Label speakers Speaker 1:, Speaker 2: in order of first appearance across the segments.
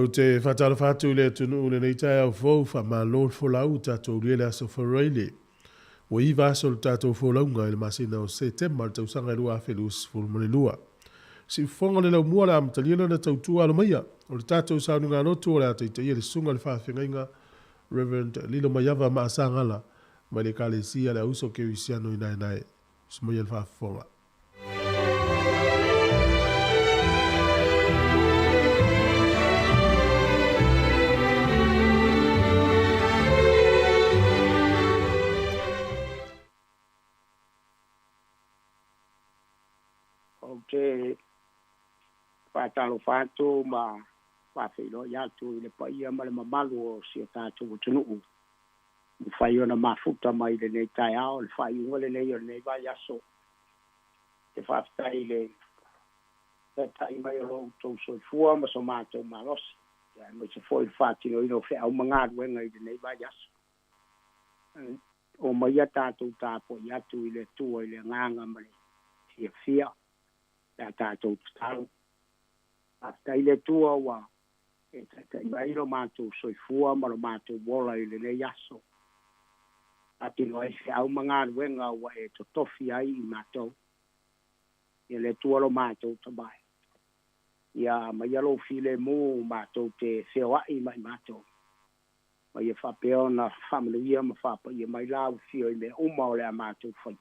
Speaker 1: O te whatala whātu le tunu le nei tai au fōu wha mā lōr wholau tātou rile aso whareile. O i vāso le tātou wholaunga le masina o se te mar tau sanga rua awhelus whulumone lua. Si whonga le lau mua le amtaliana na tautua alo maia. O le tātou saununga notu o le ataitaia le sunga le whawhengainga Reverend Lilo Mayava Maasangala mai le kalesia le auso ke uisiano i nai. Sumoia le whawhonga.
Speaker 2: Te whātalo whātu ma whawhiro i atu i le paia ma le mamalu o si o tātou tunuu. Ni whai ona mafuta mai le nei tai ao, le whai unga le nei o le nei vai aso. Te whawhtai le tai mai o rou tau soi fua ma so mātou marosi. Mai se foi whātino ino whi au mangāru enga i le nei vai aso. O mai a tātou tāpo i atu i le tua i le nganga ma le fia fia. Ya tātou tālu. Hasta ile tua wa. E tai ilo mātou soifua ma lo mātou wola i le nei aso. Ati no e se au mangāru wenga wa e to tofi ai i mātou. E le tua lo mātou tabai. Ia mai alo file mū mātou te whiawai mai mātou. Mai e whapeo na whamanuia ma whapa i mai lau fio i me uma o le a mātou whai.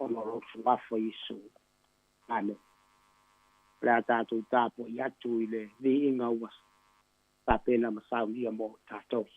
Speaker 2: Ono rosu wafa i su. Ane. Lea tātou tāpo i atu i le vi inga ua. Tāpena masau ia mo tātou.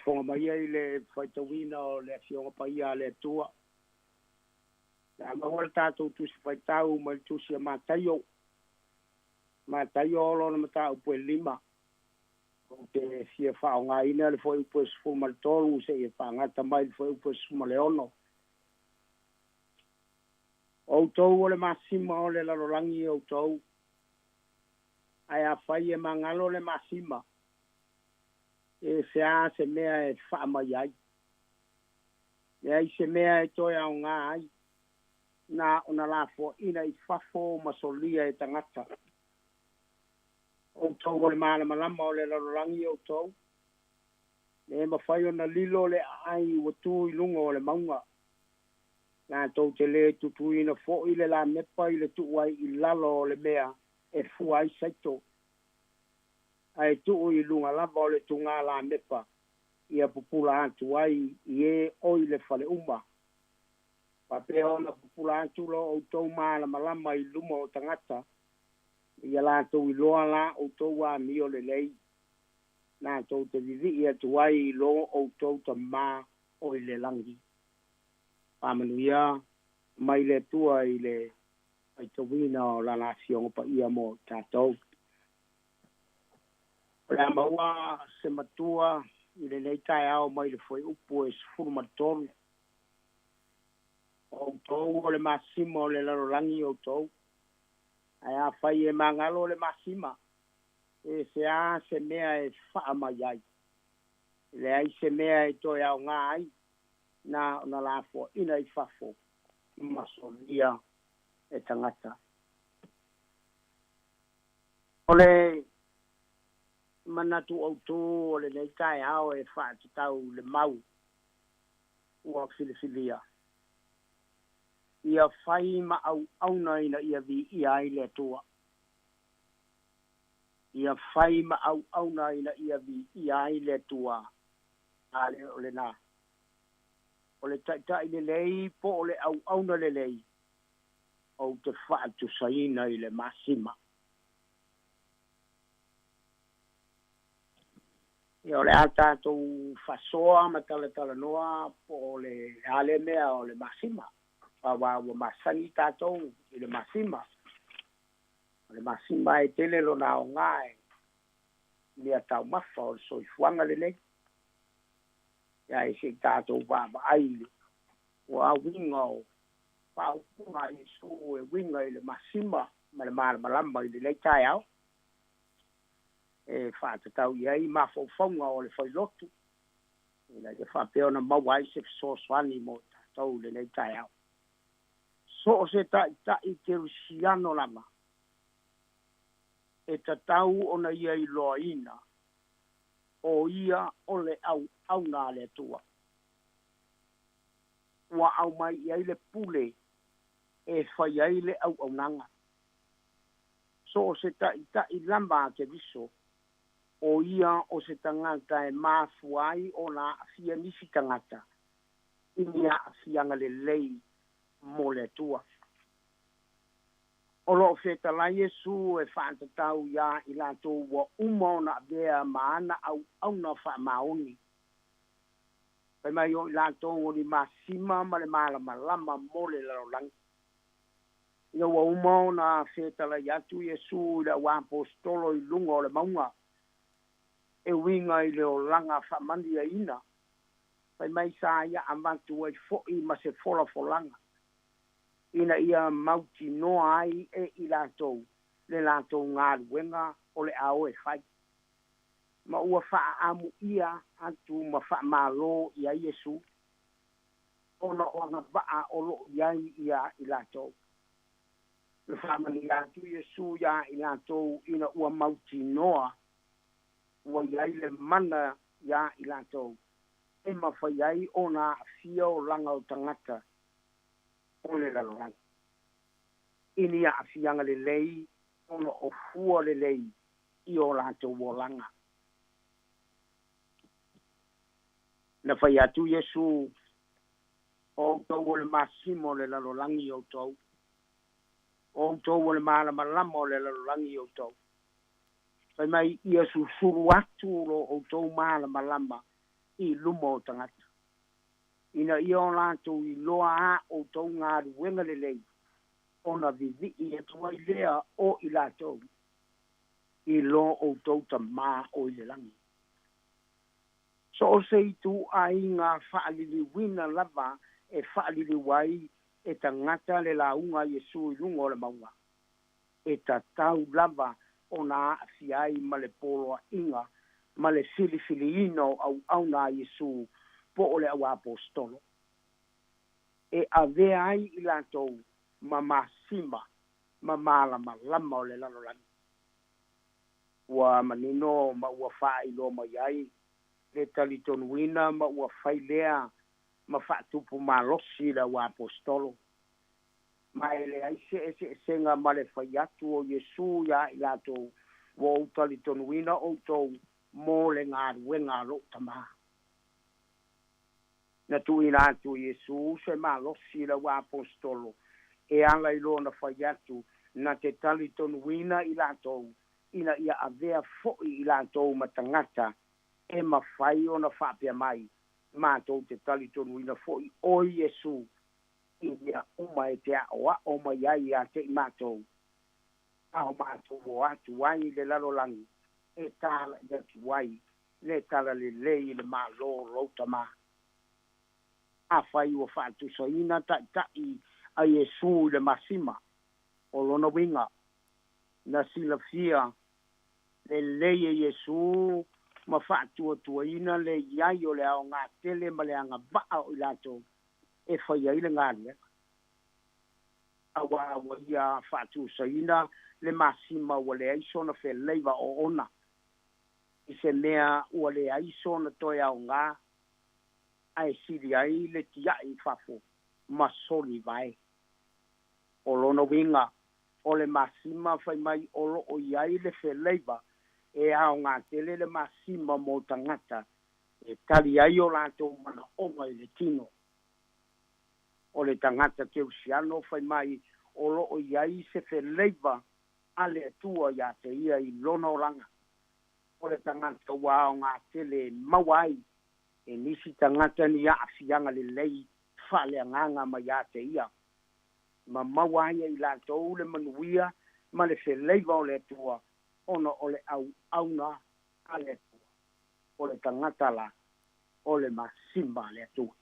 Speaker 2: Fonga mai ai le whaitawina o le fionga pai a le tua. Na mawala tātou tusi whaitau mai tusi a mātaio. Mātaio olo na mata upo e 5. O te fia whao ngā ina le fwoi upo e sifu maltolu se e whangata mai le fwoi upo e sifu maleono. O tau o le masima o le larolangi o tau. Ai a whai e mangalo le masima. E fea se mea e wha mai ai. E ai se mea e toi au ngā ai. Nā ona la fo ina I whafo masolia e tangata. O tau o le maala malama o le larolangi o tau. E mawhai o na lilo le ai watu I lunga o le maunga. Nā tau te le tutu ina fo I le la mepa I le tuai I lalo o le mea e fuai saito. Ai tu I lunga lava o le tunga la mepa ia pupula atu ai I e oi le fale uma. Pa pe ona pupula atu lo o tau maala malama I luma o tangata ia la tau I loa la o tau a mi o le lei. Nā tau te vivi ia tu ai I lo o tau ta ma o I le langi. Pamanuia mai le tua I le ai tau wina o la nasionga pa ia mo tātou. Ora maua se matua I le nei tai au mai le foi upo e sifuru matolu. O tau o le masima o le larolangi o tau. Ai a whai e mangalo le masima. E se a se mea e wha mai ai. Le ai se mea e toi au ngā ai. Nā ona la fo ina I whafo. Masolia e tangata. Ole manatu au tō o le nei tai ao e whaati tau le mau ua filifilia. Ia whai ma au auna ina ia vi ia I le tua. Ia whai ma au auna ina ia vi ia I le tua. Ale o le nā. O le tai le lei po o le au auna le lei. O te whaatu saina I le masima. Ia o le ata tau whasoa ma tala noa po le ale mea o le masima. Wa masangi tātou I le masima. O le masima e tele lo na o ngai. Mea tau mafa o le soifuanga le nei. Ia e se tātou wama aile. Wa winga o whaupunga I so e winga I le masima. Ma le malama I le nei tai au. E whaata tau iai ma whauwhaunga o le whailotu. Ina ke whapeo na mawai se fisoswani mo tātou le nei tai au. So o se tai te rusiano lama. E tatau o na ia I loa ina. O ia o le au nā le tua. Wa au mai iai le pule. E whai ai le au nanga. So o se tai lama ke viso. O ia o se tangata e mafuai o na afia nisi tangata. Inia afianga le lei mo le tua. O lo feta la Yesu e whaata tau ia I lato wa uma na bea maana au na wha maoni. Pai mai o I lato o ni masima ma le malama mo le larolangi. Ia wa uma na feta la yatu Yesu la wa apostolo I lunga o le maunga. E winga I leo langa whamandia ina. Pai mai sa ia amantu ai fo'i ma se fola folanga. Ina ia mauti noa ai e I latou. Le latou ngā ruenga o le ao e whai. Ma ua wha amu ia antu ma wha malo ia Yesu. Ona o nga vaa o lo iai ia I latou. Le wha mani atu Yesu ia I latou ina ua mauti noa. ua iai le mana ia i latou e mawhai ai o nā awhia o langa o tangata o le lalolanga. Ini a awhianga le lei ono o fua le lei i o latou o langa. Na whai atu Yesu o tau o le masimo le lalolangi o tau. O tau o le malama o le lalolangi o tau. Whai mai Yesu suru atu o tau malama i lumo o tangata. Ina i o latou i loa a o tau ngā ruenga le lei. Ona vivi i e tuai lea o i latou. I lo o tau ta mā o i le langi. So o se itu a inga whaalili wina lava e whaalili wai e tangata le launga Yesu i lungo le maua. E ta tau lava o nā awhiai ma le poloa inga ma le fili ino au nā Yesu po o le au apostolo. E avea ai i latou ma masima ma malama lama o le lalolani. Ua manino ma ua whailo ma iai le talitonuina ma ua whailea ma whaatupu malosi la ua apostolo. Ma ele ai se senga ma le whaiatu o Yesu ia i latou wa o talitonuina o tau mō le ngā ruenga lo tama. Na tuina atu Yesu se malosi la ua apostolo. E anga i lona whaiatu na te talitonuina i latou ina ia avea fo'i i latou matangata e mawhai o na whapea mai mātou te talitonuina fo'i o Yesu i ia uma e te aoa o mai ai a te i mātou ao mātou o atu wai le lalolangi e tāla i atu wai le tala le lei le mālo rauta mā a whai o whaatu so ina tai a Yesu le masima o lona winga na sila fia le lei e Yesu ma whaatu o tuaina le iai o le ao ngā tele ma le anga vaa o ilato e whai ai le ngāria. Awa ia whaatu saina le masima ua le aiso na whe leiva o ona. I se mea ua le aiso na toi ao ngā ai siri ai le tiai whafo ma soli vai. O lona winga o le masima whai mai olo o iai le whe leiva e ao ngā tele le masima mo tangata e tali ai o lātou mana onga i le tino. O le tangata ke usiano whai mai o lo o iai se whe leiva ale atua ia te ia i lona o langa. O le tangata wa o ngā tele mawai e nisi tangata ni a fianga le lei whale anganga ma ia te ia. Ma mawai i lātou le manuia ma le whe leiva o le atua ono o le auna ale atua. O le tangata la o le masima le atua.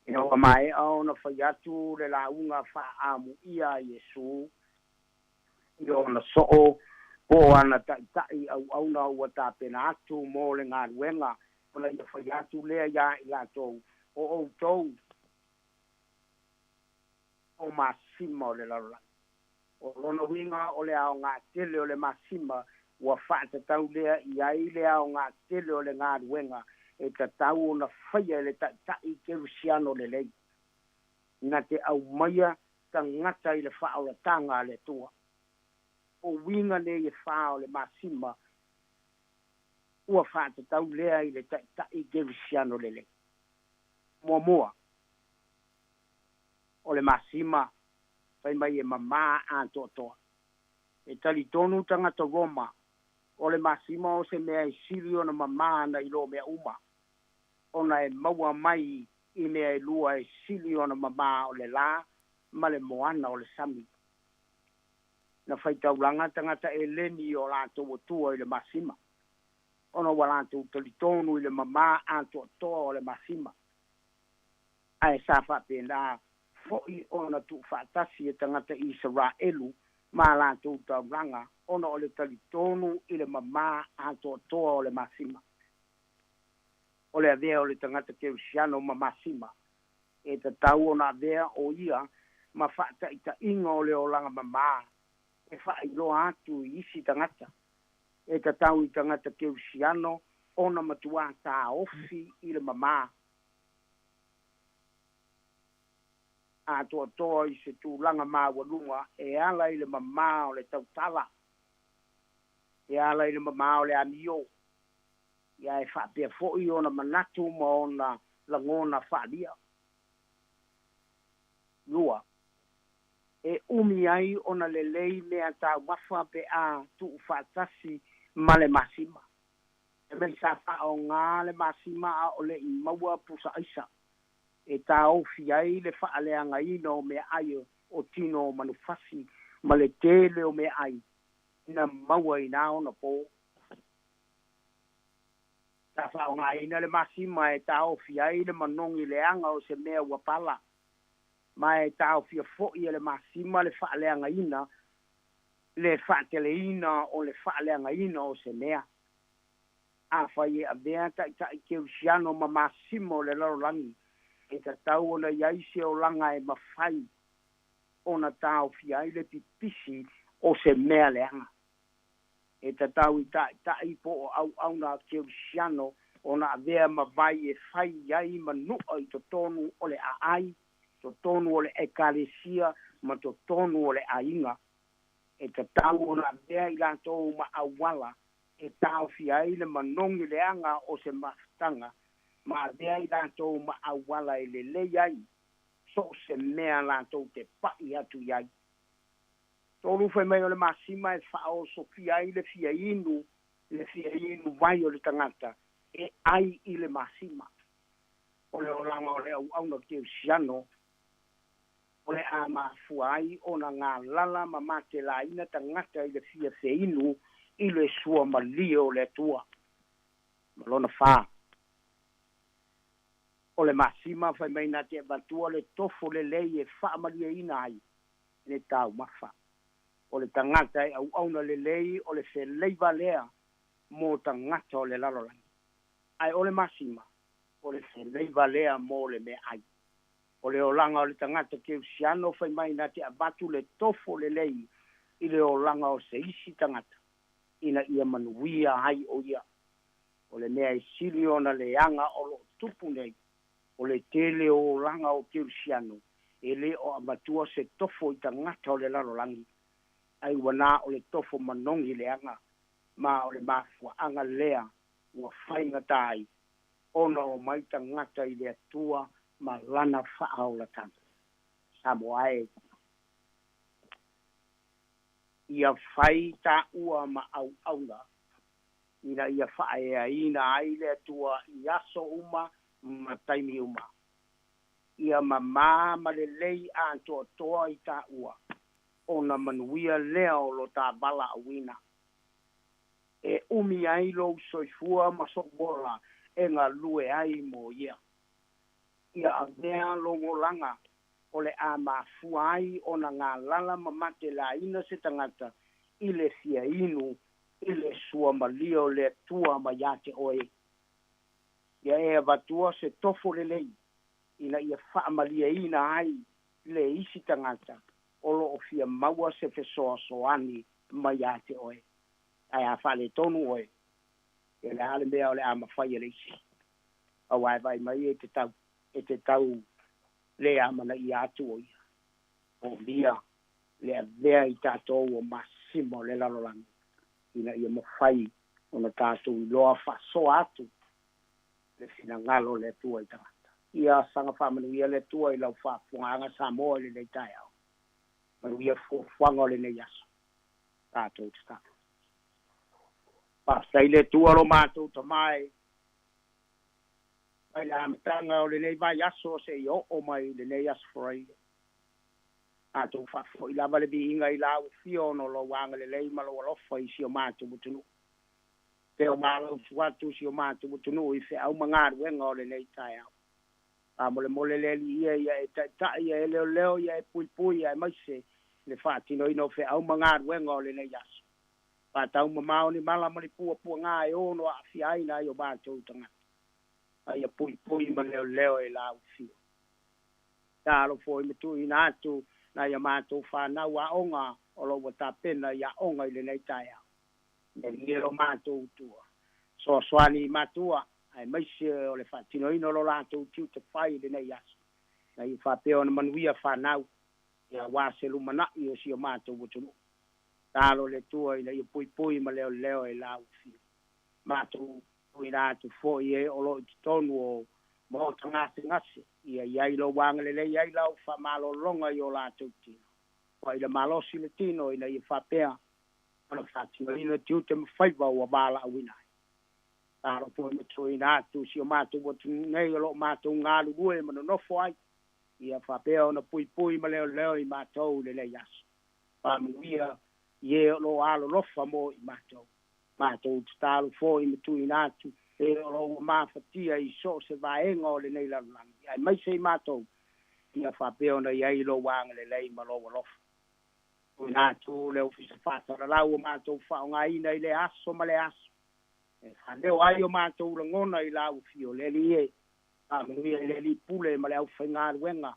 Speaker 2: Ina o mai au na whai atu le launga wha amu ia Yesu. Ina o na soo po ana tai au na ua tāpena atu mō le ngā ruenga. O na ia whai atu lea ia i lātou o tau o masima o le lalolanga. O lona winga o le ao ngā tele o le masima ua whaata tau lea i ai le ao ngā tele o le ngā ruenga e ta tau o na whaia le tai kerusiano le lei. Na te au maia ta ngata i le whaola tanga le tua. O winga le i whao le masima ua whaata tau lea i le tai kerusiano le lei. Mua. O le masima whai mai e mamā ātoatoa. E tali tonu tangata Roma, o le masima o se mea i siri o na mamā na ilo mea uma. O na e maua mai i mea i lua e siri o na mamā o le la, ma le moana o le sami. Na whai taulanga tangata e leni o lātou o tua i le masima. O na walātou tali tonu i le mamā ātoatoa o le masima. Ai sa whapena fo'i ona tu whaatasi e tangata Israelu ma lātou tauranga ona o le talitonu i le mamā atoatoa o le masima. O le avea o le tangata kerusiano ma masima. E ta tau ona avea o ia ma whaata i ta inga o le olanga mamā e whailoa atu i isi tangata. e tatau I tangata keusiano ona matua ta ofi I le mama a toa I se tūlanga māwalunga e ala I le mama o le tautala e ala I le mama o le amio ia e whapea fo'i ona manatu ma ona langona whaalia lua e umi ai ona le lei mea tau mafa pe a tu whaatasi ma le masima e mei sa whao ngā le masima a o le I maua pusa aisa e tā ofi ai le whaaleanga ino me ai o tino manufasi ma le tele o me ai na maua I nā ona po ta whao ngā ina le masima e tā ofi ai le manongi le anga o se mea wapala ma e tā ofi a fo'i le masima le whaaleanga ina le whaatele ina o le whaaleanga ina o se mea a whai e a mea ta ke usiano ma masimo le larolangi e ta tau ona iaise o langa e mawhai ona tā ofi ai le pipisi o se mea le anga e ta tau I ta ipo o au na ke usiano ona avea mawai e whai iai manua I to tonu o le aai to tonu o le ekalesia ma to tonu o le ainga e ta tau ona avea I lantou ma awala e tau fi ai le manongi le anga o se maftanga ma avea I lantou ma awala I le leiai so se mea lantou te pai atu iai tolu fai mai o le masima e whao sofia I le fia inu vai o le tangata e ai I le masima o le olanga o le au na ke usiano o le a mafuai o na ngā lala ma mate la ina tangata I le fia fe inu I le sua malio le tua malona wha o le masima fai mai na te batua le tofo le lei e wha malia ina ai ne tau mafa o le tangata e au na le lei o le fe leiva lea mo tangata o le lalolangi ai o le masima o le fe leiva lea mo le me ai o le olanga o le tangata ke usiano fai mai na te abatu le tofo le lei I le olanga o se isi tangata ina ia manuia ai o ia o le mea I sili ona le anga o lo tupu nei o le tele o olanga o ke usiano e le o amatua se tofo I tangata o le lalolangi ai wana o le tofo manongi le anga ma o le mafua anga lea ua whainga tai ona o mai tangata I le atua ma lana wha o la tanga Samoae ia whai ta ua ma au nga ina ia whae a ina aile atua I aso uma ma taimi uma ia ma le lei a toa I ta ua ona manuia lea o lo ta bala awina e umi ai lo soifua ma sobola e ngā lue ai mo ia avea longolanga o le a mafuai ona ngā lala mamate la ina se tangata I le fia inu I le sua malio le tua ma iate oe ia e avatua se tofo le lei ina ia wha malia ina ai le isi tangata o lo o fia maua se fesoa soani ma iate oe ai a wha le tonu oe e le ale mea o le a mawhai le isi a wai vai mai e te tau le amana I atu o ia o lia le avea I tātou o masimo le lalolangi ina ia mawhai ona tātou I loa whasoa atu le fina ngalo le tua I tangata ia sanga whamanu ia le tua I lau whapuanga Samoa le nei tai au manu ia fuanga le nei aso tātou te tātou pasai le tua lo mātou tamai ai la matanga o le nei vai aso se I o mai le nei aso forai a tu fa foi la vale bi inga I la fio no lo wanga le lei malo lo foi si o matu mutunu te o malo fuatu si o matu mutunu I fe au manga wenga o le nei tai au a mole le ia e ta ia e leo ia e pui ia mai se le fati no ino fe au manga wenga o le nei aso pa tau mamao ni mala mali pu nga e ono a fi ai na yo ba tu tanga ai a pui ma leo e la fio ta lo foi me tu ina tu na ia mātou whanau a onga o lo wata pena ia onga I le nei tai au. ia lo mātou tua. So swani matua, ai maise o le whatinoino lo lātou tiu te whai le nei aso. Na i whapeo na manuia whanau, ia wāselu manai o si o mātou wotunu. Tālo le tua ina i pui ma leo leo e lau fio. Mātou pui rātu fo i e o lo i tonu o mo ngase, ia iai lo wanga le iai lau whamalo longa i o lātou tino. Wa ila malosi le tino ina i whapea, ana whatinoino tiu te mwhaiwa ua bala awina. Tālo po me tui nātu si o mātou wotunu nei o lo mātou ngālu ue mana nofo ai. Ia whapea ona pui ma leo i mātou le lei aso. Whamuia ie lo alo lofa mo i mātou. Mātou tālo fo i me tui nātu. E o mawhatia i so se vaenga o le nei lalulangi. Ai mai se i mātou. Ia whapea ona iai lo wanga le lei ma lo lofa. Tui nātu le ofisa whatara lau o mātou whaonga ina i le aso ma le aso. E whaneo ai o mātou la ngona i lau fio le li e. Whamuia le li pule ma le au whainga ruenga.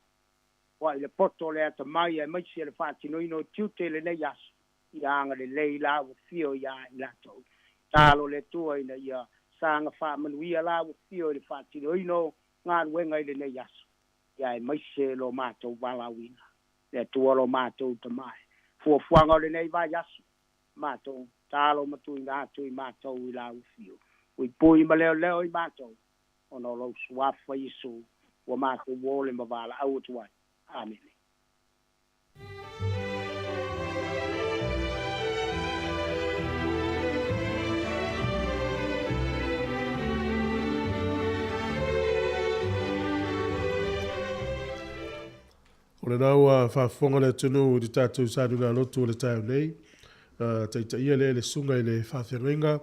Speaker 2: Wa i le poto le ata mai ai mai se le whatinoino tiute le nei aso. Ia anga le lei lau fio ia i latou. Tālo le tua ina ia sanga whamanuia lau fio i le whatinoino ngā ruenga i le nei aso. Ia i mai se lo mātou walawina. Le tua lo mātou ta mai. Fuafuanga o le nei vai aso. Mātou tālo matui ngātu i mātou i lau fio. Ui pui ma leo i mātou. Ono lo suafa Isu. Wa mātou wole ma wala au tuai. Amen.
Speaker 1: O le naua whaafonga le tunu di tātou sādunga lotu o le tāu nei. Taita ia le sunga i le whawhiangenga.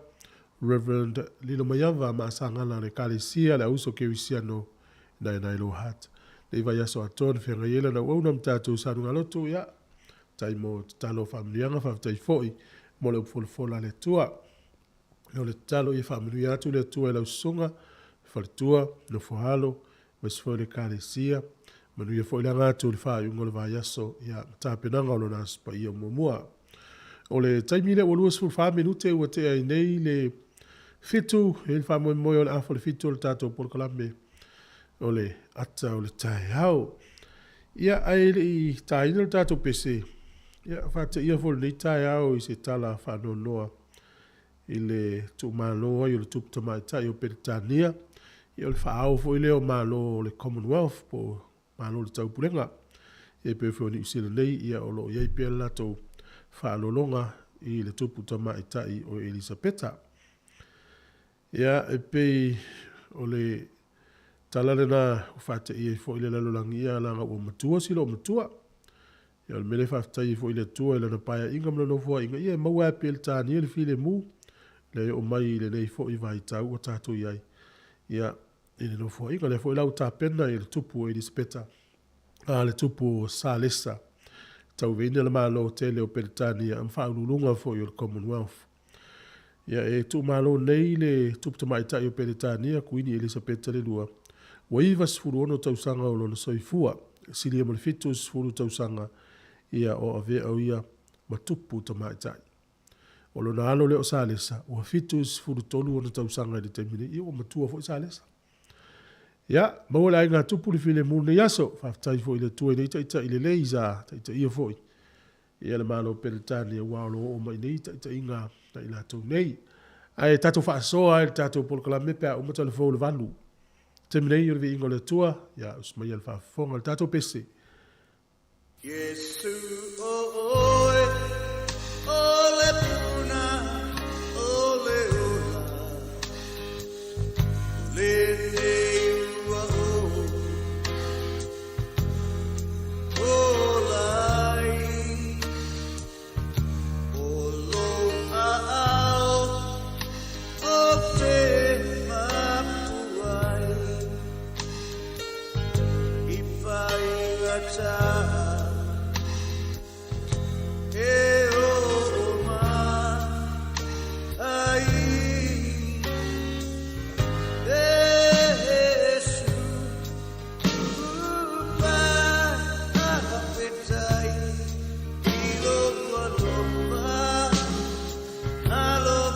Speaker 1: Reverend Lino Mayava ma sangana le kalisia le auso ke wisiano nai lo hat. Le iwa yaso aton whianga iela na waunam tātou sādunga lotu ia. Tai mo talo whamnianga whawtai foi mo le upfolfola le tua. Leo le talo i whamnui atu le tua i lau sunga. Whalitua, no fohalo, wasfo le kalisia. Manuia foi la ngātu le whai ungo le vai yaso ia tāpenanga o lo nās pa ia mumua. O le taimile o luas fu wha minute ua te ai nei le fitu, e le wha moe moe o le afo le fitu o le tātou Polokalame. O le ata o le tai hau. Ia ai le i taina le tātou pese. Ia whata ia fo le tai hau i se tala whano noa. I le tu māloa i o le tupu tamai tai o Peritania. I o le whaau fo i leo mālo o le Commonwealth po mālo le tau purenga. E pe fo ni usila nei ia o lo iai pia lato whaalolonga i le tupu tamai tai o Elisabeta. Ia e pe o le talale na whata i e fo i le lalolangi ia langa o matua silo o matua. Ia le mele whaftai fo i le tua i le na paia inga mla no fua inga ia maua e pe le tāni le file mu. Le o mai le nei fo i vai tau o tātou iai. Ia i le no fua inga le fo i lau tāpena i le tupu o Elisabeta. Le tupu o Salesa. Tau veina le malo tele o Peritania am whaululunga fo i o Commonwealth. Ia e tu malo nei le tupu tamai tai o Peritania kuini Elisabeta le lua. Wa iwa sifuru ono tausanga o lona soifua. Sili mo le fitu sifuru tausanga ia o ave au ia ma tupu tamai tai. O lona alo le o Salesa. Wa fitu sifuru tolu ono tausanga le temine ia o matua fo i Salesa. Ia, maua ai ngā tupu le file mune yaso, whaftai fo i le tua i nei taita i le leiza, taita ia fo i. Ia le malo Peritania walo o mai nei taita i ngā ta i lātou nei. Ai tato whaasoa ai tato Polokalame pia o mata le fo le vanu. Temi nei uri vi ingo le tua, ia usmai al whaafonga le tato pese.
Speaker 3: Yesu oe, ole puna, ole ola, le I love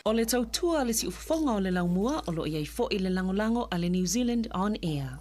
Speaker 4: O le tautua le si ufafonga o le laumua o lo iai fo i le langolango a le New Zealand On Air.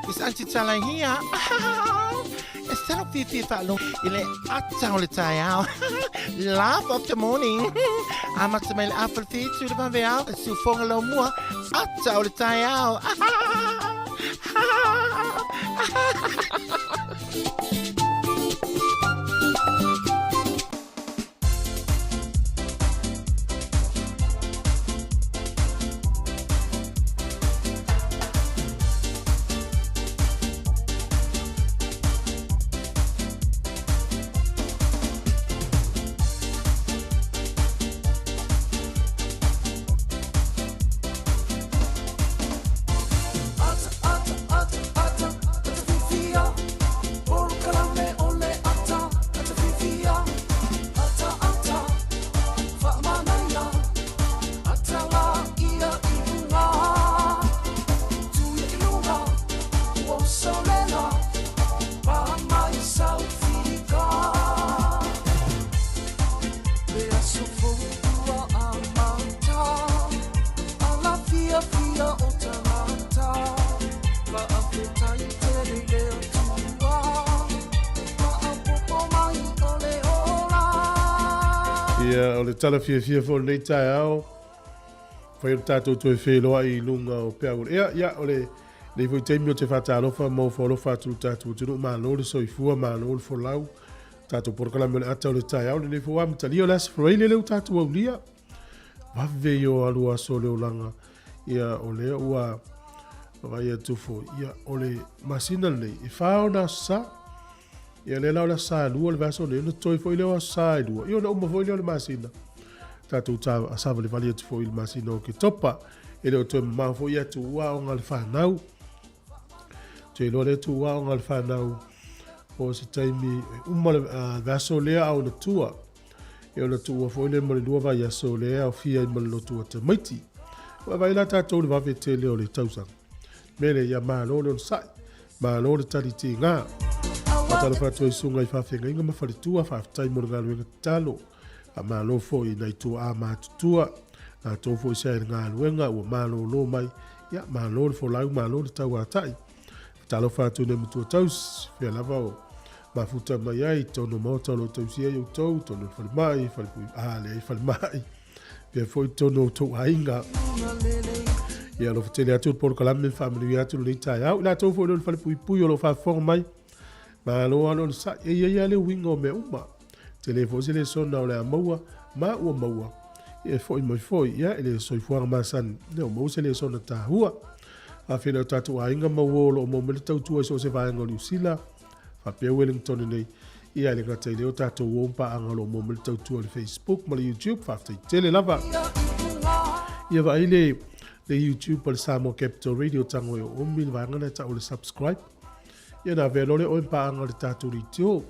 Speaker 5: is anti talang here. Instead of fifi falo, ile ata ole tayao. Laugh of the morning. Amak sa may apple feet to the paveo, sufong lo mua, ata ole tayao.
Speaker 1: Ia o le tala fia fo nei tai ao. Fai o tātou toi wheloa I lunga o pea ure. Ia o le nei fo teimi o te whātālofa mau wholofa atu tātou tunu mā lore soifua mā lore fo lau. Tātou porkalame o le ata o le tai ao. Nei fo amatali o le asa whaile leu tātou au lia. Wawei o alua so leo langa. Ia o le ua vai atu fo. Ia o le masina nei. I whao na sa. Ia le lau la sa lua le vaso le. Ina toi fo I leo a sa lua. Ia na uma fo I leo le masina. Tātou tā asava le vali atu fo I le masina o ke topa. E leo toi mamau fo I atu ua o ngal whanau. Te lo le atu ua o ngal whanau. O se taimi uma le vaso lea au na tua. E o na tua fo I le male lua vai aso lea o fia I male lo tua te maiti. Wa vai la tātou le vave te leo le tausang. Mele ia maa lo le on sai. Maa lo le tari ti ngā. Matalo whātua I sunga I whawhenga inga mawharitua whawhtai mo ngā luenga talo. A maa lo fo I nei tua a maa tutua. Nā tō fo I sae ngā luenga ua maa lo mai. Ia maa lo le fo lau maa lo le tau a tai. Talo whātua ne mutua taus. Whia lava o. Mafuta mai ai tono mota lo tausia I tau. Tono whalimai. Whalipui aale ai whalimai. Pia fo I tono tau hainga. Ia lo fatele atu por kalame family atu le tai au. La tō fo I lo whalipui pui o lo whawhonga mai. Ma lo alo sa ia le wingo me uma. Telefo se le sona o le maua ma ua maua. E foi mai foi ia ele soi fuanga masan. Ne o mo se le sona ta hua. A fina tatu ainga maua lo mo me tau tua so se vai ngoli usila. Fa pe Wellington nei. Ia le ngata le o tatu wompa anga lo mo me tau tua le Facebook ma le YouTube fa tele lava. Ia va ile le YouTube pa le Samo Capital Radio tango e o mil va ngana ta o le subscribe. Ia na velo le o mpanga le tatu ri tio.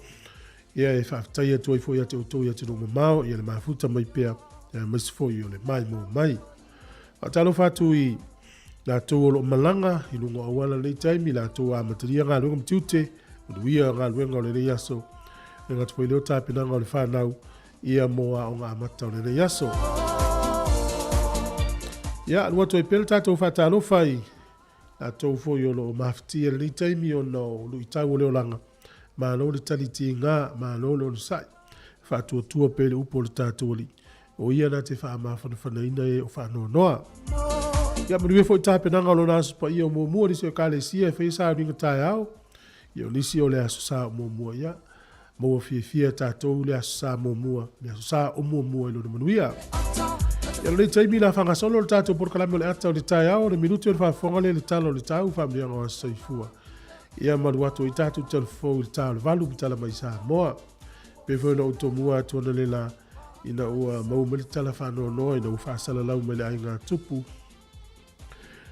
Speaker 1: Ia e whaftai atu ai fwoi atu tau i atu runga mao. Ia le mafuta mai pia. Ia maisi fwoi o le mai mo mai. A talo whatu I la tau o lo malanga. I lunga awala nei taimi. La tau a mataria ngā luenga mtiute. Uduia ngā luenga o le nei aso. Le ngā tupoi leo tāpinanga o le whanau. Ia moa o ngā mata o le nei aso. Ia lua toi pele tātou whatalo whai. La tau fo yo lo maftia le taimi o no lu itau le olanga ma lo le taliti nga ma lo le sai fa tu pele upo le tatu li o ia na te fa ma fa ina e o fa no noa ya mri fo tape na ngalo na spa yo mo mo se kale si e fe sa ringa tai au yo lisi o le aso sa mo mo ya mo fi tatu le aso sa mo mo le aso sa o mo mo lo manuia. Ya le taimi la fanga solo le tato por kalame le ata o le tai au le minuti o le whafonga le talo le tau family anga o saifua. Ia maruato I tato telefo le tau le valu pitala mai sa moa. Pefo na utomua tuana le la ina ua mau mele tala whanoa noa ina ufasala lau mele ai ngā tupu.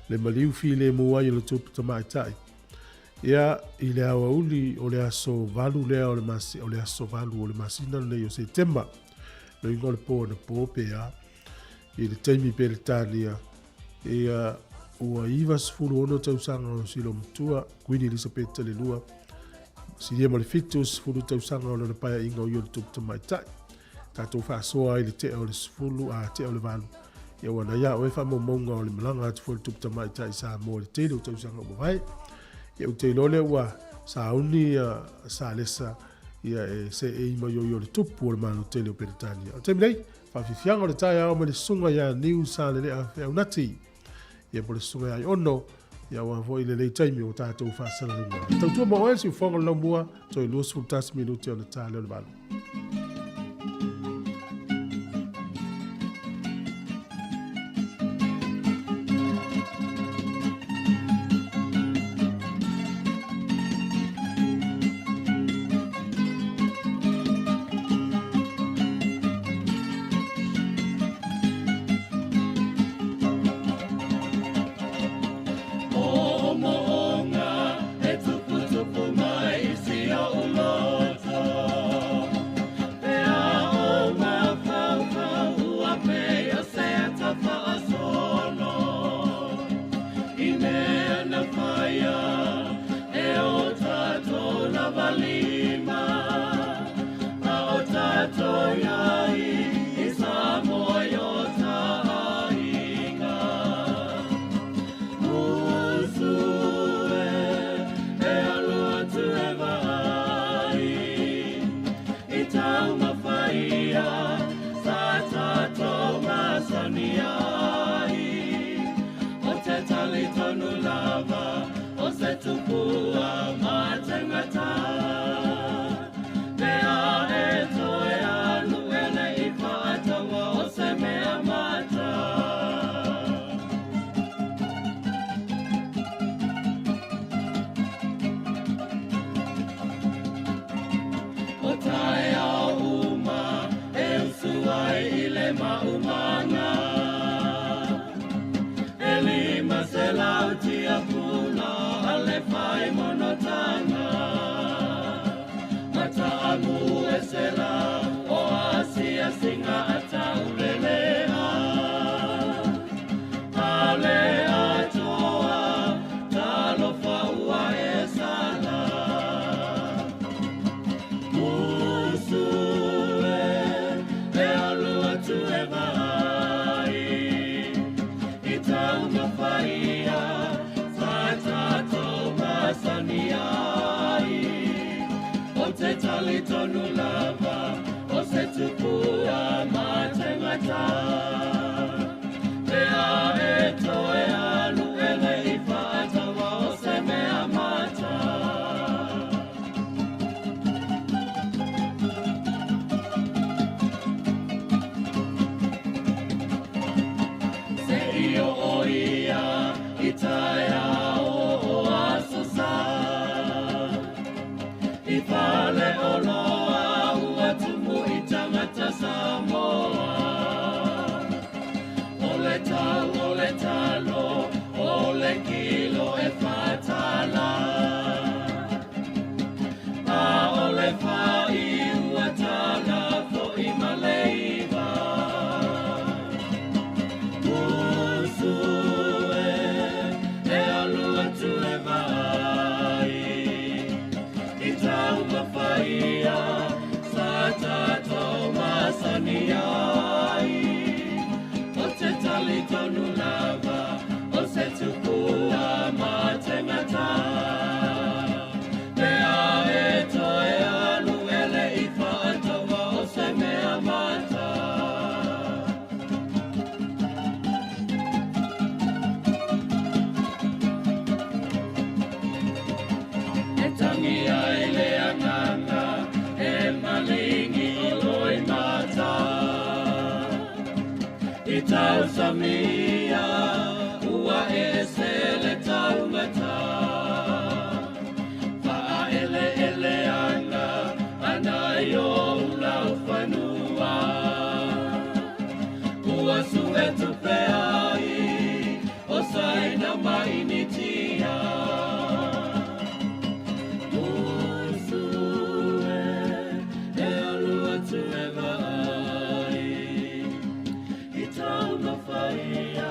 Speaker 1: Le maliu fi le mua I le tupu tamai tai. Ia I le awa uli o le aso valu lea o le masi o le aso valu o le masina le o September. Le ingo le po na po pe a. I le taimi pe le tānia. Ia ua iwa sifuru ono tausanga o silo mtua. Queen Elizabeth le lua. Siria ma le fitu sifuru tausanga o le paya inga o yoni tupu tamai tai. Tatou whaasoa I le te o le sifuru a te o le valu. Ia wana ia o e wha mo monga o le malanga atu fo le tupu tamai tai sa mo le tele o tausanga o mawai. Ia te lole ua sauni sa lesa ia se ima yo le tupu o le manu tele o Peretania. O te milei, whawhiwhianga o le tai ao me le sunga ia niu sa le lea whiau nati. Ia po le sunga ia ono, ia wa voi le lei taimi o tātou whasana lunga. Tautua mo oe si ufonga lau mua, toi luas fultas minuti o le tā leo le malu.
Speaker 3: Fire.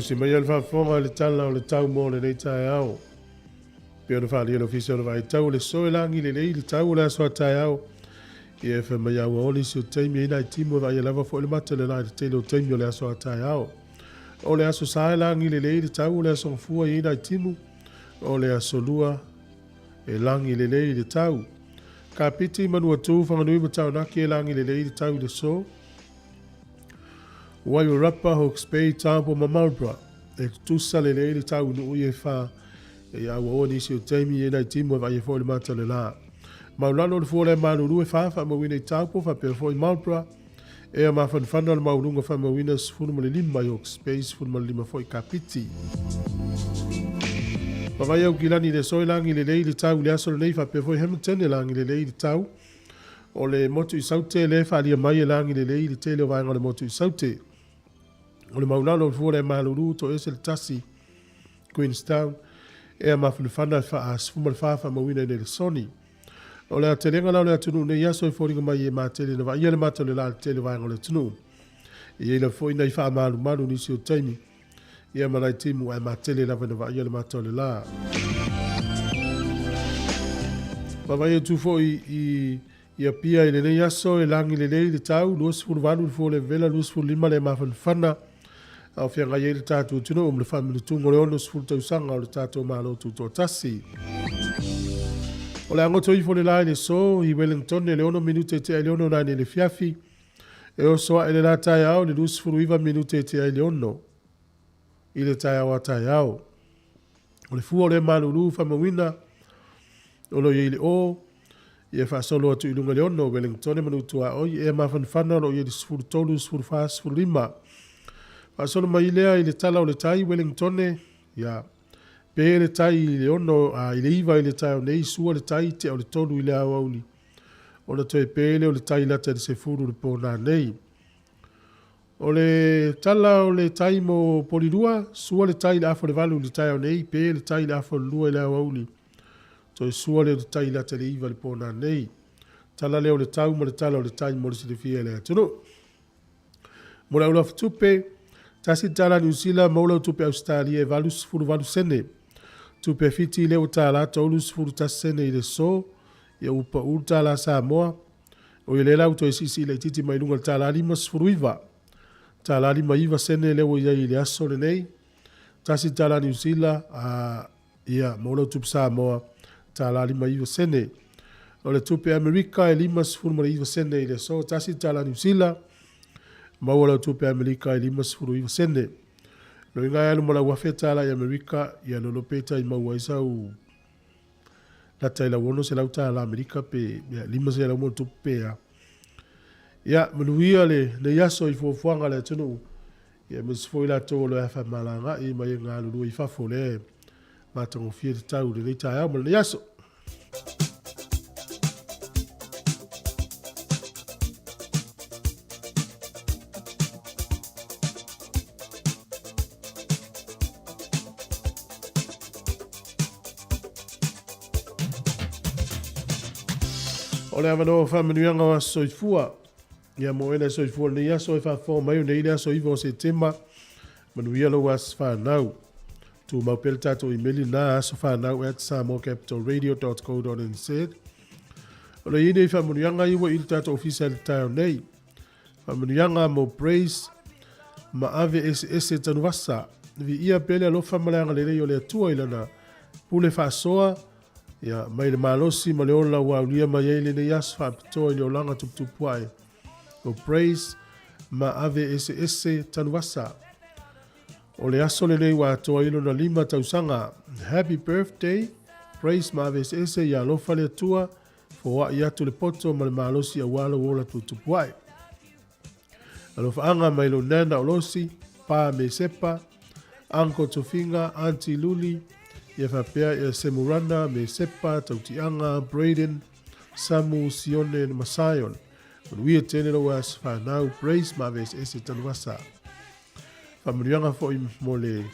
Speaker 1: si mai al whaafonga le tala o le tau mō le nei tae au. Pea na whaali alo fisa o le vai tau le soe langi le lei le tau le aso a tae au. I e wha mai au aoli si o teimi ina i timo vai e lava fo le mata le lai le tele o teimi o le aso a tae au. O le aso sae langi le lei le tau le aso ngafua i ina i timo. O le aso lua e langi le lei le tau. Ka piti manua tū whanganui ma tau naki e langi le lei le tau le so. Wai o rapa ho spei tampo ma Marlborough. E tusa le lei le tau nu ui e wha. E au o nisi o teimi e nai timo e vai e fo le mata le la. Maulano le fuole malulu e wha ma wina i taupo wha pia fo i Marlborough. E a mawhan whana le maulunga wha ma wina sifunu ma le lima i Hawke Space sifunu ma le lima fo i Kapiti. Mawai au kilani le soe langi le lei le tau le aso le nei wha pia fo i Hamilton e langi le lei le tau. O le motu i saute le wha alia mai e langi le lei le tele o vaenga le motu i saute. O le maulano le fuole malulu to ese le tasi Queenstown. E a mawhan whana wha a sifunu ma le wha ma wina i le soni. O le atelenga lau le atunu ne yaso e fōringa mai e mātele na ia le mata le la tele vai ngole tunu. I e le fōi nei wha malu malu nisi o taimi. Ia manai timu ai mātele lava na vai ia le mata le la. Mawai e tu fōi i a pia i le ne yaso e langi le lei le tau. Luas furu vanu le fō le vela luas furu lima le mawhan whana. Au whianga i le tātou tunu o le whaminu tungo le ono sifuru tausanga o le tātou malo tuto tasi. O le angoto i fo le lai le so i Wellington e le ono minute te ai le ono nane le fiafi. E o soa e le la tai au le lus furu iwa minute te ai le ono. I le tai au a tai au. O le fua o le malulu whamawina. O lo i le o. I e whaasolo atu i lunga le ono Wellington e manutua oi e mawhan whana lo i le sifuru tolu, sifuru wha, sifuru lima. Whaasolo mai lea i le tala o le tai Wellington e. Ia. Pe le tai le ono a i le iwa i le tai o nei sua le tai te o le tolu i le au auli. O le toi pele o le tai lata le se furu le pōna nei. O le tala o le tai mo polirua, sua le tai le afo le valu le tai o nei, pe le tai le afo le lua i le au auli. Toi sua le tai lata le iwa le pōna nei. Tala leo le tau mo le tala o le tai mo le silifia le atunu. Mo le ula fitupe, tasi tala New Zealand mo le tupe Australia e valu sifuru valu sene. Tu pe fiti leo tala tolus furu tasene i le so, ia upa urtala Samoa, o i le lau to e sisi le titi mai lunga tala lima sifuru iwa. Tala lima iwa sene leo ia i le aso le nei, tasi tala New Zealand, ia molo tupe Samoa, tala lima iwa sene. O le tupe Amerika e lima sifuru ma iwa sene i le so, tasi tala New Zealand, maua tupe Amerika e lima sifuru iwa sene. Lo inga alu mala wafeta la i Amerika ia lolo peta i maua isau la taila wono se lauta la Amerika pe lima se la mo tupe ya. Ia manuia le yaso i fofuanga le tunu. Ia mesfoi la to lo fa malanga i mai nga lu i fa fole matango fie de tau de ta ya mo le yaso. O le avano whamanuanga wa soifua. Ia mo ena soifua ni ia soifa fo mai nei ia soifa o se tema. Manuia lo was whanau. Tu maupele tato i meli na aso whanau at samocapitalradio.co.nz. O le ine i whamanuanga iwa il tato official tau nei. Whamanuanga mo praise ma ave ese tanu wasa. Vi ia pele alo whamalanga lelei o le atua ilana. Pule whasoa. Ia mai le malosi ma le ola wa ulia mai ele ne yas fa pito ile olanga tupuai. O praise ma ave ese tanwasa. O le aso le nei wa toa ilo na lima tausanga. Happy birthday. Praise ma ave ese ya lofa le tua. Fo wa iatu le poto ma le malosi a wala wola tupuai. Alofa anga mai lo nana olosi. Pa me sepa. Anko Tofinga. Auntie Luli. Ia whapea ia Semurana, me Sepa, Tautianga, Braden, Samu, Sione, and Masayon. Manuia tēne lo as whanau, praise ma ves ese tanuasa. Whamurianga fo i mo le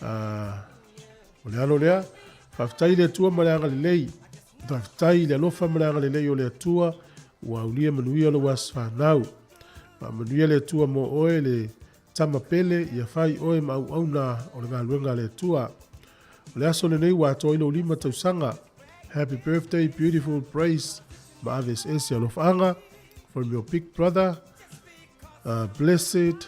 Speaker 1: ano lea, whaftai le tua ma le anga le lei. Whaftai le alofa ma le anga le lei o le atua, ua ulia manuia lo as whanau. Manuia le tua mo oe le tama pele ia fai oe mau au na o le galuenga le tua. O le aso le nei wa to ilo lima tausanga. Happy birthday, beautiful praise. Maavis esi alofanga from your big brother, blessed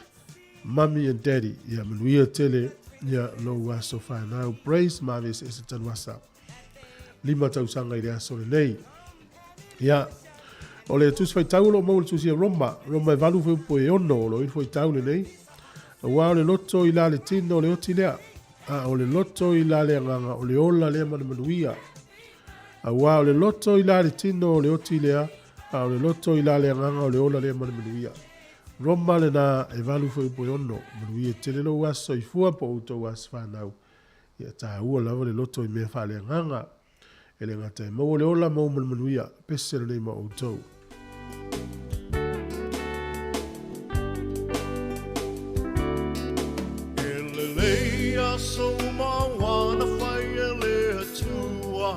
Speaker 1: mommy and daddy. Ia manuia tele ia lo waso whanau. Praise maavis esi tanwasa. Lima tausanga i le aso le nei. Ia, o le tusi fai tau lo mau le tusi a Roma. Roma e valu fai upo e ono lo il fai tau le nei. Wa o le loto i la le tino o le oti lea. O le loto i la le anganga o le ola lea manuia. Wa o le loto i la le tino o le oti lea. O le loto i la le anganga o le ola lea manuia. Roma le na e valu fai upo e ono. Manuia tele lo waso i fua po uto was whanau. Ia ta ua lava le loto i mea fa le anganga. E le ngata e mau le ola mau manuia. Pese le nei ma utou.
Speaker 3: So mawana whaia le atua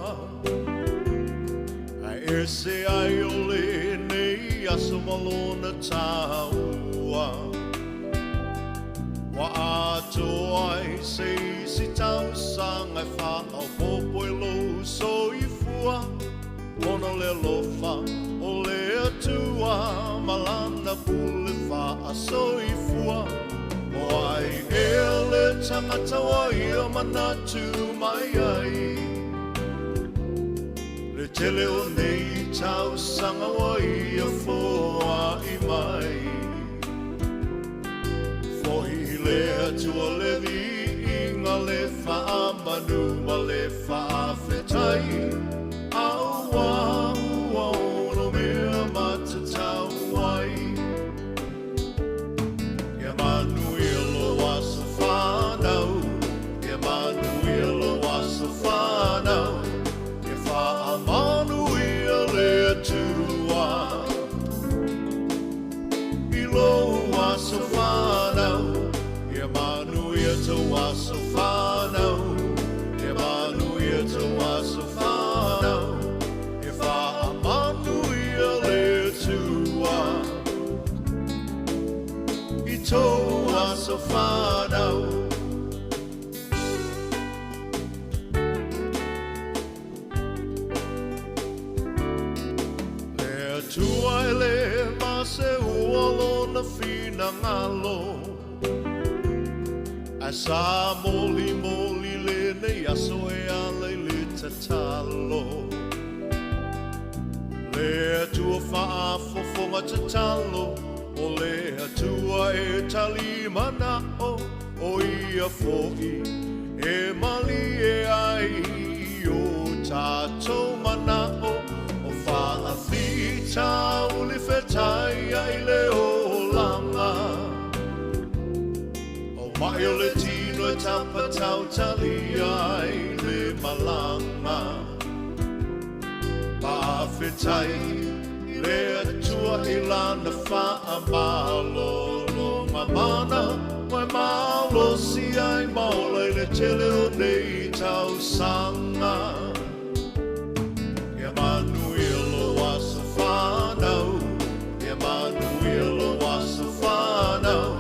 Speaker 3: Ai ese ai o le nei aso malona taua Wa ato ai se si tau sanga wha au popo e lo so i fua Ono le lofa o le atua Malana pule wha aso i fua Wai ele tangata wai o manatu mai ai Le tele o nei tau sanga wai o foa i mai Fohi le atua le vi inga le wha manu ma le wha whetai Aua ua ono mea matatau wai Ia manu So far now, if I knew you to was so far now, if I knew you to it was so far now. Le tua le mase uolo na fina ngalo. Sa moli moli le nei aso e ale le tatalo Le tua faa fofonga tatalo O le tua e tali mana o ia foi E mali e ai o tato mana o faa fita o le fetai ai le o langa Mai o le tino e tapa tau tali ai le malanga Pawhetai le atua i lana wha malo Lo mamana mai malo si ai maula I le tele o nei tau sanga Ia manuelo wasa whanau Ia manuelo wasa whanau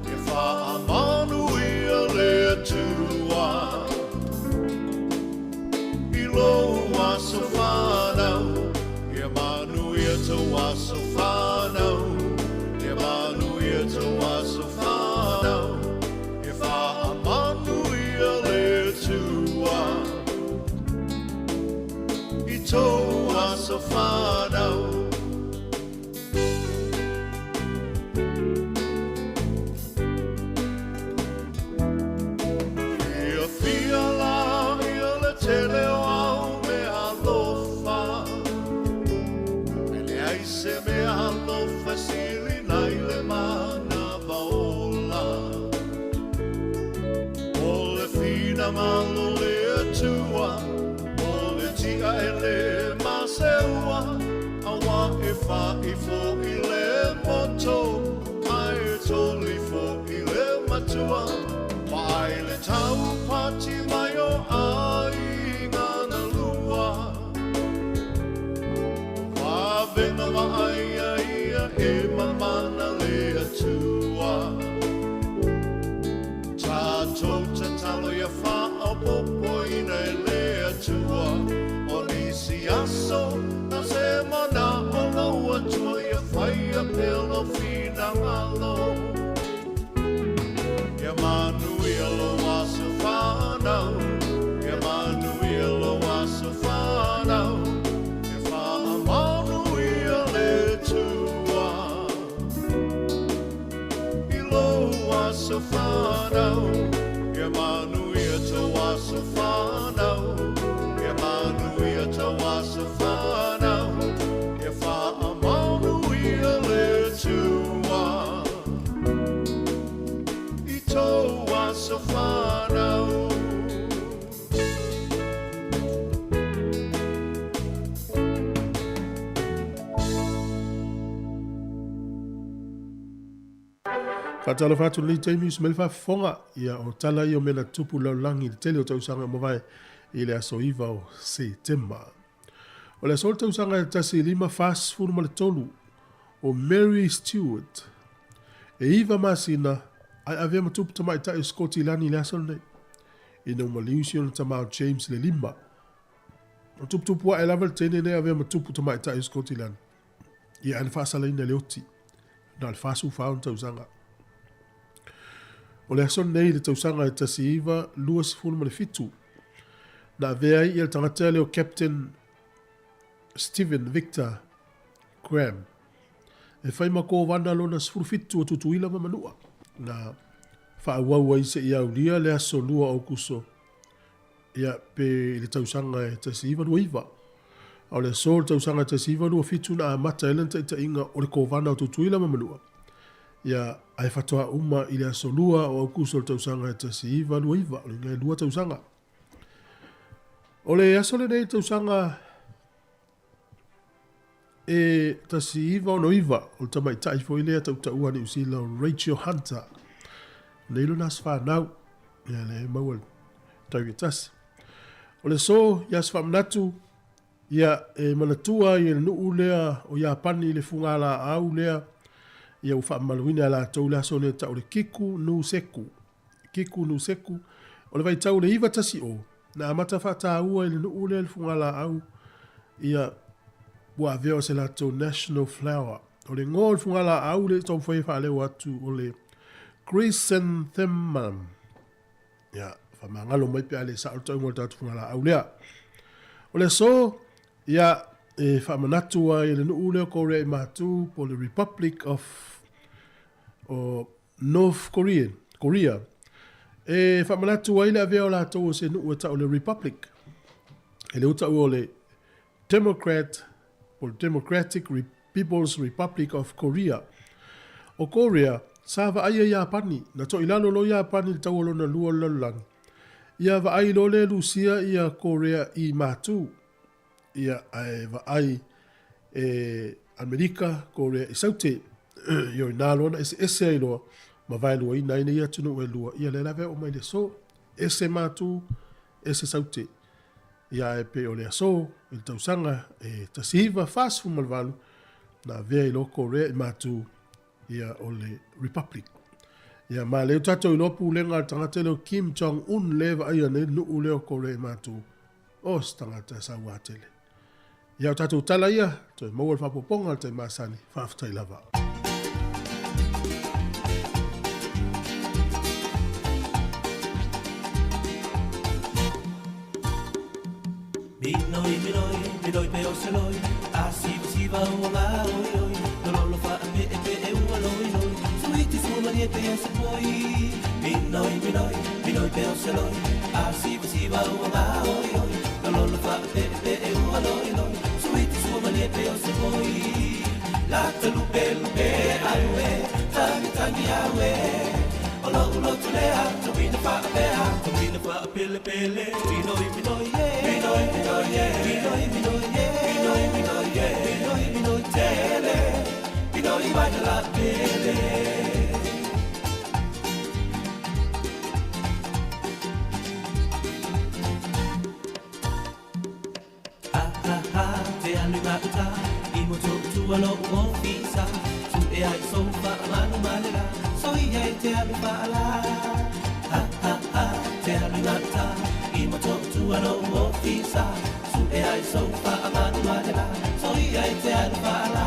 Speaker 3: Ia wha Ilo waso whanau Ia manu ia to waso whanau Ia manu ia to waso whanau Ia wha manu ia le tua I to waso whanau Tele o au me alofa Ele aise me alofa Sili nai le mana vaola O le fina malo le atua O le tia e le maseua Awa e wha I fo I le moto Ai e toli fo I le matua Mai le tau pati mai o ai Vena wa ai ai e mamana le atua popo ina e lea tua. O nisi aso na se mana o loa tua ia whaia pelo fina malo. Ia manuia loa sa whanau, ia manuia loa sa whanau, e wha manuia le tua. I loa sa whanau, ia manuia toa sa whanau, ia manuia toa sa whanau, e wha manuia le tua. I toa sa whanau.
Speaker 1: Fatala fatu li teimi usmel fa fonga ia o tala i o mena tupu laulangi le tele o tausanga mo vai i le aso iwa o Septemba. O le aso tausanga e tasi lima fast food ma le tolu o Mary Stewart. E iwa masina ai avea ma tupu tamai ta e skoti lani le aso nei. I na umaliusi o tama o James le lima. O tupu tupu wa e lava le tene ne avea ma tupu tamai ta e skoti lani. Ia ane fasala ina le oti. Na le fasu faun tausanga. O le aso nei le tausanga e tasi iwa lua sifunu ma le fitu. Na avea i el tangata leo Captain Stephen Victor Graham. E whai mako wana lona sifuru fitu o tutuila ma manua. Na whaawau se ia ulia le aso lua o kuso. Ia pe le tausanga e tasi iwa lua iwa. Au le aso le tausanga e tasi iwa lua fitu na amata elenta ita inga o le kovana o tutuila ma manua. Ia ai fatoa uma i le aso lua o au kuso le tausanga e tasi iwa lua iwa. O le ngai lua tausanga. O le aso le nei tausanga e tasi iwa o no iwa o le tamai tai fo ilea tauta ua ni usila o Rachel Hunter. Neilo nas whanau ia le maua tau tasi. O le so ias whamnatu ia e manatua i le nuu lea o ia pani le fungala au lea ia ufa maluina la tau le aso le tau le kiku nu seku. Kiku nu seku o le vai tau le iwa tasi o. Na amata whata ua i le nuu lea le fungala au ia bua veo se la tau National Flower. O le ngō le fungala au le tau whai whaleo atu o le chrysanthemum. Ia, whamangalo mai pe ale sa o tau ngō le tatu fungala au lea. O le so, ia e whamanatua i le nuu lea kore i matu po le Republic of North Korea. E whamanatua i le aveo la tau o se nuu e tau le Republic. E le uta o le Democratic People's Republic of Korea. O Korea, sa va ai ia pani, na to ilalo lo ia pani le tau na lua lalang. Ia va ai lo le Lucia ia Korea i matu. Ia ai va ai Amerika, Korea i saute. Yo inalo na ese ai lo ma vai lua i naina ia tunu e lua. Ia le lave o mai le so, ese matu, ese saute. Ia e pe o le aso, il tausanga e tasiva fasu malvalu na vea i lo Korea i matu ia o le Republic. Ia ma leo tato i lopu lenga tangata leo Kim Jong-un leva aia ne nuu leo Korea i matu o tangata sa watele. Ia o tato tala ia, toi mawal whapoponga te masani, whaftai lava.
Speaker 6: Minoi pe o se loi, a siva o la oi oi, no fa e e o loi loi, suiti su mani pe se poi. Minoi pe o se loi, a siva o la oi oi, no fa e o loi loi, suiti su mani pe se poi. La lupe awe, tangi awe, o lo tu le a, tu vina fa pele minoi tele, minoi vai la tele. Te alugata, imoto tu alo ofisa, tu e ai sofa manu malela, so ye te alugala. Te alugata, i mato tua no ofisa su e ai so fa amanu adela so i ai te alvala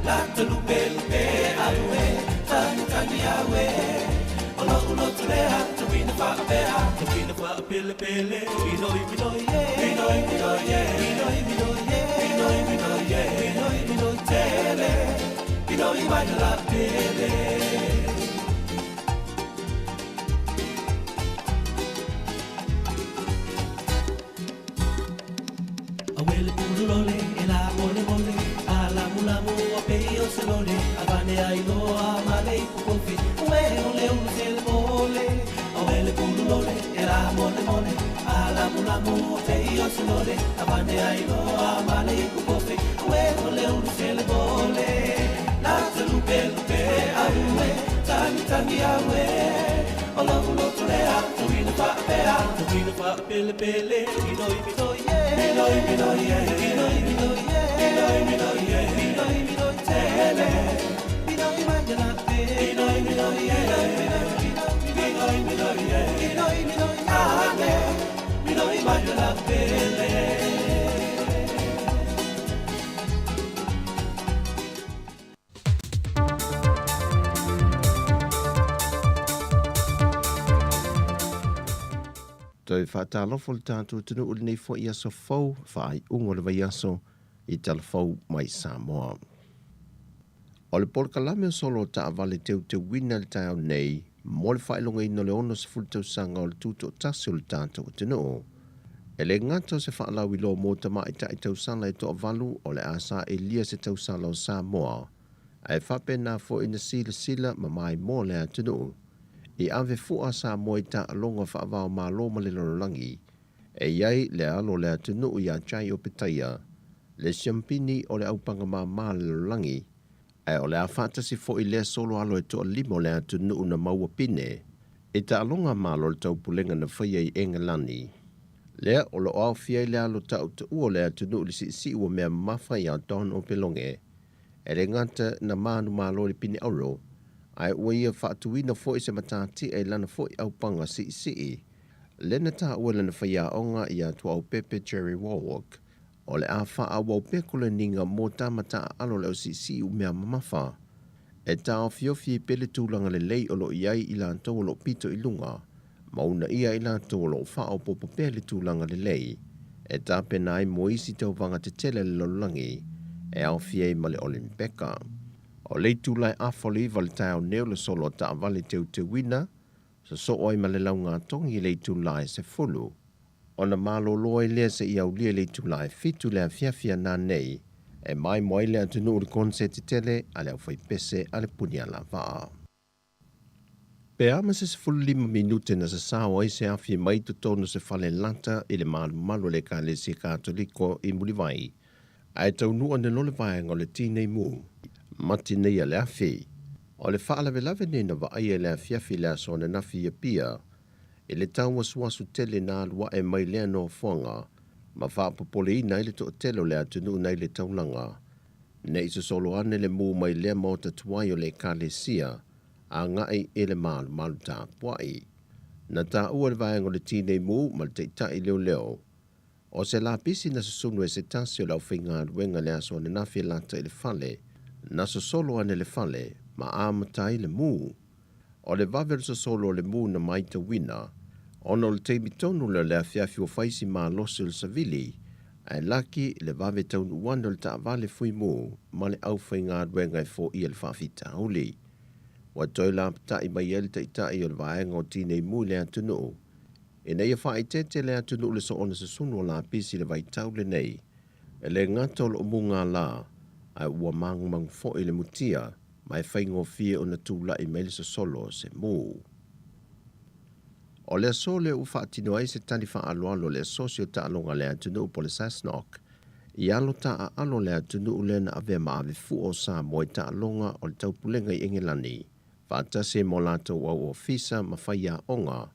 Speaker 6: la te lupe lupe awe tani tani awe olo olo tulea tu vina fa bea tu vina fa pele pele binoi binoi ye binoi binoi ye binoi binoi ye binoi binoi ye binoi binoi tele binoi mai la pele awele pulole ela mole mole ala mula mo apeo selole avane ai no amale kofi we ole ole mole awele pulole ela mole mole ala mula mo apeo selole avane ai no amale kofi we ole ole mole la lupe lupe awe tani tani awe ola ulo tolea tu vina pa pele pele binoi binoi ye binoi binoi ye binoi binoi ye binoi binoi ye binoi binoi tele binoi magala binoi binoi ye binoi binoi ye binoi binoi ane binoi magala pele
Speaker 7: Toi whātālofo le tātou tunu uli nei fo i aso fau, whai ungo le vai aso i talafau mai Samoa. O le polkalame o solo ta avale teu te wina le tai au nei, mo le whailonga ino le ono se fultau sanga o le tuto tasi o le tātou tunu o. E le ngata se whaalau i lo mo ta mai ta i tau sala i to avalu o le asa e lia se tau sala o Samoa. Ai whape nā fo ina sila ma mai mo le a tunu o. I ave fua sa moi ta alonga whaavao ma loma le lorolangi, e iai le alo le atunu i a chai o petaia, le siampini o le aupanga ma le lorolangi, e o le a whatasi fo i le solo alo e toa limo le atunu na maua pine, e ta alonga ma lo le taupulenga na whaia i Engelani. Lea o lo au fia i le alo ta uta ua le atunu li si ua mea mawhai a don o pelonge, e le ngata na manu ma lo le pine auro, ai ua ia whaatuina fo i se matati e lana fo i au panga si. Lena ta ua lana whaia onga i a tua au pepe Jerry Warwick. O le a wha a wau pekule ninga mō tamata alo leo si u mea mamafa. E ta o fiofi pele tūlanga le lei o lo iai i la tau lo pito i lunga. Mauna ia i la tau lo wha o popo pele tūlanga le lei. E ta penai mo isi tau vanga te tele le lolangi. E au fiei ma le Olimpeka. O lei tūlai afoli vale tau neo le solo ta vale te wina, so oi ma le launga tongi lei tūlai se fulu. O na malo loa lea se i au lia lei tūlai fitu lea fiafia nā nei, e mai moai lea tunu uri konse te tele, a lea whai pese a le punia la waa. Pe ama se 5 minute na se sao ai se afi mai tu tonu se fale lanta i le malu le ka le si katoliko i Mulivai, ai tau nua ne lole vai ngole tinei mu. Mati nei a le afi. O le whaalawelawe nei na wa ai e le afiafi le aso na nafi ia pia. E le tau wasu tele nā lua e mai lea no fuanga. Ma whaapopole i nai le to telo le atunu nai le taulanga. Ne iso solo ane le mū mai lea mauta tuai o le kālesia. A ngai e le malu tā puai. Na tā ua le vaengo le tinei mū ma le teitai leo. O se la pisi na susunu e se tasi o lau whinga ruenga le aso na nafi lata i le fale. Na so solo ane le fale, ma amatai le mū. O le vavel so solo le mū na maita wina, ono le teimi tonu le afiafi o faisi ma losi le savili, ai laki le vave taunu wano le ta vale fui mū, ma le au fai ngā ruenga e fo i le whawhita uli. Wa toi la pata i mai ele ta itai o le vaenga o tinei mū le atunu. E nei a wha i tete le atunu le so ona se sunu o la pisi le vai tau le nei, e le ngata o le omu ngā la, ai ua mang fo i le mutia, mai whaingo fie o na tūla i meili solo se mū. O le so le ufa atino ai se tani wha alo le sosio ta alonga le atunu po le Sasnok, i alo ta a alo le atunu le na ave ma ave fu o sa mo ta alonga o le taupulenga i Engelani, whaata se mo lato wa o fisa ma whaia onga,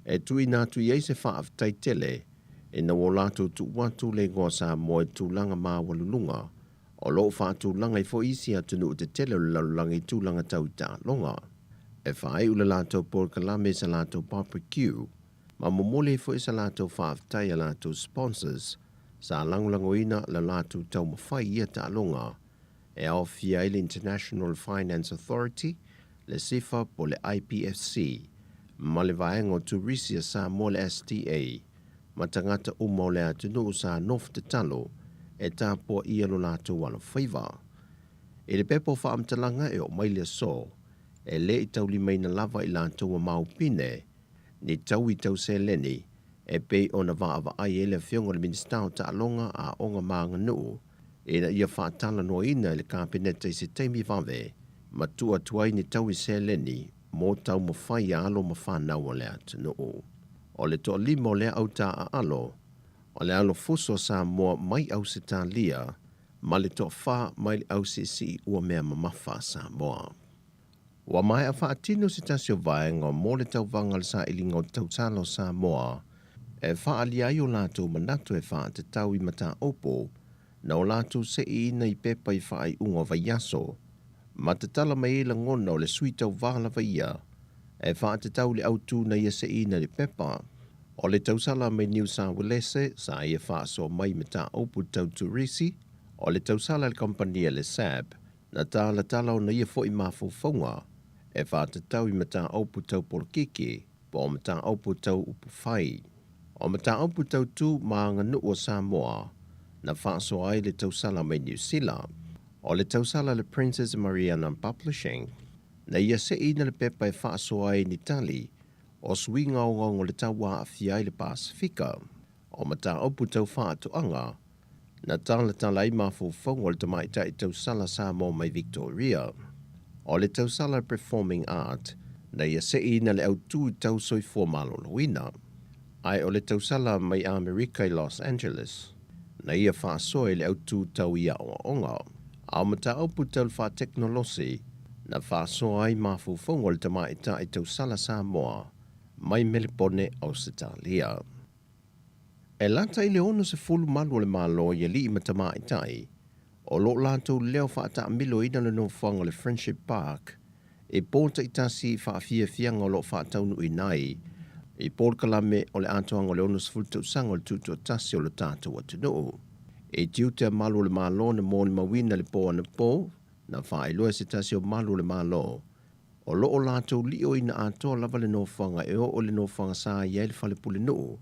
Speaker 7: e tui natu i eise wha aftai tele, e na o lato tu watu le ngoa sa mo e tūlanga ma walulunga, o lo whaatu langa i fo isi atunu te tele o lalulanga i tūlanga tau ta longa. E whae ula lātou por kalame sa lātou barbecue, ma momole fo isa lātou whaafitai a lātou sponsors sa langolangoina la lātou tau mawhai ia tālonga e au fia ile International Finance Authority, le SIFA po le IPFC, ma le vaenga o Turisia sa mo le STA, ma tangata umo le atunu sa nof te talo e tāpua ia lo lātou wala whaiva. E le pepo whaamtalanga e o maile so, e le i tau limeina lava i lātou a maupine, ni tau i tau se leni, e pei o na vaava ai ele whiongo le ministau ta alonga a onga maanga nuu, e na ia whaatala no ina le kabinete i se teimi vave, ma tua tuai ni tau i se leni, mō tau mo whai a alo ma whanau o le atu nuu. O le toa limo le au ta a alo, o le alo fuso sa mua mai au se ta lia, ma le toa wha mai le au se si ua mea mamafa sa moa. Wa mai a whaatino se tasio vaenga mō le tau vangal sa ilinga o tau talo sa moa, e whaali ai o lātou manatu e wha te tau i mata opo, na o lātou se i ina i pepa i whaai unga vai aso, ma te tala mai ila ngona o le sui tau wala vai ia, e wha te tau le autu na ia se ina le pepa, o le tau sala mai New South Wales sa ia wha so mai mata opo tau Turisi, o le tau sala le kompania le SAB, na tala tala o na ia fo i mafufonga, e wha te tau i mata opo tau Polkiki, po o mata opo tau Upufai. O mata opo tau tu maanga nuu o Samoa, na wha so ai le tau sala mai New Zealand, o le tau sala le Princess Mariana Publishing, na ia se ina le pepa e wha so ai ni tali, o swinga o ngongo le tau wa awhiai le Pasifika, o mata opo tau wha atuanga, na tala tala i mafufonga o le tamaita i tau sala Samoa mai Victoria, o le tau sala Performing Art, na ia se ina le au tu tau soifua maloloina, ai o le tau sala mai Amerika i Los Angeles, na ia wha soe le au tu tau ia o onga, au mata aupu tau wha teknolosi, na wha soe ai mafufonga o le tamaita i tau sala Samoa, mai Melbourne, Australia. E lata i le ono se fulu malu le malo i li i matamaitai, o lo lato leo wha ata milo ina le no whanga le Friendship Park, e pōta i tasi wha fia fianga o lo wha taunu i nai, i Paul Kalame o le atoanga o le ono se fulu tau sanga o le tutu o tasi o le tātou atunuu. E tiutea malu le malo na mōni mawina le pō ana pō, na wha i loa se tasi o malu le malo, o lo o lato lio ina atoa lava le no whanga e o le no whanga sa iai le whale pule nuu,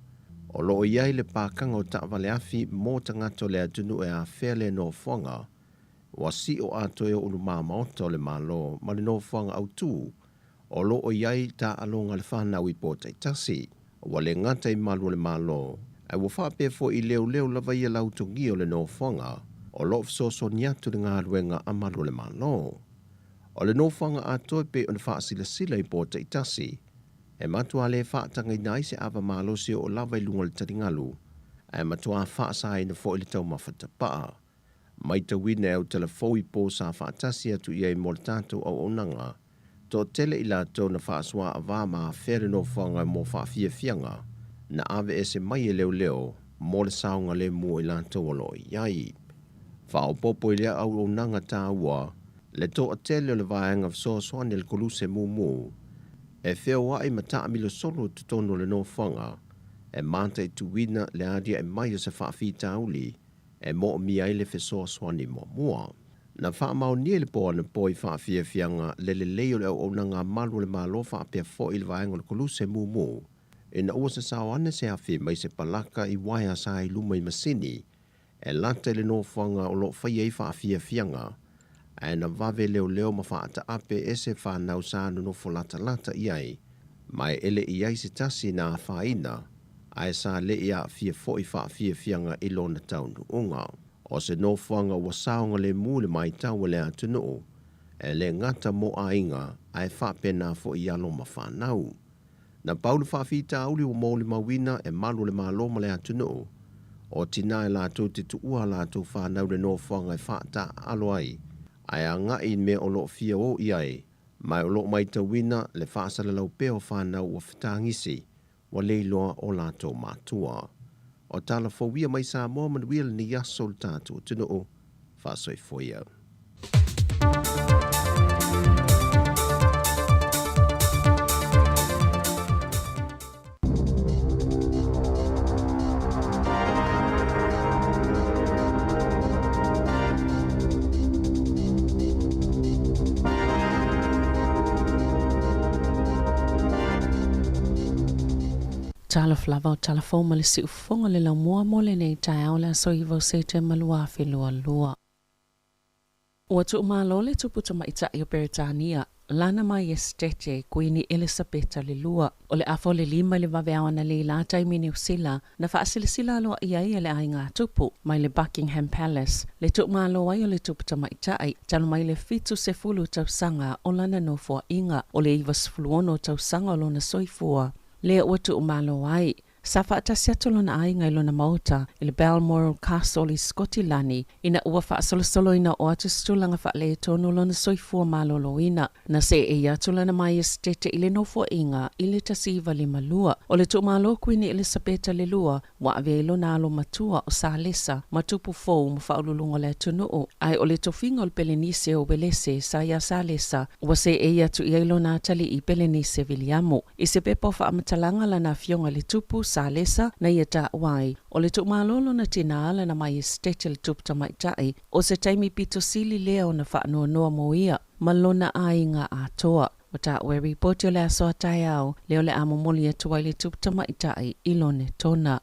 Speaker 7: o lo o iai le pākanga o ta wale afi mō tangato le atunu e a whea le no whanga, wa si o ato e o unu māmaota o le malo ma le no whanga au tū, o lo o iai ta alonga le whanau i pōta i tasi, wa le ngata i malu le malo, e wa whape fo i leo lava ia lautongi o le no whanga, o lo fsoso niatu le ngā ruenga a malu le malo. O le no whanga ato e pe o le whaasila sila i pōta i tasi, e matua le whaatanga i nai se awa malo si o lava i lunga le taringalu, e matua whaasa i na fo i le tau mawhata paa. Mai ta wina e o telefo i pō sa whaatasi atu ia i mo le tātou au onanga, to tele i lato na whaasua a wāma where no whanga mo whaafia fianga, na ave e se mai e leo mo le saunga le mua i lato o loi iai. Whao popo i lea au onanga tā ua, le to a tele o le vaenga vso soane le koluse mu, e wheo wai ma taa milo solo tutono le no whanga, e manta i tuwina le adia e mai o se whaafi tauli, e mo o mi ai le whesoa soane mua. Na wha mau nie le po ana po i whaafia fianga le leo le au nanga malu le malo whaapea fo i le vaenga le koluse mu, e na ua se sao ane se hawhi mai se palaka i waia sa i luma i masini, e lata le no whanga o lo whai ei whaafia fianga, e na vave leo ma whaata ape e se whanau sa no lata iai, mai ele iai se tasi na whaina, ai sa le ia fia fo i whaafia fianga i lona taunu unga. O se no whanga wa saonga le mule mai tau le atunu, e le ngata mo a inga ai whapena fo i alo ma whanau. Na paulu whawhita auli o mōli mawina e malu le malo ma le atunu, o tina e lato te tuua lato whanau le no whanga e whata alo ai a ngai me o lo fia o iai, mai o lo mai ta wina le whaasala lau peo whanau o whatangisi, wa leiloa o lato matua. O tala fo mai sa mo man wil ni yasol tatu tino o whasoi foia.
Speaker 4: Tala flava o tala fo ma le si ufonga le la mua mo le nei tai au le so i vo se te malua fe lua lua. Ua tu malo le tuputa ma ita i o Beretania, lana mai estete Queen Elisabeta le lua. O le afo le lima le vaveawa na le la taimi New Zealand, na faasilisila aloa ia ia le ai ngā tupu, mai le Buckingham Palace. Le tu malo ai o le tuputa ma ita ai, talo mai le fitu se fulu tausanga o lana no fua inga, o le iwa sefuluono tausanga o lona soifua. Le ua tu malo ai, sa whaatasia tolona ai ngai lona mauta i le Balmoral Castle i Skotilani ina ua whaasolosolo ina o atu stulanga whaale tono lona soifua maloloina na se e atulana mai estete i le nofo inga i le tasiva le malua o le tumalo Queen Elisabeta le lua wa ave lona alo matua o sa lesa matupu fou mo whaululunga le tunuu ai o le tofinga o le Belenise o Belese sa ia sa lesa wa se e atu i lona atali i Belenise Viliamo i se pepo whaamatalanga lana fionga le tupu sa lesa na ia ta wai o le tumalolo na tina ala na mai estete le tupta mai tai o se taimi pito sili leo na whaanoa noa mo ia malona ai ngā atoa o ta ue ripoti o le asoa tai au leo le amomoli atua le tupta mai tai ilone tona.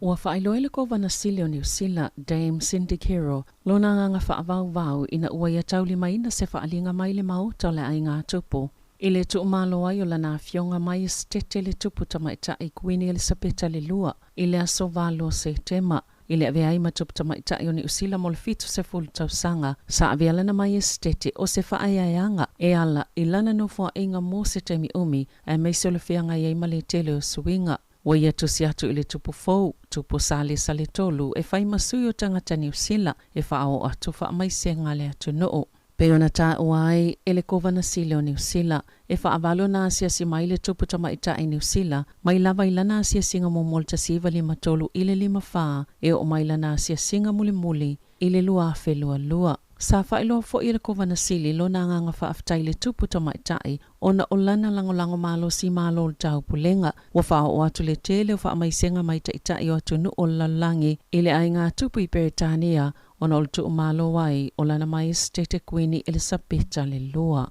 Speaker 4: Ua whaailoe le ko vanasili o New Zealand, Dame Cindy Kiro, lona nganga whaavau ina ua ia tauli mai na se whaalinga mai le mauta le ai ngā tupu. I le tu malo ai o lana fionga mai estete le tupu tamaita i Queen Elisabeta le lua. I le aso valo se tema. I le ave ai matupu tamaita i o ni usila mo le fitu se fulu tausanga. Sa ave alana mai estete o se whaaiaianga. E ala i lana no fua inga mo se temi umi. E meise o le fianga i male tele o suinga. Wa ia tusi atu i le tupu fou. Tupu sale sale tolu. E whai masui o tangata ni usila. E whaao atu wha maise ngale atu noo. Peona ta uai ele kovana sile o New Zealand e whaavalo na asia si mai le tupu tamaita i New Zealand mai lava ilana asia singa mo molta siva lima tolu ile lima wha e o mai lana asia singa muli muli ile lua fe lua lua. Sa whailo fo ile kovana sile lo na nganga whaaftai le tupu tamaita i ona o lana lango malo si malo o tau pulenga wa wha o atu le tele o wha maisenga mai ta i o atu nu o lalangi ile ai ngā tupu i Beretania ona o tu malo wai o lana mai estete Queen Elisabeta le lua.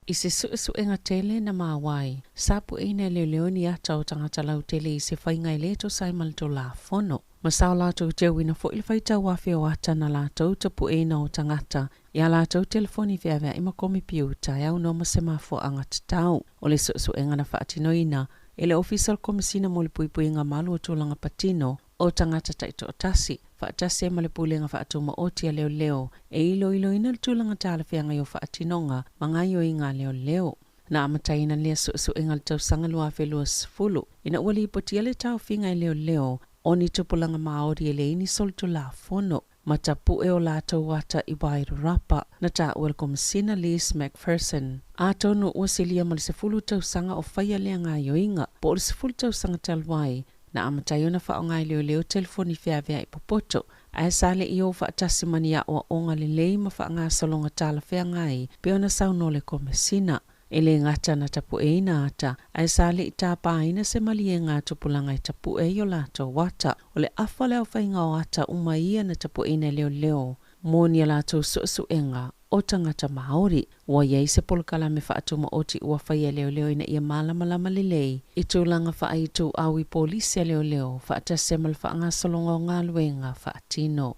Speaker 4: I se suenga tele na mawai, sapu ina leo ni ata o tangata lau tele i se whainga i leto sai malto la fono. Masao lato teu ina fo ilfaita wafe o ata na lato tapu ina o tangata. Ia lato telefoni vea ima komi piu tai au no masemafo angata tau. O le suenga na whaatino ina, ele official komisina mo le puipui nga malu o tūlanga patino o tangata taito o tasi. Whaatase ma le pulenga whaatuma o tia leo e ilo ina le tūlanga tāla whianga i o whaatinonga ma ngai o inga leo. Na amataina lea suenga le tausanga lua whelua sifulu. Ina ua li ipotia le tau whinga i leo o ni tupulanga maori e le ini soltu la fono. Matapu e o lātou wata i Wairarapa na tā ua le komisina Liz McPherson. Ato no ua silia ma le sifulu tausanga o whaia lea ngā yoinga po o le sifulu tausanga talwai. Na amatayo na wha o ngai leo telefoni whea i popoto. Ae sale i o wha tasimani a o onga le lei ma wha ngā salonga tala whea ngai pe ona sauno le komisina. E le ngata na tapu e ina ata. Ae sale i tā pāina se mali e ngā tupulanga i tapu e o lātou wata. O le awha leo whainga o ata uma ia na tapu e na leo. Mōni a lātou suenga o tangata Māori. Wa iei se polkala me whaatuma oti ua whaia leo ina ia malama lelei. I tūlanga whaaitu au i polisia leo whaatase mal whaanga solonga o ngā luenga whaatino.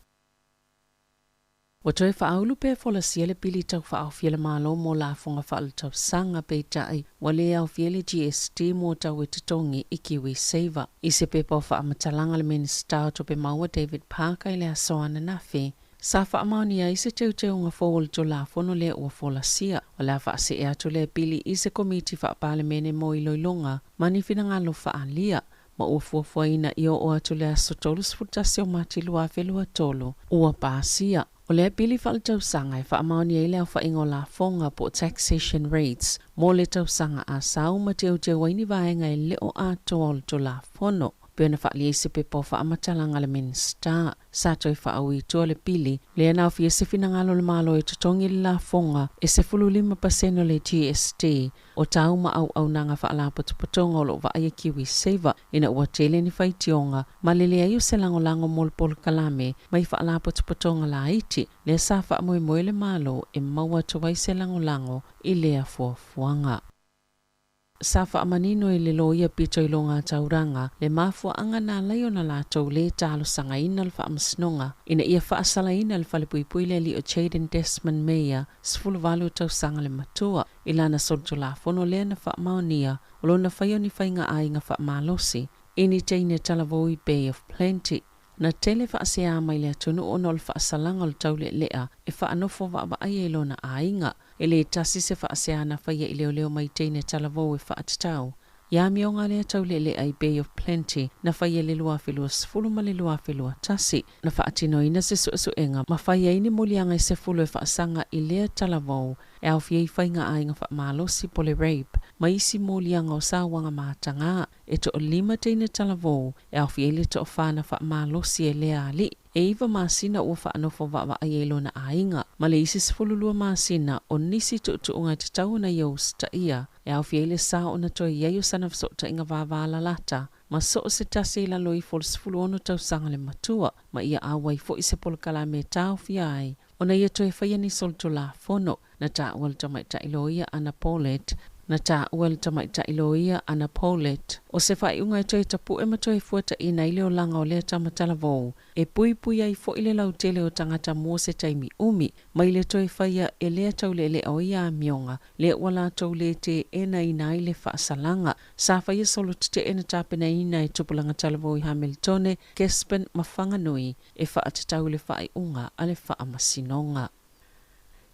Speaker 4: Wa toi whaaulu pe fola siele pili tau whaau fiele malo mo la fonga whaalu tau sanga pe tai wa le au fiele GST mo tau e titongi i Kiwi Saver. I se pepa o whaamatalanga le minister o tope maua David Parker i le asoana nafi. Sa whaamani a ise teu ngā fōwal to la fono le ua fola sia. O la whaase e atu le pili ise komiti whaapale mene mo i loilonga mani whina ngalo whaalia. Ma ua fuafuaina i o atu le aso tolu sfutasi o mati lua whelua tolu. Ua pāsia. O le pili whaal tausanga e whaamani e leo whaingo la fonga po taxation rates. Mo le tausanga a sau ma teu waini vaenga e leo atoa to la fono. Pena whaali e se pepo whaamatalanga le minister. Sato e whaau i tua le pili. Le anau fia se finangalo le malo e tutongi le la fonga e se 5% le GST. O tau ma au nanga whaala patupatonga o lo vaia Kiwi Saver. Ina ua tele ni whaitionga. Ma lele ayu se lango molpolo kalame. Mai whaala patupatonga la iti. Le sa whaamoe le malo e maua tuwai se lango i lea fuafuanga. Sa whaamanino i le loia pito i longa tauranga, le mafua anga nā laio na lātou le tālo sanga ina le whaamasnonga, ina ia whaasala ina le whalepui le li o Jaden Desmond Meyer, sfulu walu tau sanga le matua, ilana soto la fono lea na whaamaonia, o lona whaio ni whainga a inga whaamalosi, ini teine talavoi Bay of Plenty. Na tele whaasea mai lea tunu o nol whaasalanga o tau le lea, e whaanofo wa ai e lona a inga, e le tasi se whaasea na whaia i leo mai teine talavoi e whaatatau. Ia mionga lea tau le lea i Bay of Plenty, na whaia le lua whilua sifulu ma le lua whilua tasi, na whaatino ina se suenga, ma whaia ini mulianga i se fulu e whaasanga i lea talavoi, e au fiei whainga a inga whaamalosi po le rape, ma isi mulianga o sāwanga mātanga, e to o lima teine talavou, e au fiei le to o whana whaamalosi e lea ali, e iwa māsina ua whaanofo wa ai e lona a inga, ma le isi sifululua māsina o nisi tuunga te tau na ios ta ia, e au fiei le sā o na toi iau sana vsota inga vāwāla lata, ma so o se tase ila loi fol sifulu ono tau sanga le matua, ma ia awai fo i se polkala me tau fiai, o na ia toi whaia ni solto la fono, na ta ual tamaita iloia Anna Paulette, na ta ual tamaita iloia Anna Paulette, o se whai unga toi tapu e matoi fuata i na ileo langa o lea tamatala vou, e pui ai fo ile lau tele o tangata mua se taimi umi, ma ile toi whaia e lea tau le o ia mionga, le wala tau le te ena ina ile whaasalanga, sa whaia solo te ena tapena ina e tupulanga talavou i Hamiltone, Kespen Mafanganui, e whaatatau le whai unga ale whaamasinonga.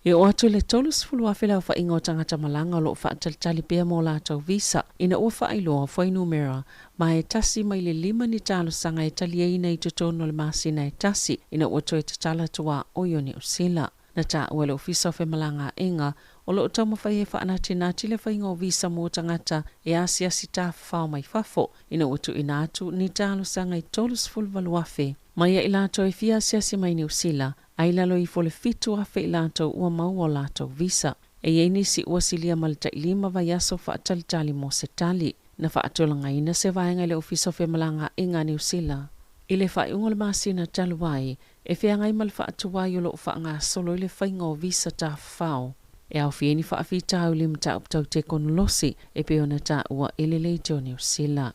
Speaker 4: E o atu le tolus fulu awhila o whainga o tangata malanga o lo whaataltali pia mo lātou visa, ina ua whailoa whai numera, ma e tasi mai le lima ni talo sanga e tali e ina i tutono le masina e tasi, ina ua toi te tala tua o Ioni Usila. Na ta ua le ofisa o malanga inga, o lo tamo whai e whaanati nati le whainga o visa mo tangata e asiasi ta whao mai whafo, ina ua tu ina atu ni talo sanga i tolus fulu waluafe. Mai e ilato e fia asiasi mai ni Usila, ai lalo i fole fitu afe i lato ua mau o lato visa. E yeini si ua silia malta ilima vai aso whaatalitali mo se tali. Na whaatolanga ina se vaenga le ofisa o malanga inga New Zealand. I le whai ungol masina taluai, e whiangai mal whaatuwai o lo whaanga solo i le whainga o visa ta whao. E au whieni whaafita au lim ta uptau te konolosi, e peona ta ua elele jo New Zealand.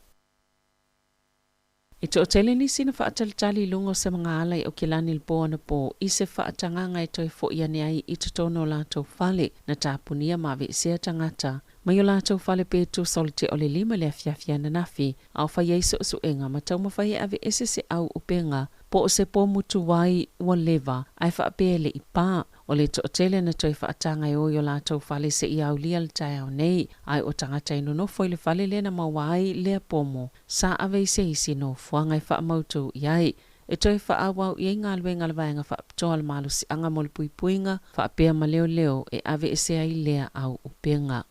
Speaker 4: I to tele ni sina whaatalitali lungo se mga alai o kilani lpoa na po i se whaatanganga e toi fo iane ai i tutono lātou whale na tāpunia mawe sea tangata. Mai o lātou whale pētu solite o le lima le afiafia na nafi au whai eiso o suenga ma tau mawhai ave ese se au upenga po o se po mutu wai ua leva ai whaapele i pā o le to tele na toi whaatanga e o lātou whale se i au lia le tai au nei ai o tangata ino no foi le whale le na mawai lea pomo sa ave se isi no fuangai whaamautu iai. E toi whaawau i ngā luenga le vaenga whaaptoa le malu si anga mo le puipuinga whaapea ma leo e ave ese ai lea au upenga.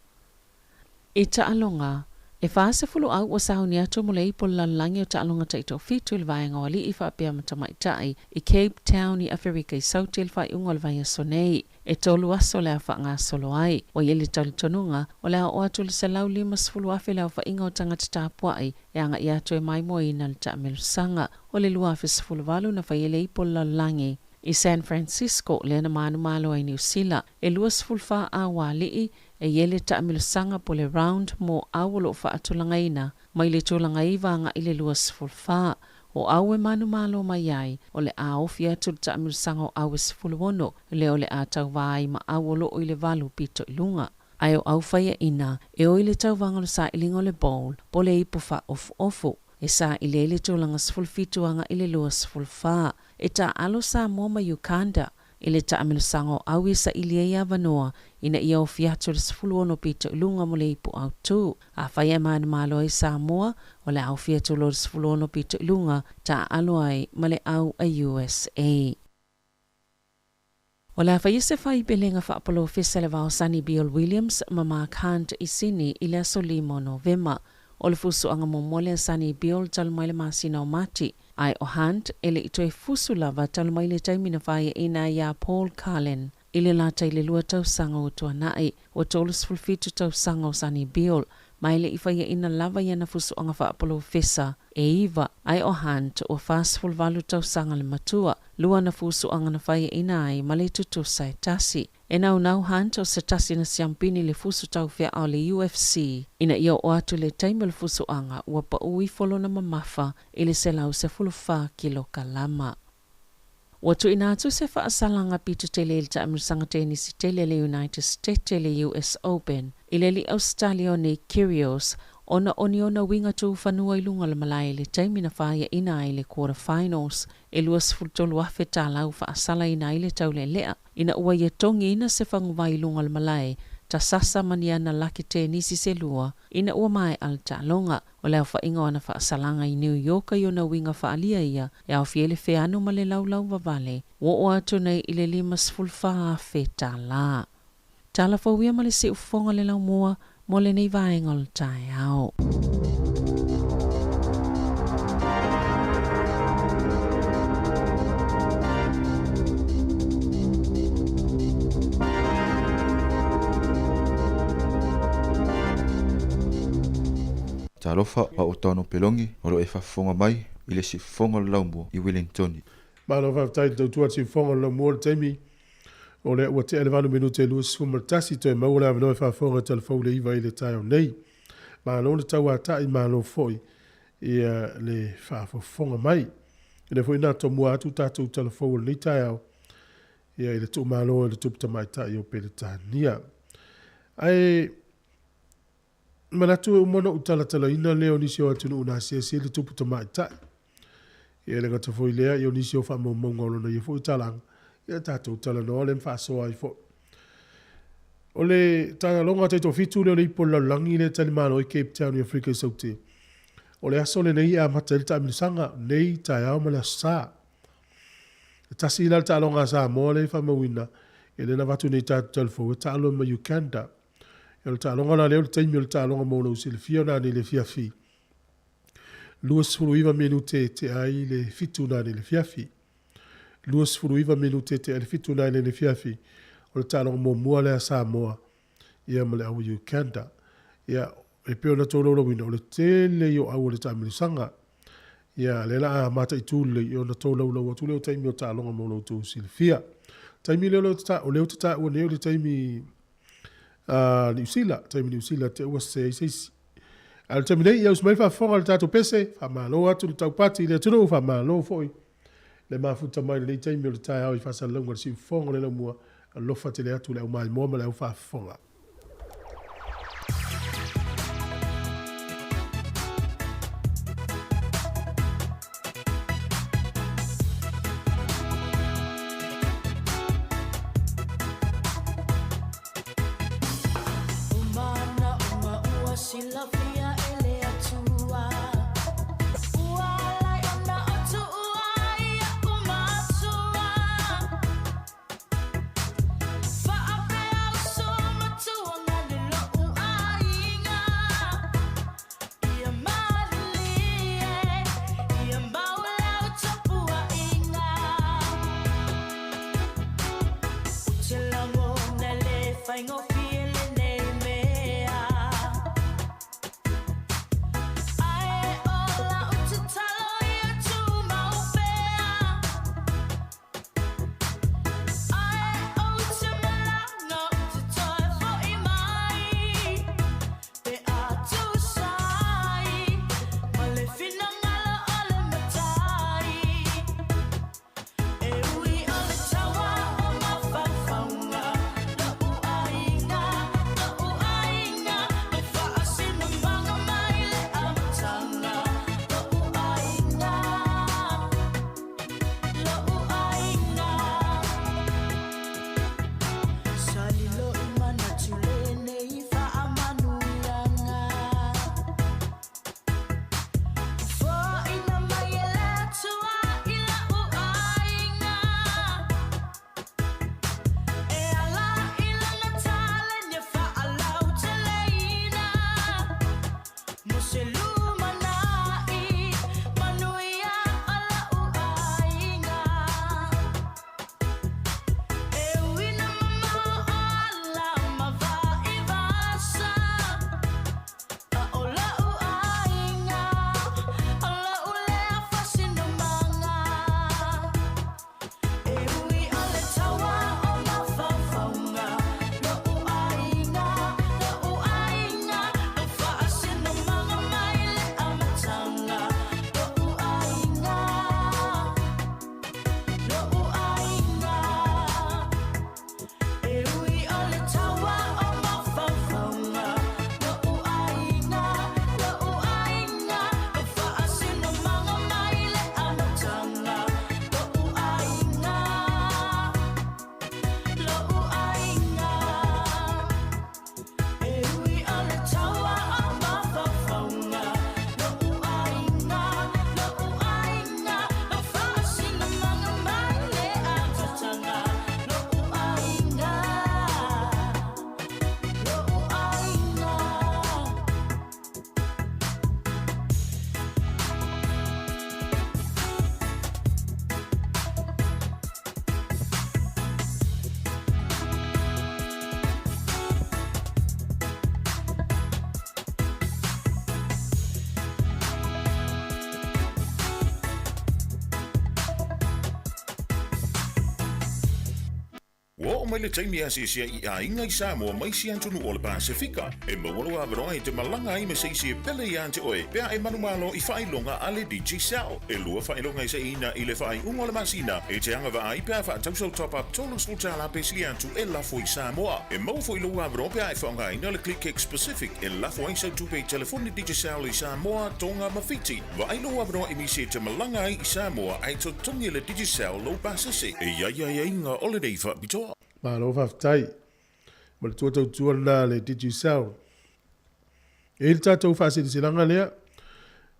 Speaker 4: I taalonga, e whaase fulu au o sauni atu mo le ipo lalangi o taalonga taito fitu il vaenga wali i whaapea matamaitai i Cape Town i Afrika i sauti il whai ungo le vaenga sonei. E tolu aso lea whaanga solo ai, o yeli tali tonunga, o lea o atu le salau lima sfulu afe lea whainga o tangata tāpuai, e anga i atu e mai mo i na le taamelusanga, o le lua afe sfulu walu na whaiele ipo lalangi. I San Francisco, lea na manu malo ai New Zealand, e lua sfulu wha a walii, e yele taamelusanga po le round mo awolo wha atulanga ina, mai le tulanga iwanga i le lua sfulu wha. O au e manu malo mai ai, o le a ofia tu le taamelusanga o au e sfulu ono, le o le a tau vai ma awolo o i le valu pito ilunga. Ai o au whaia ina, e o i le tau vangalo sa ilinga o le bowl, po le ipo wha ofu. E sa i le tulanga sfulu fituanga i le lua sfulu wha. E ta alo sa moma Uganda, i le taamelusanga o au isa ilia ia vanoa, ina ia o fiatu le sfulu ono pito ilunga mo le ipo au tu. A whaia manu malo i Samoa, o le au fiatu lo le sfulu ono pito ilunga, ta alo ai ma le au a USA. O le whaia se whai belenga whaapolo fesa le vao Sunny Bill Williams ma Mark Hunt i Sydney i le aso limo Novema. O le fusu anga momole Sunny Bill talumaile masina o mati. Ai o Hunt, ele i toi fusu lava talumaile taimina whaia ina ia Paul Carlin. Ile lata ile lua tau sanga o tua nai, o tolus fulfitu tau sanga o Sunny Bill. Maile i whaia ina lava ia na fusu anga whaapolo fesa. E iwa, ai o Hunt, o fast full valu tau sanga le matua, lua na fusuanga na whaia ina ai ma le tutu sai tasi. E nau hanto se tasi na siampini le fusu tau fia au le UFC. Ina ia o atu le taima le fusuanga ua pa ui folo na mamafa ili se lau se fulufa kilo kalama. Watu ina atu se whaasalanga pitu tele ili ta amirsanga tenisi tele le United States tele US Open. Ile li Australia ne Kyrgios ona oniona winga tu whanua ilunga le malai le taimi na whaia ina ai le quarterfinals. E luas fultolu afe ta lau whaasala ina ai le tau le lea. Ina ua ia tongi ina se whanguwa ilunga le malai. Ta sasa mania na laki tenisi se lua. Ina ua mai al ta longa. O leo whainga wana whaasalanga i New York i ona winga whaalia ia. E au fiele wheanu ma le lau wavale. Wo atu nei ile limas fulfa afe ta la. Tala whauia ma le se ufonga le lau mua. Mo le nei vaenga o le tae au.
Speaker 8: Talofa pa o tano pelongi o lo e whafonga mai i le si fonga laumua i Wellington.
Speaker 1: Malo whaftai tau tua si fonga la mua le taimi. O le ua te elevanu minute luas fumartasi toi maula avanoe whafonga telefau le iwa i le tae o nei. Malo le tau atai malo foi i le whafonga mai. I le foi nato mua atu tatou telefau le tae au. Ia i le tu malo i le tupta mai tae o pele tania. Ai manatu e umona utalatala ina leo nisi o atunu una siasi le tupu tamai tai. Ia le gata foi lea i o nisi o wha maunga olona i foi talang. Ia tatou tala no le mfa soa i foi. O le tanga longa te to fitu leo le ipo la langi le tali mano i Cape Town i Afrika i Sauti. O le aso le nei a mata le ta milisanga nei tai au ma le sa. Tasi ila le ta longa sa mo le wha mawina. E le na watu nei tatou talfo e ta alo ma Uganda. E le tālonga na leo le taimi o le tālonga mōna usi le fia na ni le fiafi. Luas furuiva menu te ai le fitu na ni le fiafi. Luas furuiva menu te ai le fitu na ni le fiafi. O le tālonga mō mua lea sa moa. Ia ma le au Uganda. Ia e peo na tōlo wina o le tele i o au le tāmilisanga. Ia le la a mata i tūle i o na tōlo lau atu leo taimi o tālonga mōna usi le fia. Taimi leo o leo te tā ua leo le taimi New Zealand, taimi New Zealand te ua seisi. Al taimi nei ia usmai whafonga le tātou pese, whamalo atu le tau pati le tunu whamalo foi. Le mafuta mai le taimi o le tai au i whasa launga le si fonga le laumua a lofa te le atu le au mai moa ma le au whafonga.
Speaker 9: mo mai le taimi a se I ainga I Samoa mai si antunu o le Pasifika. E mawalo a veroa I te malanga I me se si pele I ante oe. Pea e manumalo I whailonga ale DJ Cell. E lua whailonga I se ina I le whai unga le masina. E te anga va ai pea wha tausau top up tolu sultala pe si antu e lafo I Samoa. E mau fo I lua a veroa pea e whaonga ina le click cake specific. E lafo ai sa tupe telefoni DJ Cell I Samoa tonga mawhiti. Va ai lua a veroa I mi se te malanga I Samoa ai to tongi le DJ Cell lo pasase. E ia inga ole dei wha bitoa.
Speaker 1: Malo whaftai. Ma le tua na le Digicel. E il tātou whase di silanga lea.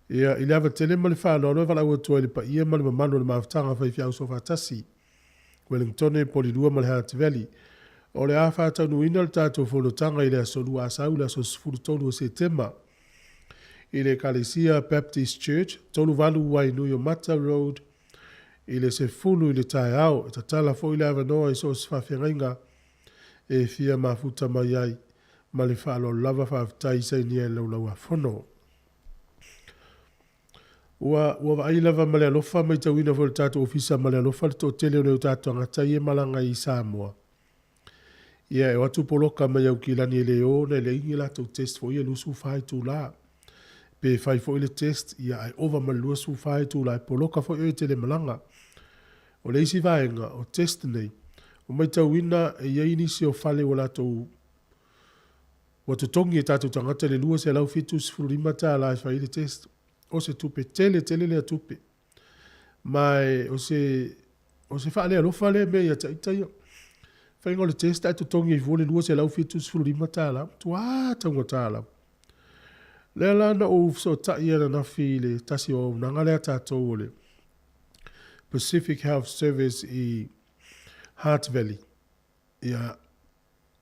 Speaker 1: Ia I lewa tele ma le whanau wala ua tua le pa ia ma le mamano le maftanga whai fiau so whatasi. Wellington e Polilua ma le Hart Valley. O le a whatau nuina le tātou wholotanga I le asolu a saula so sifuru tolu o September. I le Kalesia Baptist Church, tolu walu wai Nui o Mata Road, I le se fulu I le tae au, e tatala fo I le avanoa I so sfawhiangainga, e fia mafuta mai ai, ma le whaalo lava whaftai sei nia e laulaua whono. Ua ai lava ma le alofa mai tauina fo le tato ofisa ma le alofa le to tele o leo tato angatai e malanga I Samoa. Ia e watu poloka mai au kilani e leo na le ingi la tau test fo I e lusu whai tu la. Pe fai fo I le test, ia ai ova ma lua su whai tu la e poloka fo I e tele malanga. O le isi vaenga o test nei, o mai tauina e ia inisi o fale o lato watu tongi e tatu tangata le lua se lau fitu sifurima ta la e fai le test. O se tupe, tele le a tupe. Mai o se fale alo fale me ia taitaia. Fai ngole test atu tongi e vole lua se lau fitu sifurima ta la. Tua taunga ta la. Le lana o so ta ia na file tasi o nangale tato ole. Pacific Health Service I Hart Valley. Ia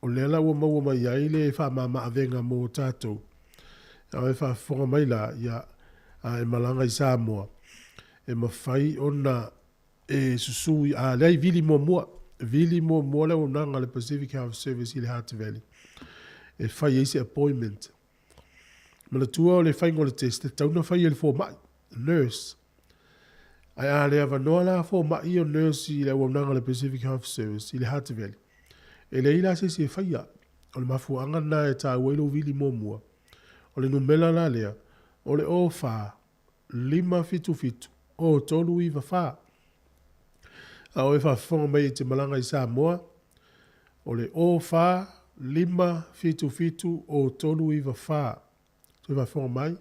Speaker 1: o lela ua maua mai ai le wha mama avenga mō tātou. Ia e wha whonga mai la ia e malanga I Samoa. E mawhai ona e susui a lei vili mua mua. Vili mua mua leo nanga le Pacific Health Service I le Hart Valley. E whai eisi appointment. Ma le tua o le whai ngole test. E tauna whai e le fō mai. Nurse. Ai a le avanoa la fo mai o nurse I le wamnanga le Pacific Health Service I le Hart Valley. E le ila se whaia. O le mafuanga na e tā wailo vili mua. O le numela la lea. O le o wha. 5 fitu. O tolu I wha. A o e whafonga mai te malanga I Samoa. O le o wha. 5 fitu. O tolu I wha. Te whafonga mai.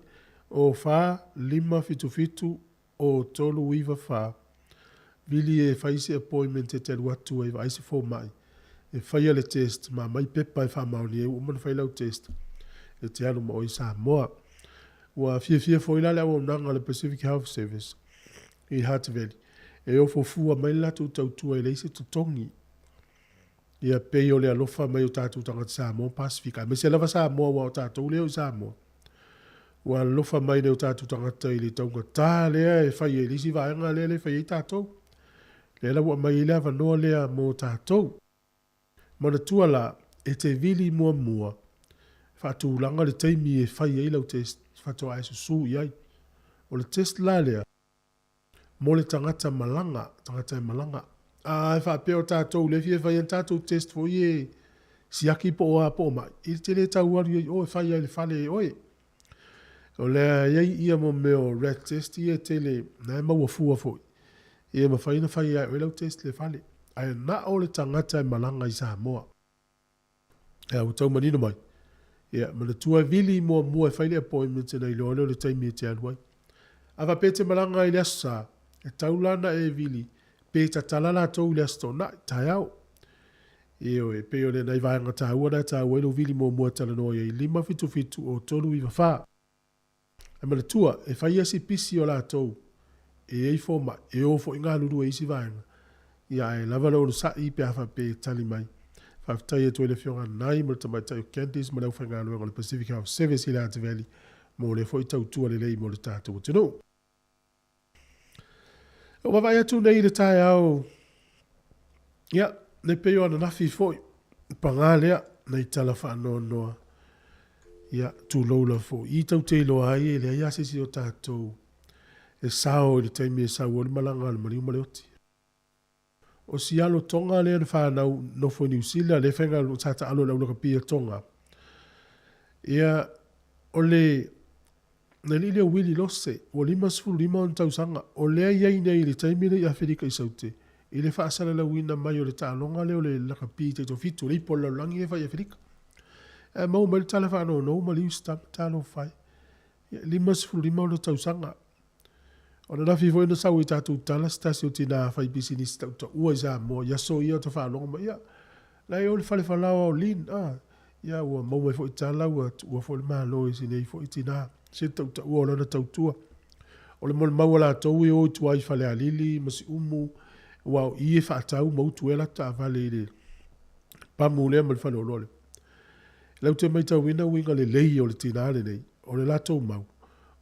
Speaker 1: O wha. 5 fitu. O tolu I wha. Vili e whaise appointment e te watu e waise fo mai. E whaia le test ma mai pepa e wha mauni e umana whailau test. E te anu ma o I Samoa. Ua fia fo ila le awa unanga le Pacific Health Service. I Hart Valley. E o fua mai latu tautua e leise tutongi. Ia pei o le alofa mai o tātou tangata Samoa Pasifika. Me se lava Samoa wa o tātou leo I Samoa. Ua lofa mai leo tātou tangata I le taunga tā lea e whai e lisi vaenga lea le whai e tātou. Le la ua mai lea wanoa lea mō tātou. Mana tua la e te vili mua. Whātou langa le teimi e whai e lau test. Whātou a e susu I ai. O le test la lea. Mō le tangata malanga. Tangata e malanga. A e whapea o tātou le fie whai en tātou test fo I e siaki po a po mai. I te le tau wari o e whai e le whale e oe. O lea iai ia mo meo red test I e tele na e maua fua foi. I e mawhaina whai ai o lau test le whale. Ai na o le tangata e malanga I Samoa. E au tau manino mai. Ia, mana tua vili mua e whaile appointment e na ilo le taimi e te anuai. Awa pete malanga I lesa, e taulana e vili, pe ta talala tau lesto na tai au. E o e pe o le nai vaenga ta ua na ta ua ilo vili mua talanoa I 5 fitu o tolu I wha. E mana tua, e whaia si pisi o la tau, e ei fo mai, e o fo inga lulu e isi vaenga. Ia e lava lau sa I pe awha pe tali mai. Whaftai e toile fionga nai mo tamai tai o Candice ma lau whainga aluenga le Pacific Health Service I le Hart Valley mo le fo I tau tua le lei mo le tātou tino. O wawai atu nei le tai au. Ia, ne peo ana nafi foi. Pangalea, nei tala whaanoa noa. Ia, tu loula fo. I tau te loa ai e le ai asesi o tātou. E sao le taimi e sao o le malanga le mariu maleoti. o si alo tonga le whanau no fo New Zealand le whenga lo tata alo lau ka pia tonga. Ia o le na li le wili lose o lima sfulu lima on tausanga o lea iai nei le taimile i Afrika i saute i le whaasala la wina mai o le tālonga leo le laka pia te to fitu le ipo la langi e whai Afrika. Mau mai le tala whanau no ma liu stam talo whai. Lima sfulu lima o le tausanga. O na rafi foi na sau i tātou tala stasi o tina whai bisinisi tauta ua i Samoa ia so ia to whanonga ma ia. Lai o le whale whalawa o lin ia ua mau mai foi tala ua foi maa loi sinei foi tina. Se tauta ua lana tautua. O le mole maua la tau i o tuai whale alili, masi umu, wau i e whaatau mautu e la ta vale le pamu lea mal whale o lole. Lau te mai tau wina winga le lei o le tinale nei, o le la tau mau.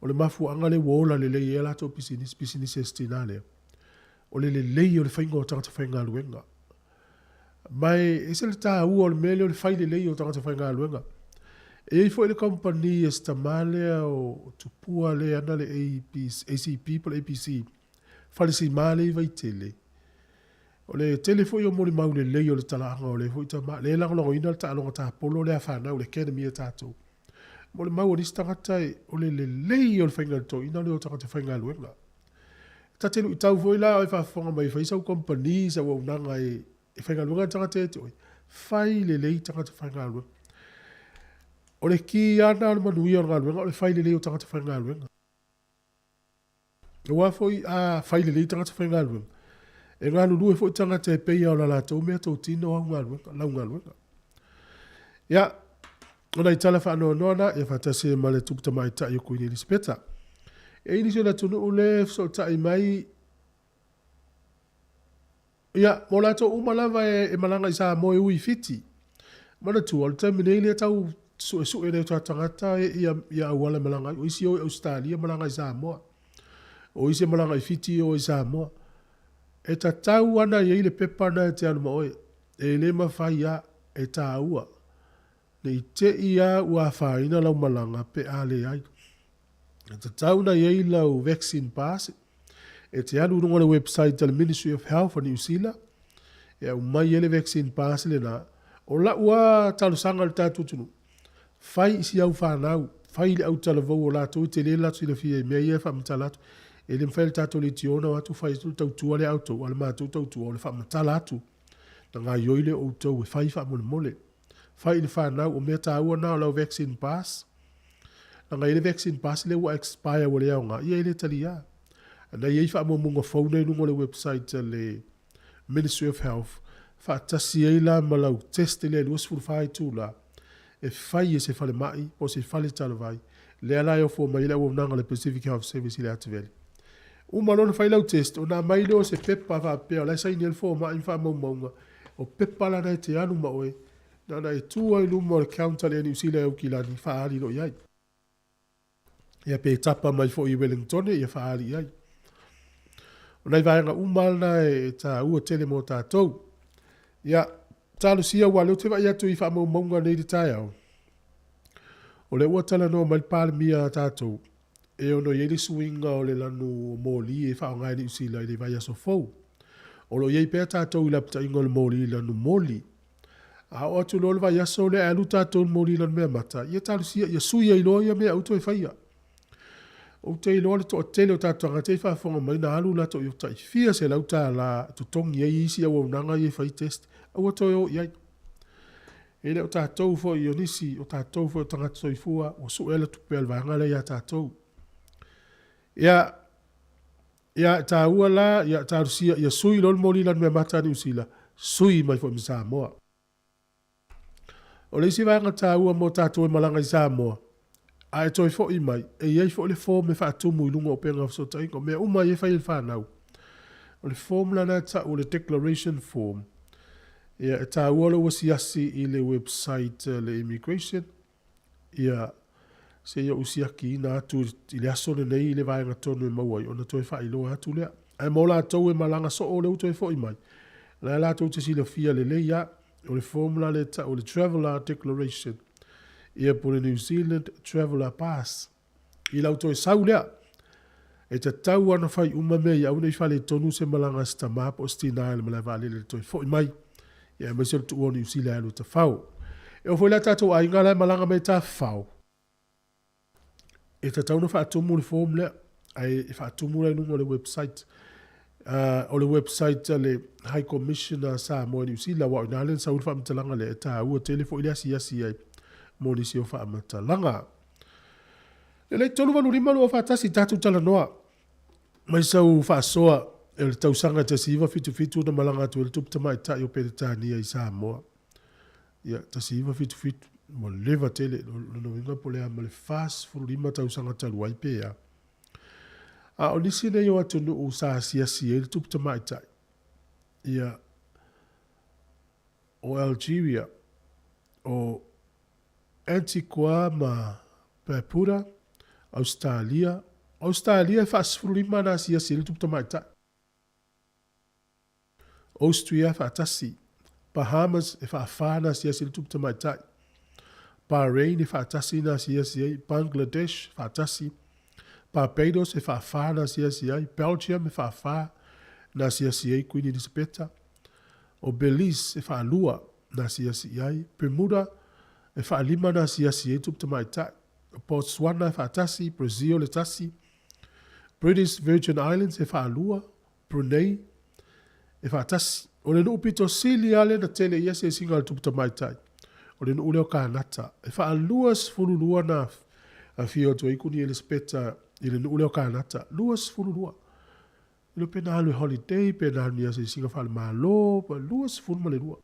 Speaker 1: O le mafu anga le wola le lei e la tau pisinisi e tinale. O le lei o le whainga o tangata whainga aluenga. Mai, e se le tā ua o le mele o le whai le lei o tangata whainga aluenga. E i foi le company e stamale o tupua le ana le ACP po le APC. Fale si male i vai tele. O le tele foi o mori mau le lei o le talanga o le foi ta ma. Le lango lango ina le talonga ta polo le afana o le academy e tatou. Mo le mau o lista katai o le lei o le whainga to ina le o tangata whainga luenga. Ta telu i tau foi la o e whafonga mai whaisa o company sa wa unanga e whainga luenga tangata e te oi. Whai le lei tangata whainga luenga. O le ki ana o le manuia o ngā luenga, o le whaile leo tangata whai ngā luenga. E wā foi a whaile leo tangata whai ngā luenga. E ngā lulu e foi tangata e peia o la lātou mea tau tino au ngā luenga, lau ngā luenga. Ia, o nei tala wha anoa noana, e whatase ma le tupita mai ta i o Queen Elizabeth. E ini se na tunu o le so ta i mai. Ia, mo lātou umalawa e malanga i sa moe ui fiti. Mana tu, o le taminei le tau su e le tangata ia wala malanga o isi o Australia malanga i Samoa o isi malanga i Fiji o i Samoa e ta tau ana i le pepa na te anu maoe e le mawhai a e ta ua ne i te ia ua whaina lau malanga pe ale ai e ta tau na i lau vaccine pass e te anu runga le website the Ministry of Health for New Zealand e au mai ele vaccine pass le na o la ua talu sanga le tatu tunu fai isi au whanau, fai le au talavou o lātou, te le latu i le fia i mea ia whamata latu, e le mwhai le tātou le tiona watu, fai tau tua le autou, ale mātou tau tua o le whamata latu, na ngā ioile o tau e fai whamone mole, fai le whanau o mea tāua na o lau vaccine pass, na ngā ile vaccine pass le ua expire o le au ngā, ia ile tali ia, na iei whamone munga fauna i nungo le website le Ministry of Health, whaatasi ei la malau test le luas furwhai tū la, e fai e se fale mai, o se fale talavai, le ala o fo mai le o nanga le Pacific Health Service i le ataveli. Uma lona fai lau test, o na mai leo se pepa fa pea, lai sa ini el fo mai fa maunga, o pepa la nei te anu ma oe, na na e tua i luma o le counter le ni usile au ki lani, fa ali lo iai. Ia pe tapa mai fo i Wellington ia fa ali iai. O nei vaenga umalna e ta ua tele mo tātou. Ia, talo sia wa leo te vai atu i wha maunga nei te tai au. O le ua tala no mai pāle mia tātou. E ono iei suinga o le lanu mōli e wha o ngai ni usila i le vai aso fau. O lo iei pēr tātou i lapta ingo le mōli i lanu mōli. A o atu lo le vai aso le alu tātou mōli i lanu mea mata. Ia talo sia, ia suia i loa ia mea auto e whaia. O te i loa le to o tele o tātou anga te whafonga mai na alu lato i o tai. Fia se lau tā la tutongi e isi au nanga i e whai test. Aua toi o iai. E le o tātou fo i onisi, o tātou fo i tangata soifua, o su ela tupe alvanga le ia tātou. Ia tā ua la, ia tā rusia, ia sui lol moli lan mea mata ni usila, sui mai fo i Samoa. O le isi vanga tā ua mo tātou e malanga i Samoa, a e toi fo i mai, e iei fo le fo me whaatumu i lunga o penga so taingo, mea uma i e whai il whanau. O le form lana ta o le declaration form, ia e tā uala ua siasi i le website le immigration. Ia se ia usiaki ina atu i le aso nei i le vaenga tonu e mauai. Ona toi wha ilo atu lea. Ai maula atau e malanga so o le uto e fo i mai. La la tau te sila fia le leia. O le formula le ta o le traveller declaration. Ia po le New Zealand traveller pass. I lau toi sau lea. E te tau ana whai uma mea i au nei whale tonu se malanga sta map o stina ele malai vale le toi fo i mai. Ia mai se tu oni usile alu te whau. E o whaila tatou a inga lai malanga me ta whau. E te tau na whaatumu le form lea. Ai e whaatumu le nunga le website. O le website le High Commissioner sa mo ni usila wa ina len sa ul whaamatalanga le e ta ua telefo ili asi ai. Mo ni si o whaamatalanga. E lei tolu walu rima lua whaatasi tatu tala noa. Mai sau whaasoa e le tausanga te siva fitu na malanga tu e le tupta mai ta i o Peretania i Samoa. Ia, te siva fitu. Mo leva tele, no inga polea ma le fast furu rima tausanga talu waipe ya. O nisi nei o atu nuu sa siasi e le tupta mai ta. Ia, o Algeria, o Antigua ma Papua, Australia e whaasfurima na sia sili tupta maita. Austria whaatasi. Bahamas e whaafana sia sili tupta maita. Bahrain e whaatasi na sia sia. Bangladesh whaatasi. Barbados e whaafana sia sia. Belgium e whaafana na sia sia. Queen Elizabeth. O Belize e whaalua na sia sia. Bermuda e whaalima na sia sia tupta maita. Botswana e whaatasi. Brazil e tasi. British Virgin Islands e whaalua, Brunei e whaatasi. O le nuu pito sili ale na tele ia se singa le tupta mai tai. O le nuu leo kānata. E whaalua sfululua na fio to ikuni Elizabeta i le nuu leo kānata. Lua sfululua. Ilo pena alu holiday, pena alu ia se singa whaale malo, pa lua sfuluma le lua.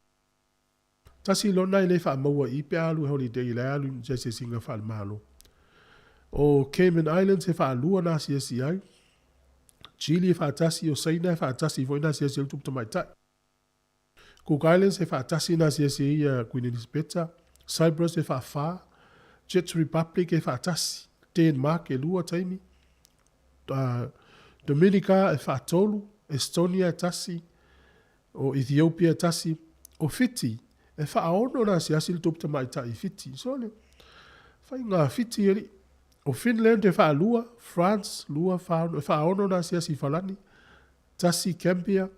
Speaker 1: Tasi lona i le wha maua i pe alu holiday i le alu se singa whaale malo. O Cayman Islands e whaalua na siasi ai. Chile e whaatasi o Saina e whaatasi foi na siasi au tupta mai tai. Cook Islands e whaatasi na siasi ai Queen Elizabeth. Cyprus e whaafaa. Czech Republic e whaatasi. Denmark e lua taimi. Dominica e whaatolu. Estonia e tasi. O Ethiopia e tasi. O Fiti e whaaono na siasi au tupta mai tai Fiti. Sole. Whai ngā Fiti eri. O Finland e whaalua, France, lua whaono na siasi falani, tasi Cambia,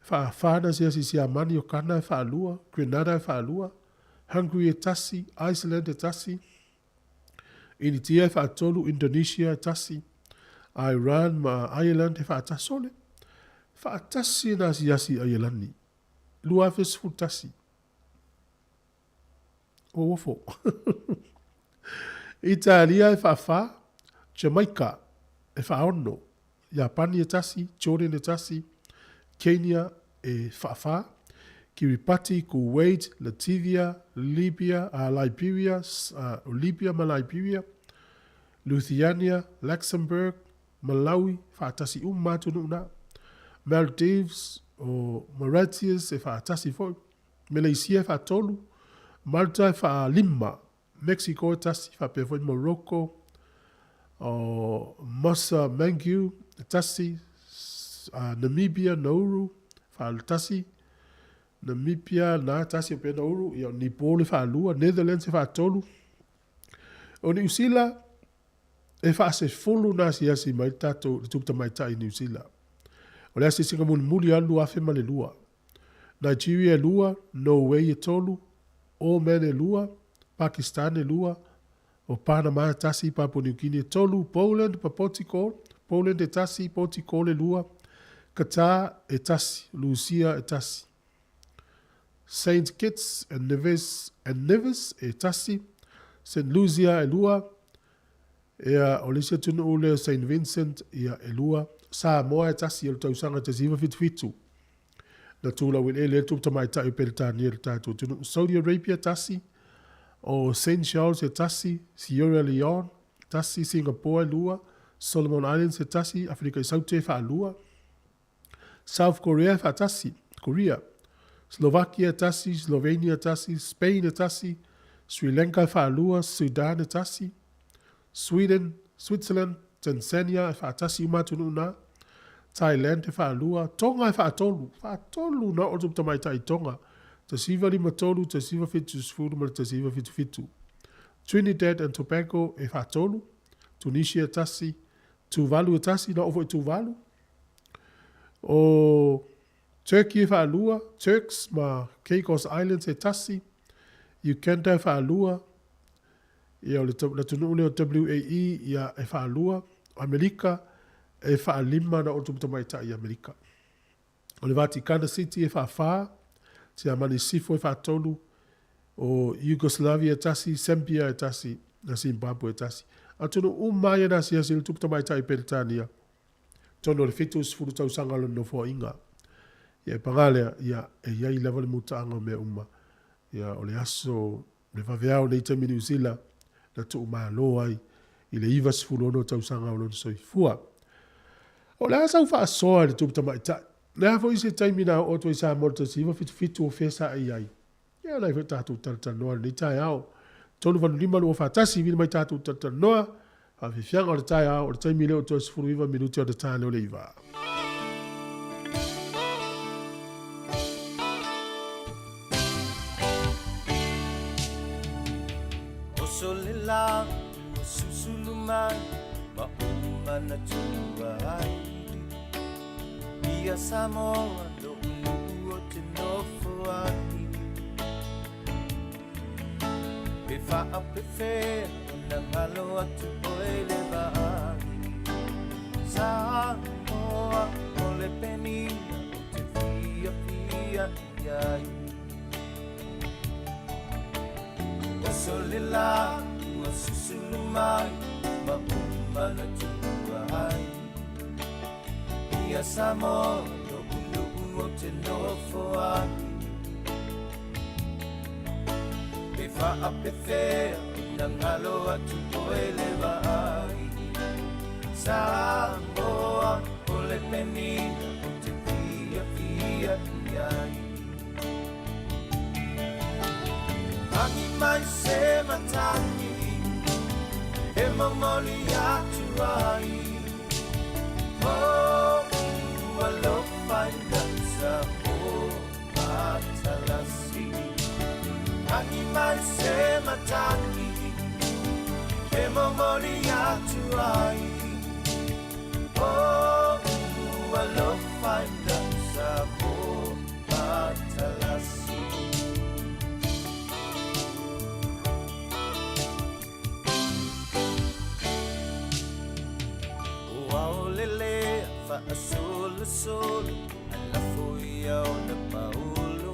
Speaker 1: whaafana siasi siamani o Kana e whaalua, Grenada e whaalua, Hungary e tasi, Iceland e tasi, Initia e whaatolu, Indonesia e tasi, Iran ma Ireland e whaatasole, whaatasi na siasi Ireland, lua fes futasi. O wafo. Italia e whaafā, Jamaica e whaono, Japani e tasi, Jordan e tasi, Kenya e whaafā, Kiribati, Kuwait, Latvia, Libya, Libya ma Liberia, Lithuania, Luxembourg, Malawi, whaatasi matunu na, Maldives o Mauritius e whaatasi foi, Malaysia e whaatolu, Malta e whaalima, Mexico e tasi, whapewhoi Morocco, o Mozambique e tasi, Namibia, Nauru, whaal Namibia, na tasi o pe Nauru, i o Nipole whaalua, Netherlands e whaatolu. O New Zealand, e whaase fulu na siasi mai tato, tupta mai tai New Zealand. O lea se singa muli alu afe ma le lua. Nigeria e lua, Norway e tolu, Oman e lua, Pakistan e lua, o Panama e tasi, Papua New Guinea e tolu, Poland pa Portugal, Poland e tasi, Portugal e lua, Qatar e tasi, Lucia e tasi. St. Kitts and Nevis e tasi, St. Lucia e lua, ea o lisia tunu ule St. Vincent ia e lua, Samoa e tasi e tausanga te ziva fitu. Na tula win e le tupta mai tai Peretania e tatu tunu. Saudi Arabia tasi, o St. Charles e tasi, Sierra Leone, tasi, Singapore e lua, Solomon Islands e tasi, Afrika i Saute e wha lua, South Korea e wha tasi, Korea, Slovakia e tasi, Slovenia e tasi, Spain e tasi, Sri Lanka e wha lua, Sudan e tasi, Sweden, Switzerland, Tanzania e wha tasi umatunu na, Thailand e wha lua, Tonga e wha tolu na o tupta mai tai Tonga, te siva lima tolu, te siva fitu sfuru, ma te siva fitu. Trinidad and Tobago e wha tolu, Tunisia e tasi, tuvalu e tasi na ofo tuvalu. O Turkey e whaalua, Turks ma Caicos Islands e tasi, Uganda e whaalua, ia o le tunu o WAE ia e whaalua, Amerika e whaalima na o tumutamaita i Amerika. O le Vaticana City e whaafaa, te amani sifo e whaatolu, o Yugoslavia e tasi, Serbia e tasi, na Zimbabwe e tasi. A tunu umai na si le tumutamaita i Peritania. Tono le fitus furu tau sanga lo no fo inga. Ia pangale ia e iai lava le mutaanga me uma. Ia o le aso le vaveao nei te New Zealand na tu uma lo ai i le iwa sifuru ono tau sanga o lo soifua. O le asa ufa asoa le tumutamaita. Le hafo isi taimina o to isa morta siva fitu o fesa ai ai. Ia lai fe tatu tartanoa ni tai ao. Tonu vanu lima lu o fatasi vini mai tatu tartanoa. Hafifianga o le tai ao o le taimile o to sifuru iwa minuti o le tane o le iwa.
Speaker 6: Solela, susulumai, mauma na tuai. Ia Samoa do ulu o te nofo ai. E wha pe fe, na ngalo atu oe le vai. Samoa o le penina o te fia fia iai. Solela, ua susulumai, mauma na tuai. Ia Samoa, no ulu o te nofo ai. Me wha pe fea, na ngalo atu oe le vai. Samoa, o le penina, o te fia fia iai. Angi mai se matangi, e momoli atu ai. Oh, alo faina sa o matalasi. Angi mai se matangi, e momoli atu ai. Oh, alo faina sa o matalasi. Lele fa sol alla foia o na paulo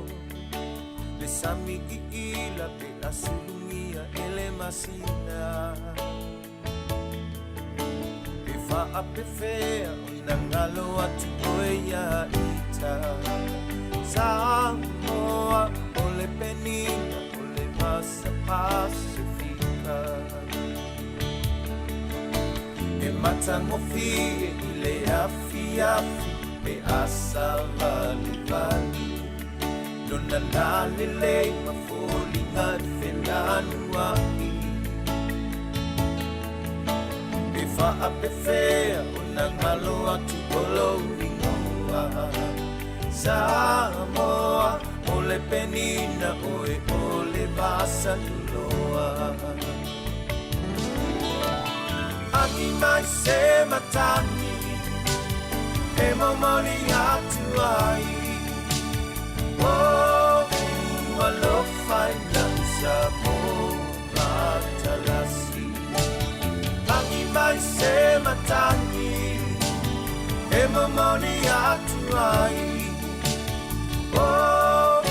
Speaker 6: le sami I la pe la sulumia ele masina e fa pe fea na ngalo atu oia ita Samoa o le penina o le masa pacifica Matangofi i le afi pe asa vali Lona nale le mafoli ngat whenanua I E wha ape whea o na ngalo atu olo ringoa Samoa o le penina oe o le vasa tuloa Ani mai se matangi, e momoni atu ai. Oh, alo faina sa mo matalasi. Ani mai se matangi, e momoni atu ai. Oh,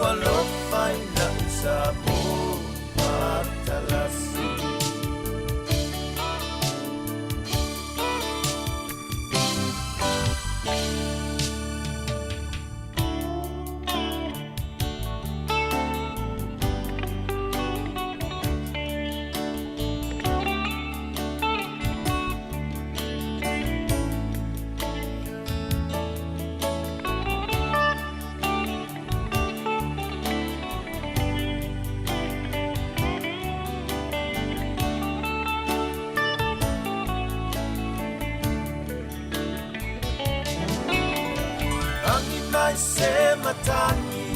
Speaker 6: alo faina sa mo matalasi. Se matangi,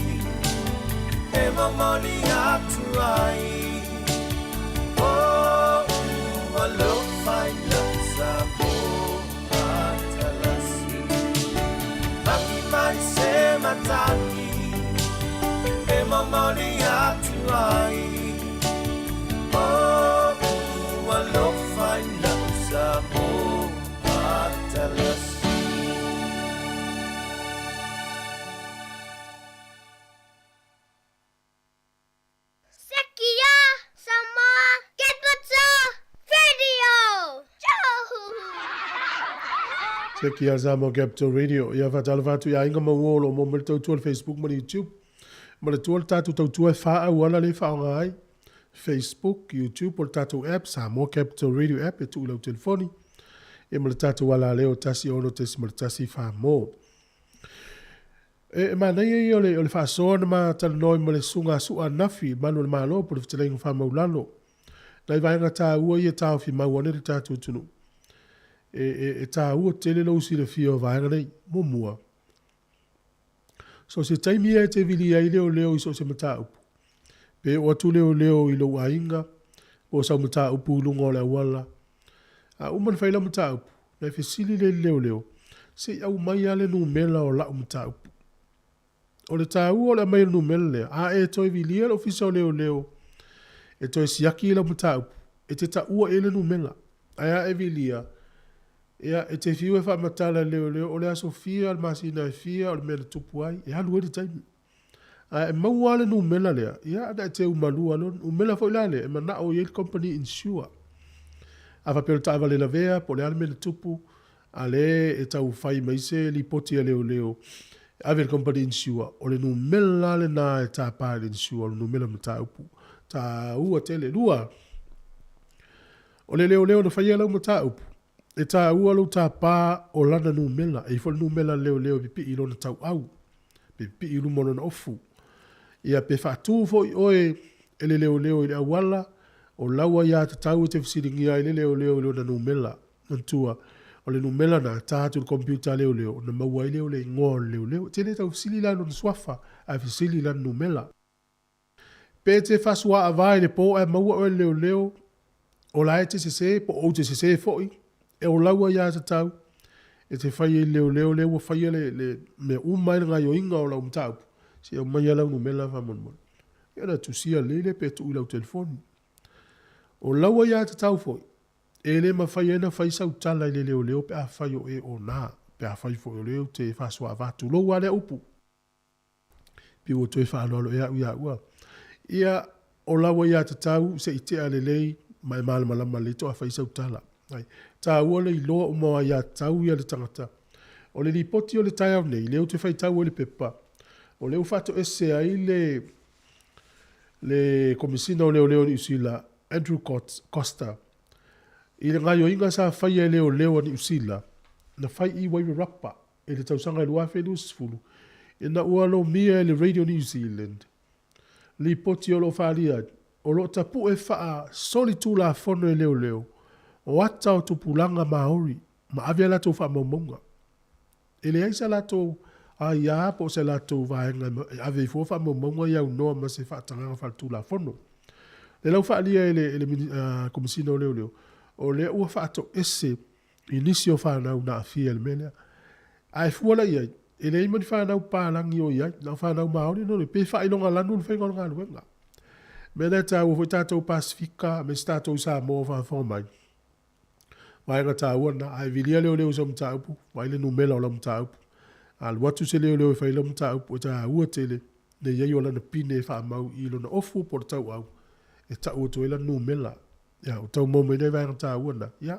Speaker 6: e momoli atu ai. Oh, alo faina sa po talasi
Speaker 10: Sekia Samoa Capital Radio.
Speaker 1: Seki al Samoa Capital Radio. Ia whatala watu ia inga mauolo mo mele tautua le Facebook ma YouTube. Ma le tua le tatu tautua e wha au ala le wha ngai. Facebook, YouTube, o le tatu app, Samoa Capital Radio app, e tu ulau telefoni. E ma le tatu wala leo tasi ono tesi ma le tasi wha mo. E ma nei e o le wha soa na ma tala noi ma le sunga sua nafi, manu le malo, po le fitalenga wha maulalo. Nai vaenga tā ua i e tāo fi mauane le tatu tunu. E tā ua tele lo usi le fio vaenga nei, mua. So se taimi e te vili ai leo iso se mata upu. Pe o atu leo i lo ainga, o sa mata upu lungo le wala. A uman whaila mata upu, na fesili leo. Se au mai ale nu mela o la mata upu. O le tā ua o le mai nu mela lea, a e toi vili e ofisa o leo. E toi siaki la mata upu, e te ta ua ele nu mela. Aya e vilia, ia e te fiu e wha matala leo, o le aso fia, al masina e fia, o le mele tupu ai, e halu e te taimi. E mau ale nu mela lea, ia ada e te umalua lon, umela fo ilale, e mana o Yale Company Insure. A wha pelo ta avale la vea, po le ale mele tupu, ale e tau fai maise li poti a leo. A Yale Company Insure, o le nu mela le na e ta pa le insure, o le nu mela mata upu. Ta ua tele, lua. O le leo na whaia lau mata upu. E tā ua lo tā pā o lana nu mela, e fol nu mela leo pipi ilo na tau au, pipi ilo mono na ofu. Ia pe whaatu fo i oe ele leo i le awala, o laua ia te tau te fisiringia ele leo na nu mela, nantua, o le nu mela na tātu le computer leo, na maua i leo ngō leo, tene tau fisili lano na swafa, a fisili lano nu mela. Pe te whasua a vai le po e maua o leo, o la e te sese, po o te sese fo i, e o laua ia te tau, e te whai leo wa whai le me umai ngai o inga o lau mtau, si o mai alau no mela whamonmon. Ia na tu sia lele pe tu ilau telefoni. O laua ia te tau foi, e le ma whai ena whai sau tala i le leo pe a whai o e o nā, pe a whai foi o leo te whasua vatu loa le upu. Pi o tue whanolo ea ua. Ia o laua ia te tau, se i te alelei, mai malama le to a whai sau tala. Tā ua le iloa umawa ia tau ia le tangata. O le lipoti o le tai au nei, leo te whai tau o le pepa. O leo whato ese ai le komisina o leo ni usila, Andrew Costa. I le ngai o inga sa whai e leo ni usila, na whai i waiwe rapa, e le tausanga lua whenu sifuru. E na ua lo mia e le Radio New Zealand. Lipoti o lo whalia, o lo tapu e wha soli tu la fono e leo. O ata o tupulanga Maori, ma avia lato wha maumonga. E le aisa lato a ia po se lato vaenga, ave fua wha maumonga iau noa ma se wha tanganga wha tula fono. Le lau wha alia e le komisina o leo. O le ua wha ato ese, inisi o wha nau na afia le melea. Ai fuala iai, e le imani wha nau pālangi o iai, na wha nau Maori no le pe wha ilonga lanu le whainga ngā luenga. Mena ta ua fo tātou Pasifika, me tātou Samoa wha whomai. Vaenga tā ua na ai vilia leo sa mta upu, vaile nu mela o la mta upu. Al watu se leo whai la mta upu, e tā ua tele, ne iei o lana pine e wha mau ilo na ofu por tau au. E tā ua toela nu mela. Ia, o tau mō mene vaenga tā ua na. Ia,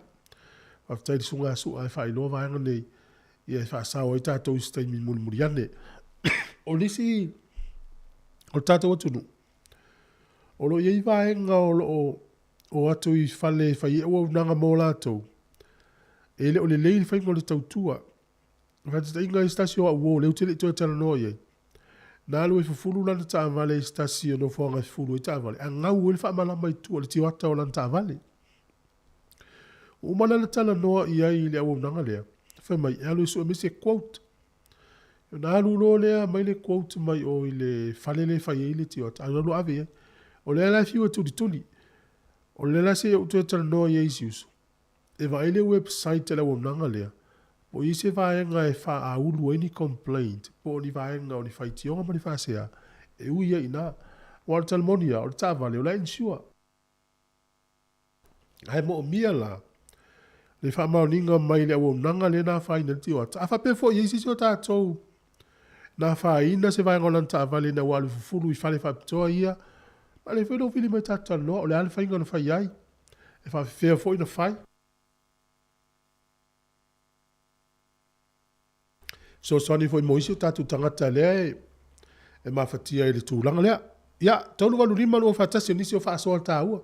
Speaker 1: waftai li sunga su ai whai loa vaenga nei. Ia e wha sao ai tātou istai min muri ane. O nisi, o tātou atunu. O lo iei vaenga o atu i whale whai e o nanga mō lātou. E le o le leili whai ngole tautua. Whata inga i stasio a uo, leo tele toa tala noa iei. Nā alu e fufulu lana ta avale i stasio no whanga fufulu i ta avale. A ngau e le wha malama i tua, le tiwata o lana ta avale. Umana na tala noa i ai le au nanga lea. Whai mai, e alu e sua mese quote. Nā alu no lea, mai le quote mai o i le whale le whai e le tiwata. Anu alu ave e. O lea lai fiwa tuli. O le la se o tu tala noa i eisiusu. E va ele website la wonanga lea. O i se vaenga e wha a ulu e ni complaint. Po ni vaenga o ni whaiti onga ma ni whasea. E uia ina. O al talmonia, o le tāwale, o la insua. Hai mo o mia la. Le wha maoninga mai le au nanga le na whaina ti o. A whape fo i sisi o tātou. Na whaina se vai ngolan ta vale na walu fufuru I whale whapitoa ia. Ma le wheno whili mai tātou loa. O le ale whainga na whai ai. E wha whea fo ina whai. So soni fo I moisi o tātou tangata lea e mawhatia I le tūlanga lea. Ia, taunu walu rima no whatasi o nisi o whaasoa tāua.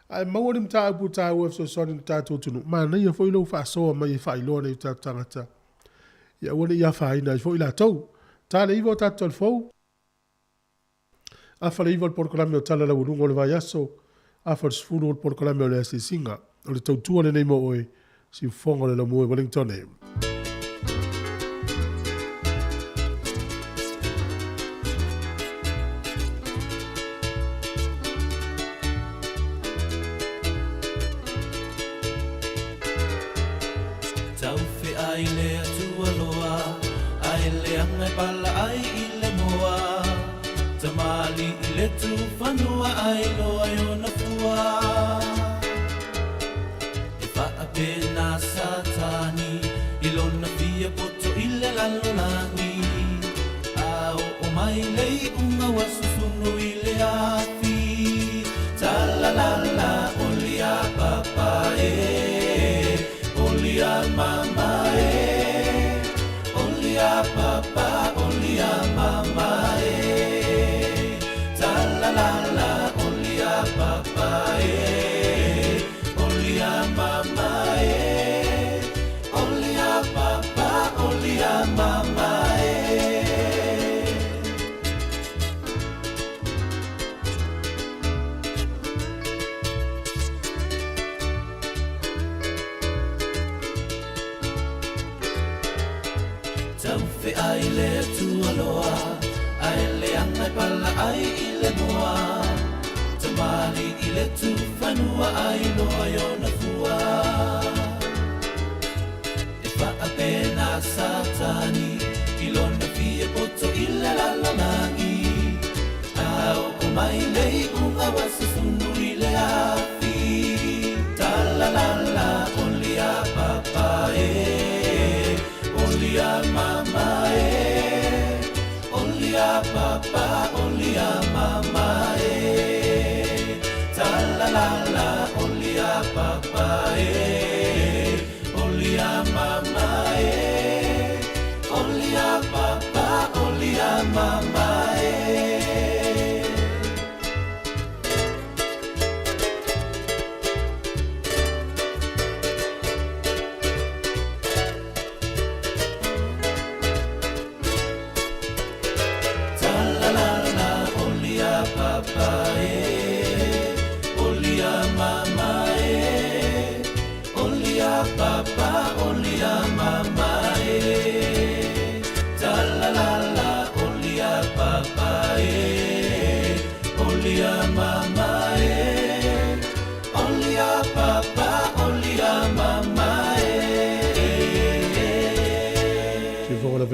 Speaker 1: Ai maua ni mta apu tāua so soni tātou tunu. Ma na ia fo ilo whaasoa mai whailoa nei tātou tangata. Ia wane ia whaina I fo ila tau. Tāle iwa o tātou alfou. Awhara iwa o porkolame o tala la urungo le vai aso. Awhara sifuru o porkolame o le ase singa. O le tau tua le nei mo oe. Si fonga le la mua Wellington e.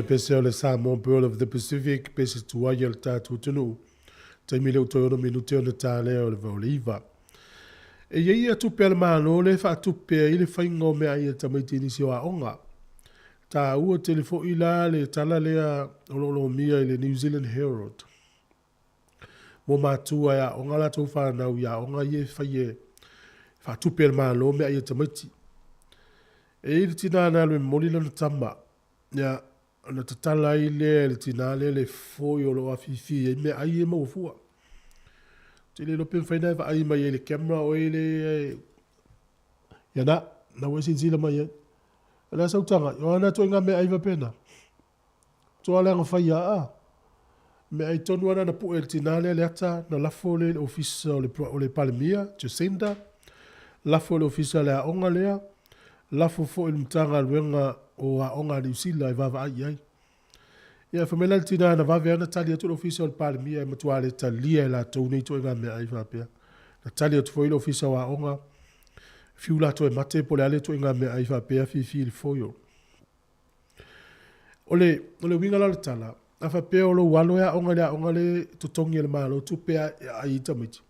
Speaker 1: Pese le Samoan Pearl of the Pacific, pese tua i le tātou tunu. Taimi leo toi ono minute o le tāle o le vauliva. E iei atupe ale māno le wha atupe i le whainga o mea i a tamaiti nisi o a onga. Tā ua telefo i la le tala lea o lolo mia i le New Zealand Herald. Mo mātua ia onga la tau whanau ia onga i e whai e wha atupe ale māno mea i a tamaiti. E i le tina na lue moli lana tama. Ia na tatala I le tinale le foi o lo afifi e me ai e maufua. Te le lopen whaina e ai mai e le camera o e le... Ia na wesi zila mai e. Ala sautanga, yo ana to inga me ai va pena. To ala nga whaia a. Me ai tonu ana na pu e le tinale le ata na lafo le ofisa o le Palemia, Jacinda. Lafo le ofisa le aonga lea. Lafo fo il mtanga luenga o a onga New Zealand vava ai ai. Ia famela tina na vava ana tali atu ofisa o Palemia e matuale talia la tau nei to inga me ai va pia. Na tali atu fo il ofisa o a onga fiula to e mate po le ale to inga me ai va pia fi il foio. Ole winga la tala a fa pe o lo walo ya onga le tutongi le malo tu pe ai tamiti.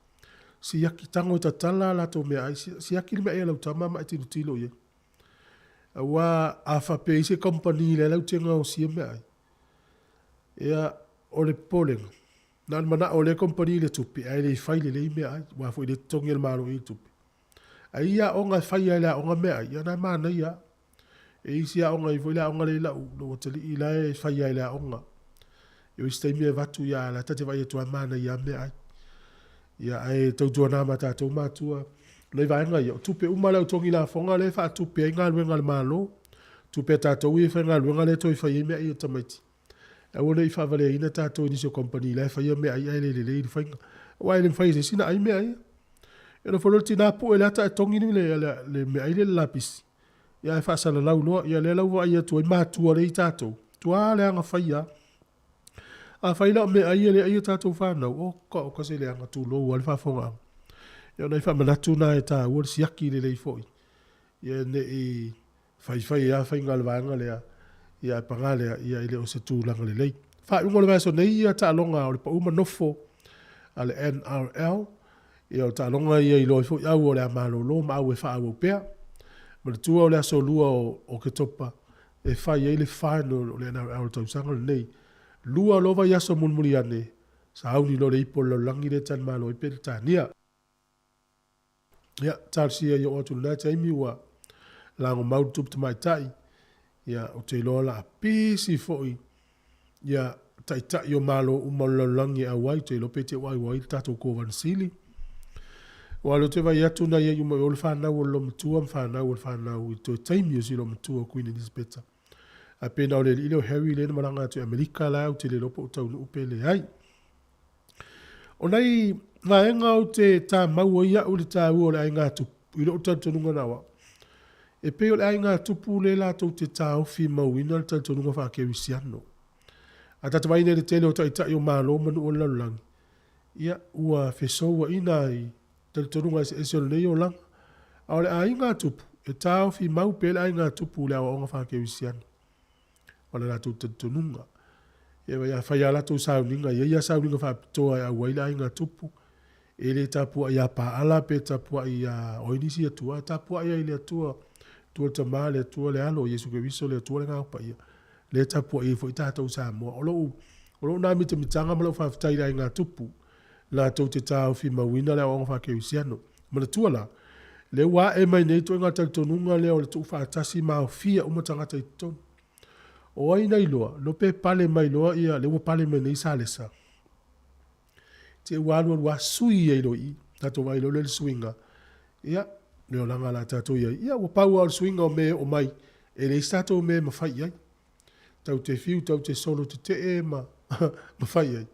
Speaker 1: Si yaki tango ta tala la to me ai si yaki me ai la tama ma ti tilo ye. Wa a fa pe se company le lau tenga o sia me ai. Ia o le poleng. Nan mana o le company le tupi ai le fai le me ai wa fo le tongi le malo i tupi. Ai ia o nga fai ai la o nga me ai ia na mana ia. E isi a o nga i fo la o nga le la no tali i la e fai ai la o nga. Yo istai me vatu ia la tate vai tu mana ia me ai. Ia ai tau tuana mata tau matua. Nei vai nga ia tupe umala tongi la fonga le fa tupe nga luenga le malo. Tupe tatou i fa nga luenga le toi fai me ai tamaiti. E wona i fa vale ina tatou ni se company la fai me ai ai le fai. Wa ile fai se sina ai me ai. E no folo tina po ele ata tongi ni le me ai le lapis. Ia fa sala lau no ia le lau ai tu matua le tatou. Tua le nga fai ia. A fai la me ai le ai tatou fa no o ko se le nga tu lo wal fa fonga. Ia nei fa manatu na e ta ur siaki le foi. Ia ne i fai ia fai ngal vanga le ia pangale ia ile o se tu langa le lei. Fa ngol va so nei ia ta longa o pa uma nofo ale NRL. Ia ta longa ia i lo fo ia o le malo lo ma o fa o pe. Ma tu o le so lua o ke topa e fai ile fa no le NRL to sanga nei. Lua lo va ia so mulmuli ane. Sa au ni lo le ipo lo langi le tan malo i pe tania. Ya, tarsia yo o tu na taimi wa la ngo mau tup mai tai. Ya, o te lola pisi foi. Ya, tai tai yo malo umalo langi a wai te lo pete wai tato ko van sili. Wa lo te vai atu na ye yo mo fa na wo lo mtua fa na wo to taimi yo si lo mtua Queen Elizabeth. A pena o le ilo Harry le malanga tu America la o te le lopo tau upele ai. O nei vaenga o te tā maua ia o le tā ua o le ainga tupu. I lo tantonunga nawa. E pe o le ainga tupu le la tau te tā ofi mauina le tantonunga whakeri siano. A tata waine le tele o tai o malo manu o lalulangi. Ia ua fesoua ina i tantonunga e se o nei o langa. A o le ainga tupu. E tā ofi mau pe le ainga tupu le awa onga whakeri siano. O le la tau tantonunga. Ia whai ala tau sauninga. Ia sauninga whapitoa a waila ainga tupu. Ele tapua ia pa ala pe tapua ia oinisi atua tapua ia ile atua tua tamale tua le alo Yesu Kristo le tua le ngapa ia le tapua i foi tata usa mo olo na mi te mitanga malo fa ftai la nga tupu la to te ta fi mawina le on fa ke usiano mo le tua la le wa e mai nei to nga tantonunga le o le tu fa tasi ma fia o matanga tai ton o ai nei loa no pe pale mai loa ia le wo pale mai nei salesa te walu wa sui e loi tato vai lo le swinga ia le olanga la tato ia wa pau al swinga o me o mai e le stato me ma fai ai tau te fiu tau te solo te e ma fai ai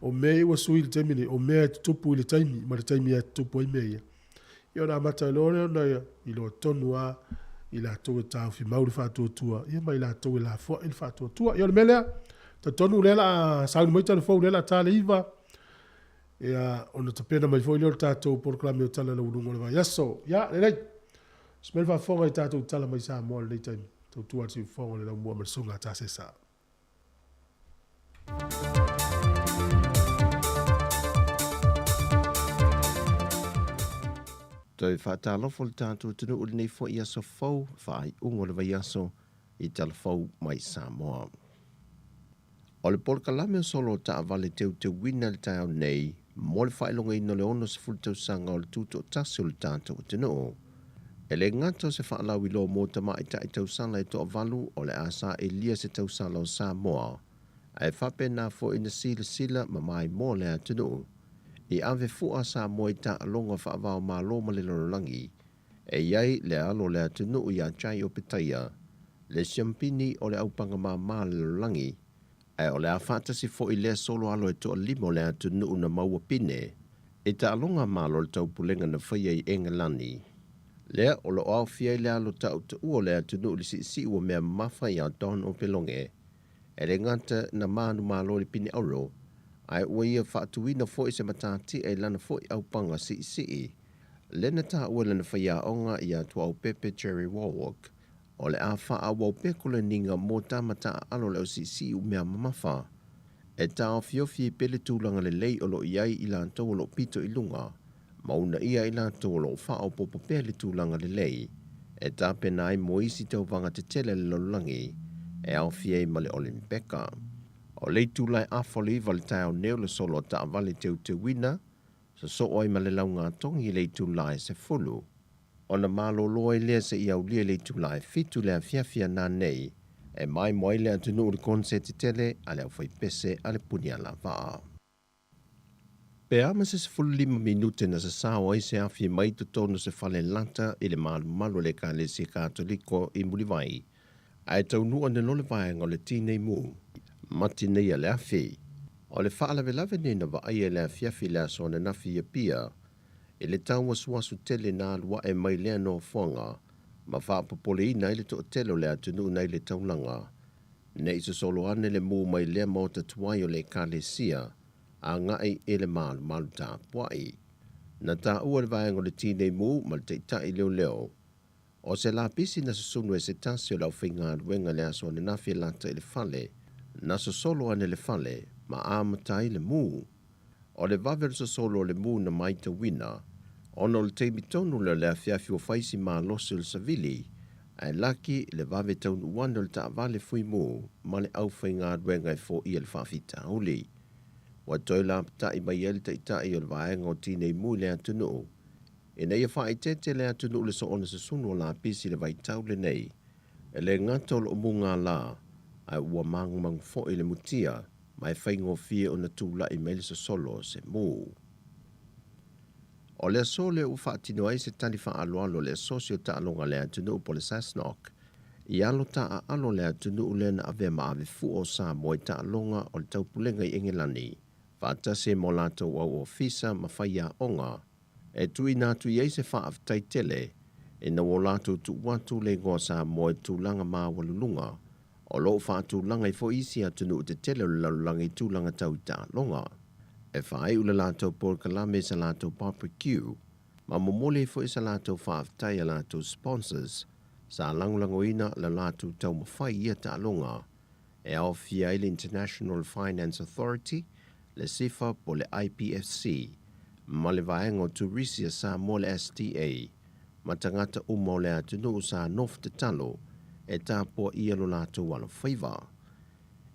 Speaker 1: o me wa sui le temine o me tupu le taimi ma le taimi tupu ai me ia na mata lo na ia i lo tonua i la to ta fi mauri fa to tua ia mai la to la fo il fa to tua ia le mele ta tonu le la sa mo ta fo le la ta le iva ia ona te pena mai foi le tatou proklame o tala na ulunga le vai aso ia lelei smel fa fonga i tatou tala mai sa mo le taimi tau tua si fonga le la mua mai sunga ta se sa
Speaker 7: Toi whātālofo le tātou tunu uli nei fo i aso fau, whai ungo le vai aso i tala fau mai Samoa. O le polkalame o solo ta avale teu wina le tau nei, mo le whailonga ino le ono se fultau sanga o le tuto o tasi o le tātou tunu. E le ngata se whaalau i lo mō tama i ta i tau sala e to avalu o le asa e lia se tau sala o Samoa. Ai whape nā fo ina sila ma mai mō le a tunu. I ave fua sa mo i ta alonga whaavao mā loma le lorolangi, e iai le alo le atunu i a chai o pitaia, le siampini o le aupanga mā le lorolangi, e o le a whātasi fo i le solo alo e toa limo le atunu na maua pine, e ta alonga mā lo le taupulenga na whaia i Engelani. Lea o lo au fia i le alo tau te ua le atunu li si ua mea mawhai a don o pelonge, e le ngata na mānu mā lo le pine auro, ai ua ia whaatuina fo i se matati e lana fo i au panga si. Lena ta ua lana whaia onga i a tua au pepe Jerry Warwick. O le a wha a wau pekule ninga mō tamata alo leo si u mea mamafa. E ta o fiofi pele tūlanga le lei o lo iai i lantou o lo pito i lunga. Mauna ia i lantou o lo wha o popo pele tūlanga le lei. e tāpena ai moisi tau wanga te tele le lolangi e au fiei ma le Olimpeka. O lei tūlai awhali vale tau neo le solo ta vale teu te wina, sa so oi ma le launga tongi lei tūlai se fulu. O na malo loa lea se i au lia lei tūlai fitu lea fiafia nā nei, e mai moi lea tunu uri konse te tele, ale au fai pese ale punia la waa. Pe ama se 5 minute na sa sawa i se afi mai to tono se fale lanta i le malu le ka le si katoliko i Mulivai. Ai tau nua ne nole vai ngole tinei mu. Mati nei ale afi. O le whaala velave ne na wa ai le afiafi le aso na nafi ia pia. I le tau wasu tele na alua e mai lea no fonga. Ma wha popole ina i le to telo le atunu na i le taulanga. Ne iso solo ane le mu mai lea mauta tuai o le ka le sia. A ngai e le malu tā puai. Na tā ua le vaengo le tinei mu ma le teitai leo. O se la pisi na susunu e se tasi o lau whinga wenga le aso ne nafi lata i le fale. Na so solo ane le fale ma amatai le mu. O le vavel so solo le mu na maita wina. Ono le teimi tonu le afiafi o faisi ma losu le savili. Ai laki le vave taunu wanda le ta vale fui mu ma le au whinga wenga e fo i le whawhita uli. Wa toila pata i mai ele taitai o le vaenga o tinei mu le atunu. E nei a whae tete le atunu le so ona se sunu o la pisi le vai tau le nei. E le ngato lo munga la, ai ua mang fo i le mutia, mai whaingo fie o na tūla i meile so solo se mu. O le so le u whaatino ai se tani wha alo le sosio ta alonga le atunu po le Sasnok. I alo ta a alo le atunu le na ave ma ave fu o sa mo i ta alonga o le taupulenga i Engilani. Whaatase mo lato au ofisa ma whaia onga. E tui nātu i eise wha aftai tele, e na o lato tu watu le ngoa sa mo e tūlanga maa walulunga, o lo wha tūlanga i fo isi atunu te tele o lalulanga i tūlanga tau ta longa. E whae ula lato por kalame sa lato barbecue, ma momole fo isa lato wha aftai a lato sponsors, sa langulangoina la lato tau mawhai ia ta longa, e au fia ile International Finance Authority, le SIFA po le IPFC, ma le vaenga o turisia sa mo le STA, ma tangata umo le atunu sa nof te talo, e tāpua ia lo lato walo whaiva.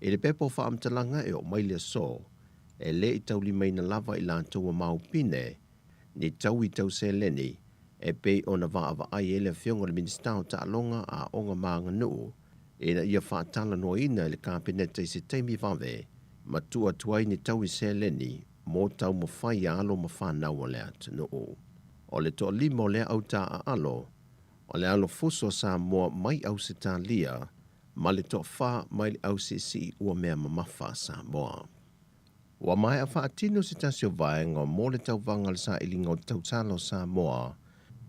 Speaker 7: E le pepo wha amtalanga e o maile so, e le i tau li mai na lava i lato wa maupine, ni tau i tau se leni, e pei o na vaava ai ele fionga le ministao ta alonga a onga maanga nuu, e na ia wha tala no ina le kāpeneta i se teimi vave, ma tua tuai ni tau i se leni, mo tau mo whai alo ma whanau o le atunu. O le to limo le au ta a alo, o le alo fuso sa mua mai au se ta lia, ma le to wha mai le au si ua mea mamafa sa mua. Wa mai a wha atino se tasio vaenga mo le tau vangal sa ilinga o tau talo sa mua,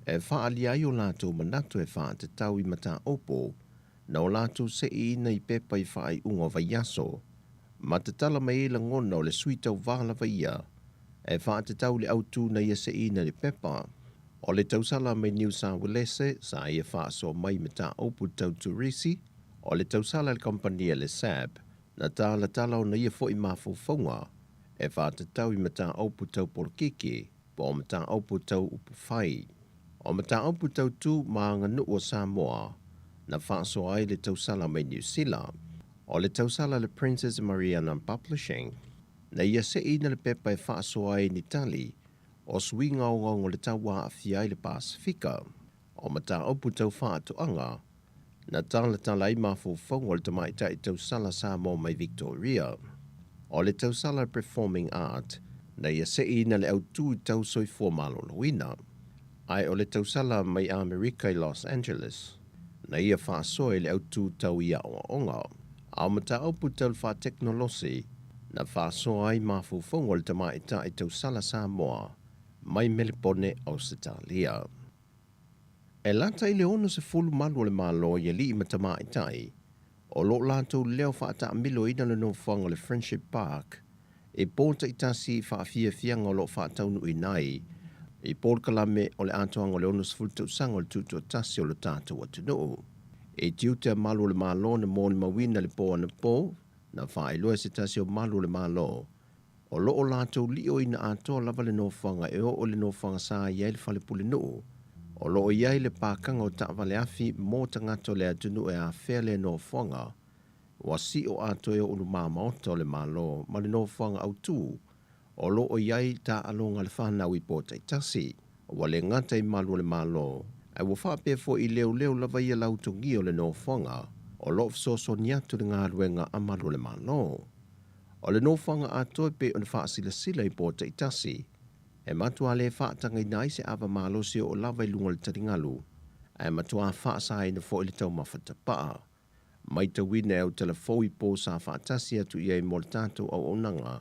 Speaker 7: e wha aliai o lato manatu e wha te tau i mata opo, na o lato se i ina i pepa i wha i ungo vaiaso, ma te tala mai la ngona o le sui tau vala vaia, e wha te tau le autu na ia se ina le pepa. O le tau sala mai New South Wales sa ia wha so mai mata opu tau turisi, o le tau sala le kompania le SAB, na tala o na ia fo i mafo fonga, e wha te tau i mata opu tau porkiki, po o mata opu tau upu fai. O mata opu tau tu maanga nuu o Samoa, na wha so ai le tau sala mai New Zealand. O le tausala le Princess Mariana Publishing, na ia se ina le pepa e whaasoa ai ni tali, o swinga o ngongo le taua a fiai le Pasifika, o mata opu tau whaatuanga, na tala i mafu whongo le tamaita i tausala sa mo mai Victoria. O le tausala Performing Art, na ia se ina le autu i tau soi formalo loina. Ai o le tausala mai Amerika i Los Angeles, na ia whaasoa le autu tau ia o onga. Au mata aupu tau wha teknolosi, na wha soa ai mafu whongo le tamaita i tau sala Samoa, mai Melbourne, Australia. E lata i le ono se fulu malu le malo i li i matamaita i, o lo lato leo wha ata amilo ina le no whanga le Friendship Park, e pōta i tasi wha fia fianga o lo wha taunu i nai, i pōl kalame o le atoanga o le ono se fulu tau sanga o le tuto tasi o le tātou atunuu. E tiutea malu le malo na mo le mawina le po ana po, na whae loa se tasi o malu le malo. O loo lato li o ina atoa lava le no whanga e o le no whanga sa i ele whale pule nuu. O loo iai le pākanga o ta'awale afi mō tangato le atunu e a whele no whonga, wa si o ato e unu māmaoto le mālo, ma le no whonga au tū, o loo iai ta alonga le whanau I pō taitasi, wa le ngata I malu le mālo, ai wa whape fo I leo lava ia lautongi o le no whonga, o loo fsoso niatu le ngā ruenga a malu le mālo. O le no whonga ato e pe o le whaasila sila I pō taitasi, e matua le whaatanga I nai se awa mālo si o lava I lunga le taringalu, e matua whaasa I na fo I le tau mawhata paa. Mai ta wina e au telefou I pō sa whaatasi atu ia I mō le tātou au onanga,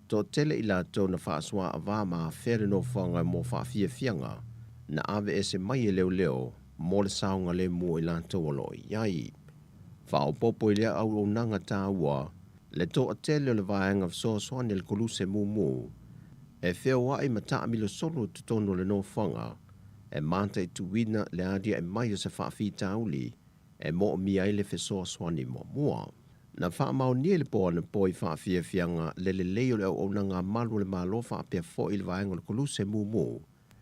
Speaker 7: tō tele I lātou na whaasua a wā maa where no whanga mō whaafia fianga, na ave e se mai e leo, mō le saunga le mō I lātou alo iai. Whao popo I lea au onanga tā ua, le tō a tele o le vāenga wsoaswani le koluse mū, e whea wai mata amilo solo tutono le no whanga, e manta I tuwina le adia e mai o se whaafi tauli, e mo mia I le wsoaswani mua. Na wha mao nie le poa na poi whaafia fianga le leo le au onanga malu le malo whaapea fo I le vāenga le koluse mū,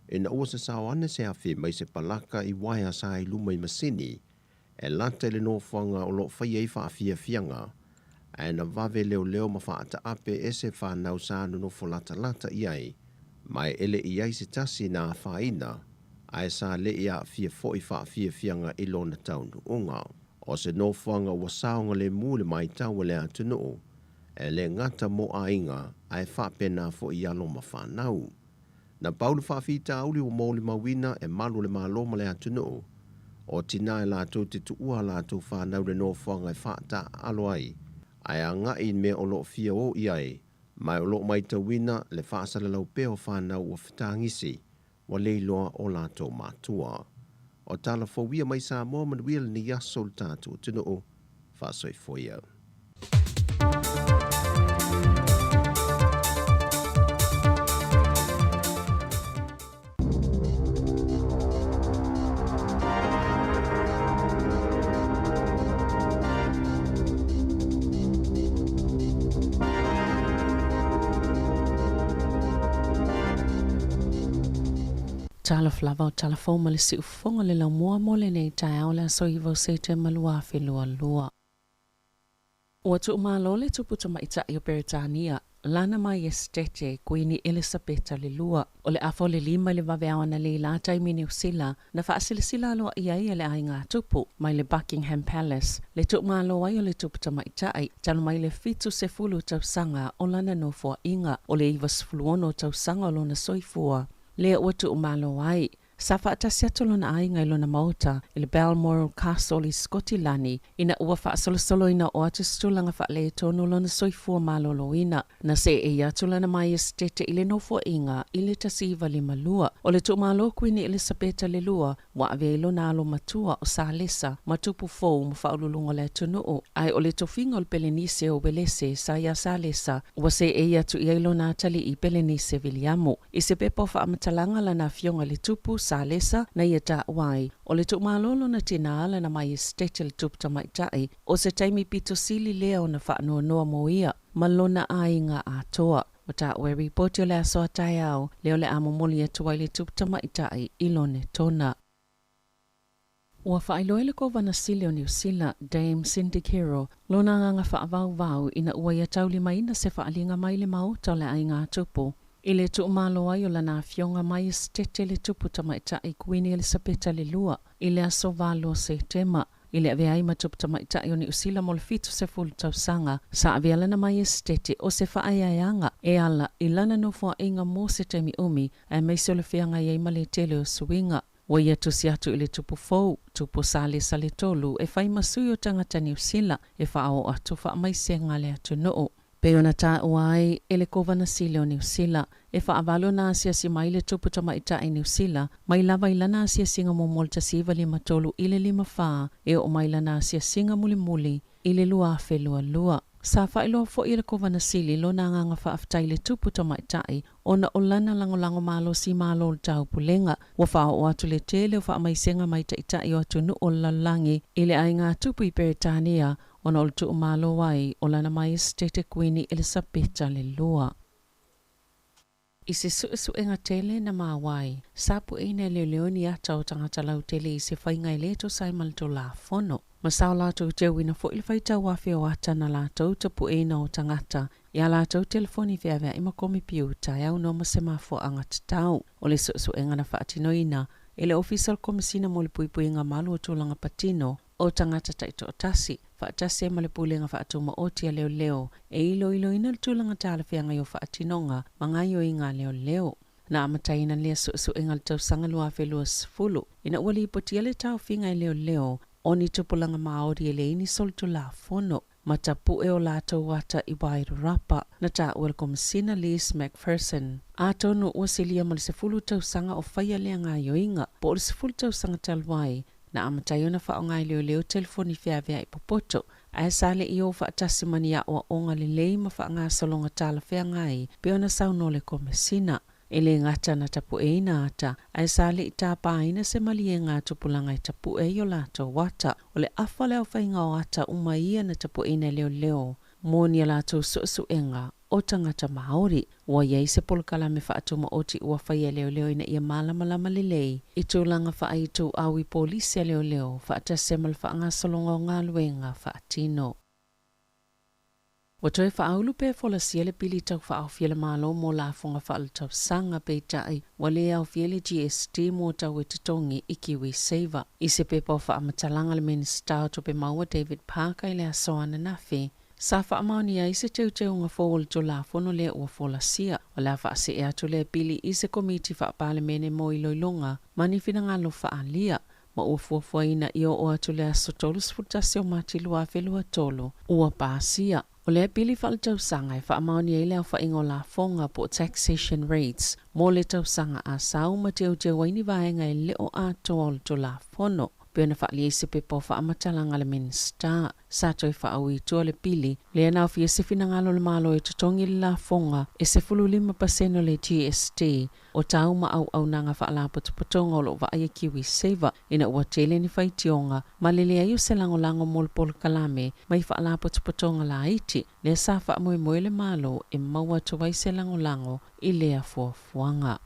Speaker 7: e na ua se sawane se awhi mai se palaka I waia sa I luma I masini, e lata le no whanga o lo whai ei whaafia fianga, e na vave leo ma whaata ape e se whanau sa no folata lata iai, mai ele iai se tasi na whaina, ai sa le ia fia fo I whaafia fianga I lona taunu unga. O se no whanga ua saonga le mule mai taua le atunu, e le ngata mo a inga, ai whapena fo I alo ma whanau. Na paulu whaafita auli o mōli mawina e malu le maloma le atunu, o tina e lātou te tuua lātou whanau le no whanga e whaata alo ai, ai a ngai me o lo fia o iai, mai o lo mai tawina le whaasala lau peo whanau o whitangisi, wa leiloa o lātou mātua. O tala fowia mai sa moa manuia ni yaso le tātou tino o whaasoi foia.
Speaker 4: Tala flava o tala fōma le si ufonga le lau mua mo le nei tai au le aso iwa se te malua whelua lua. Ua tu umalo le tuputa maita I o Beretania, lana mai estete Queen Elisabeta le lua, o le afo le lima le vaveawa na le lata I mini usila, na whaasilisila aloa iai le ai ngā tupu, mai le Buckingham Palace, le tu umalo ai o le tuputa maita ai, talo mai le fitu se fulu tau sanga o lana no fua inga, o le iwa sfuluono tau sanga o lona soifua. Lea ua tu umalo ai, sa whaatasi atu lona ai ngai lona mauta I le Balmoral Castle I Skotilani, ina ua whaasolosolo ina o atu stulanga whaale tonu lona soifua malolo ina, na se e atu lana mai estete I le nofua inga I le tasiva li malua, o le tu umalo Queen Elisabeta le lua, wa ave lona alo matua o sa lesa, matupu fou ma whaululunga le tunuu, ai o le tofinga o Belenise o Welese sa ia sa lesa, wa se e atu I lona atali I Belenise Viliamu, I se pepo whaamatalanga lana fionga le tupu sa lesa na ia ta wai. O le tumalolo na tina ala na mai estete le tupu tamaitai, o se taimi pito sili leo na whaanua noa mo ia, malona ai ngā atoa. O ta ue ripoti o le asoa tai au, leo le amomoli atuai le tupu tamaitai ilone tona. Ua whaailoe le kovana sili o New Zealand, Dame Cindy Kiro, lona nganga whaavau ina ua ia tauli maina se whaalinga mai le mauta o le ai ngā tupu. I le tu umalo ai o lana fionga mai estete le tupu tamaita I Queen Elisabeta le lua, I le aso valo se tema, I le avea I matupu tamaita I o ni usila mo le fitu se fulu tau sanga, sa avea lana mai estete o se whaaiaianga, e ala I lana nofua inga mo se temi umi, e meisi o le fianga I eima le tele o suinga. Wa ia tusi atu I le tupu fou, tupu sale sale tolu, e whai masui o tangata ni usila, e whaao atu wha maise ngale atu noo. Peona ta uai ele kovana sile o New Zealand, e whaavalo na asia si mai le tupu tamaita I New Zealand, mai lava ilana asia singa mo molta siva lima tolu ile lima whaa, e o mai lana asia singa muli muli, ile lua whelua lua. Sa whailo fo ile kovana sili lo na nganga whaaftai le tupu tamaitai, ona o lana lango malo si malo o tau pulenga, wa whao o atu le tele o wha maisenga mai taitai o atu nu o lalangi, ile ai ngā tupu I Beretania, ona o le tu umalo wai o lana mai estete Queen Elisabeta le lua. I se suenga tele na mawai, sapu ina leo ni ata o tangata lau tele I se whainga I leto sai malto la fono. Masao lātou te wina fo ili whaita wafi o ata na lātou tapu ina o tangata. Ia lātou telefoni whiawea ima komi piu tai au no masemafo angata tau. O le suenga na whaatino ina, ele official komisina mo le puipui nga malu o tūlanga patino o tangata taito o tasi. Whaatasi e malepulenga whaatuma o tia leo e ilo ina le tūlanga tāla whianga i o whaatinonga mangaio I ngā leo. Na amataina lea suenga le tausanga lua whelua sifulu. Ina uali ipotia le tau whinga I leo o ni tupulanga maori e le ini soltu la fono. Matapu e o lātou wata I Wairarapa na tā uel komisina Liz McPherson. A tonu ua silia ma le sifulu tausanga o whaia lea ngā yoinga po o le sifulu tausanga talwai na amatayo na whaonga I leo telefoni whiawea I popoto. A sale I o whaatasi mania o onga le lei ma whaanga salonga tala whiangai pe ona sauno le komisina. Ele ngata na tapu e ina ata, ai sale I tāpā ina se mali e ngā tupulanga I tapu e yo lātou wata, o le awha leo whainga o ata umaia na tapu e ina leo, mōnia lātou suenga o tangata Māori, ua iei se polkala me whaatuma oti ua whaia leo ina ia malamalama lelei, I tūlanga whaaitu au I polisia leo, whaata semal whaanga solonga o ngā luenga whaatino. Watoi whaaulu pe fola siele pili tau whaawhiele malo mo la fonga whaal tau sanga pe tai wale au fiele GST mo tau e titongi I Kiwi Saver. I se pepa o whaamatalanga le minister to pe maua David Parker I le asoana nafi. Sa whaamaoni I se teu ngā fōwal to la fono lea ua fola sia. O la whaase ea to lea pili I se komiti whaapale mene mo I loilonga mani whina ngalo whaalia. Ma ua fuafuaina I o atu lea sotolus futasi o matilua whelua tolo ua pāsia. O lea pili whaal tausanga I whaamaoni e leo whaingo la fonga po taxation rates mo le tausanga a sau ma teo waini vaenga e leo a toal to la fono. Pena whaali e sepe po whaamatalanga le minister. Sato I whaaui tua le pili. Lea nao fia se finangalo le malo e tutongi le la fonga e se 5% le GST. O tau ma au nanga whaala potopotonga o lo vaaya Kiwi Saver. Ina ua tele ni whaitionga. Ma le lea iu se lango mo le polo kalame. Mai whaala potopotonga la iti. Lea sa whaamoe le malo e maua tuwai se lango I lea fuafuanga.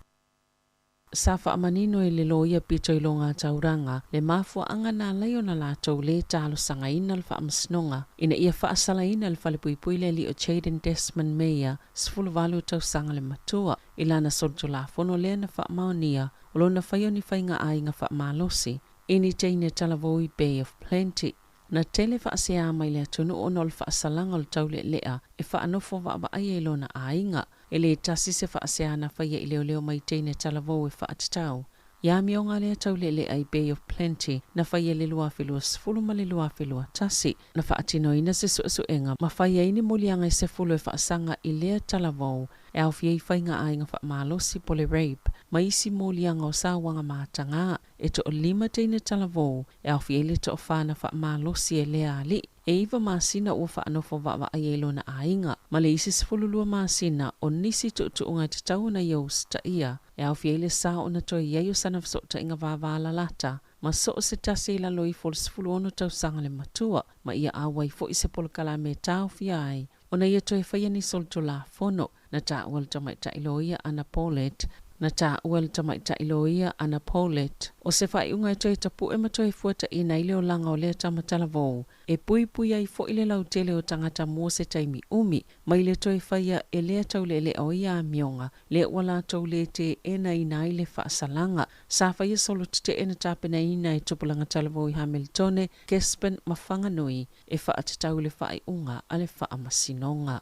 Speaker 4: Sa whaamanino e le loia pito I longa tauranga, le mafua anga na layo na lātou le talo sanga ina le whaamasnonga, ina ia whaasala ina le whalepuipui le li o Jaden Desmond Meyer, sfulu valu tau sanga le matua, ilana solto la fono le na whaamaonia, o lona whaio ni whainga a inga whaamalosi, ini teine talavoi Bay of Plenty. Na tele whaasea mai le atunu o nol whaasalanga le tau le lea, e whaanofo wa aia ilona a inga, ele tasi se whaasea na whaia I leo mai teine talavou e whaatatau. Ia mionga lea tau le ai Bay of Plenty, na whaia le lua whelua sifulu ma le lua whelua tasi, na whaatino ina se suenga, ma whaia ini mulianga I se fulu e whaasanga I lea talavou, e au fia I whainga a inga whaamalosi po le rape, ma isi mulianga o sawanga mātanga, e to o 5 teine talavou, e au fia le to o whana whaamalosi e lea ali. E iwa masina ua whaanofo wa aielo na ainga, ma le isi sifululua masina o nisi tuunga te tau na iau sta ia, e au fiele sa o na toi iau sana fsota inga wavala lata, ma so se tasi ila loi fol sifulu ono tau sanga le matua, ma ia awai fo ise polkala me tau fiai, o na ia toi whaia ni solto la fono, na ta ual tamaita iloia Anna Paulette, na ta uel tamaita iloia Anna Paulette, o se whai unga e toi tapu e matoi fuata I na ileo langa o lea tamatalavo, e pui ai fo ile lau tele o tangata mua se taimi umi, ma ile toi whaia e lea tau le o ia mionga, lea wala tau le te ena ina ile whaasalanga, sa whaia solo te ena tapena ina e tupulanga talavo I Hamiltone, Kespen Mafanganui, e whaatatau le whai unga ale whaamasinonga.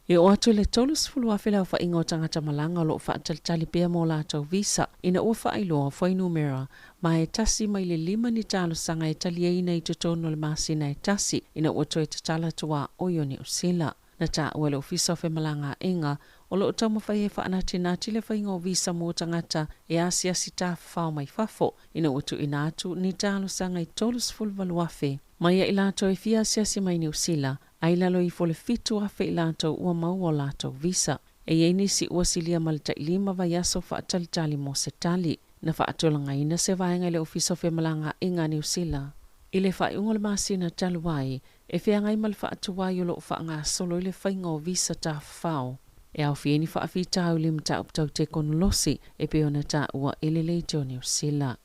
Speaker 4: E o atu le tolus fulua whelao wha ingo tangata malanga o lo whaatalitali pia mo lātou visa, ina ua whaailoa whai numera, ma e tasi mai le 5 ni talo sanga e talia ina I tutono le masina e tasi, ina ua toi tatala tua o Ioni Usila. Na ta ua le ofisa o malanga inga, o lo tau mawhai e whaanatinati le wha ingo visa mo tangata e asiasi ta whao mai fafo, ina ua tu ina atu ni talo sanga I tolus fulvaluafe. Mai e lātou e fia asiasi mai New Zealand, ai lalo I fole fitu afe I lātou ua mau o lātou visa. E yeini si ua silia malita I 5 vaiaso whaatalitali mo se tali. Na whaatolanga ina se vaenga le ofisa o malanga inga New Zealand. I le whaiunga le masina taluai, e whiangai mal whaatuwai o lo whaanga solo I le whainga o visa ta whao. E au fieni whaawhitau li mta uptau te konolosi e peona ta ua elele jo New Zealand.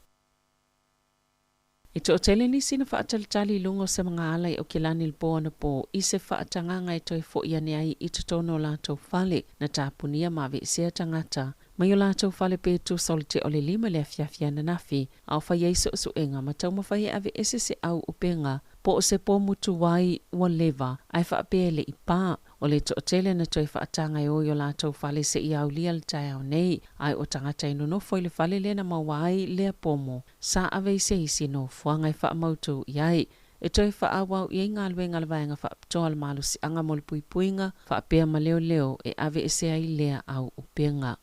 Speaker 4: I to tele ni sina whaatalitali lungo se mga alai o kilani ilpoa na po i se whaatanganga e toi fo ia ai i te tono lātou whale na tāpunia mawe sea tangata. Mai o lātou whale pētu soli te ole lima le afiafia na nafi au whai eiso su enga ma tau mawhai ave ese se au upenga po o se po mutu wai ua leva ai whaapele i pā. O le to'otele na toi whaatanga e oio lātou whale se i au lia le tai au nei, ai o tangata ino no foi le whale le na mawai lea pomo, sa ave i se isi no fuangai whaamautu iai. E toi whaawau i ngā luenga le vaenga whaaptoa le malu si anga mole puipuinga, whaapea ma leo leo e ave e se ai lea au upenga.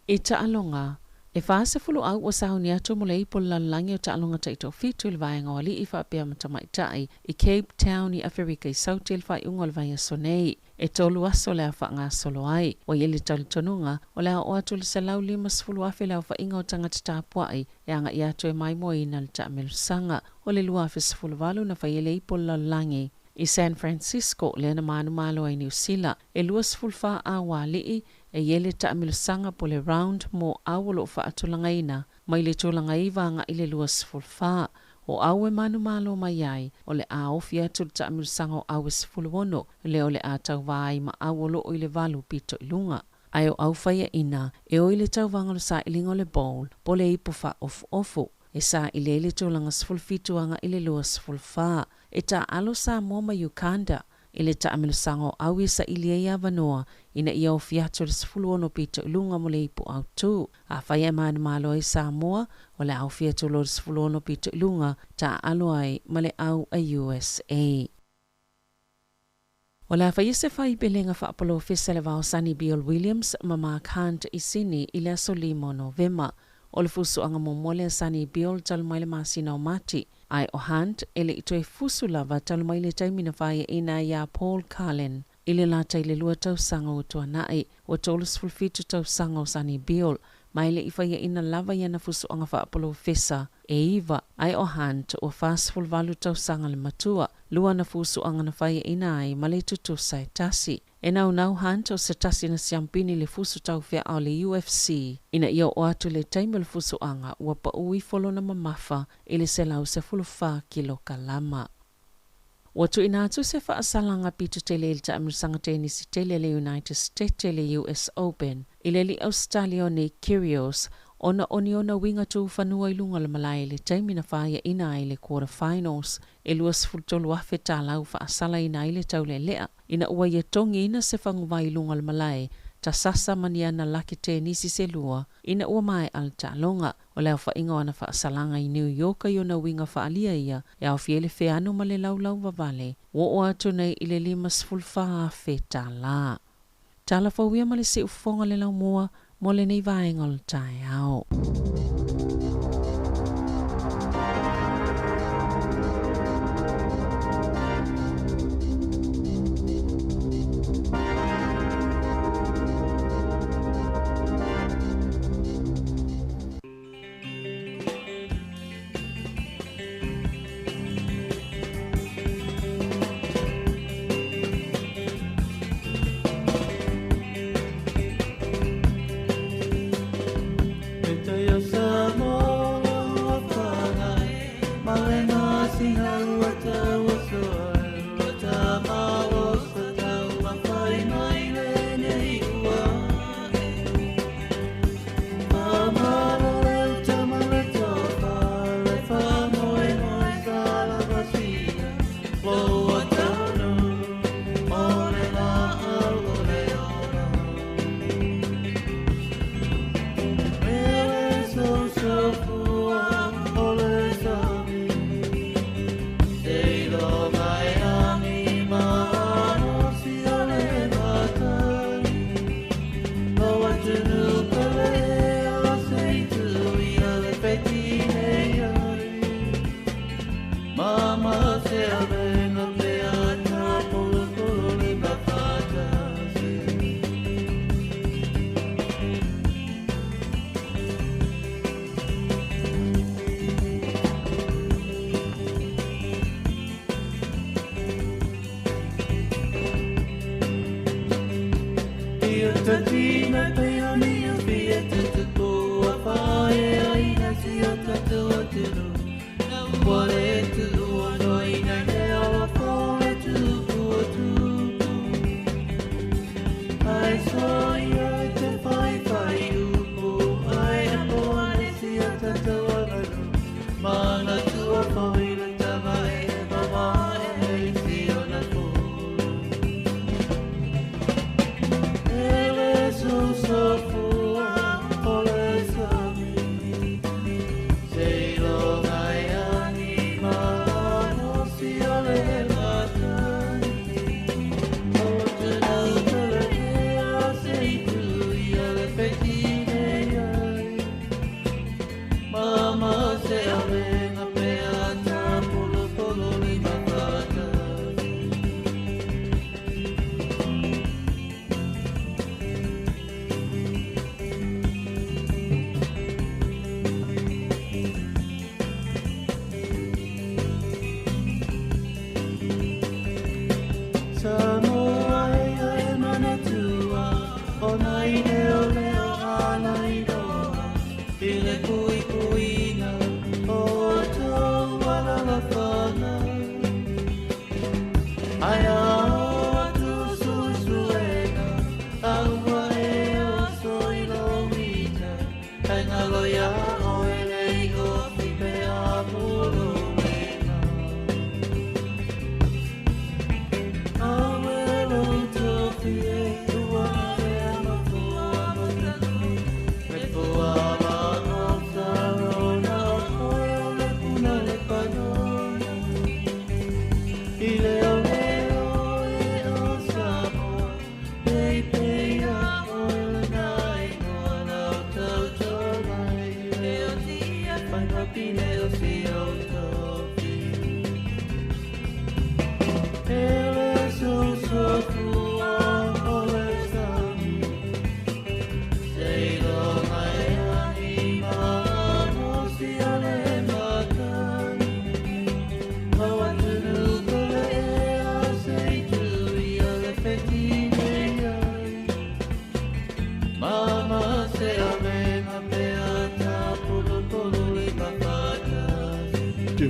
Speaker 4: I taalonga, e whaase fulu au o sauni atu mo le ipo lalangi o taalonga ta ito fitu le vaenga wali i whaapea matamaitai i Cape Town i Afrika i sauti il whai ungo le vaenga sonei. E tolu aso lea whaanga solo ai, wa ili tali tonunga, o lea o atu le salau lima sifulu afe lea whainga o tangata tāpuai, e anga i atu e mai mo ina le taamelusanga, o le lua afe sifulu walu na whai ele ipo lalangi. I San Francisco, lea na manu malo ai New Zealand, e lua sifulu wha awa lii, e yele taamelusanga po le round mo awolo wha atulangaina, mai le tulangaiva anga ile lua sifulu wha. O awe manu malo mai ai, o le a ofi atu le taamelusanga o awe sifulu wono, le o le a tau vai ma awolo o ile valu pito ilunga. Ai o au whaia ina, e o ile tau vangalo sa ilingo le bowl, po le ipo wha ofu. E sa ile ile tūlanga sifulu fitu anga ile lua sifulu wha. E ta alo sa moma Uganda, ile taamelusanga o awe sa ilia ia vanoa, ina ia o fiatu le sifulu ono pito ilunga mo le ipo au tu. A whaia manu malo ai Samoa, o le au fiatu lo le sifulu ono pito ilunga, ta alo ai ma le au a USA. O le whaia se whai belenga whaapalo fesa le vao Sunny Bill Williams ma Mark Hunt i sini i le aso limo Novema. O le fusu anga momole Sunny Bill talumaile masina o mati. Ai o Hunt, ele ito e fusu lava talumaile taimina whaia ina ia Paul Carlin. Ile la taile lua tau sanga o tua nai, o tolu sfulfitu tau sanga o Sunny Bill. Maile i whaia ina lava iana fusu anga whaapalo fesa. E iwa, ai o Hunt o whaasful valu tau sanga le matua. Lua na fusu anga na whaia ina ai male tutu sai tasi. E nau Hunt o se tasi na siampini le fusu tau fea au le UFC. Ina ia o atu le taime le fusu anga ua pa ui folo na mamafa ili se lau se fulu wha kilo kalama. Watu ina atu se wha asalanga pitu tele ili taamirusanga tenisi tele le United States tele US Open. Ile li Australia ne Kyrgios ona oniona winga tu whanua ilunga le malai le taimi na whaia ina ile quarterfinals. E luas fultolu afe ta lau wha asala ina ile tau le lea. Ina ua ia tongi ina se whanguwa ilunga le malai. Ta sasa maniana laki tenisi se lua. Ina ua mai al ta longa. O leo whainga wana wha asalanga i New York i ona winga wha alia ia. E au fiele wheanu ma le lau wavale. Wo o atu nei ile limas fulfa afe ta la. Tala whauia ma le se ufonga le lau mua. Mo le nei vaenga le tai au.
Speaker 6: Esa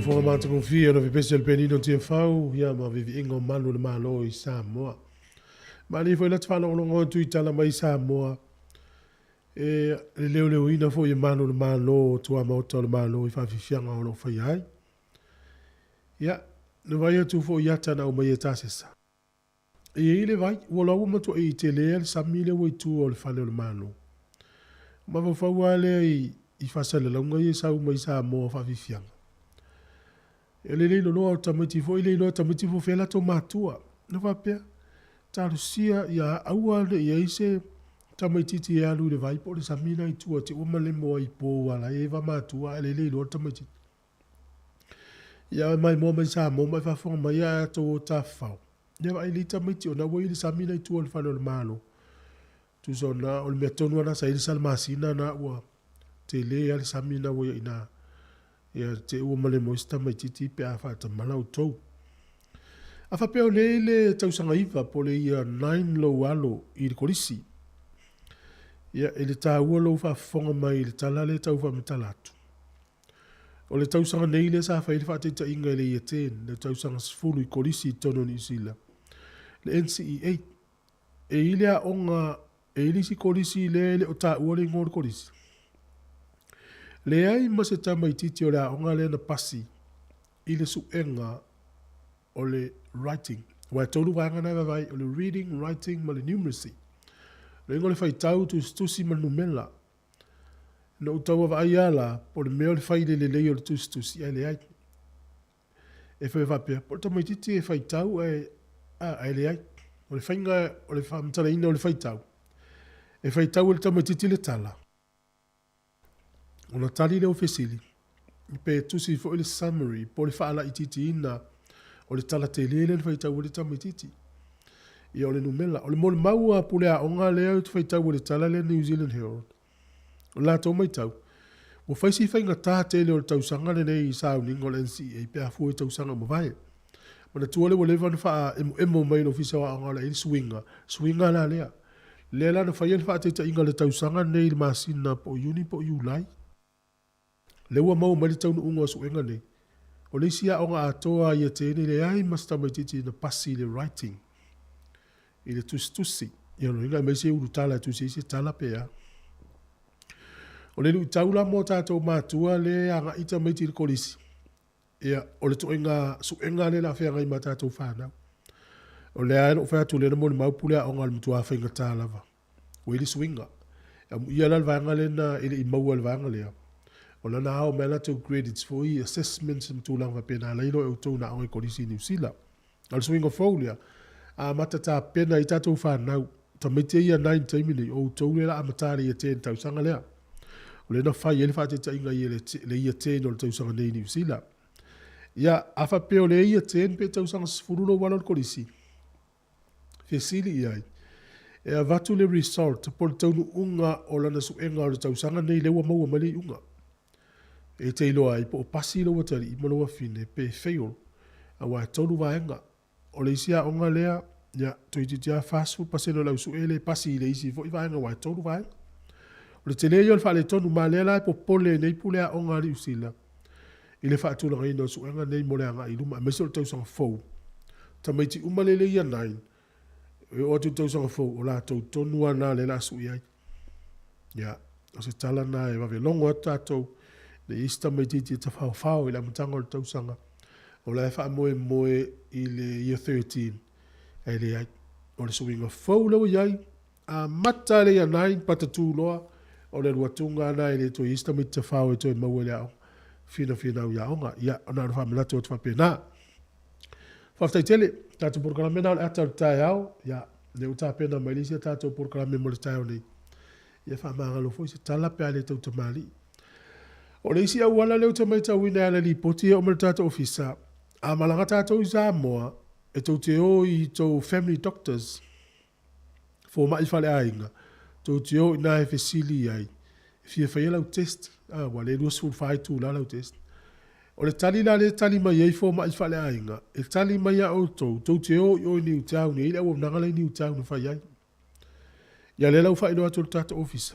Speaker 1: Fo mata ko fia no special penino tia fau ya ma vivi ingo manu le malo I Samoa. Ma ni foi la tfalo ngo tu itala mai Samoa. E le leo ina foi manu le malo tu ama o le malo I fa fianga o fa ai. Ya, no vai tu foi yata na o mai tasesa. E ile vai o lo mo tu e tele sa mile o tu o le fa le malo. Ma vo fa wale I fa sala la ngo sa o mai Samoa fa fianga. Ele le no tamati fo ile no tamati fo fela to matua no va pe tarusia ya aua le ia ise tamati ti ya lu le vai po le samina I tu te o male mo I po wala e va matua ele le no tamati ya mai mo mai sa mo mai fa fo mai ya to ta fa ya vai le tamati ona wo ile samina I tu o le fa le malo tu zona o le metonu na sa ile salmasina na wa te le ya samina wo ina ya te ua male mo sta mai titi pe a fa ta malau tou. A fa pe o le tausanga iwa po le ia 9 lo alo I le kolisi. Ya ele ta ua lo fa fonga mai le talale tau fa mitalatu. O le tausanga nei le sa fa ili fa te ta inga le ia ten, le tausanga sfulu I kolisi tono ni sila. Le NCEA. E ile a onga, e ili si kolisi le o ta ua le ngor kolisi. Le ai ma se tama I titi o le aonga le na pasi I le suenga o le writing. Wa tolu wanga na vai o le reading, writing, ma le numeracy. Le ingo le fai tau tu stusi ma numela. Na utawa wa aiala po le meo le fai le leo le tu stusi ai le ai. E fai vapea. Po le tama I titi e fai tau ai le ai. O le fainga o le famtala ina o le fai tau. E fai tau o le tama I titi le tala. Ona tali le ofesili. I pe tusi fo ile summary, po le faala I titi ina, o le tala te lele le faita ule tama I titi. I o le numela, o le mole maua po le a onga lea u faita ule tala le New Zealand Herald. O la tau mai tau. O faisi fainga tāte le o le tausanga le nei I sao ningo le NCA, pe a fua tausanga mo vai. Mana tuale wale van faa emo mai no fisa wa onga le ili swinga. Swinga la lea. Le la na whaia le whaateta inga le tausanga nei le masina po uni po iulai. Le ua mau mali taunu unga su enga nei. O le isia o ngā atoa i a tēne le ai masta mai titi na pasi le writing. I le tusi. Ia no inga mai se uru tala tusi se tala pea. O le lu taula mo tātou mātua le anga ita mai tiri kolisi. Ia o le to inga su enga le la whea ngai ma tātou whanau. O le aero whea tu le na mo le maupulea o ngā le mutua whainga tālawa. O ili swinga. Ia la vanga le na ili i maua le vanga lea. O lana hao mena tau credits for i assessments mtulang wa pena leilo e utou na onge kolisi New Zealand. Al swinga faulia. A mata ta pena i tatou whanau. Ta mete ia 9 taimini o utou le la amatari i ten tau sanga lea. O le na whai ele whate ta inga i le ia ten o le tau sanga nei New Zealand. Ia afa peo le ia ten pe tau sanga sfurulo wala kolisi. Fesili iai. E a vatu le result po le taunu unga o lana su enga o le tau sanga nei lewa maua mali unga. E te iloa i po pasi lo watari i maloa fine pe fail. A wa taunu vaenga. O le isia onga lea, ya to ititia fasu paseno lau su ele pasi i le isi fo i vaenga wa taunu vaenga. O le te leo le whale tonu ma lea lai po pole nei pulea onga li usila. I le whaatuna ngai no su enga nei mo lea nga i luma. A meso le tau sanga fau. Ta meiti umalele ia 9. E o tu tau sanga fau o la tau tonua na le la su iai. Ya, o se tala na e wawe longo atatou. Le ista mai titi ta whao i la matanga o le tau sanga. O la e wha moe i le year 13. E le ai. O le suinga fau lau iai. A mata le ia 9 patatu loa. O le ruatunga na i le to ista mai ta whao e toi maua le au. Fina au ia onga. Ia, ona anu whamelatu o te whapena. Whaftai tele. Tātou porkalame nao le ata o tae au, ia, ne uta pena mai lisi a tātou porkalame mo le tae au nei. Ia wha maangalo fo, se tala pea le tau tamali. O le isi au wala leo te mai tau ina ala li poti e o mele tātou ofisa. A malanga tātou i Samoa, e tau te o i tau family doctors, fo mai whale ainga, tau te o i na e fesili ai, fia whaia lau test, wale e luas whai tū la lau test. O le tali la le tali mai ei fo mai whale ainga. E tali mai a o tau. Tau te o i New Town. E le au nanga le New Town whai ai. Ia le lau whai noa tolu tata ofisa.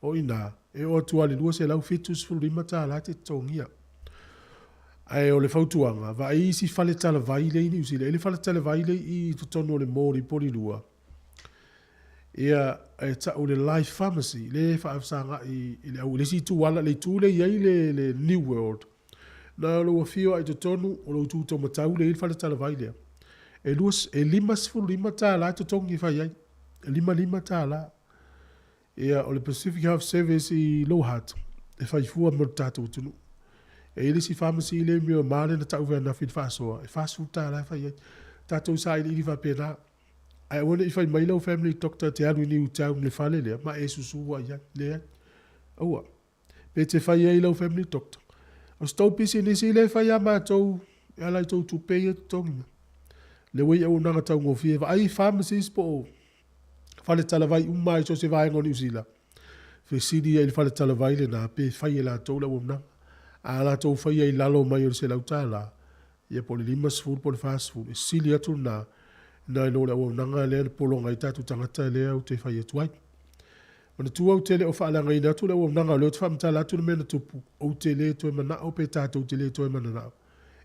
Speaker 1: O ina. E o atua le lua se lau fitus fulrima ta la te tongia. Ai o le fautuanga. Va e isi whale tala vaile i New Zealand. E le whale tala vaile i tutono le mori poli lua. Ia e ta o le Life Pharmacy. Le whaafsanga i le au. Le si tu wala le tūle iai le New World. Na lo fio ai to tonu o lo tu to matau le fala tala vai le e luas e limas fu lima tala to tongi fai ai e lima tala e o le Pacific Health Service i Lohat e fai fu mo tatu tunu e ile si pharmacy le mio male na tau na fit faso e faso tala fai ai tatu sai li va pena ai wona if I my family doctor te anu ni utau le fale le ma e susu wa ya le oa pe te fai ai lo family doctor. O stau pisi ni si le whai ama tau, e alai tau tu pei e tonga. Le wei au nanga tau ngofie, wa ai pharmacies po o. Whale talawai umai so se vai ngoni usila. Fe sidi e whale talawai le na pe whai e la tau la wamna. A la tau whai e lalo mai o se lau tala. Ia po le limas food, po le fast food. E sili atu na e lo la wamnanga le polonga i tatu tangata le au te whai e tuai. Ona tu au tele o whaalanga ina tu le wamnanga leo te whamtala tu le mena tupu o tele to e mana o pe tātou tele to e mana nao.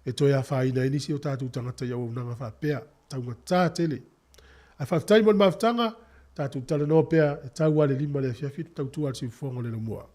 Speaker 1: E toi a whaina inisi o tātou tangata i au wamnanga whapea taunga tā tele. A whaftai mon maftanga tātou tala no pea e tau wale lima le fiafit tau tu alsi ufonga le no mua.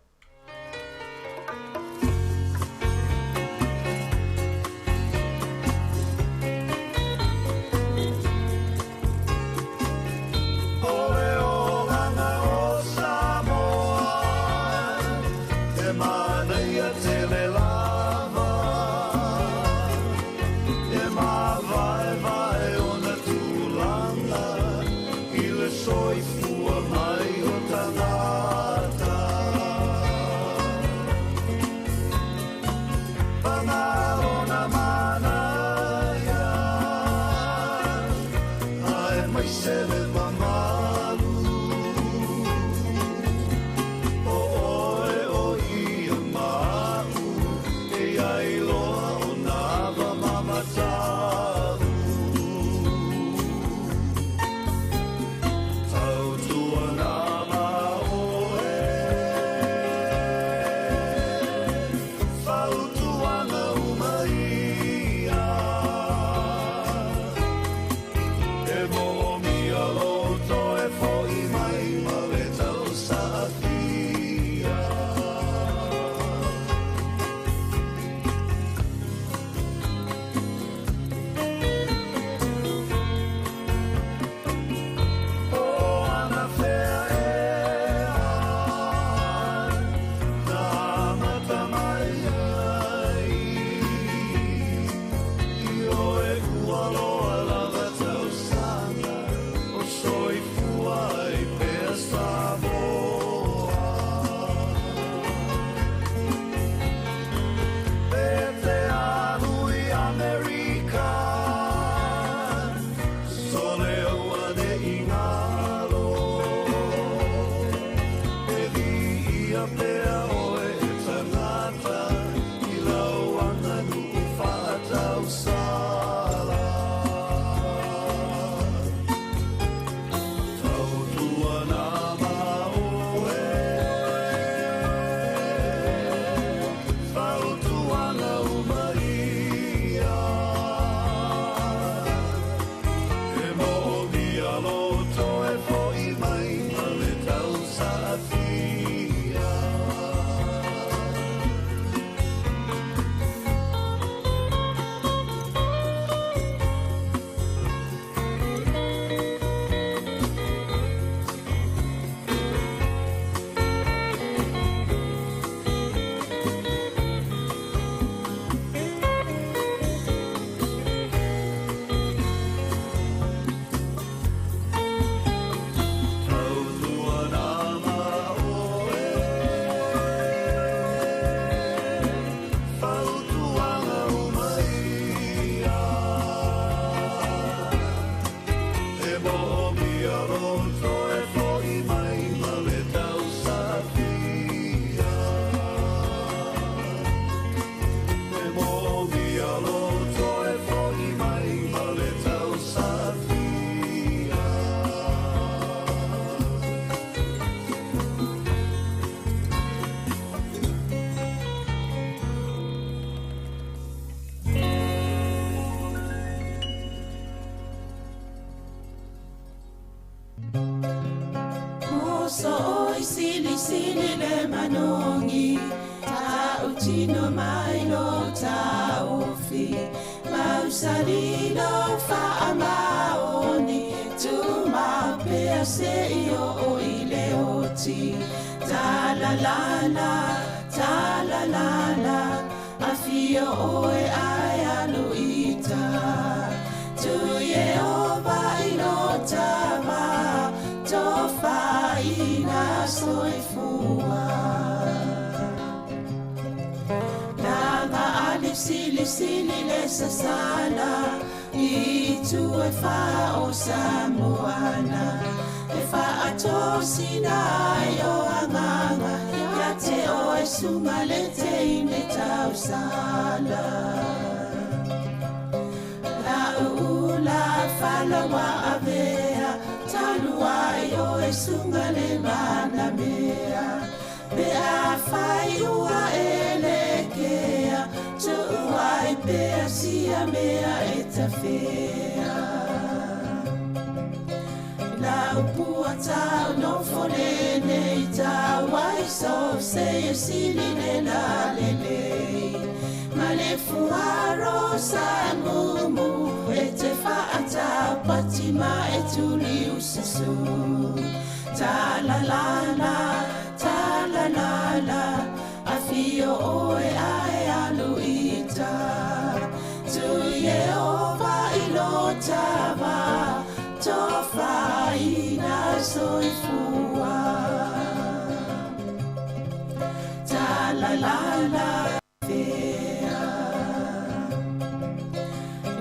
Speaker 11: so i sili sili le manongi ta utino mai lo ta ofi Mausalino fa amaoni tu ma pe se io o ile oti ta la la afio oe ai aluita tu Yehova inotama tofa ina soifua Sili le sasana I tu e fa o samoana E fa ato sina o amanga Ya te o e sunga le te ine tau sala La ula fala wa avea Talua o e sunga le mana mea Pe a fai ua elekea Tuai pea sia mea eta fea La upua tau no forene I tau ai so se e sili ne la lele Ma le fuaro sa mumu E te faata patima e tuli usisu Ta la la Afio oe ai aluita Tu Yehova ilotava Tofa ina soifua Ta la fea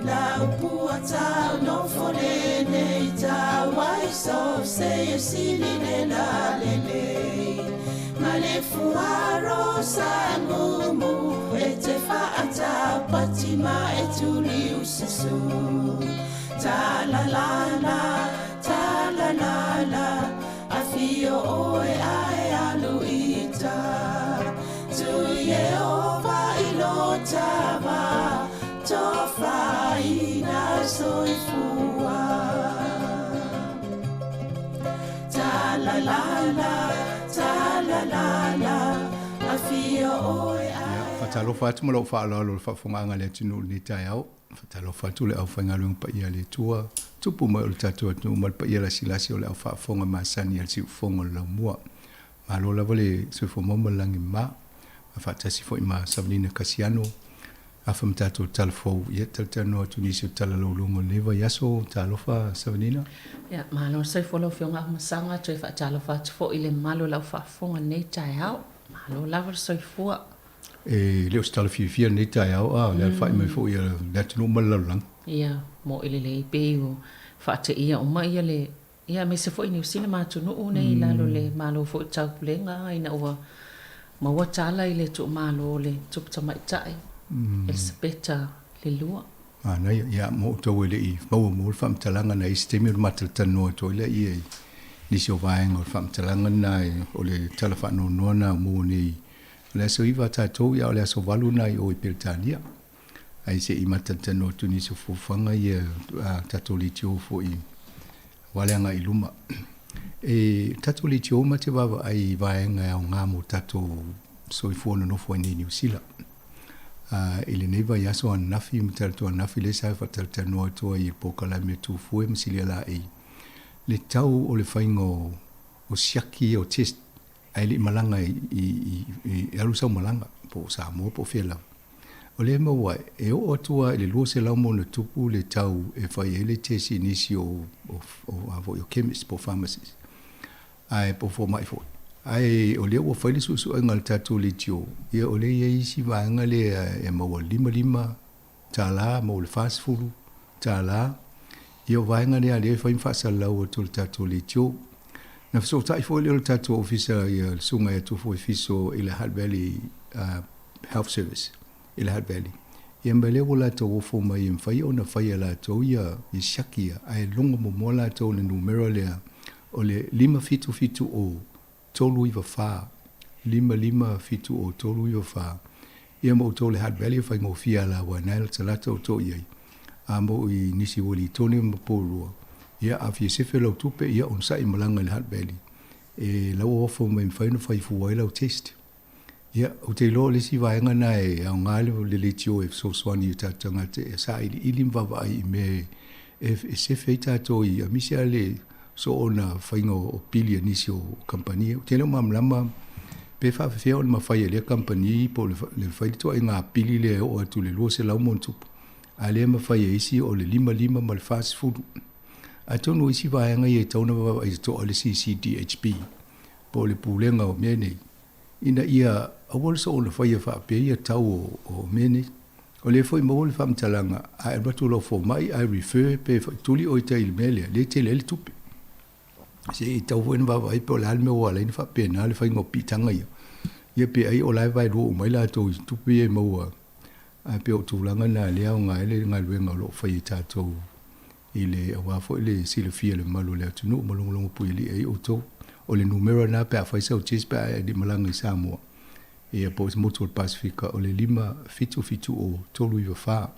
Speaker 11: La upua tau no forene Ita waiso se sili ne la lele Ma le fuaro sa mumu E te faata patima e tuli usisu Ta la la Afio oe ai aluita Tu Yehova ilotava Tofa ina soifua Ta la Afio oe ai
Speaker 12: Fatalofa atu malo whaalo whafunganga le tinu ni tai au. Fatalofa atu le au whaingalung pa ia le tua. Tupu mai o le tatu atu mal pa ia la silasi o le au whafonga masani al siu fonga la mua. Malo lava le suifo moma langi ma. Fatasi fo ima Sabrina Kasiano. Afam tatu talfo ia taltano atu nisi o talalolungo leva yaso talofa Sabrina.
Speaker 4: Ya, malo suifo lo fionga masanga tui fatalofa atu fo ile malo lau whafonga nei tai au. Malo lava soifua.
Speaker 12: Leo stala fia nei tai au le fai mai fo ia le tunu malalang.
Speaker 4: Ia, mo ile le peo fata ia o mai le ia me se fo ni usina ma tunu nei lalo le malo fo tau pulenga ina ua ma wa tala ile tu malo le tu tama tai. Elsbeta le lua.
Speaker 12: Nei ia mo to ile I mo fam talanga nei stemir matal tano to ile ia ni so vaeng o fam talanga nei o le telefano nona mo ni le so iva tato ia le so valu nei o Britania. Ai se I matal tano tu ni so fufanga ia tato li tio fo I walanga I luma. Tato li tio ma te baba ai vaeng o ngamo tato so I fo no fo ni New Zealand. Ile neva yaso an nafi mtalto an nafi le sa fatalta no to I pokala me tu fue msilia la le tau o le faingo o siaki o test ai le malanga I alusa malanga po sa mo po fela o le mo wa o tua le lo se la mo le tupu le tau e fai ele test inisio o avo yo chemist po pharmacist ai po fo mai fo ai o le o fai su ngal tatu le tio ia o le ia si va ngale e mo lima tala mo le fast food tala ia va ngale ale fai fa sala o tul tatu le tio na so tai fo le tatu officer ia sunga e tu fo fiso ila Hutt Valley health service ila Hutt Valley ia mbele o la to fo mai fai ona fai la to ia I shakia ai longa mo mola to le numero le o le lima fitu o tolu iwa fa lima fitu o tolu iwa fa ia mo tole Hutt Valley fa ngo fia la wa nal salata o to ia mo I nisi woli tone mo polo ia a fi se felo tupe ia on sa I malanga le Hutt Valley e lau ofo mai whainu whai fuwai lau test. Ia, o te lo le si vaenga na e au ngāle le le tio e so swani i tātanga te e sa ili mwawa i me e se fei tātou i a misi ale so o na whainga o pili anisi o kampania. O te leo mamlama pe whawhawhia o na mawhai e le kampani po le whai toa i ngā pili le o atu le lua se lau montupu. A le mawhai e isi o le lima ma le fast food. A tonu isi vaenga i e tauna wawa i toa le CCDHP po le pūlenga o mene. Ina ia awal so ona fai fa pe ia tau o mene o le foi mo le fam talanga a batu lo fo mai I refer pe tuli o te mele le te le tupe se tau wen va vai po la me wala in fa pe na le fai ngo pitanga ia pe ai o lai vai ro mai la to tupe e mo a pe o tulanga na le au nga le nga le nga lo fai ta to ile wa fo le si le fia le malo le tunu mo lo pu ile ai o to o le numero na pe a fai sa o tis pe a di malanga i Samoa. E a po motor Pasifika o le 5 fitu o tolu i wha.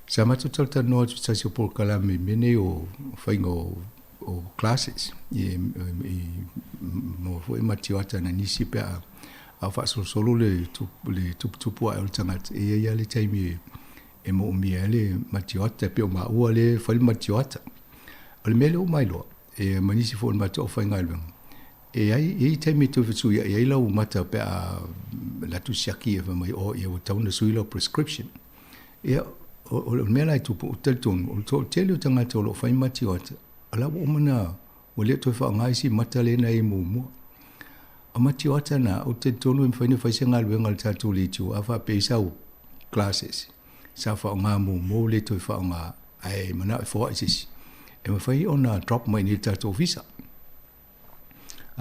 Speaker 12: Sa matu talta noa tu tasi o por kalame mene o whainga o classes. Mo fo e matiwata na nisi pe a wha solo le tupu a ultangat. E ia le taimi e mo umia le matiwata pe o maua le whali matiwata. O le mele o mailoa. E manisi fo mata o whainga alwenga. E ai taimi tu fitu ia i lau mata pe a latu siaki e mai o ia o tauna suila prescription. Ia o mea lai tupu o telton, o tele o tangata o lo whai mati o ata. Ala o mana o lea toi wha ngai si mata le na e mua. A mati o ata na o teltonu e mwhaine whai se ngalwe ngal tatu le tiu a wha pe sau classes. Sa wha ngā mua le toi wha ngā ai mana e wha isisi. E mwhai o na drop mai ni tatu visa.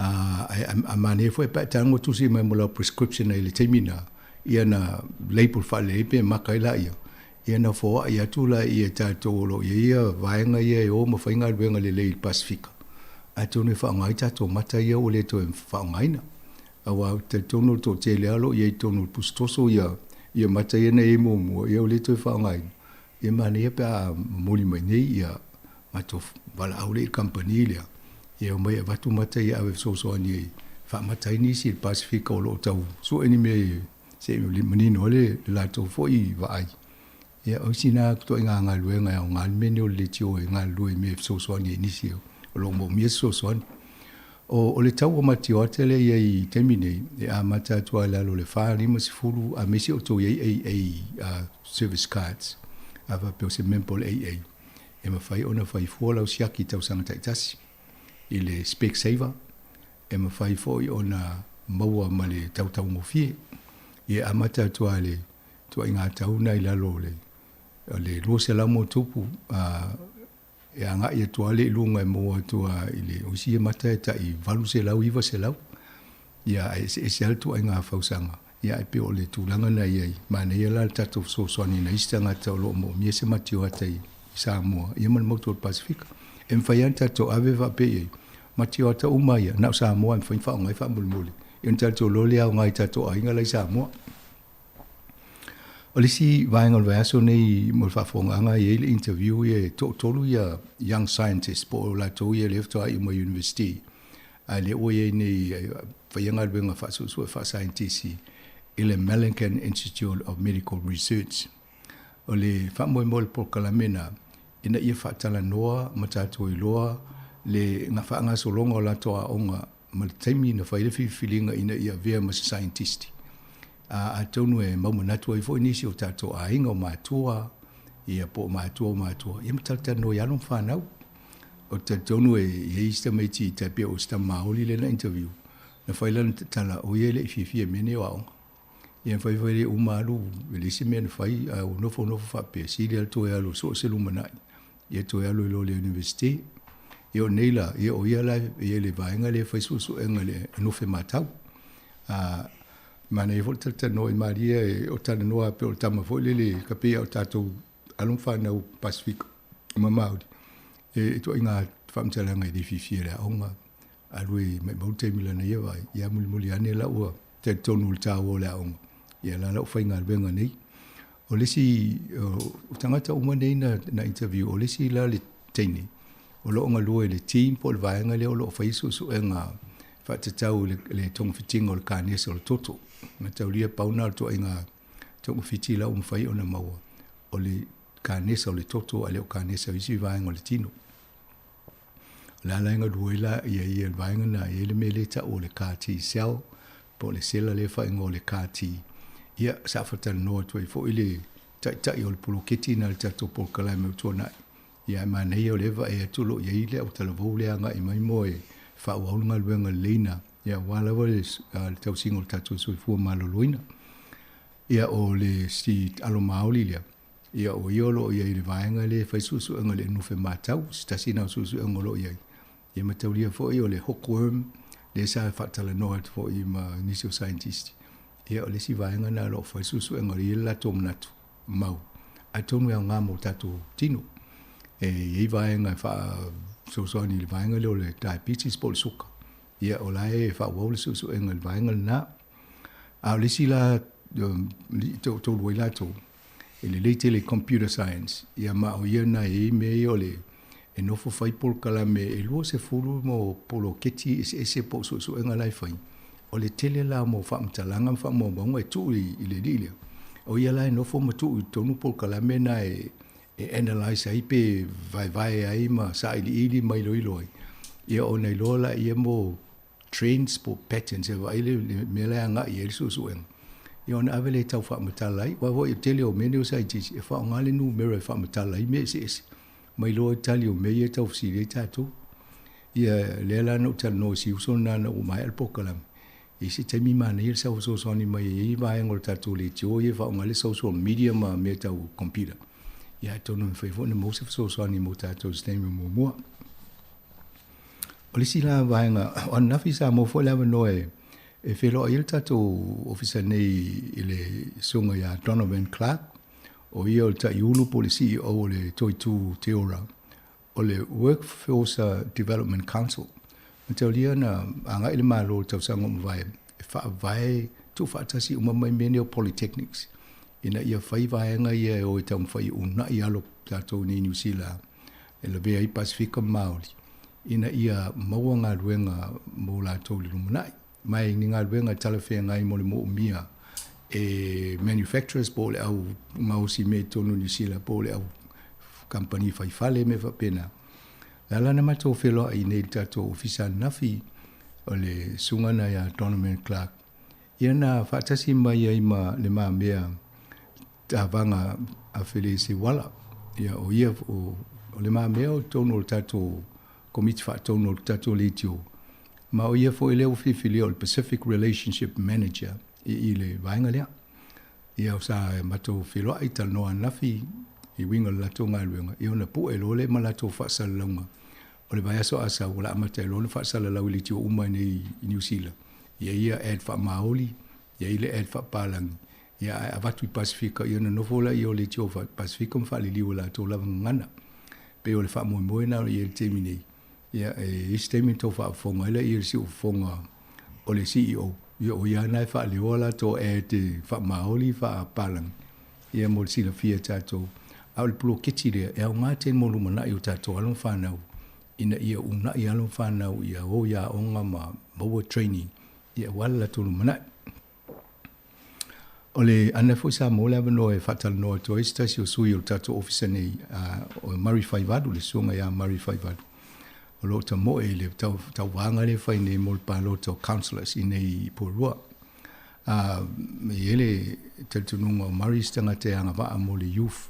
Speaker 12: A mane foi pa tango tu si mai mola prescription ile temina ia na label fa lebe makaila ia na fo ia tu la ia ta tolo ia vaenga ia o mo fainga venga le Pasifika a tu ne fa ngai ta to mata ia o le to fa ngai na a wa te tono to te le alo ia tono pustoso ia mata ia na e mo ia o le to fa ngai ia mane pa moli mai nei ia mato vala au le company ia ia o mai watu mata ia ave so ani fa mata ni si Pasifika o lo tau so eni me se manino le la to foi vai ia o sina to nga nga luenga o nga meni o le tio nga lue me so ani ni si o lo mo mi so ani o le tau o mati o tele ia i termine e a mata to ala lo le fa ni mo si fulu a me si o to ia service cards ava pe se mempo e ma fai ona fai fola o siaki tau sanga taitasi ile Specsavers e ma fai foi ona maua male tau mo fie e amata toale to inga tauna ila lole le lo se la mo tupu e anga e toale lunga mo to ile o si mata ta i valu se la uiva se la ya e se alto inga fausanga ya e pe ole tu langa na ye mane ye la tatu so ni na istanga ta lo mo mi se matio atai Samoa ye man motor Pasifika em faianta to aveva pe matio ta umaya na Samoa em fa ngai fa mulmuli en tal to lo le ngai ta to ainga lai Samoa olisi vaingol vaso nei mo fa fonga nga ye interview ye to lu ya young scientist po la to ye left to my university ale o ye nei fa yanga benga fa so fa scientist ile American Institute of Medical Research ole fa mo por kalamena ina ia fa tala noa matato iloa le nga fa nga so longa la to onga mal taimi na fa ile feelinga ina ia vea mas scientist a tonu e mau manatu i fo inisi o tato a inga o matua ia po matua ia matalta no ya non fa nau o tonu e ista meiti te pe o sta maoli le na interview na fa ile tala o ye le fifi mene wa ia fa ile umalu le simen fa o no fa pe si le to ya lo so se lu manai ia to ya lo le university ia neila ia o ia la ia le vaenga le fa so enga le no fe matau mana e volta te no Maria e o tana noa pe o tama foi le kapia o tatou alum fa na o Pasifika mamaudi e to inga famtala ngai di fifiera onga alui me bote milana ia vai ia muli ane la o te tonu ta o la onga ia la fa inga benga nei o lesi o tangata uma nei na interview o lesi la le tene o lo nga lua le team po le vaenga le o lo faisu su nga fa te tau le tong fitinga o le kanesa o le toto ma tau lia pauna to inga tong fitila fai ona maua o le kanesa o le toto ale o kanesa isi vaenga o le tino la nga duela ia vaenga na ele mele ta o le kati sel po le sela le fa ngo le kati ia sa fata no to fo ile ta o le poloketi na le tato po kala me tona ia ma nei o le va e tulo ia ile o tala vole anga i mai moe fa o nga luenga leina ia wala le tau single tato so fu malo loina ia o le si alo maoli lia ia o iolo ia ile vaenga le fa susu nga le no fe matau sta sina susu nga lo ia ia mataulia fo i o le hookworm le sa fatala no fo i ma nisio scientist ia o le si vaenga na lo fa susu nga le la tom natu mau a tonu ya ngamo tatu tino e vaenga fa so ni le vaenga le diabetes pol suka ia o la e fa wo le susu nga le vaenga na a le si la to wela to le tele computer science ia ma o ia na e me o le e no fo fai por kala me e lo se fulu mo polo keti ese po so nga lai fai o le tele la mo fa mtalanga fa mo mo e tu i le dile o ia la no fo mo tu tonu por kala me na e analyze ai pe vai ai ma sa ili mai loi ia o nei lola ia mo transport patterns e vai le me la nga ia so en ia na avele tau fa mtalai wa vo tele o me no sai ti e fa ngale nu me fa mtalai me se mai lo Italia me ia tau si le tatu ia lela no tal no si uso na o mai al pokalam e se te mi mana ia sa uso so ni mai i vai ngol tatu le tio ia fa ngale social media ma me tau computer ia to no foi fo no mo se so ni mo tatu stem mo o le si la vai nga on na fi sa mo fo la no e felo il tatu officer nei ile sunga ya Donovan Clark o ia o ta iulu polisi o le toitu teora o le Workforce Development Council. Matau lia na anga ili malo tau sanga mwai fa vai tu fa tasi umamai mene o polytechnics. Ina ia fai vai anga ia o tau mwai una ia lo tato ni New Zealand e le vea i Pasifika Maori. Ina ia maua ngā ruenga mo la tau li rumunai. Mai ni ngā ruenga talawhea ngai mo le mo umia e manufacturers po le au ngausi me tonu ni sila po le au company fai fale me fa pena la na mato felo ai nei tato ofisa nafi o le sungana ya Donovan Clark ia na fatasi mai ai ma le ma mea tavanga a felisi wala ia o ia o le ma mea o tonu tato komiti fa tonu tato litio ma o ia fo ele o fifili o Pacific Relationship Manager i le vaenga lea. Ia o sa mato whiloa i tal noa nafi i winga lato ngā luenga. I ona pu e lole ma lato whaasala launga. O le vai aso asa o la amata e lole whaasala lau ili tio umai nei i New Zealand. Ia ad wha maoli, ia ile ad wha palangi. Ia avatu i Pasifika, ia na nofola i o le tio Pasifika mwha li liwa lato lava ngana. Pe o le wha moe na i le temi nei. Ia e temi tau wha fonga, ila i le si o fonga o le CEO. Ia o ia nai wha leola to e te wha maoli wha palang. Ia mo le sila fia tātou. Au le pulo kiti rea, e au ngā ten molu mana i o tātou along whanau. Ina ia una i along whanau, ia o ia onga ma maua training. Ia wala tolu mana. O le ana fo sa mo le no e fatal no to estasi o sui o tātou officer nei o Murray Faivadu, le sunga ia Murray Faivadu. O lo ta mo e le tau wanga le fai nei mo le palo tau councillors i nei Purua. Me ele te tununga o Murray stanga te anga waa mo le youth.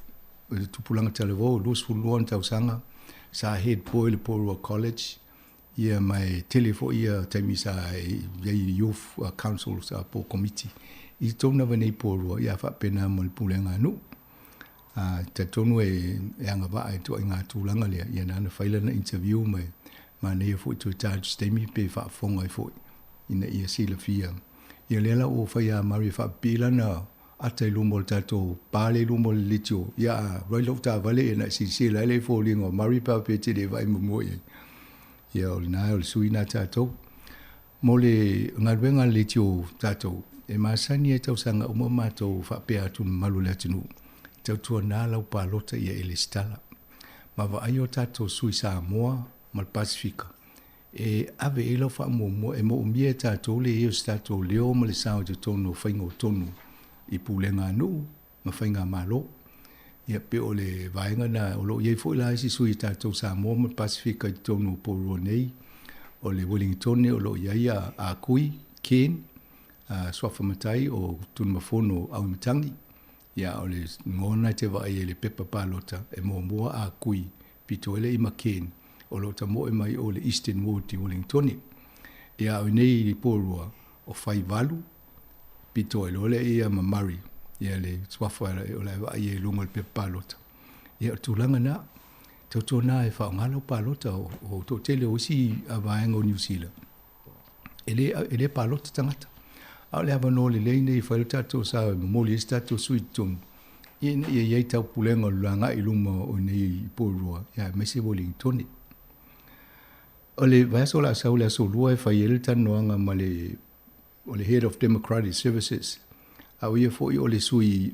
Speaker 12: Le tupulanga televo, lus fuluan tau sanga. Sa head boy le Purua College. Ia mai telefo ia taimi sa youth council sa po committee. I tona vanei Purua, ia wha pena mo le pulenga anu. Te tonu e anga waa e tua ngā tūlanga lea. Ia nana whaila na interview mai. Ma nei fo to charge stemi pe fa fonga i fo ina ia sila fia ia lela o fa ia mari fa pila na ate lumol tato pale lumol litio ia roi lofta vale na si sila le fo lingo mari pa pe te vai mo ia o na o suina tato mole ngalwenga litio tato e masani e tau sanga o mato fa pe atu malu latinu tau tua na lau pa lota ia elistala ma va ai o tatou sui Samoa ma le Pasifika. E ave e lau wha mo e mo umia tatou le eo tatou leo ma le sao te tonu whainga o tonu i pūlenga anu ma whainga malo. Ia pe o le vaenga na o lo iei fo ila isi sui tatou Samoa ma le Pasifika i tonu Porua nei o le Wellington o lo iei a kui, Ken, swafa matai o tunu mafono au mitangi. Ia o le ngona te vai e le pepa palota e mua a kui pito ele i Ken. O lo tamo e mai o le Eastern Ward i Wellington. Ia o nei li porua o fai valu, pito e lole ia ma Murray. Ia le swafa o le vai e lunga le pepa palota. Ia o tūlanga na, tau na e whaongala o palota o tō tele o isi a vaenga o New Zealand. Ele palota tangata. Au le avano le leine i whaile tatou sa moli isi tatou sui tonu. Ia iei tau pulenga o langa i luma o nei i porua. Ia mese Wellington. O le vaso la sau le aso lua e whaiele tanoanga ma o le Head of Democratic Services. Au ia fo i o le sui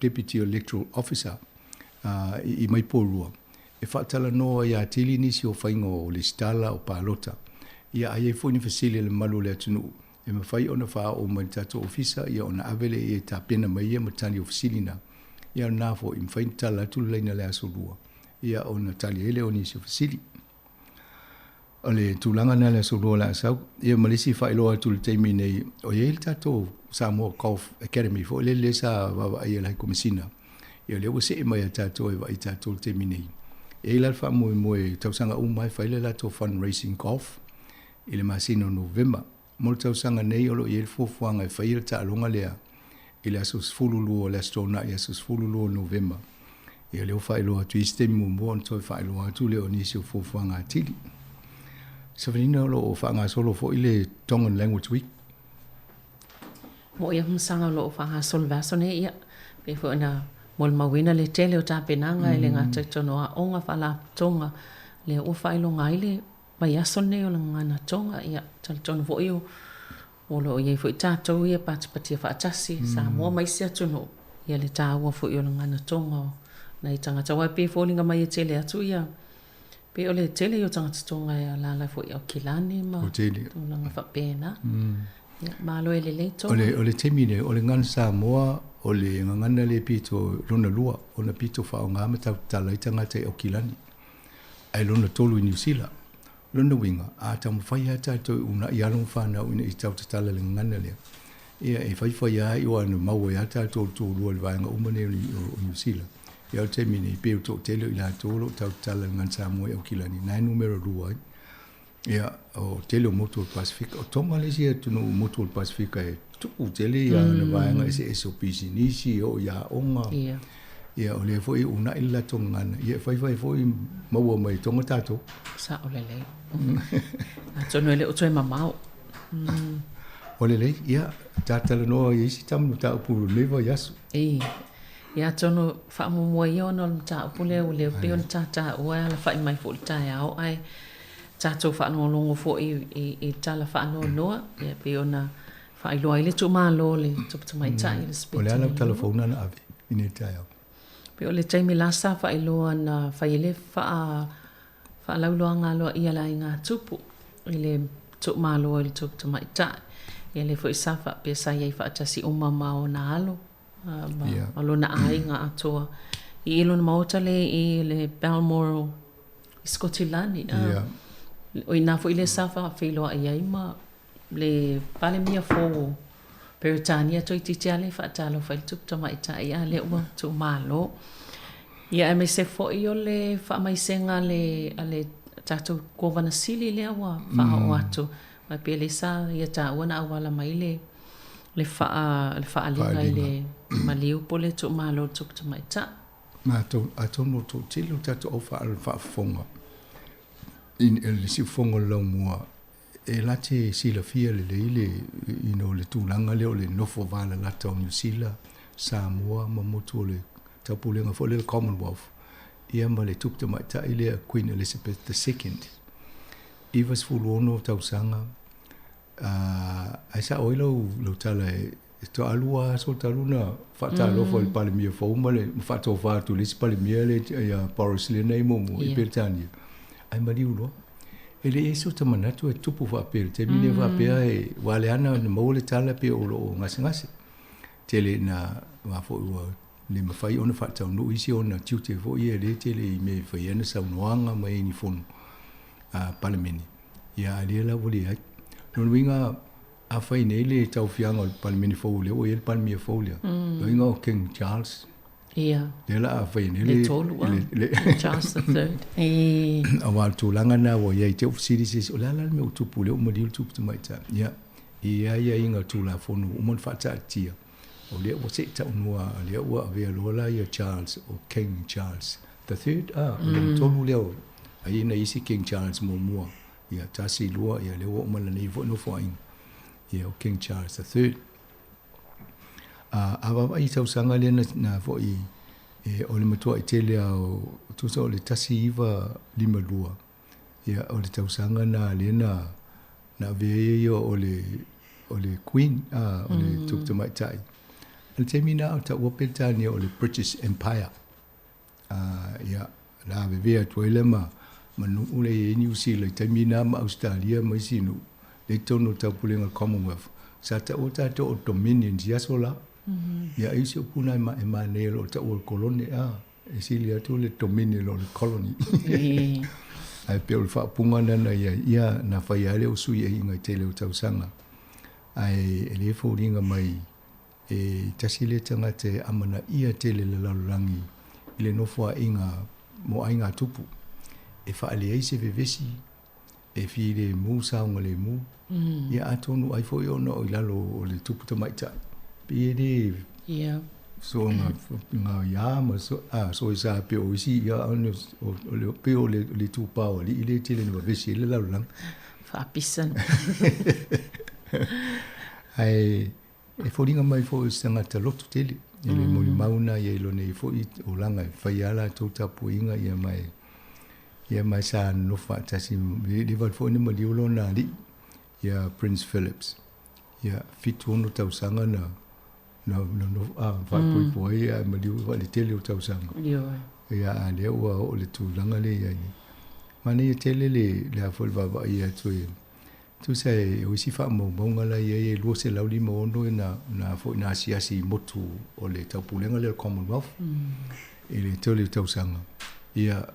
Speaker 12: Deputy Electoral Officer i mai porua. E whaatala noa ia tili nisi o whainga o le stala o palota. Ia ai e fo ni fasile le malu le atunu. E mawhai ona wha o mai tato ofisa ia ona avele e ta pena mai ia matani ofisilina. Ia na fo i mwhain tala atulu leina le aso lua. Ia ona tali ele o nisi ofisili. O le tūlanga na le aso lua la asau. Ia malisi whailoa atulu teimi nei o ia il tato Samoa Golf Academy fo le sa wawa ia lai komisina. Ia le wase e mai a tato e wa i tato teimi nei. E ila wha moe tausanga umai whaile lato fundraising golf. Ile masino November. Mol tausanga nei olo i el fufuanga e whaile ta alonga lea. Ile asus fululu o le astona i asus fululu o November. Ia leo whailoa tu istemi mumbo on toi whailoa tu leo nisi o fufuanga atili. Sa venina olo o whaanga solo fo ile Tongan Language Week.
Speaker 4: Mo ia msanga lo o whaanga solo vaso ne ia. Pe fo ina mol mawina le tele o tapenanga ile ngata tono a onga whala tonga. Le o whailo ngaile mai aso ne o ngana tonga ia tal tono fo iyo. O lo iei fo i tātou ia pātipatia whaatasi. Sa mua mai sia tono. Ia le tāua fo iyo ngana tonga. Na i tangata wai pe fo linga mai e tele atu ia. Pe o le tele o tangata tonga ia lala fo ia o kilani ma.
Speaker 12: O tele.
Speaker 4: Tōlanga whapena. Malo e le leito.
Speaker 12: O le temine, o le ngana Samoa, o le ngana le pito lona lua, o na pito whao ngāma tala i tangata o kilani. Ai lona tolu i New Zealand. Lona winga, a tamu whai hata to una i along whanau ina i tau tatala le ngana lea. Ia e whai ai o anu maua i hata to lua le vaenga umane o New Zealand. Ia o temine i peo to telo i la tolo tau tatala le ngana Samoa o kilani. Nai numero lua ai. Ia o tele o Motul Pasifika. O tonga le sia tunu Motul Pasifika e tuku tele ia na vaenga e SOPC nisi o ia onga. Ia o le foi una illa tongana. Ia foi maua mai tonga tato.
Speaker 4: Sa o le lei. Tono ele o toi mamau.
Speaker 12: O le lei, ia tatala noa i isi tamu ta upuru leva yasu.
Speaker 4: Ia tono whaamu mua i ono ta upule o le peon tata ua ala whai mai fo tai au ai. Tato whaano longo fo i tala whaano noa. Ia peona whai loa i le tu maa lo le tuputa mai tai le spiti.
Speaker 12: O le ala telefona na ave, ine tai au.
Speaker 4: Pe o le taimi lasa whai loa na whai ele wha lauloa ngā loa ia la i ngā tupu. I le tu maa loa i le tuputa mai tai. Ia le fo i safa pe sa iei whaatasi umama o na alo. Malo na ai ngā atoa. I ilo na maota le i le Balmoral i Skotilani. O i nā fo i le safa whiloa i aima le pale mia fō Peritania toi titi ale whaatalo whai tuputa mai tai a le ua tu malo. Ia e me se fo i o le whaamaisenga le tātou kōwana sili le awa wha o atu. Mai pe le sa ia tā wana awala mai le whaalinga i le maliu po le tu malo tuputa mai tai.
Speaker 12: Mā atono tō tilo tātou o whaafonga. In le si fonga lau mua e late sila fia le leile ino le tūlanga leo le nofo vala lata o New Zealand, Samoa, mamotu o le tapulenga fo le Commonwealth. Ia ma le tuputa mai tai le Queen Elizabeth II. Ivas fulu ono tausanga. Ai sa oilo lo tala to alua so taluna fata lo fo il palmia fo male fata o fatu le palmia le ya Boris le nei mo i Britania ai mariulo ele eso tamana tu tupu fa per te mine va per e wale ana mo le tala pe o lo ngasi tele na va fo le ma fai ona fata no isi ona tiute fo ie le tele me fai ana sa noanga mai ni fon a palmini ya le la voli ai no winga a fai nei le tau fianga o palmini fo le o il palmia fo le no winga o King Charles le la a fai nei le
Speaker 4: Charles III
Speaker 12: a wal tu langa na wo ye te ofisiri o la me o tupu le o mo dil tupu mai ta ya ia inga tu la fo no o mon fata tia o le o se ta unua le o ave lola ia Charles o King Charles the third tolu le o ai na isi King Charles mo ia tasi lua ia le o mala nei vo no fo in ia o King Charles III ava ai tau sanga le na fo i o le matua i tele o tu so le tasi iva lima lua ia o le tau sanga na le na ve yo o le Queen o le tukta mai tai le temina o ta Wapetania o le British Empire ia la ve tu le ma manu ule New Zealand temina ma Australia mai sinu le tono ta pulinga Commonwealth sa ta o ta to dominion ya sola ya isi kuna ma ne lo ta o colony e silia to le dominion lo le colony ai pe o fa punga na ia na fa ya le usu ia inga tele o ta usanga ai ele fo ringa mai e tasile tanga te amana ia tele le lalangi ile no fo inga mo ainga tupu e fa ale ai se vevesi e fi le mu sa ngole mu ia atonu ai fo yo no ilalo o le tupu te mai ta pede so nga ya ma so isa pe o si ya o le pe o le tu pa o le tele no vevesi le lalang
Speaker 4: fa pisan
Speaker 12: ai e fo ringa mai fo sanga ta lotu tele ele mo mauna ye lo nei fo o langa fa ya la to tapu inga ia mai sa no fa tasi li va fo ni mo li lo na li ia Prince Philips ia fitu no tau sanga na fa poi ia mo li va le tele o tau sanga ia ale o le tu langa le ia mani tele le fo va ia tu sai o si fa mo bonga la ia lo se la li mo no na fo na si motu o le tau pulenga le Commonwealth ele tele tau sanga ia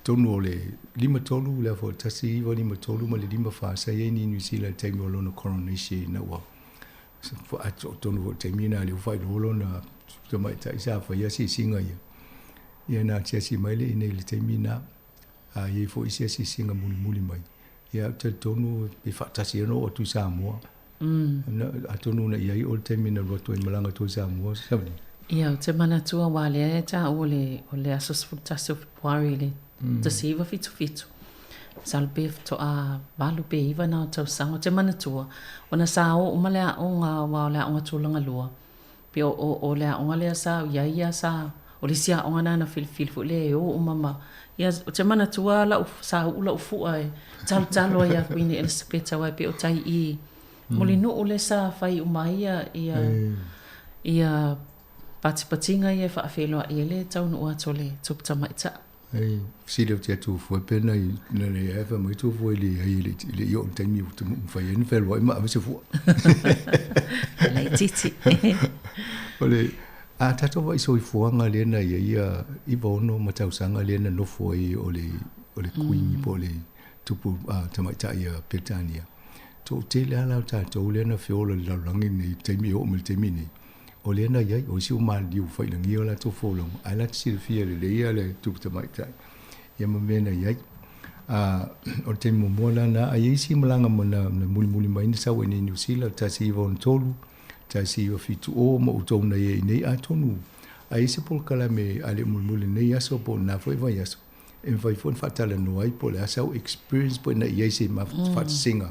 Speaker 12: tonu o le lima tolu le fo tasi iwa lima tolu ma le lima fa sa ye ni New Zealand taimi o lona coronation na wa fo ato tonu o taimi na le ufai lolo na tama ita isa fa ya si singa ia na tia si mai le ina le taimi na ye fo isi si singa muli mai ia te tonu pe fa tasi no o tu Samoa na atonu na ia i o taimi na roto i malanga tu Samoa sabi
Speaker 4: ia te mana tua wale ta o le asos futasi o Februari le ta siva fitu salpe to a balu pe iva na tau sango te mana tua ona sa o male o nga wa le o tulanga lua pe o le o le sa ia sa o le sia o na fil fu le o mama ia te mana tua la sa ula fu ai talo ia Queen Elizabeth wa pe o tai i molino o le sa fai umaia ia patinga ia fa felo ele tau no atole tup tamaita
Speaker 12: ai sile te tu fu pena i le eva mai tu fu le yo temi tu fa yen fel wa ma se fu
Speaker 4: le titi
Speaker 12: ole a tato vai so i fuanga le na ia i bono ma tau sanga le na no fu i ole Queen po le tupu tamaita ia Britania to te le ala tato le na fiola la langi ni temi o mil temi ni o le na ia o si o mal diu fai langi o la to folong ala si fia le ia le tupu tamaita ia ma mena ia o te momola na ai si malanga mo na muli mai ni sa weni New Zealand ta si von tolu ta si o fitu o mo to na ia nei atonu ai se pol kala me ale muli nei aso po na foi vai aso en vai fon fatala no ai po la sa experience po na ia se ma fat singa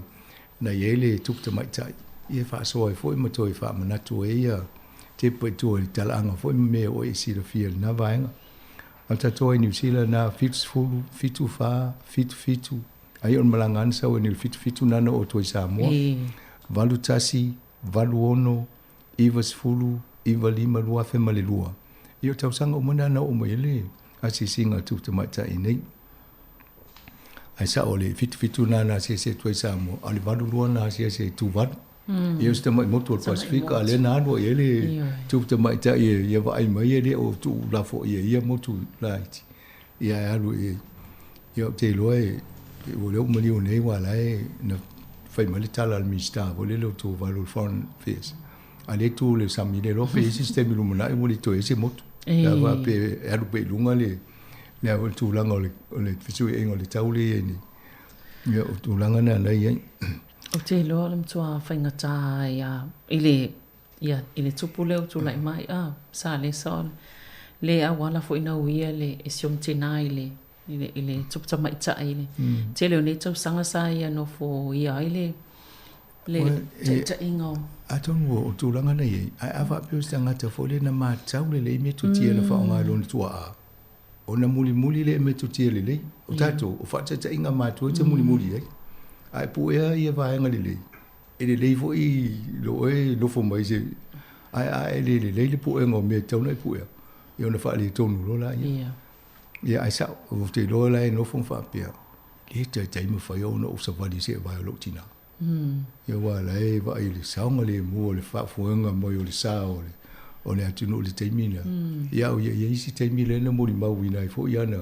Speaker 12: na ia le tupu tamaita ia fa so ai foi mo to fa ma na to ia te po to i talanga foi me o i si le fia na vainga ata to New Zealand na fitu ai on malangan sa o ni fitu na no o to Samoa valu tasi valu ono iwa sifulu, iwa lima lua fe male lua. Ia tausanga o mana na o maile, a si singa tu te maitai nei. Ai sa ole fitu na se tuai sa mo, ale vadu lua na se tu vadu. Ia ste mai motu al Pasifika, ale na anu ele tu te maitai ia vai mai ele o tu la fo ia motu laiti. Ia alu ia te loe, o leo mali o nei wala na fai mali tala al mista, o leo tu valu foreign affairs. Ale tu le samile lo pe sistemi lumana mo le to ese motu. Ya va pe alu pe lunga le o tu langa o le fisu e ngole tauli ni. Ya o tu langa na lai.
Speaker 4: O te loa le mtua whaingata ile tupu leo tu lai mai sa le sol le a wala fo ina uia le e siom tena ile tupu ta maita ile te leo ne tau sanga sa ia no fo ia ile le ta ingo
Speaker 12: a tonu o tu langa nei ai ava pe stanga te fo le na ma tau le me tu tia le fa nga lo tua a ona muli le me tu tia le o tato o fa ta inga ma tu te muli ai pu ia vai nga le ele fo i lo fo mai se ai le pu ngo me tau nei pu ia ona fa le tonu lo la ia ai sa o te lo la no fo fa pia le te me fa yo no sa va di se vai lo tina ia wa la va i le sa nga le mo le fa fo nga mo yo le sa o le atu no le te mina ia o ia isi te mina na mo li mau ina fo ia na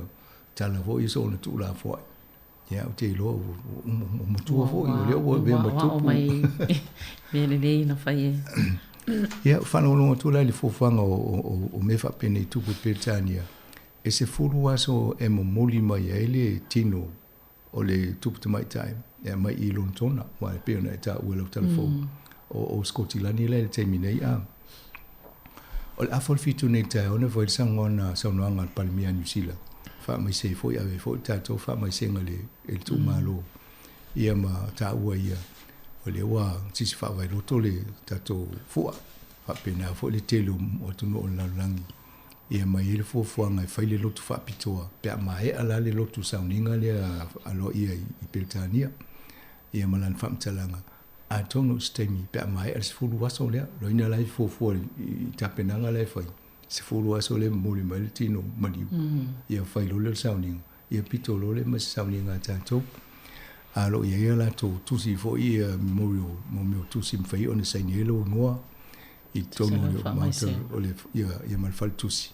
Speaker 12: tala fo i so na tu la fo ia o te lo mo tu fo i le o ve mo tu
Speaker 4: mai le na fa ia
Speaker 12: ia fa no tu la le fo fanga o me fa pene tu po Petania e se fulu aso e mo moli mai ele tino o le tu po mai time e mai i lontona wa pe na ta o le telefon o Scotilani le te minei o le afol fitu nei ta ona foi sangona saunanga palmia New Zealand fa mai se foi ave foi tato fa mai senga le el tu malo ia ma ta ua ia o le wa sisi fa vai roto le tato fua fa pena foi le telu o tu no la langi ia mai ele fo ngai fai le lotu fa pitoa pe mai ala le lotu sauninga le alo ia i Peltania ia malan fa mtalanga a tonu stemi pe mai al fulu waso le lo ina lai fo i tapenanga lai fai se fulu aso le moli maltino maliu ia fai lo le sauninga ia pito lo le mas sauninga tato alo ia la tu si fo ia memorial tu sim fai on se nielo noa i tonu le mountain o le ia mal fal tu si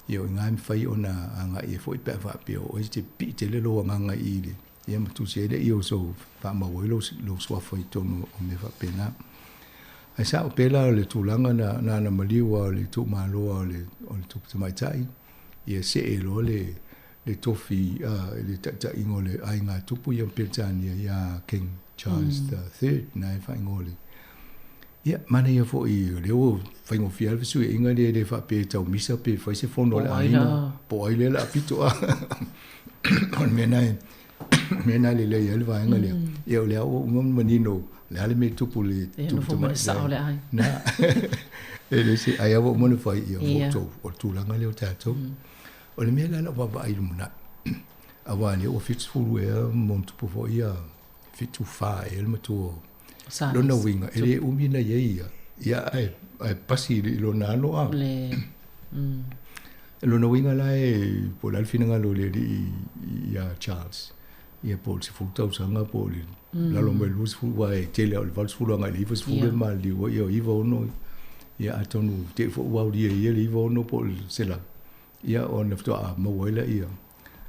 Speaker 12: ia ngai fai ona anga ia fo pe va pe o te pi te le lo anga i le ia tu si ele io so fa ma lo so fai tonu o me va pena ai sa o pela le tulanga na maliwa le tu malo le tu mai tai ia se elo le tofi le ta ingole ai nga tupu ia Peltania ia King Charles III na fa ingole ia mana ia fo i le o fa ngo fial su inga le fa pe tau misa pe fa se fondo la ina po ai le la pito on mena le ia va inga le ia le o ngom manino le ale me tupu le
Speaker 4: tu mai sa le ai
Speaker 12: na ele si ai avo mo fa ia foto o tu langa le o tato o le mea la wa ai lumna awani o fit fulu e mo tupu fo ia fit tu fa el mo tu lona winga ele umina ia ai pasi lona no a lona winga la po la fina lo le ia Charles ia po se futa usanga po le la lo me luz fu wa tele al vals fu nga livos fu le mal di wo ia no ia atonu te fo wa dia ia livo no po sela ia on afto a mo wela ia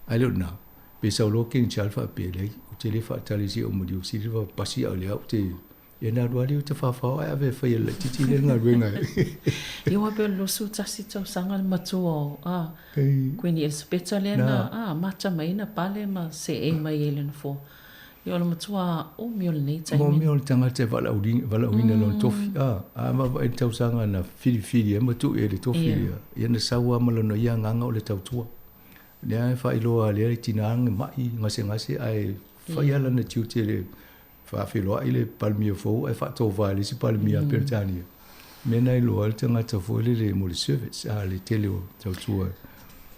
Speaker 12: ai lona pe sa lo King Charles fa pe le tele fa talisi o mo di silva pasi ale te ia na ruali te fa ai ave fa ia titi le nga renga
Speaker 4: ia wa pe lo su tasi tau sanga matuo quindi espeta le na mata mai na pale ma se e mai ele no fo ia lo matua o miol nei tai
Speaker 12: mo miol tanga te vala uina no tofi ma va tau sanga na fili matu e le tofi ia na sawa malo no ia nganga o le tau tua le fa ilo ale tinang mai ngase ai fa ia la na tiutele fa filo ile palmia fo e fa to vale si palmia Peltania mena ilo altanga ta fo le mo le service le tele tau tua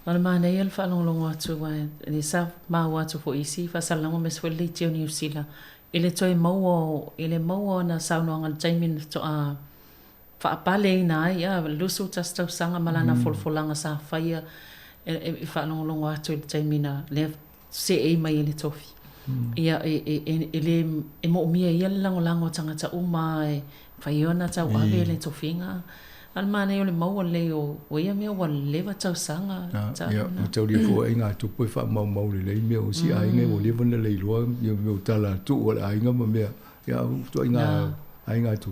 Speaker 4: ala mana ia fa longo atu wa ni sa ma wa tu fo isi fa salango mes fo le tio New Zealand ile toi mau na sauno ngal taimin to whaapale ina ia lusu tastau sanga malana folfolanga sa whaia e whaanongolongo atu i taimina le se e mai le tofi. Ia e mo umia ia lango tangata uma e whaiona tau awe le tofinga. Almana i o le maua le o ia mea wa lewa tau sanga.
Speaker 12: Ia, o tau lia fua inga tupu e wha mau le lei mea o si ainga o lewa na leiloa ia mea o tala tu o le ainga ma mea. Ia, tu ainga tu.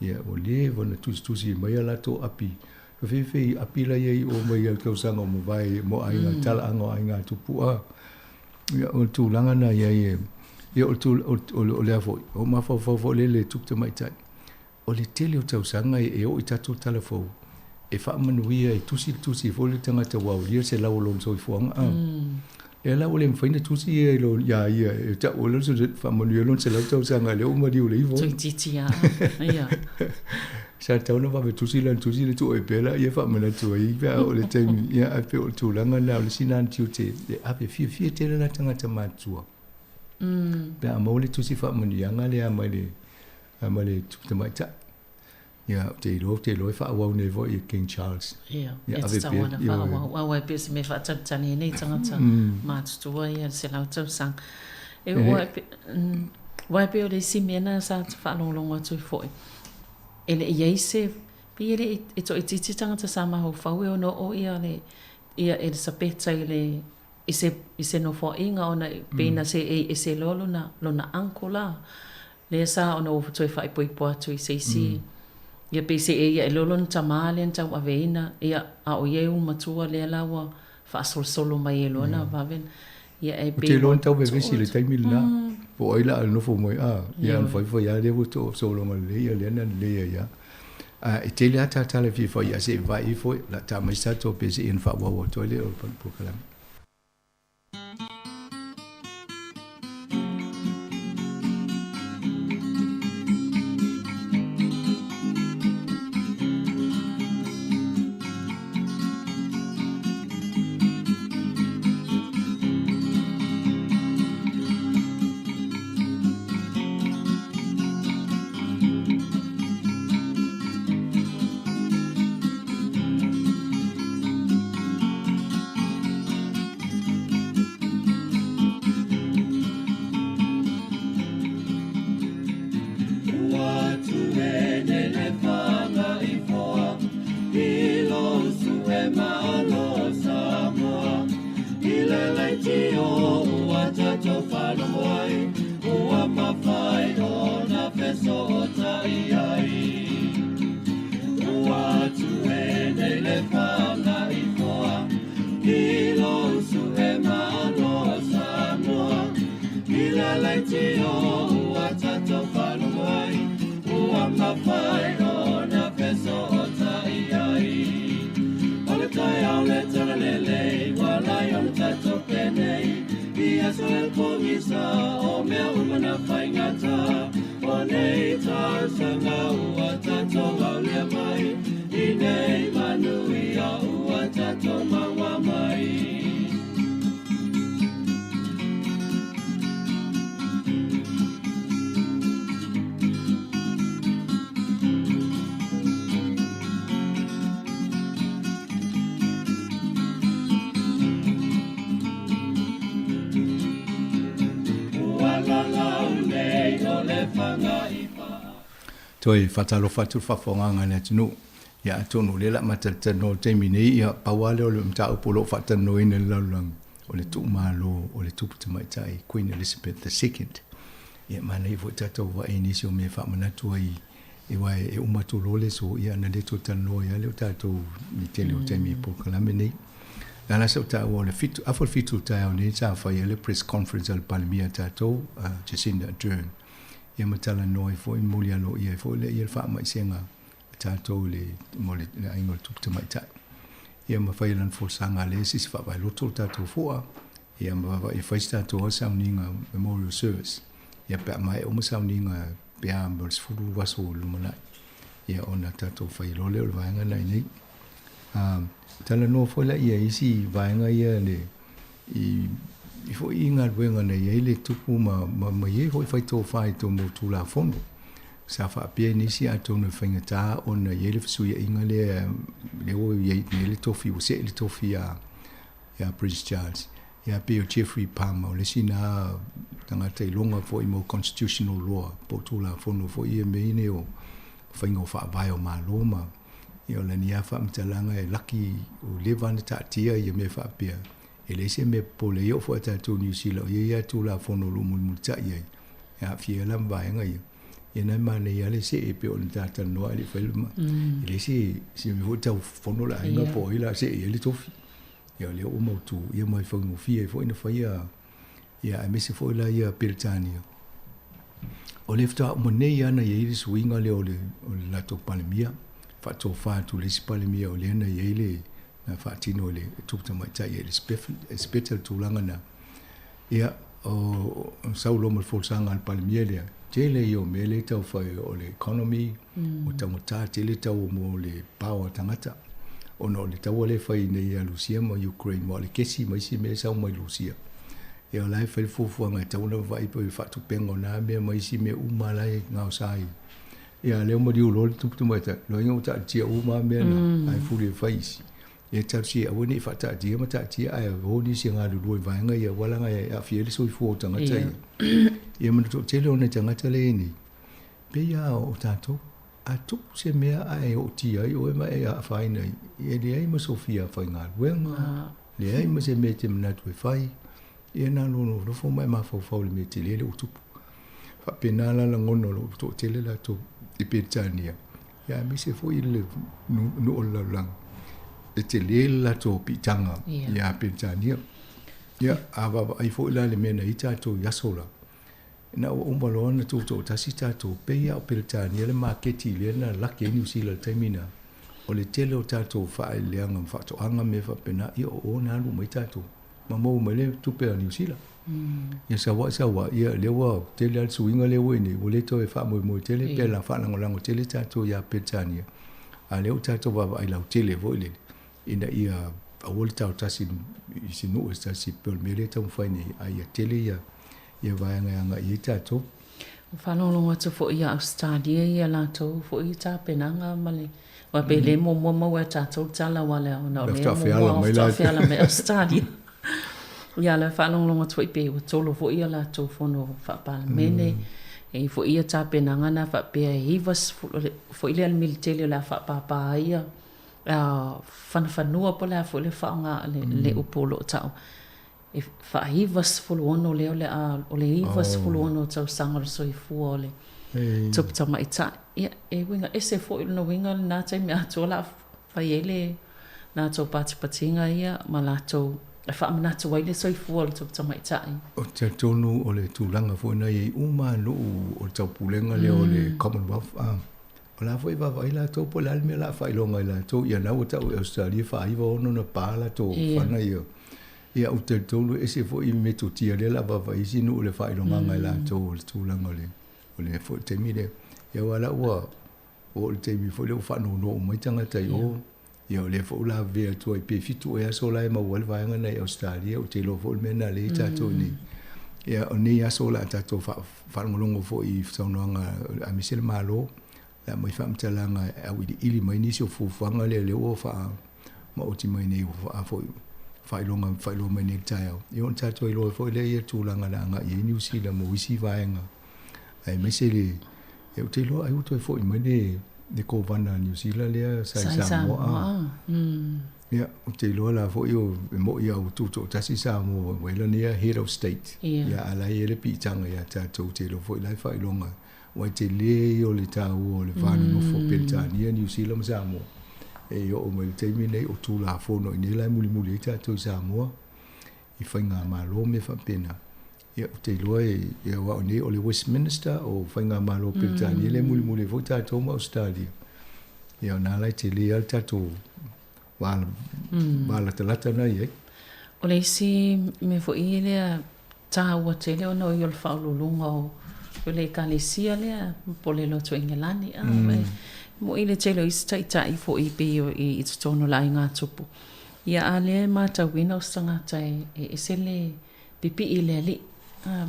Speaker 12: Ia, o lewa na tusi mai ala to api. Whewhi api la iei o mai al kau sanga o mo vai mo ainga tala anga o ainga tupu a. Ia, o tu langa na ia o tu o lea fo. O mawhau le tukta mai tai. O le tele o tau sanga e o i tatu talafou. E wha manuia e tusi fo le tangata wau lia se lau lon soi fuanga a. E lau le mwhaina tusi e lo ia e ta o lon so wha manuia lon se lau tau sanga le o mari o le iwo.
Speaker 4: Tui titi a. Ia.
Speaker 12: Sa tau na wawe tusi le tu o e pela ia wha mana tua i pia o le taimi ia a pe o le tūlanga na o le sinan tiu te ape fia tele na tangata mātua. Pia a maule tusi wha manuia ngale a mai le tukta mai ta. Ia, te ilo wha awau ne vo i King Charles.
Speaker 4: Ia, e te tawana wha awau. Awau e pese me wha tatani e nei tangata mātutua ia se lau tau sang. E wai pe o le si mena sa wha alongolongo atu i foi. E le iei se, pi ele e to i titi tangata sa maho whau e o no o ia e le sapeta i le i se no fo inga ona pena se e se lolo na ankola. Le sa ona o toi fai poi po atu i seisi. Ia pe se e lolo na tamale na tau aveina. Ia a o ieu matua le lawa fa solo mai e lona vaven. Ia e pe...
Speaker 12: O te lona tau vevesi le taimili na. Po oila al nofo moi a. Ia al fai a levo to solo ma le ia lena le ia. E te lea tatale fi fai a se vai i foi. La ta mai sato pe se in fa wawa toile o pukalami. Toi fatalo fatu fafonga na tunu ya tonu lela matatano temini ya pawale o le mta polo fatano ina lalang o le tu malo o le tupu mai tai Queen Elizabeth II ya mana i vota to wa inisio me fa mana toi e wa e umatu lole so ya na le totano ya le tato ni tele o temi po kalamene la sa ta o le fitu afol fitu ta o ni sa fa le press conference al palmia tato Jacinda Ardern ia matala noi foi mulia lo ia foi le ia fa mai senga tato le mole na ingol tukta mai tai ia ma fai lan fo sanga le sis fa vai loto tato foa ia ma va i fai tato sauninga memorial service ia pa mai o sauninga pia mbos fudu waso lumana ia ona tato fai lo le vanga nei nei tala no foi la ia isi vanga ia le i fo inga wenga nei ele tupu ma ye hoi fai to mo tu la fondo sa whaapea nisi a tonu whaingata o na yele whasuia inga le o le tofi o se le tofi a Prince Charles. Ia pe o Jeffrey Palmer o le sina tangata i longa fo i mo constitutional law po tula fono fo i meine o whaingo whaavai o maloma. Ia o lani a whaamtalanga e laki o levana taatia i me whaapea. E le se me po le i o fo atatu New Zealand o ia tula fono lo mulmuta iai. Ia fia lam vaenga ia. Ia nai ma le ale se e pe o tata noa le whailuma. Le se me ho tau fono la inga po ila se e le tofi. Ia le o mautu, ia mai whaungu fia, fo ina whaia, ia a mese fo ila ia Peritania. O le fta o nei ana ia ili suinga le o le lato palemia, whato whātu le si palemia o le ana ia ili na whaatino le tupta maita ia le spetal tūlanga na. Ia o saulo mal fōsanga al palemia lea, tele i o mele tau whai o le economy, o tangota tele tau mo le power tangata. Ono le tau le fai nei a Lucia ma Ukraine mo le kesi mai si me sau mai Lucia. E o lai fai fufu ngai tau na vai po fatu pengo na me mai si me uma lai ngau sai. E a le mo di ulo tupu mai ta lo ingo ta tia uma me na ai fu le fai si. E ta si a woni fata dia ma ta tia ai ho ni si ngā lu vai ngai ya wala ngai a fiele so fu tanga tai. E mo to tele ona tanga tele ni. Pe ya o tato a tupu se mea ai o tia i o e mai a whai nei. E le ai ma Sofia whai ngā ruenga. Le ai ma se mea te manatu e whai. E nā lono rofo mai ma whau le mea te lele o tupu. Whapena la ngono lo to tele la to i Peritania. Ia me se fo i le nu o la lang. E te lele la to pitanga. Ia Peritania. Ia awa ai fo i la le mena i tato yasola. Na o umbaloana tu to tasi tato peia o Peritania le maketi le na laki New Zealand taimina o le tele o tato whae leanga whato anga me whapena i o na alu mai tato ma mou mai le tupe a New Zealand ia sawa ia lewa tele al suinga lewa ini o le to e wha moi tele pe la wha lango tele tato ia Peritania a leo tato wa ai lau tele vo ile ina ia a wole tau tasi i sinu e tasi pel mele tau whaine a ia tele ia vaenga anga i tato.
Speaker 4: Whanonga tu fo ia Australia ia lato fo i tā penanga male. Wa pe le mo e tato tala wale o na o le fiala me Australia. Ia le whanonga tu i pe o tolo fo ia lato fono whapala mene. E fo ia tā penanga na whapea hivas fo i le al militele la whapapa ia. Whanawhanua po la fo le whaonga le upolo o tau. E whaahivas fuluono leo le a o le hivas fuluono tau sangara soi fua o le tupta mai ta e winga ese fo ilo winga nā tai me ato la whaiele nā tau patipatinga ia ma la tau e whaamanatu waile soi fua o le tupta mai ta
Speaker 12: o te tonu o le tūlanga fo na i uma nuu o tau pulenga leo le Commonwealth o la fo i wawai la tau po la alme la whailonga i la tau ia nau tau Australia whaiva ono na pāla tau whana ia ia o te tolu ese fo i me tutia le la vava isi nu le whailonga ngai la tau o le tūlanga o le fo te mire ia wala ua o le te mi fo le whano no mai tangatai o ia o le fo la vea tua i pe fitu e aso la e mawal vaenga nei Australia o te lo fo le mena le tato ni ia o ni aso la tato whanongolongo fo i whanoanga a misele malo la mai whamtalanga au i ili mai nisi o fuwanga le o wha ma o ti mai nei o wha fo whailonga mai nek taiao. I on tato i loa fwoi le ia tūlanga na anga i New Zealand mo isi vaenga. Ai mese le, e o te loa ai uto e fwoi mai ne kovana New Zealand lea sai Samoa. Ia, o te loa la fwoi o mo ia o tuto tasi Samoa, wela nea head of state. Ia alai ele pitanga ia tato te loa fwoi lai whailonga. Wai te le o le tau o le vanu no fo Peritania New Zealand Samoa. E o mai teimi nei o tū la fono i nei muli ta tō Samoa i whainga malo me whapena. Ia o te loa e wa o nei o le Westminster o whainga malo Peritania le muli fo ta tō ma Australia. Ia o nā lai te le al tato wala talata na i
Speaker 4: O le isi me fo i lea tā ua te leo no i o le whaululunga o le kalisia lea po le loto Ingelani. Mo ile telo ista i fo i pe i tono la ngā tupu. Ia ale ma ta wina o sanga tai e sele pipi ile ali.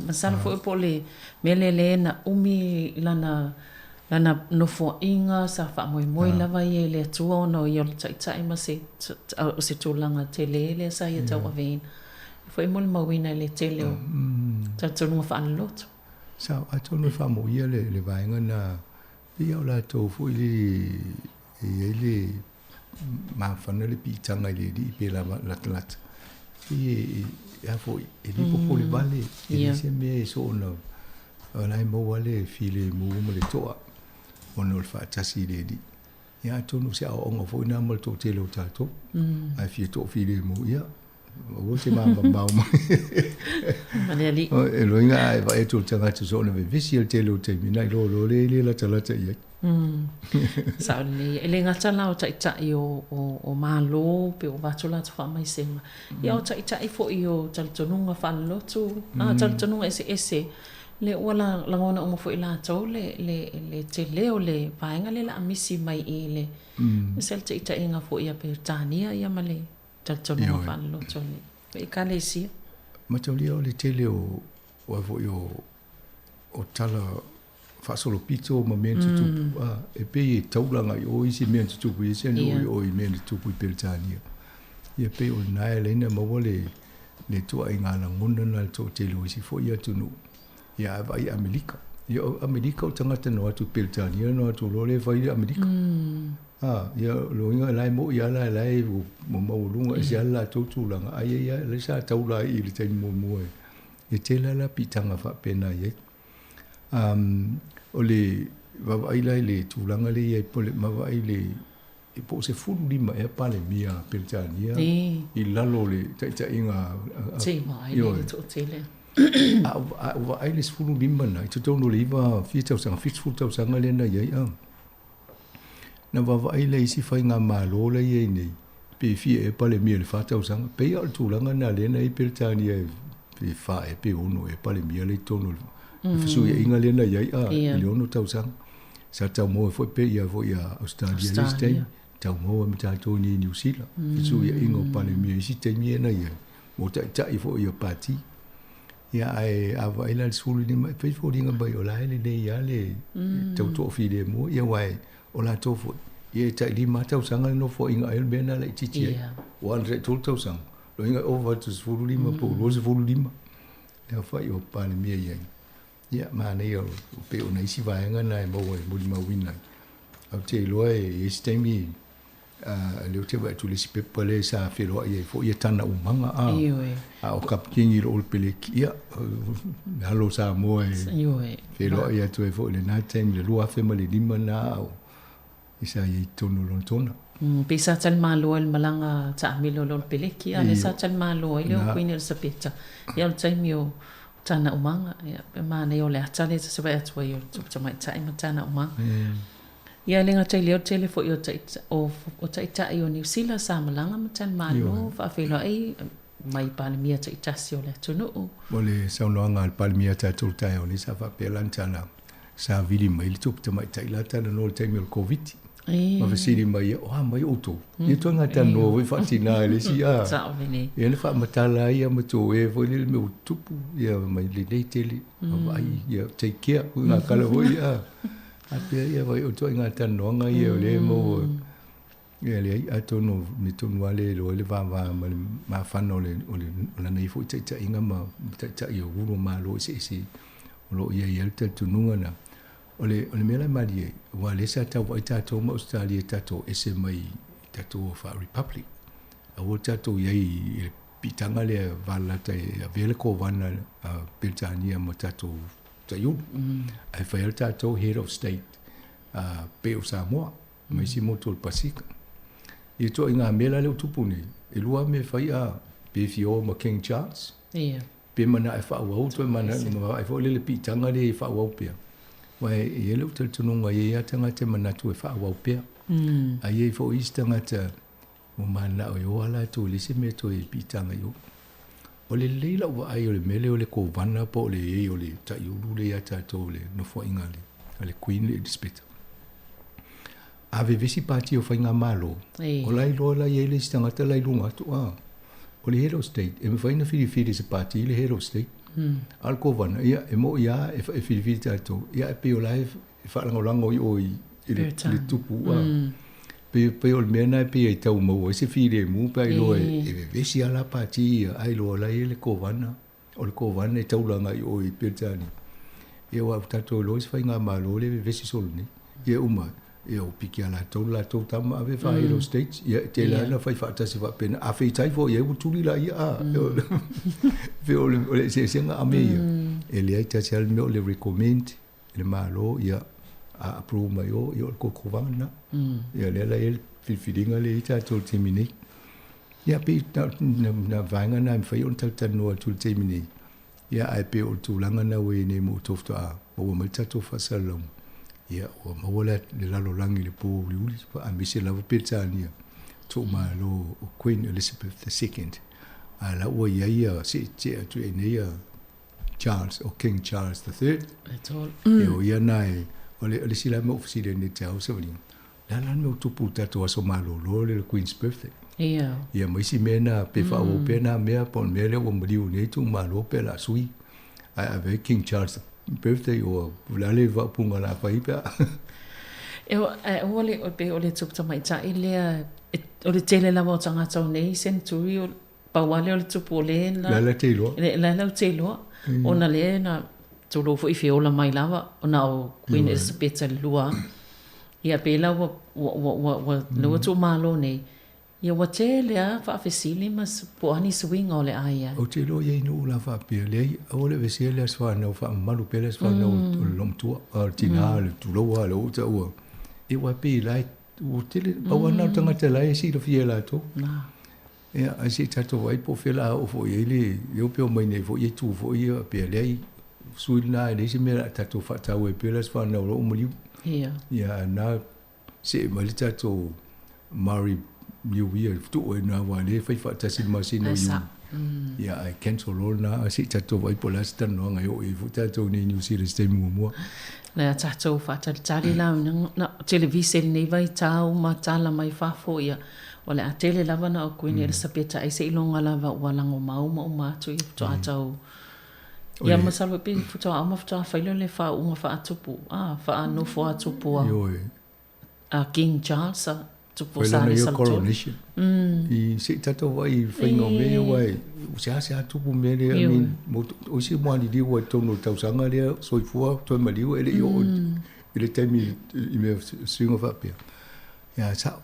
Speaker 4: Masala fo po le mele le na umi lana lana no fo inga sa fa moi lava ye le tua no yo tai ma se o se tulanga tele sa ia tau aven foi mo mawina le tele o tonu fa lot
Speaker 12: sa a tonu fa mo ia le vainga na ia la to fu le ma fana le pitanga le di pe la lat ia foi e di po le vale e se me so no ona mo wale file mo le toa ono le fa tasi le di ia tonu se o ngo foi na mo to tele o tato ai fi to file mo ia o te mama mama
Speaker 4: ali
Speaker 12: e loinga ai va e tu tanga tu so na visi el tele o te mina lo le la tala te ia
Speaker 4: sa ni ele ngata la o tai o malo pe o batula tu fa mai sema ia o tai fo io tal tonunga fa lo tu tal tonunga ese le wala la ngona o mo fo ila to le tele o le vainga le la misi mai ele sel tai inga fo ia pe tania ia male tal tonunga fa lo to le e kale si
Speaker 12: ma toli o le tele o fo io o tala fa solo pito ma mento tu e pe taulanga o isi mento tu pu isi o i mento tu pu peltania ia pe o nai le na mo le tu ai ngala ngona na to tele o isi fo ia tu no ia vai Amerika o tangata no atu peltania no atu lo le vai Amerika ia lo inga lai mo ia lai mo lunga isi ala tu langa ia le sa taula i le tai mo e tela la pitanga fa pena ia o le vavai lai le tūlanga le iai pole mavai le e po se fulu lima e pale mia peltania i lalo le taitainga
Speaker 4: te mai le to tele
Speaker 12: a vai le fulu lima na i tono le iwa fitau sanga le na iai na vavai le isi whainga malo le iai nei pe fia e pale mia le fatau sanga pe al tūlanga na le na i peltania pe fa e pe ono e pale mia le tono Fisu ia inga lena iai le ono tau sang. Sa tau moe foi pe ia foi a Australia listei. Tau moe mi tātou ni New Zealand. Fisu ia inga o pale mia isi te mia na ia. Mo tai foi ia pati. Ia ai ava ila le sulu ni mai. Fei foi ringa bai o lai le ia le tau tō fi le mo. Ia wai o la tō foi. Ia tai li ma tau sanga no foi inga el bena le titi ai. O andre tō tau sang. Lo inga over to sulu lima po. Lo se sulu lima. Ia fai o pale mia iai. Ia mana ia pe ona isi vaenga na e mau e muri mawina. Au te loa e stemi leo te vai tu le sipe pale sa whiroa ia fo ia tana umanga a o kapkingi lo pele kia halo sa moe whiroa ia tu e fo le na time le lua fema le lima na au isa ia tonu lontona.
Speaker 4: Pisa tal malo el malanga ta amilo lo pele kia le sa tal malo ile o kuini le sapeta. Ia o time yo tana umanga ia mana yo le atale se vai atu yo tu mai tai tana umanga ia lenga tai leo tele fo yo tai o tai yo New Zealand sa malanga matan malo fa felo ai mai palmia tai tasio le tunu
Speaker 12: ole sa no anga palmia tai tu tai o ni sa fa pelantana sa vili mai tu mai tai la tana no tai mil covid ma vesiri mai mai auto e to nga tan no we fatina le si e le fa matala ia mato e vo le me tupu ia mai le dei tele vai ia take care nga kala ho ia a pe ia vai auto nga tan no nga ia le mo ia le ato no mi to no le lo le va ma fa no le la nei fo tai inga ma tai ia uro ma lo si lo ia ia te tu nunga na ole mela malie wa le sa ta wa ta mo Australia ta to ese mai ta to fa republic a wo ta to yai pitanga le vala ta vele ko vana Britania mo ta to ta yu ai fa ta to head of state pe o Samoa mai si mo to Pasifika e to inga mela le tupuni e lua me fa ia pe fio mo King Charles pe mana ai fa wa to mana ai fa le pitanga le fa wa pe wai e le utel tunu ngai ia tanga te manatu e fa wa pe ai fo istanga te mo mana o yo ala to le se me to e pitanga yo o le leila wa ai o le mele o le ko vana po le e o le ta yo le ya ta to le no fo ingale ale queen le dispeta ave visi pati o fa inga malo o lai lo la ye le stanga te lai lunga to o le head of state e me fa ina fili se pati le head of state Al ko van ia e mo ia e fi tato ia e pe o live e fa lango i le tupu pe o mena pe e tau mo se fi le mu pe lo e vesi ala pati ai lo la ele ko van o le ko van e tau langa i pe tani e wa tato lo se fa nga malo le vesi sol ni e uma e o piki ala tau tama ave fa i lo states e te la na fa ta se va pena a fe tai fo e u tuli la ia ve o le se nga ame e le ai ta se al me le recommend le malo ia a approve mai o ko vana ia le la el filinga le ta to termine ia pe na vanga na fa on ta no to termine ia ai pe o tu langa na we ne mo tofta o mo ta to fa salom ia o mo le lalo langi le po uli pa ambise la petania to ma lo Queen Elizabeth II ala o ia se te tu ne Charles o King Charles III
Speaker 4: that's all
Speaker 12: o ia nai ole sila mo ofisile ni tau se vling la no tu puta to so malo lo le Queen's birthday ia mo si mena pe fa o pena me pon mele o mliu ne tu malo pe la sui avec King Charles birthday o vulale va punga la pa ipa
Speaker 4: ole tupu mai ta ile ole tele la mo tanga tau nei century o pa wale ole tupu le
Speaker 12: la telo
Speaker 4: la telo ona le na to lo fo i fiola mai lava ona o Queen Elizabeth lua ia pe la wa lo tu malo nei ia wa tele a fa fesili mas po ani swing ole aia
Speaker 12: o te lo ye no la fa pe le ole vesele as fa no fa malu pe as fa no lom tu artinal tu lo wa lo ta o e wa pe lai o tele o na tanga te lai si do fiela to ia asi tato vai po fela o fo ele eu pe o mai nei fo ye tu fo ye pe le suina le se mera tato fa ta we pe as fa no lo mo ia na se mai tato mari you we to na wa le fa ta sin ma sin no ya I cancel all na si tato vai po last no ngai o i fu tato ni New Zealand ste mo
Speaker 4: na tato fa ta tali la na television nei vai tau ma tala mai fa fo ia ole a tele lava na o Queen Elizabeth ai se ilonga lava wala ngo ma tu i to atau ia masalo pe futo a ma futo fa ile le fa uma fa atupu fa no fo atupu a King Charles tu posare sa
Speaker 12: coronation i se tato vai fa ngo me vai se atupu me le I mean o si mo ali wa to no tau sanga le so i fua to ma liu ele yo ile temi I me swing of up ya sa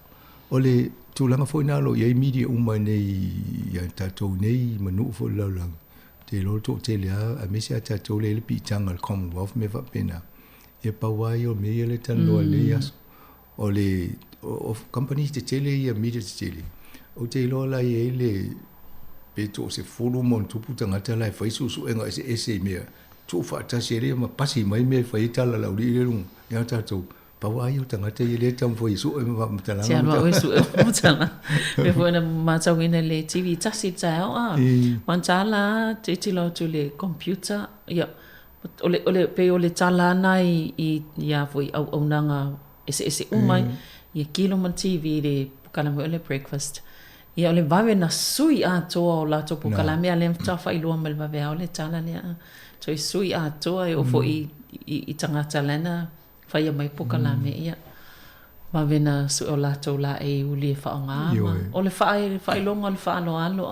Speaker 12: ole tu langa foi na lo ye media uma nei ya tato nei manu fo la lang te lo to te le a me se tato le pi tanga Commonwealth me va pena e pa wa yo me le tan lo le yas ole of companies te tele ya media te tele o te lo la ye le pe to se fulu mon tu puta ngata la fa su enga ese me tu fa ta serie ma pasi mai me fa itala la uri le lung ya tato pa wa yo tanga te le tam foi su e ma mtala
Speaker 4: sia ma o su mtala me foi na ma ta wina le TV ta si ta man tala te lo tu le computer ya ole pe ole tala nai I ya foi au nanga ese umai ya kilo man TV le kala mo le breakfast ya ole vave na sui a to la to kala me ale ta fa ilo mal vave ole tala le so sui a to o foi I tanga talena fa ia mai poka la me ia ma vena su o la to la e uli fa nga o le fa i longa le fa alo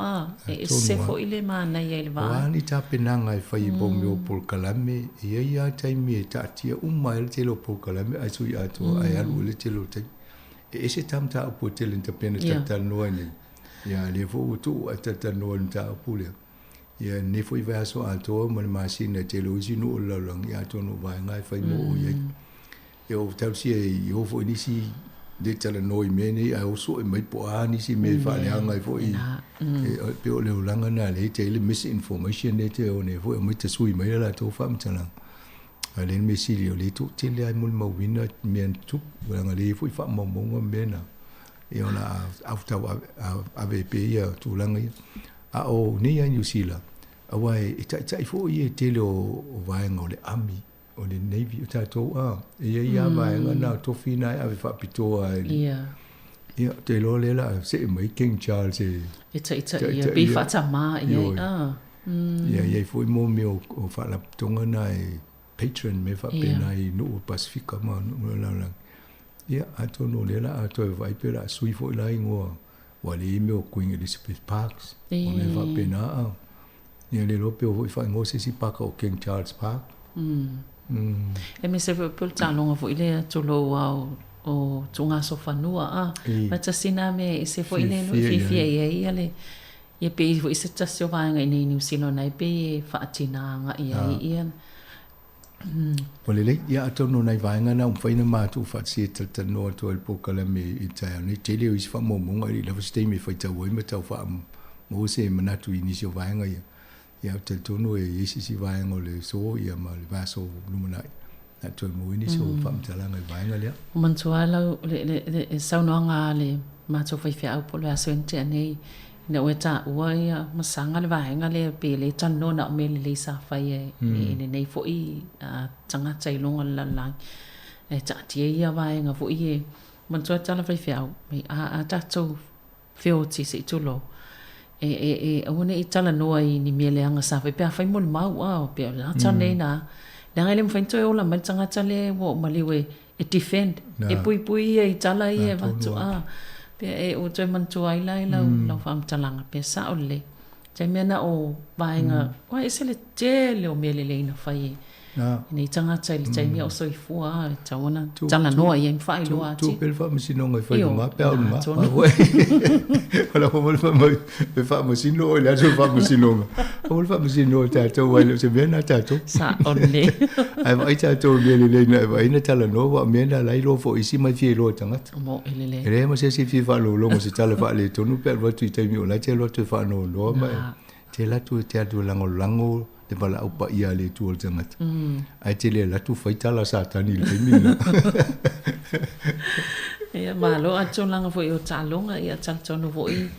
Speaker 4: e se fo ile ma na ia le va
Speaker 12: ni ta penanga e fa I bom yo por kalame ia tai me ta tia mai te lo por kalame ai su ia to ai alu le te lo te e se tam ta po te le pena ta no ni ia le fo tu ta no ta pule ia ne fo I va so a to mo le masina te lo si no la lang ia to no va ngai fa mo ia eu tau si eu fo ni si de tala noi meni ai oso e mai po ani si me fa le anga fo I pe o le langa na le te le misinformation ne te o ne fo mai te sui mai la to fa mtala ale me si le to te le ai mul mo wina men tu langa le fo fa mo mo mena e ona afta ave pe ia tu langa a o ni ai New Zealand awai ita fo I te le o vai ngole ami o le Navy o tato ia vai ngana to fina ave fa pitoa ia te lo le la se mai King Charles
Speaker 4: ita ia bi fa ta ma ia
Speaker 12: Ia foi mo meu o fala tonga na patron me fa pena I no Pacifica ma no la. Ia ato no le la ato vai pela sui foi la ingo. Wale meu Queen Elizabeth Parks. O me fa pena. Ia le lope o foi fa ngo se park o King Charles Park.
Speaker 4: E me se pe talonga foi le tolo o tunga sofanua ma tasina me se foi le no fifia ia le ia pe foi se tasio vanga nei New Zealand nai pe fa atina nga ia
Speaker 12: Ole le ia ato no nai vanga na foi na matu fa se tata no to el pokala me ita ni tele is fa mo mo ngai le stay me foi ta wo me ta fa mo se manatu inisio vanga ia te tono e si vanga le so ia ma le vaso luminai na to mo inisio fa mtalanga vanga le
Speaker 4: mantuala le saunanga le mato foi fa po le asente nei na weta uia masanga le vanga le pe le tano na me le sa fa e nei fo I tanga tai longa la e ta ia vanga fo I mantua tala foi fa me a tato feoti se tulo ona I tala noa I ni mele anga sa fe pe fai mo mau pe la tane na la le mfento o la mantanga tale wo maliwe e defend e pui I tala I va to pe o te mantua I la fam talanga pe sa ole te mena o vainga wa ese le tele o mele le ina fai nei tanga tai le taimi o soi fua tawana tala noa I fai lo ati
Speaker 12: tu pel fa masino ngai fai ma pe ma wala ko mo fa masino o la so fa masino o fa masino ta to wa le se bena ta to
Speaker 4: sa ole
Speaker 12: ai vai ta to le na vai na tala no wa mena lai lo fo isi mai fi lo tanga
Speaker 4: mo ele
Speaker 12: ele mo se fi fa lo mo se tala fa le to nu pe va tu taimi o la te lo te fa no lo ma te la tu te adu lango le bala au pa ia le tu o tangat ai te le la tu faita la satani le mina
Speaker 4: ia malo a tolanga foi o talonga ia taltono foi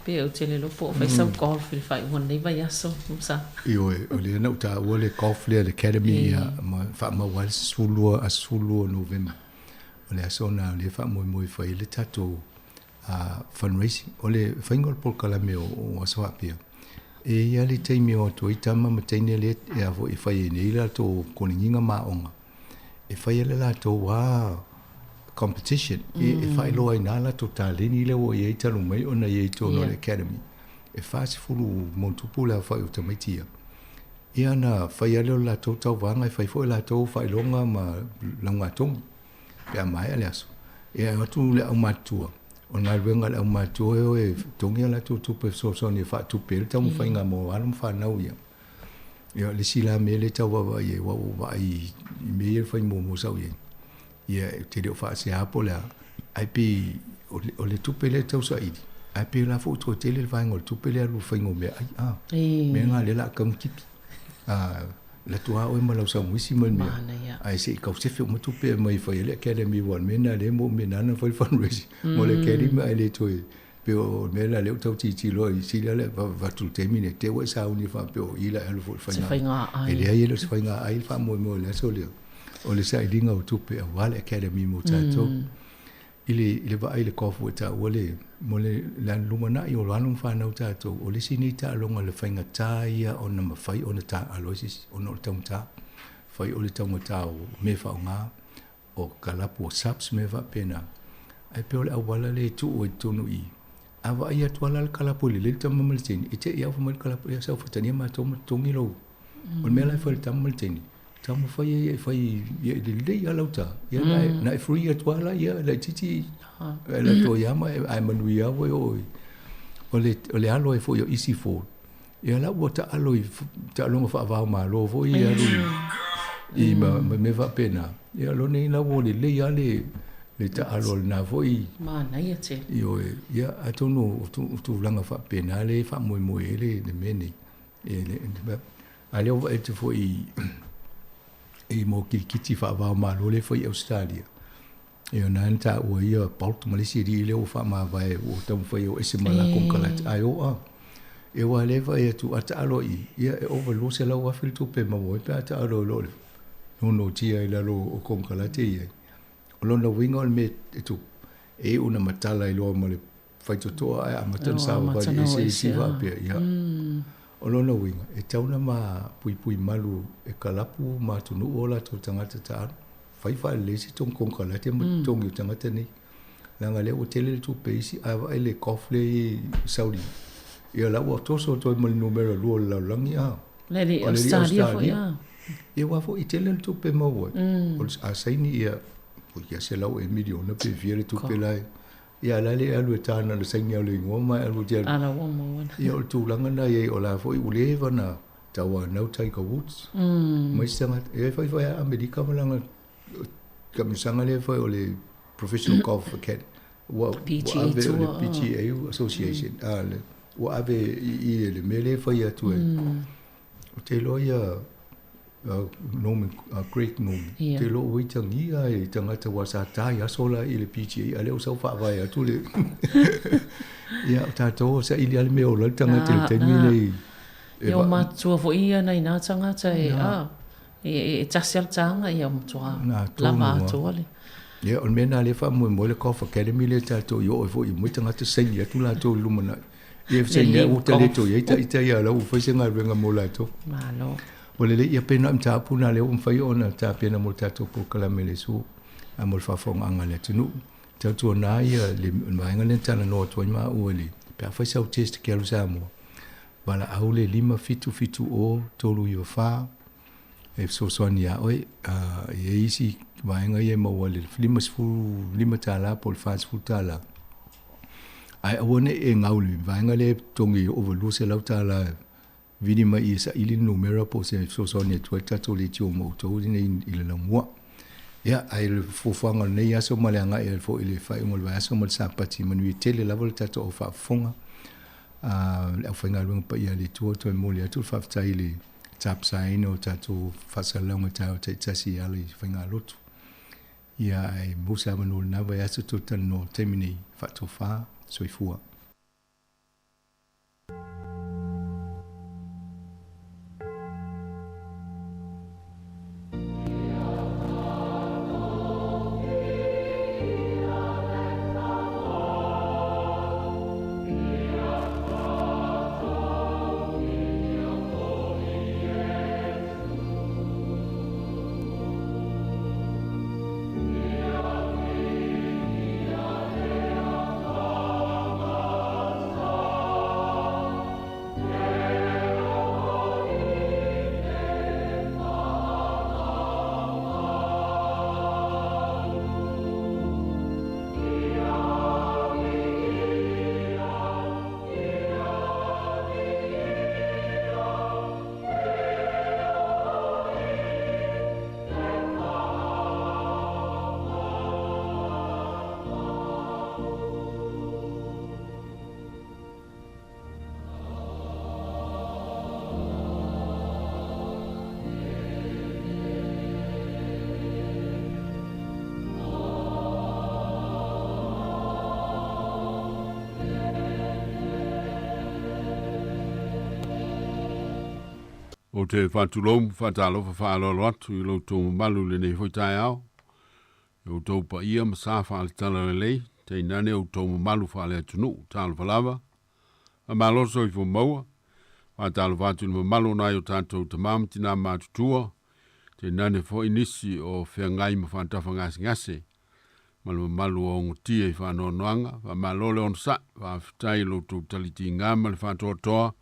Speaker 4: pe o tele lo po fai some golf il fai one nei vai aso sa
Speaker 12: io o le na ta o le golf le academy ia ma fa ma wal sulu november o le aso na le fa mo fai le tato fundraising o le fingol por kala me o aso apia e ia le teimi o to itama matene le e avo e fai nei la to koninga maonga e fai le la to wa competition e fai lo ina la to taleni le o e talu mai ona e to no academy e fasi fulu montupula fai o tamatia e ana fai le la to tau vanga e fai foi la to fai longa ma longa tong pe mai ale aso e atu le amatua ona venga le mato e tongia la tu pe so ni fa tu pe ta mo fainga mo alum fa na uia ia le sila me le ta wa ye wa I me fa mo sa uia ia te de fa se apo la ai pe o le tu pe le ta so ai ai pe la fo to te le fa ngol tu pe le lu fa ngo me ai me nga le la kam ki la tua o mo la sa mo si mo me ai se ka se fe mo tu pe mai fa le academy one me na le mo me na na fa fundraising mo le academy ai le to pe o me la le to ti lo I si le va tu termine te wa sa uni fa pe o ila lo fa
Speaker 4: nga
Speaker 12: e le ai lo fa nga ai fa mo le so le o le sa dinga o tu pe wa le academy mo ta to ile va ile ko fu ta o le mo le la lumana I o lanu fa na ta to o le sini ta longa le fainga ta ia o na mafai o na ta alosis o no ta ta fai o le ta ta o me fa nga o kalapu saps me va pena ai pe o le awala le tu o tonu I ava ia tu ala kalapu le ta mamaltini ite ia fa mal kalapu ia sa fa tani ma to tongi lo o me la fa ta mamaltini ta mo fai ia le ia lauta ia na free tu ala ia la titi la to yama ai manuia o le alo e fo yo isi fo ia la wata alo ta longa fa va ma lo fo ia lu I me va pena ia lo nei la wo le ia le ta alo na fo I
Speaker 4: ma na ia te
Speaker 12: io ia atono tu langa fa pena le fa mo le meni le ale o te fo I mo kiti fa va ma lo le fo I Australia e ona nta o ia Port Malaysia di le o fa ma vai o tam foi o ese mala con kalat ai o e wa le vai tu ata alo I ia e over lo se la wa fil tu pe ma mo pe ata alo lo no tia ila lo o con kalat ia o lo no wingo me tu e una matala I lo mo le fai to ai a matan sa va ese si va pe ia O lona winga, e tauna ma pui malu e kalapu ma tunu ola to tangata taaro. Fai lesi tong kong kala te mo tong yu tangata nei. Langa le o tele tu peisi ava ele kofle i Saudi. Ia la o toso to mal numero luo la langi a.
Speaker 4: Leli Australia fo ia.
Speaker 12: Ia wafo i tele tu pe maua. O a saini ia, o ia se lau e miliona pe viere tu pe lai. Ia lale alu e tāna le saini au le ngoma alu tia.
Speaker 4: Ala wama wana.
Speaker 12: Ia o tūlanga na ia o la fo i uleva na tawa nau Tiger Woods. Mai sanga, e fai a Amerika malanga kamisanga le fai o le Professional Golf Academy. PGA Tour. PGA Association. Wa ave i le mele fai atu e. O te loia Norman, Greg Norman. Te lo ui tangi ai tangata wasatai asola i le PGA. Ale o sau whaavai atu le. Ia tātou sa ili ale meo la tangata le taimi le.
Speaker 4: Ia matua fo ia na ina tangata e e tasial tanga ia matua. Lama atua le.
Speaker 12: Ia on mena le wha mui le Golf Academy le tātou i o fo i mui tangata saini atu la tō lumana. Ia fsai nea uta le tō ita ia la ufai se ngā renga mo la tō.
Speaker 4: Malo.
Speaker 12: O le ia pena mta puna le umfai ona ta pena mo tato po kala mele su a mo fa fonga anga le tunu tato na ia le mainga le tana no to ma o le pa fa sa test ke lu samo wala au le lima fitu o tolu i fa e so sonia oi e isi mainga ye mo le lima tala por fast food tala ai awone e ngauli mainga le tongi overlu se lau tala vini mai isa ili numero po se so ne tueta to le tio mo to ni ile la mo ya ai le fofanga ne ya so malanga e fo ile fa ngol va so mal sapati manu tele la volta to fa fonga a fonga lu pa ya le to mo le to fa ta ile tap sai no tato fa sa longa ta ta si ali fonga lot ya ai musa manu na va ya so to no termini fa to fa so ifua
Speaker 13: O te whatulom, whatalofa whaalolo atu i lo tō malu le nei hoi tai au. O tō pa ia ma sā whaale tala le lei, te inane o tō malu whaale atunu, tālo whalawa. A maloso i fo maua, whatalo whatu ni malu nai o tātou te mamati nā mātutua, te inane fo inisi o whea ngai ma whantafa ngasi ngase. Malu o ngutia i whanoanoanga, wa malole on sa, wa whitai lo tō taliti ngāma le whatoa toa,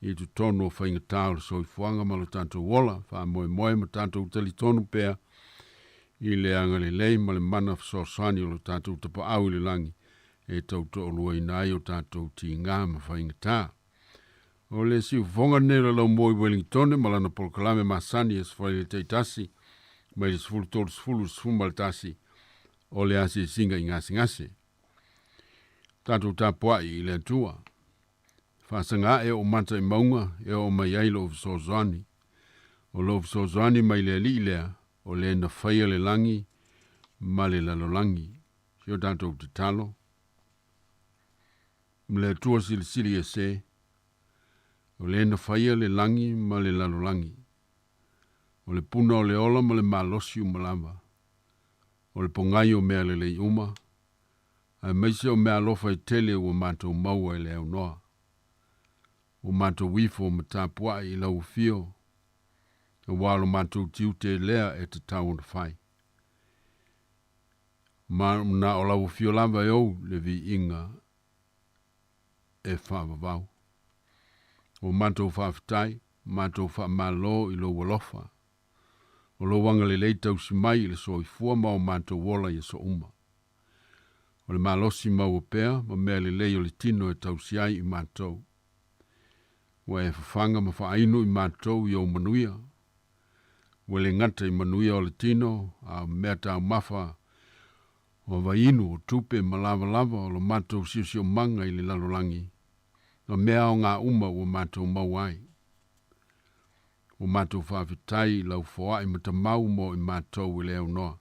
Speaker 13: i tu tono o whainga tāo so i fuanga ma lo tātou wola, wha moe ma tātou tali tonu pēr, i le anga le lei ma le mana whasosani o lo tātou tapa au le langi, e tau to olua i nai o tātou ti ngā ma whainga tā. O le si ufonga nera lau moi Wellingtone, ma lana polkalame ma sani e sfai le teitasi, ma le sfulu tolu sfulu le tasi, o le asi singa i ngasi. Tātou tāpua i le atua. Whasanga e o mata i maunga e o mai ai lo fisozani. O lo fisozani mai le li lea o le na whaia le langi ma le lalolangi. Sio tātou te talo. Mle tua sili e se o le na whaia le langi ma le lalolangi. O le puna o le ola ma le malosi umalama. O le pongai o mea le uma. A meise o mea lofa i tele ua mātou maua i le au noa. o mātou wifo ma tāpua I lau fio, e walo mātou tiu te lea e te tau na whai. Na o lau fio lava e au le vi inga e whaavavau. O mātou whaafitai, mātou whaamalo I lo walofa. O lo wanga le leitau si mai le so I fua ma o mātou wola I so uma. O le malosi mau o pēr, ma mea le lei o le tino e tau siai I mātou. Wa e whawhanga ma whaainu I mātou I o manuia. Wa le ngata I manuia o le tino, a mea tau mawha, o wainu o tupe ma lava lava o lo mātou sio manga I le lalolangi. O mea o ngā uma o mātou mauai. O mātou whaawitai lau whoa I matamau mo I mātou I leo noa.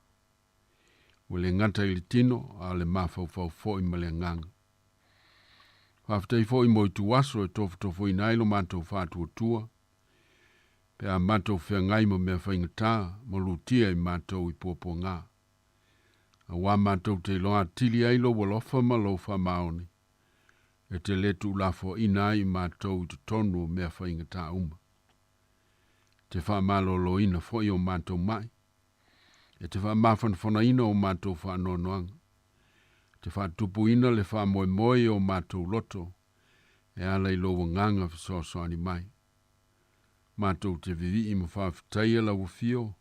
Speaker 13: O le ngata I le tino, a le mawhau fo I ma le ngang. Whaawitai fo I mo I tuwaso e tofo I nailo mātou whātua tua. Pe a mātou whea ngai mo mea whaingatā, mo lutia I mātou I puapo ngā. A wā mātou te loa tili ailo walofa ma lo wha maoni. E te letu lafo ina I mātou I te tonu o mea whaingatā uma. Te wha malolo ina fo I o mātou mai. E te wha mawhanwhana ina o mātou wha nonoanga. Te wha tupu ina le wha moe o mātou loto. E ala I loa nganga fisosoani mai. Mātou te vivi I ma whawhitaia la wafio.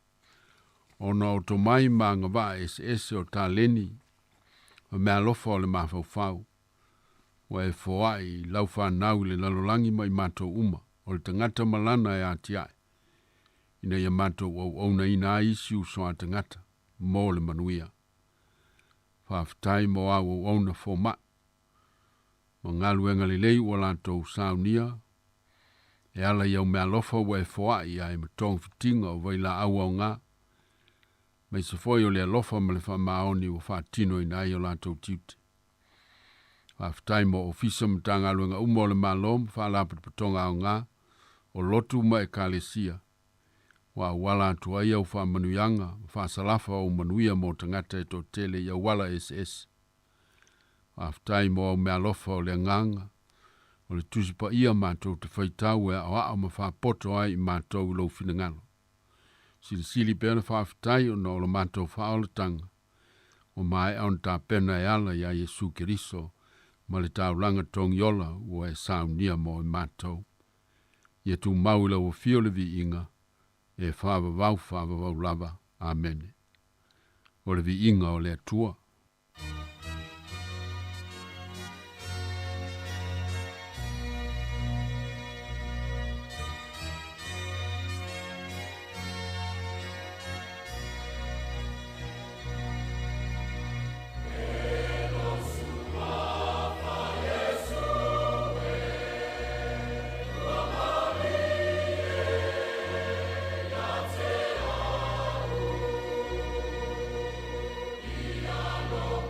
Speaker 13: O na o to mai ma ngā wā SS o tā leni. O mea lofa o le mawhau. Wa e whoai lau whanau le lalolangi mai mātou uma. O le tangata malana e atiai. Ina ia mātou au na ina isi usoa tangata. Mō le manuia. Whawhitai mo au na fōma. Mo ngaluenga le lei o lātou saunia. E ala iau mea lofa wa e whoai a e matong fitinga o waila au ngā. Mai se foi o le alofa ma le whamaoni o whaatino I nai o lātou tiute. Whawhitai mo ofisa matanga luenga umo le malom, whaalapit patonga o ngā, o lotu ma e kālesia. Wa wala tua ia o whamanuianga, whaasalafa o manuia mo tangata e to tele ia wala SS. Whawhitai mo au mea lofa o le nganga, o le tusipa ia mātou te whaitau e o a ma whaapoto ai I mātou lo finangalo. Sili pēna whawhitai o no lo mātou whaolatanga. O mai au ta pēna e ala ia Jesu Keriso, ma le tau langa tong yola o e saunia mo I mātou. Ia tu maula o fio le vi inga, e whaavavau lava. Amen. O le vi inga o le atua.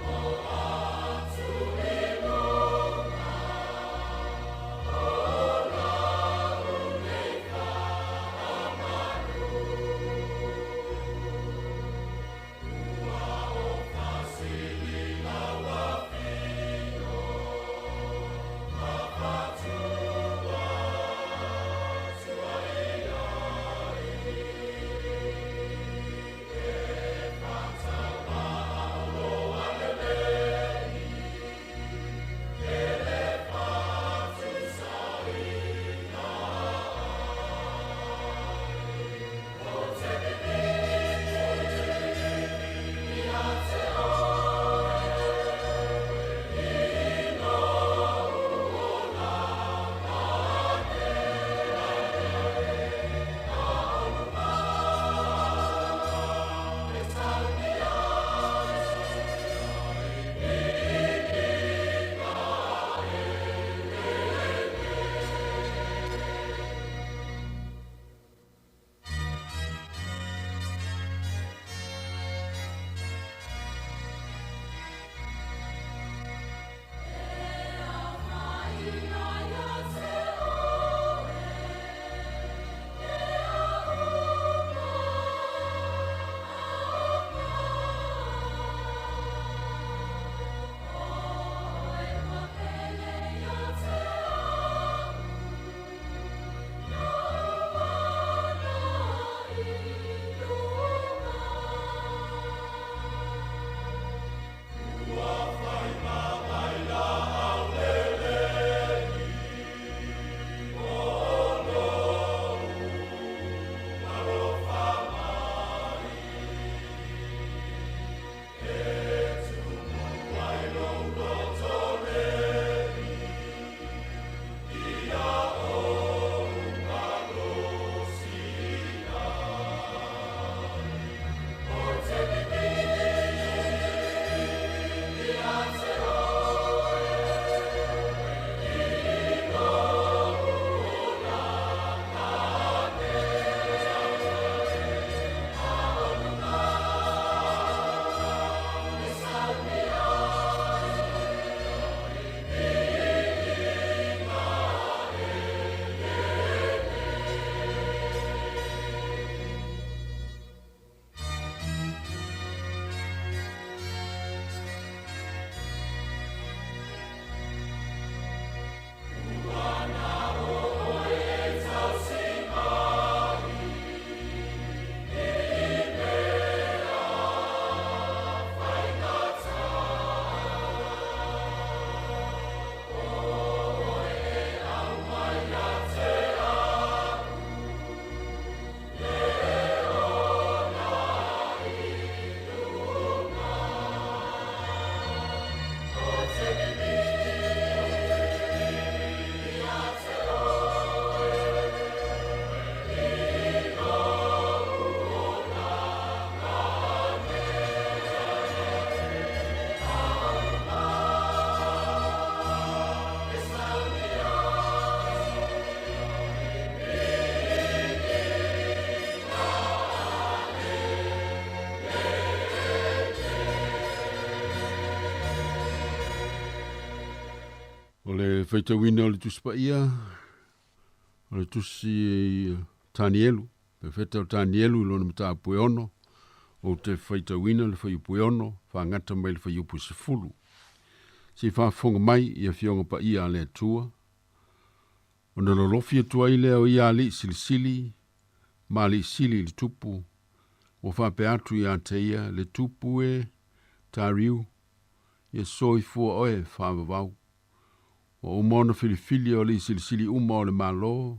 Speaker 14: Oh
Speaker 13: whaita wina o le tusi pa ia, o le tusi Tanielu, pe whaita o Tanielu ilo na mata pue ono, o te whaita wina le whai pue ono, whangata mai le whai upu se fulu. Si whafonga mai ia fionga pa ia le atua, o na lolofi atua i leo ia li silisili, ma li sili le tupu, o whape atu ia te ia le tupu e tariu, ia soi fua oe whavavau. O umona filifili o li silisili uma o le malo,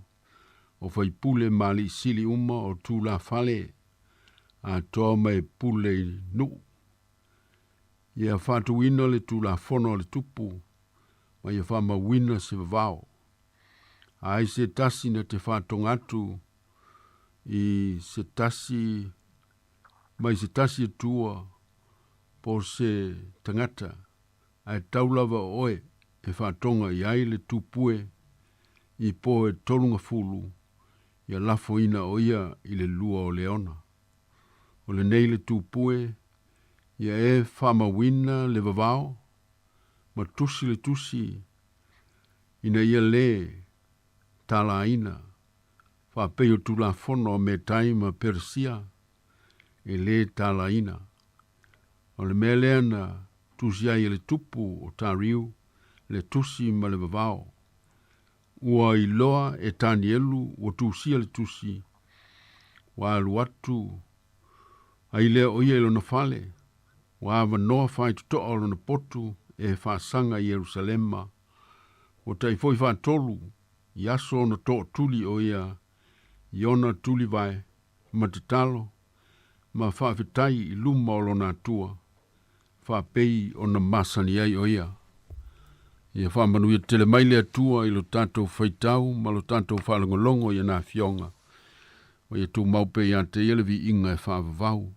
Speaker 13: o whaipule ma li sili uma o tū la fale, a toa mai pule nu. Ia whatu wina le tū la fono le tupu, ma ia whama wina se vavao. Ai se tasi na te whatonga atu, i se tasi, mai se tasi atua, po se tangata, ai taulava oe, e whatonga i ai le tupue, i po e tolunga fulu, ia lafo ina o ia i le lua o leona. O le nei le tupue, ia e whama wina le vavao, ma tusi le tusi, ina ia le tala ina, whapeo tu la fono me taima Persia, e le tala ina. O le melea na tusi ai le tupu o tariu, le tusi ma le vavao. Ua i loa e Tanielu o tusia le tusi, wa aluatu, ai lea oia ilo na fale, wa ava noa fai tutoa alo na potu, e whaasanga i Jerusalema, o tai foi whaatolu, yaso na to tuli oia, iona tuli vai, matatalo, ma whaafitai i luma o lona atua, whaapei o na masani ai oia. Ia whaamanuia tele maile atua i lo tātou whaitau, ma lo tātou whalangolongo i ana fionga. O ia tū maupe i ante elevi inga e whaavavau.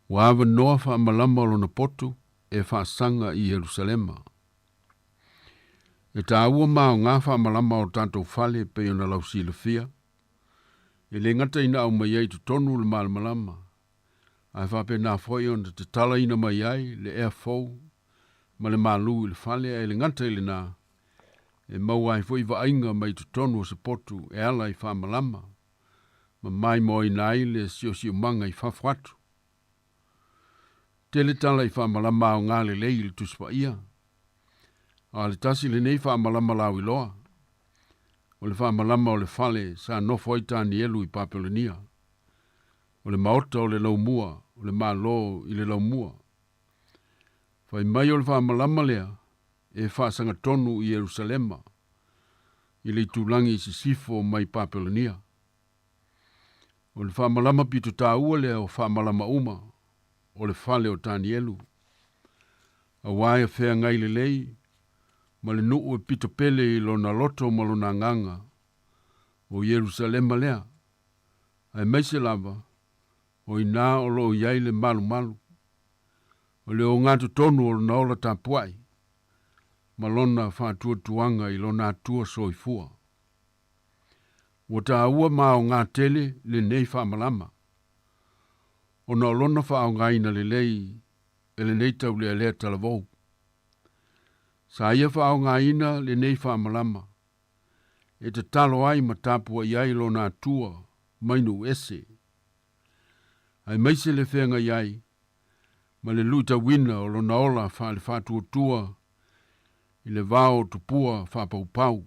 Speaker 13: Wa ava noa whaamalama o lona potu, e whaasanga i Jerusalema. E tā ua mao ngā whaamalama o tātou whale pe o na lausi le fia. E le ngata ina au mai ai tu tonu le malamalama. Ai whape nā whoi on te tala ina mai ai le ea fau, ma le malu i le whale e le ngata i le nā. E mau ai whoi wa ainga mai tu tonu o se potu e ala i whaamalama. Ma mai mo i nai le sio manga i whawhatu. Tele tala i whaamalama o ngā le lei le tuspa ia. A le tasi le nei whaamalama lau i loa. O le whaamalama o le whale sa nofo i Tanielu i Papelonia. O le maota o le laumua, o le malo i le laumua. Whai mai o le whaamalama lea, e whaasanga tonu i Jerusalema, i le tūlangi i sifo mai Papelonia. O le whaamalama pitu tā ua lea o whaamalama uma, o le whale o Tanielu. A waia whea ngai le lei, ma le nuu e pito pele i lona loto ma lona nganga, o Jerusalema lea. Ai meise lava, o ina o lo iai le malu malu. O le o ngātu tonu o na ola tāpuai, ma lona whātua tuanga i lona atua soifua. O tā ua mā o ngā tele le nei whaamalama. O na lona whao ngaina le lei, e le nei tau le lea talavou. Sa ia whao ngaina le nei whaamalama. E te talo ai ma tāpua iai lona atua, mainu ese. Ai meise le whenga iai, ma le luta wina o lona ola whaale whātua tua, i le vāo tupua whāpaupau.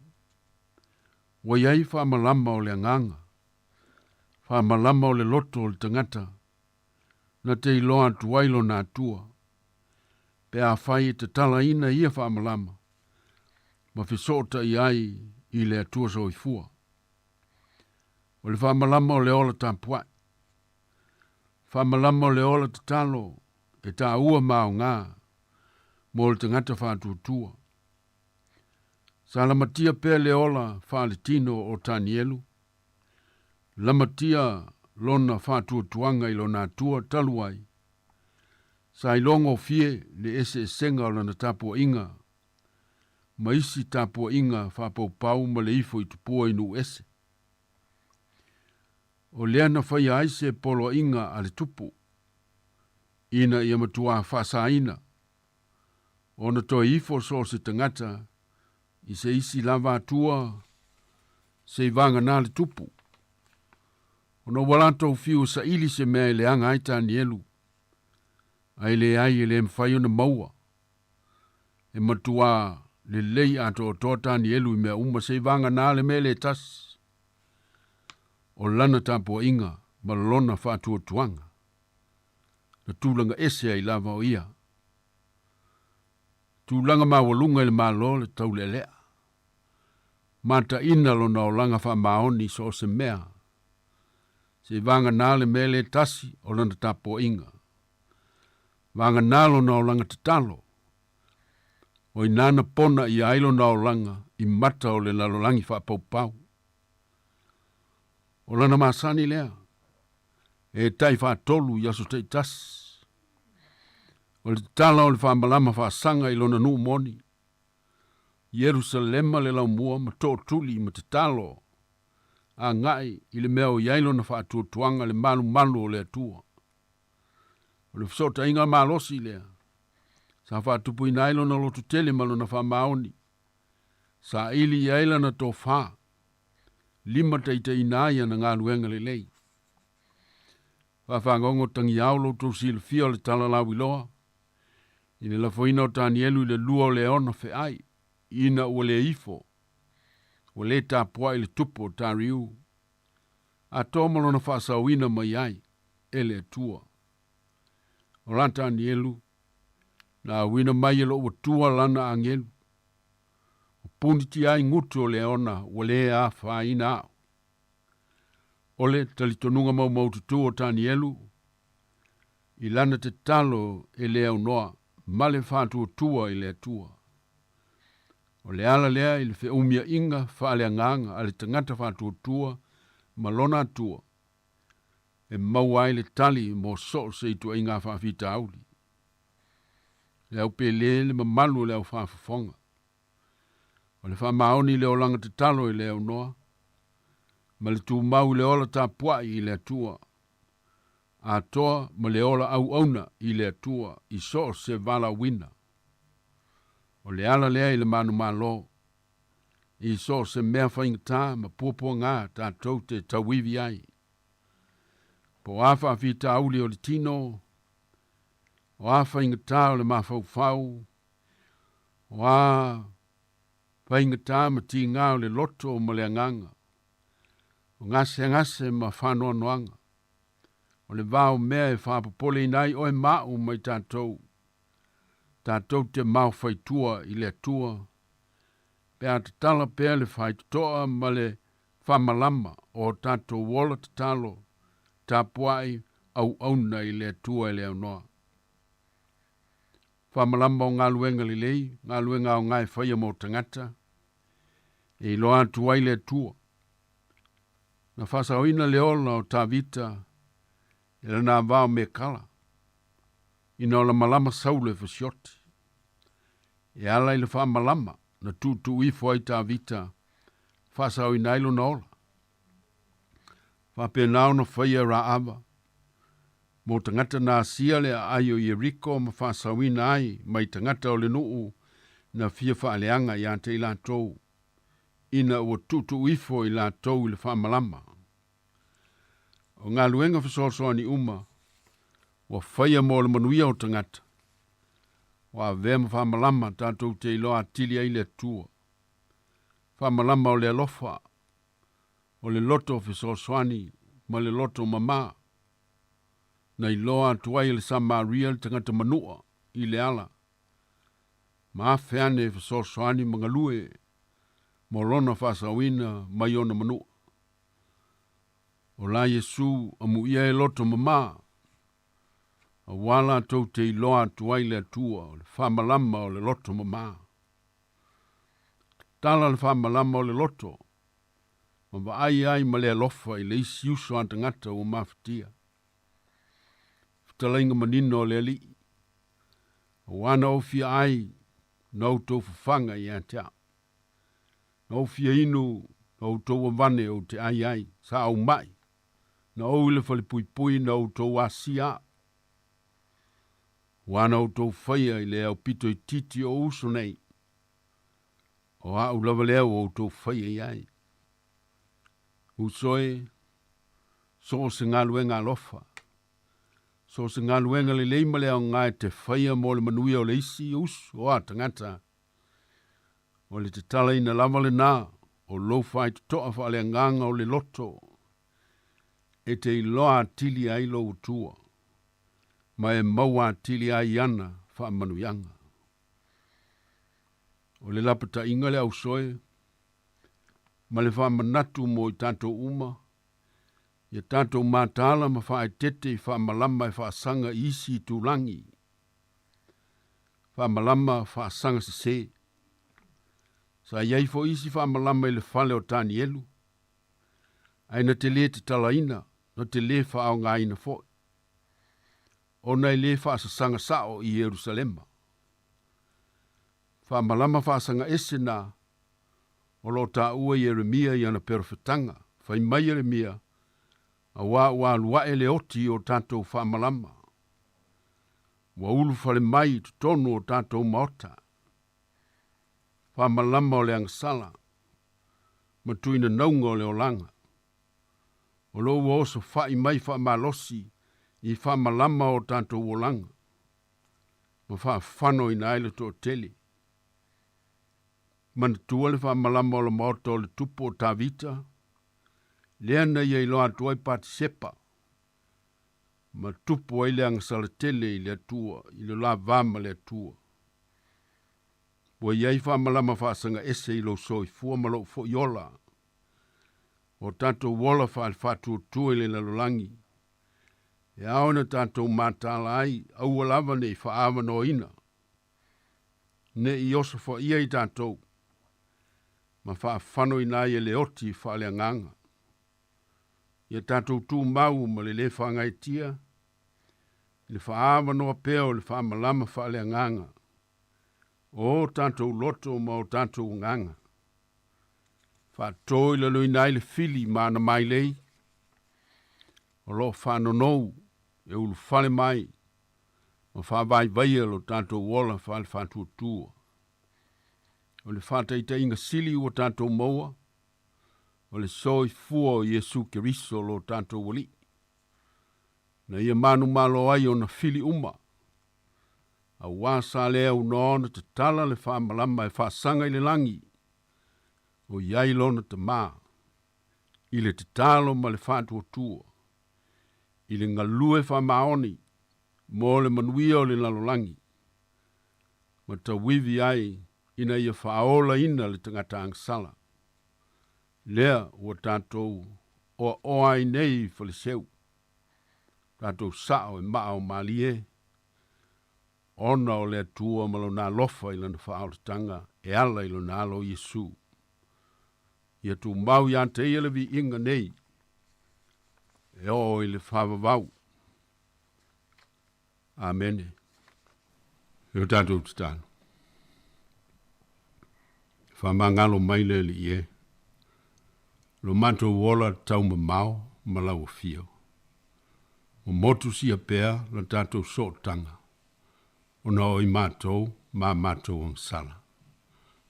Speaker 13: Wa iai whaamalama o le anganga, whaamalama o le loto o le tangata, na te iloa tuailo na atua, pe a whai te tala ina ia whaamalama, ma whisota i ai i le atua soifua. O le whaamalama o le ola tāpuai, whaamalama o le ola te talo, e tā ua mao ngā, mo le tangata whātuatua. Sa lamatia pē le ola whaaletino o Tanielu, lamatia lona whātuatuanga i lona atua taluai, sa ilongo fie le ese senga o lana tapua inga, ma isi tapua inga whapaupau ma le ifo i tupua inu ese. O leana whai aise polo inga ale tupu, ina ia matua whasaina, Ona to ifo so se tangata, i se isi lava atua, se vanga nā le tupu. Ona walanto fiu sa ili se mea le anga aita ni elu. Ai le ai le mwhai ona maua. E matua le lei ato o tōta ni elu i mea uma se vanga nā le mele tas. O lana tapo inga, malona whātua tuanga. Na tūlanga ese ai lava o ia. Tūlanga mawalunga le malo le tau le lea. Mata ina lo na o langa wha maoni so se mea. Se vanga nā le mele tasi o lana tapo inga. Vanga nalo na o langa tatalo. O inana pona i ailo na o langa i mata o le lalolangi wha pau. O lana masani lea. E tai wha tolu i aso te tasi. O le tala o le wha malama wha sanga i lona nuu moni. Yerusalema le lau mua ma tō tuli ma te talo. A ngai i le mea o iailo na wha tuanga le malu o le atua. O le fsota inga malosi lea. Sa wha tupu i nailo na lotu tele malo na wha maoni. Sa ili iaila na tō wha. Lima teite inaia na ngā luenga le lei. Whawhangongo tangi aulo tō sila fia le tala lawi loa. I le lafoina o Tanielu i le lua o le ona fe ai. Ina ua le ifo. O le tāpua i le tupo o Tariu. A tōmalo na whaasawina mai ai. E le tua. O la Tanielu. Na wina mai e lo ua tua lana angelu. O puniti ai ngutu o le ona. O le a whaina au. O le talitonunga mau tutu o Tanielu. I lana te talo e le au noa. Male whātua tua i le tua. O le ala lea i le whi umia inga whaale anganga a le tangata whātua tua malona tua. E mau ai le tali mo so se i tua inga whawhita auli. Le au pe le mamalu le au whawhafonga. O le whamaoni le olanga te talo i le au noa. Ma le tu mau le ola tā puai i le tua. A toa ma le ola au auna i le atua i so se vala wina. O le ala lea i le manu malo. I so se mea whaingata ma pupua ngā tātou te tawivi ai. Po awha whita auli o le tino. O a whaingata o le mawhau. O a whaingata ma ti ngā o le loto o ma le anganga. O ngase ma whanoa noanga. O le vāo mea e whāpapole nai o e mau mai tātou. Tātou te mau whaitua i le atua. Pea te tala pea le whaitoa ma le whamalama o tātou wola te talo. Tāpuai au auna i le atua i le au noa. Whamalama o ngā luenga li lei, ngā luenga o ngai whaia mo tangata. E loa atua i le atua. Na whasawina le ola o tā vita. Ela nā vāo me kala. Ina o la malama saule fasioti. E ala i le wha malama na tūtu ifo ai tā vita. Whasau i nailo na ola. Whape nao na whaia ra ava. Mo tangata nā sia le ai o Ieriko ma whasau i ai mai tangata o le nuu na fia whaaleanga i ante i la tau. Ina ua tūtu ifo i la tau i le wha malama. O ngā luenga whasoasoa ni uma, wa whaia mo le manuia o tangata. Wa vema whamalama tātou te iloa atilia i le tua. Whamalama o le alofa, o le loto whasoasoani, ma le loto mama. Na iloa tuai le Samaria le tangata manua i le ala. Ma awheane whasoasoani mga lue, mo lona whasawina mai ona manua. O la Yesu amu ia e loto mama. A wala tau te iloa tuai le atua, o le whamalama o le loto mama. Tala le whamalama o le loto. Ma wa ai ma le alofa i le isi uso antangata o mawhitia. Whitalainga manino o le ali. O wana o fia ai, nau tau whawhanga i atea. Nau fia inu, nau tau wane o te ai, sa au mai. Na ou le fale pui na o tau asia. Wana o tō whaia I lea o pito I titi o uso nei. O a ulawa lea o tō whaia iai. Usoe, so se ngā luenga lofa. So se ngā luenga le leima lea o ngai te whaia mo le manuia o le isi usu o a tangata. O le te tala ina lava le nā, o lo fai te toa wha le nganga o le loto. E te iloa tili ai lo utua. Ma e maua tili ai ana wha manuyanga. O le lapata inga le au soe, ma le wha manatu mo I tātou uma, ia tātou mātala ma wha e tete I wha malama e wha sanga isi tūlangi. Wha malama wha sanga se se. Sa iai fo isi wha malama I le whale o tāni elu. Aina te le te talaina, no te le wha au ngā ina fo. Ona I le wha sanga sao I Jerusalema. Wha malama wha sanga ese nā, o lo tā ua Jeremia I ana perfetanga, whai mai Jeremia, a wā lua e le oti o tātou wha malama. Wa ulu whale mai tu tonu o tātou maota. Wha malama o le angasala, ma tuina naunga o le olanga. O lo ua oso whai mai wha malosi I wha malama o tātou olanga. Ma wha whano I naile to tele. Mana tua le wha malama o le maota o le tupo o tā vita. Lea na ia I loa tuai pati sepa. Ma tupo ai le angasala tele I le atua, I le la vama le atua. Wa iai wha malama wha sanga ese I lo soi fua malo fo iola. O tātou wola wha al whātua tua I le lalolangi. E aona tātou mātala ai, au alava ne I wha awa no ina. Ne I osa wha ia I tātou. Ma wha whano I nai e le oti wha le nganga. Ia tātou tū mau ma le whangai tia. Le wha awa noa peo le wha malama wha le nganga. O tātou loto ma o tātou nganga. Wha toi le lui nai le fili mana mai lei. O lo whano nou e ulu whale mai. Ma wha vai vai lo tātou wola wha le whantua tua. O le whātaita inga sili o tātou maua. O le soi fua o Jesu Keriso lo tātou wali. Na ia manu malo ai o na fili uma. A wāsa lea unaona te tala le whamalama e whasanga I le langi. O iai lona te mā. I le te talo ma le whātua tua. I le ngalue whamaoni. Mo le manuia o le lalolangi. Ma ta wivi ai. Ina ia whaola ina le tangata angsala. Lea ua tātou o oai nei whale seu. Tātou sao e maa o malie. Ona o lea tua malo nā lofa I lana whaolatanga e ala I lana alo Jesu. Ia tu mau iante I elevi inga nei. E o I le whavavau. Amen. Eo tātou tatana. Whamangalo maile li ie. Lo manto wola tau mamao malau fio. O motu si a pea la tātou so tanga. O na oi mātou, mā mātou ang sala.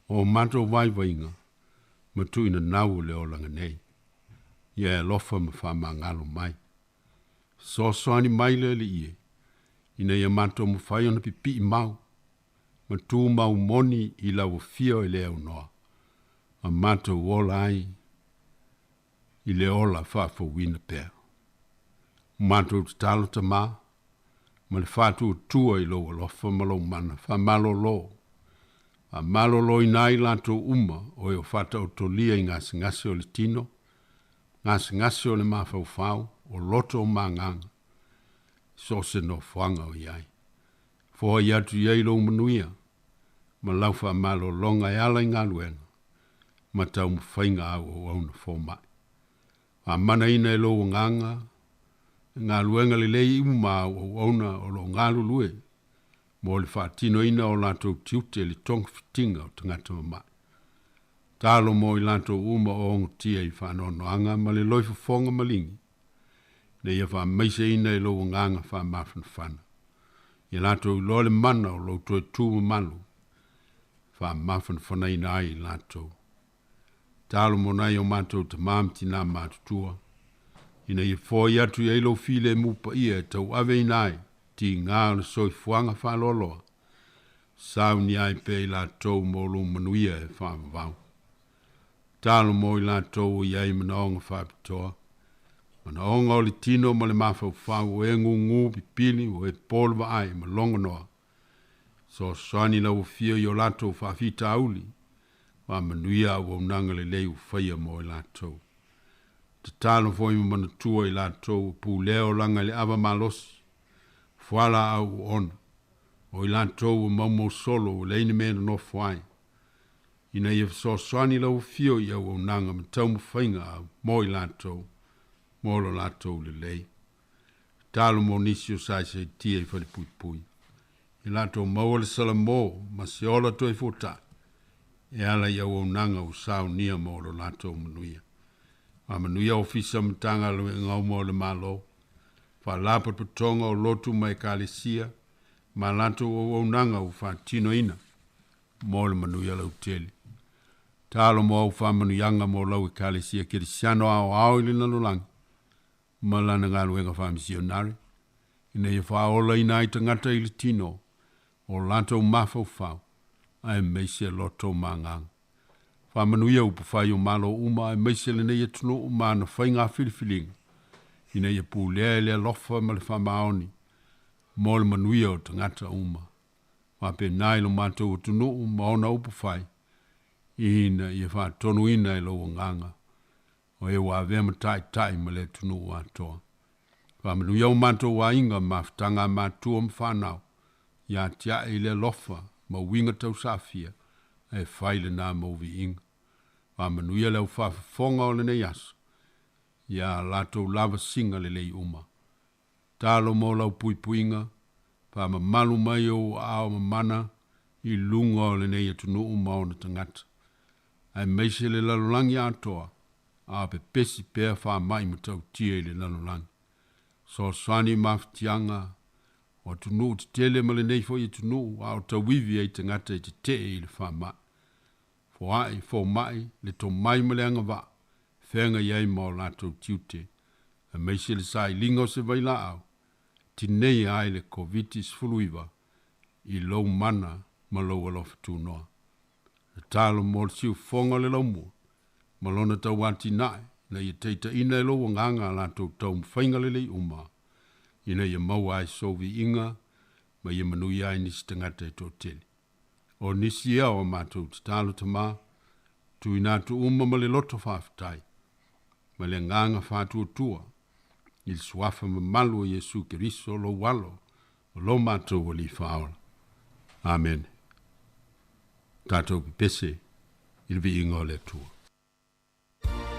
Speaker 13: O mātou waiwainga, matu ina nau le o langa nei. Ia e lofa ma whamangalo mai. So soani maile li ie. Ina ia mātou mu whai ona pipi I mau. Ma tū mau moni I lau fio I leo noa. Ma mātou wola ai I le ola whafo wina pēr. Mātou te talo ta mā. Ma le whātua tua I lau alofa malo mana. Wha malo lo. Wha malo lo I nai lantou uma o eo whata o tolia I ngasi o le tino. Ngasi o le mawhau whau o loto o manganga. So se no whanga o iai. Fua I atu iai lo manuia. Ma lau wha malo longa e ala I ngā luenga. Ma tau mwhainga au o auna fōmai. A mana ina e lo nganga. Ngā luenga le lei uma o auna o lo ngā lulue. Mo le whaatino ina o lantou tiute le tong fitinga o tangata mamai. Talo mo I lantou uma o ongotia I whanono anga ma le loifu fonga malingi. Ne ia wha maise ina e lo nganga wha mawhana whana. Ia lātou lo le mana o lo tue tū malu. Wha mawhan whanai nai lātou. Tālo mo nai o mātou te māmti nā mātutua. Ina i fōi atu i eilo file mupa ia e tau ave nai. Ti ngā le soi fuanga whaloloa. Sau ni ai pe i lātou mo lo manuia e whamavau. Tālo mo i lātou i ei manaonga whapitoa. Manaonga o le tino ma le mawhau whau e ngungu pipili o e polva ai ma longa noa. So soani la o fio i o lātou whawhita auli. Wa manuia o nanga le leu whaia mo i lātou. Te tālo fwoi ma manatua i lātou pu leo langa le ava malosi. Fuala au ona. O i lātou o maumo solo o leine mena no fwai. Ina i so soani la o fio i au nanga ma tau mwhainga au mo i lātou. Molo lātou le lei. Tālo mo nisi o sai se tia i whare pui pui. I lātou maua le salamo ma se ola toi fota. E ala i au nanga o sao nia mo lo lātou manuia. Ma manuia ofisa mtanga lo e ngau mo le malo. Wha lapa patonga o lotu mai kālesia. Ma lātou o nanga o wha tino ina. Mo le manuia lau tele. Tālo mo au wha manuianga mo lau e kālesia kiri siano au ili nalulangi. Malana ngā luenga wha misionari. Ina i wha ola ina i tangata ili tino. O lātou mawhau whau. Ai meise loto māngang. Wha manuia upu whai o malo uma ai meise le nei atuno uma na whai ngā whiliwhilinga. Ina i pu lea lea lofa ma le wha maoni. Mo le manuia o tangata uma. Wha pe nai lo mātou atuno uma ona upu whai. Ina i wha tonu ina i lo nganga. O e wa vema tai ma le tunu o atoa. Wha manuia o mātou wa inga mawhtanga mātua mwhanau. Ia tia e le lofa ma winga tau safia. E whaile nā mauvi inga. Wha manuia leo whafonga o le nei aso. Ia lātou lava singa le lei uma. Tālo mo lau pui puinga. Wha ma malu mai o ao ma mana. I lunga o le nei atunu uma o na tangata. Ai meise le lalulangi atoa. A pe pesi pea wha mai ma tau tia i le lalulangi. So swani mawhtianga. O tunu te tele ma le nei fo i tunu. A o tau wivi e tangata i te te i le wha mai. Fo ai, fo mai, le to mai ma le anga wa. Whenga iei ma o lātou tiute. A meise le sai lingo se vaila au. Tinei ai le covitis fuluiva. I lou mana ma lou alofa tūnoa. Le tālo mo le siu fonga le lau mua. Malona tau wati nai, na ia teita ina e loa nganga lātou tau mwhainga le lei uma. Ina ia mau ai sovi inga, ma ia manui ai nisi tangata e tō tele. O nisi ea o mātou te tālo ta mā, tu inatu uma ma le loto whawhitai. Ma le nganga whātua tua, il suafa ma malu o Jesu Kiriso lo walo, o lo mātou o li whaola. Amen. Tātou pipese, il vi ingo le tua.
Speaker 11: Ele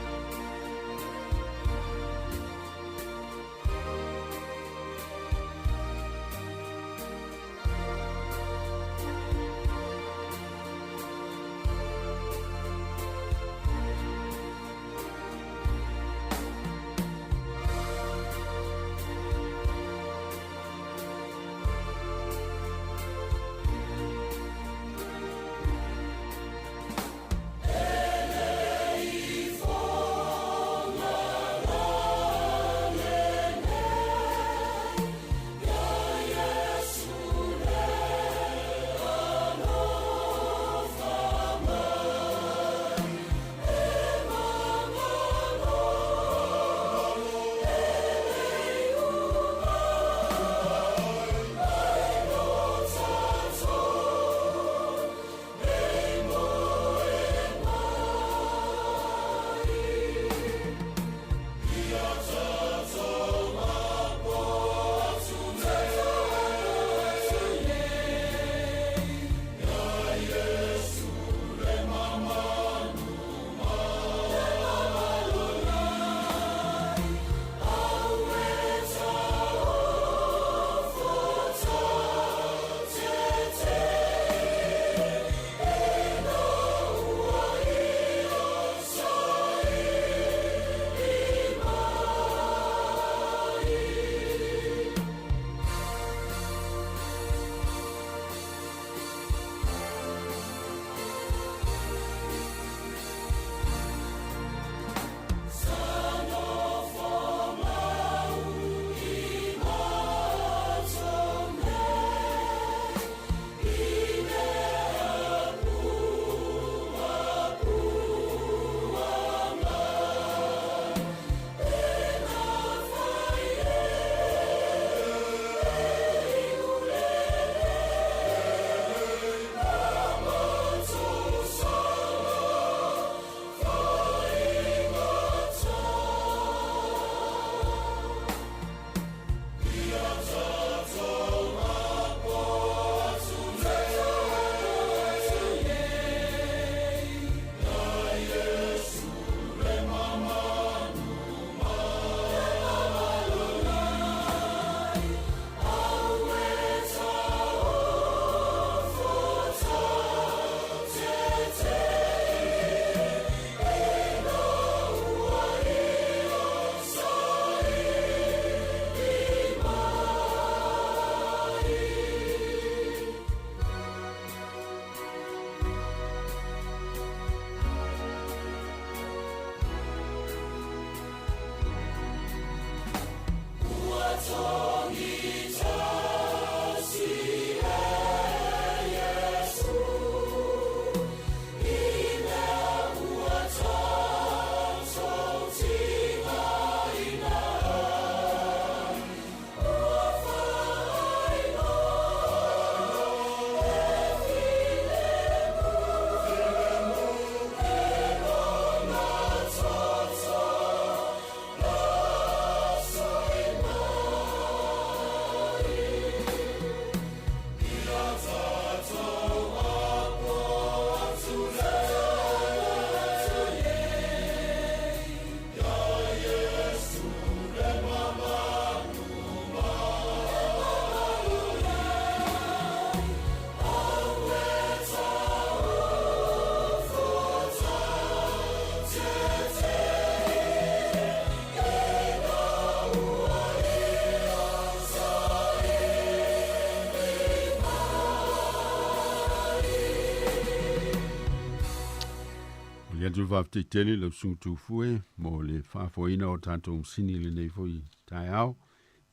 Speaker 13: tu va te tele le suntu fue mo le fa foina o tanto sini le nei foi tai au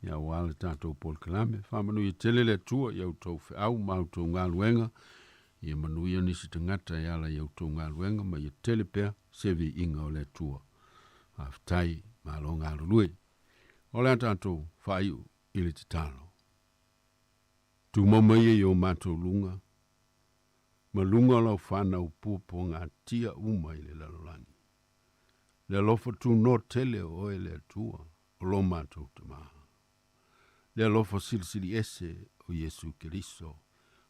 Speaker 13: ia wala tanto Paul Kalame fa manu i tele le tua ia to fe au mau to ngaluenga ia manu ia nisi tangata ia la ia to ngaluenga ma ia tele pe se vi inga o le tua aftai ma lo ngalui o le tanto fa i ile titalo tu mama ia yo mato lunga malunga lau whana upupo ngā tia uma i le lalolani. Le alofa tu no tele o e le tua, o lo mātou te maha. Le alofa silisili ese o Yesu Keriso,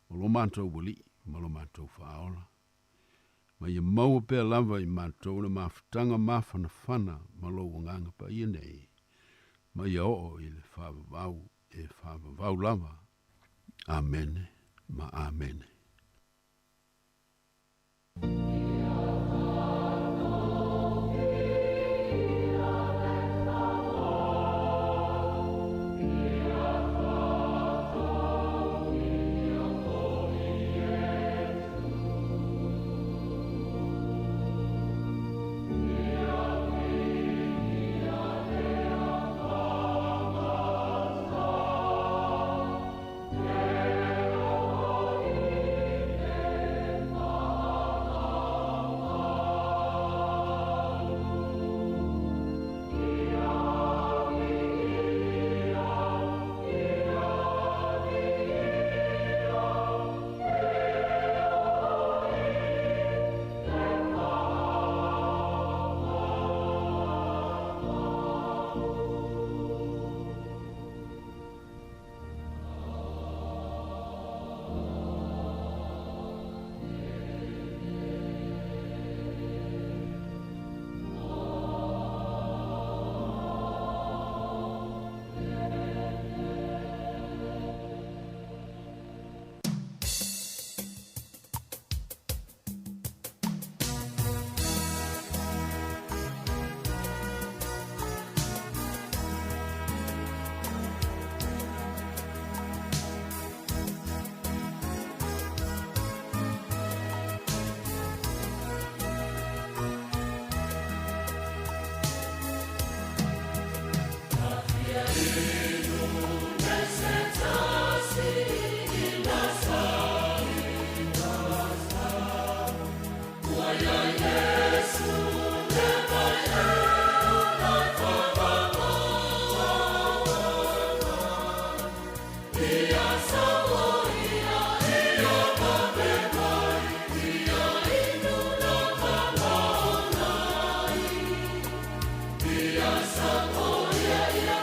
Speaker 13: o lo mātou wali, ma lo mātou whaola. Ma ia maua pēr lava i mātou na mawhitanga mawhana ma lo wanganga pa ia nei. Ma ia o i le whawavau e whawavau lava. Amen, ma amen.
Speaker 14: Ia sa o ia ia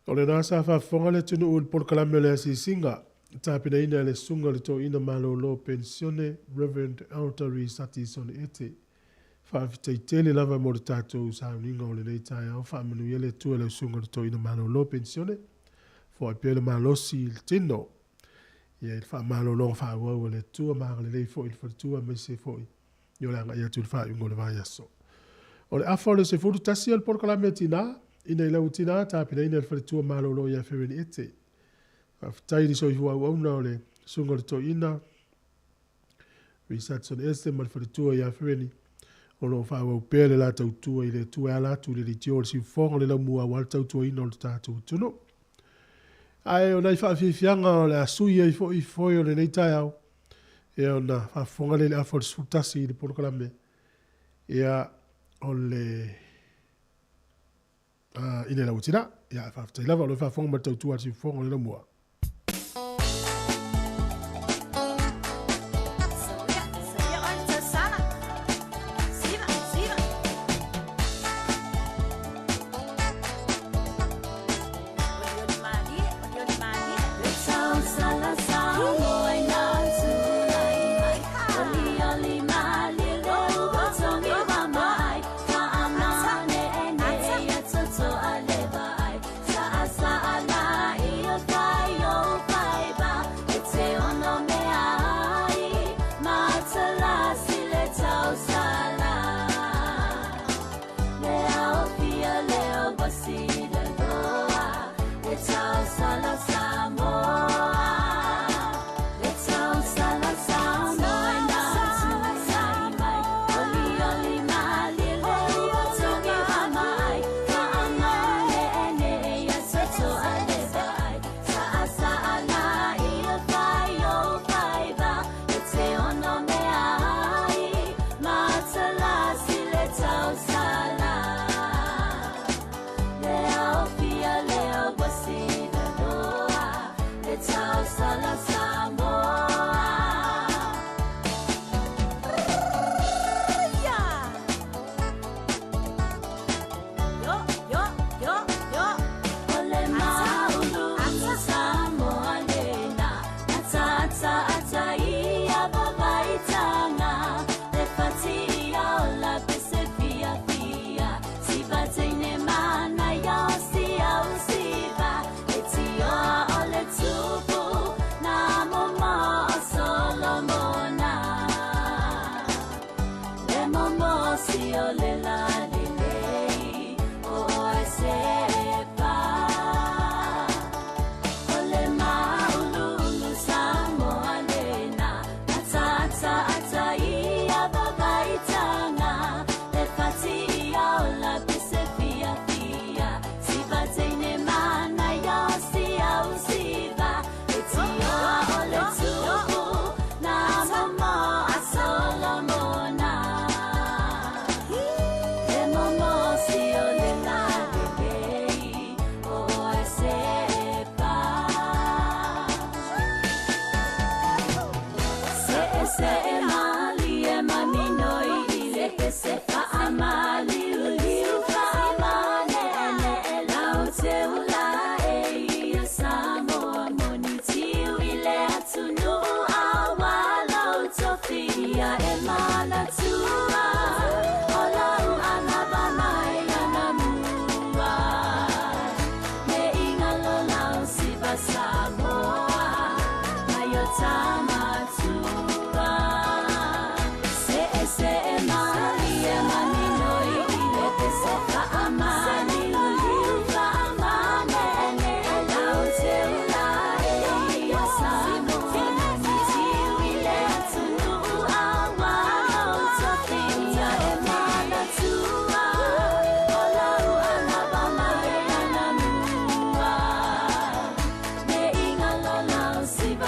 Speaker 1: O le nasa whafonga le tunu ul polkalame le asisinga. Tāpina ina le sunga le tō ina malolo pensione Reverend Altari Sati Sone Ete. Whaafita i tele lava mo le tātou sauninga o le nei tai au. Whaamanu ele tua le sunga le tō ina malolo pensione. Fo a pele malosi il tino. Ia il wha malolo whaawau le tua maanga le lei fo il whatua me se fo i. Io le anga ia tu le wha ingo le vai aso. O le afo le se furu tasi al polkalame tina. Ina i lau tina tāpina ina le whatua malolo ia whiwini ete. Tairi so i hua uauna o le sunga le tō ina. Richardson este ma le whatua ia whiwini. O lo whaua pēle la tau tua i le tua ala tu le tio le si whonga le lau mua wal tau tua ina o le tātou tuno. Ai o nei whaafianga o le asui i foi o le nei tai au. E o na whaafonga le afo le sutasi i le porokalame. Ia o le... ina lau tina. Ia whaafitai lava o le whaafonga ma tau tua le si whonga le lau mua.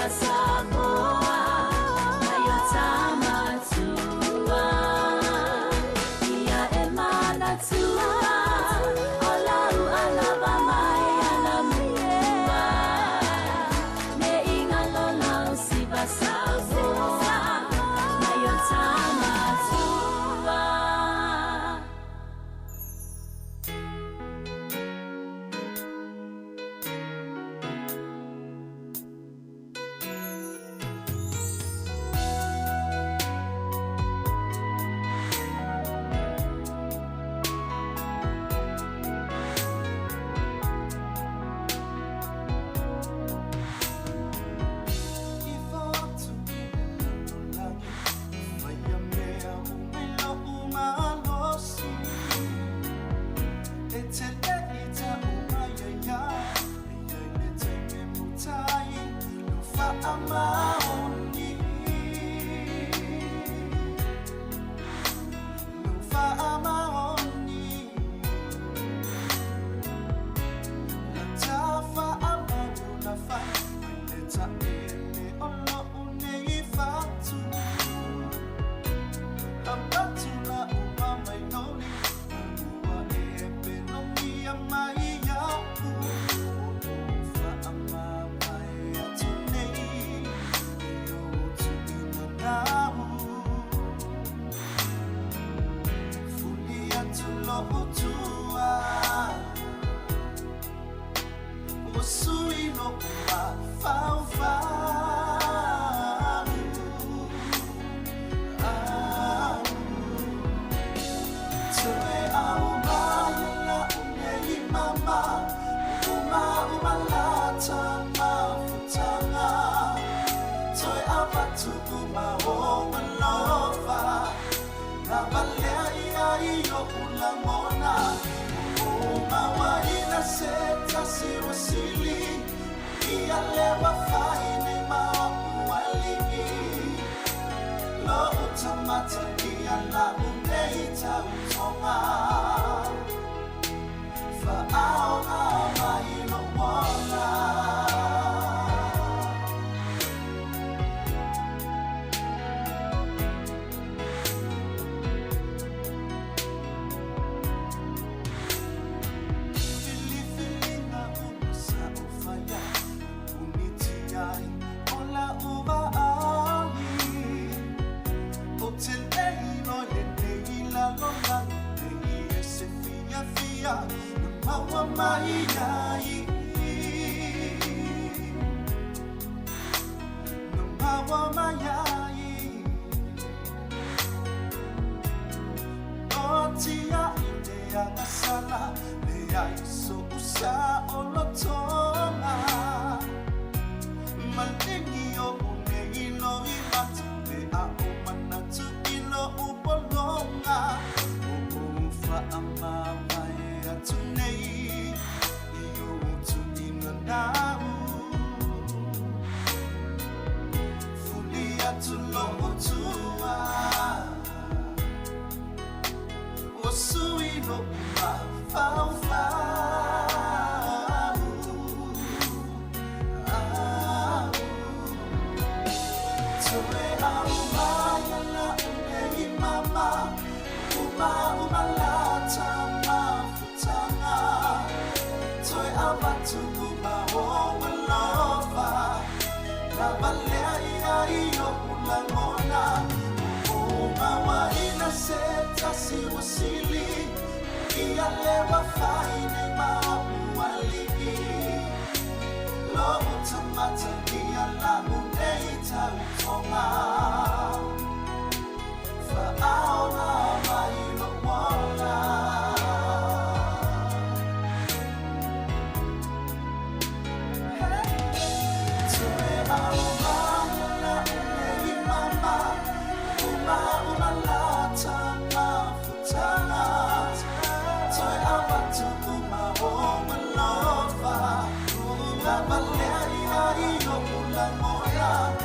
Speaker 11: Samoa La balea ia i o mula moia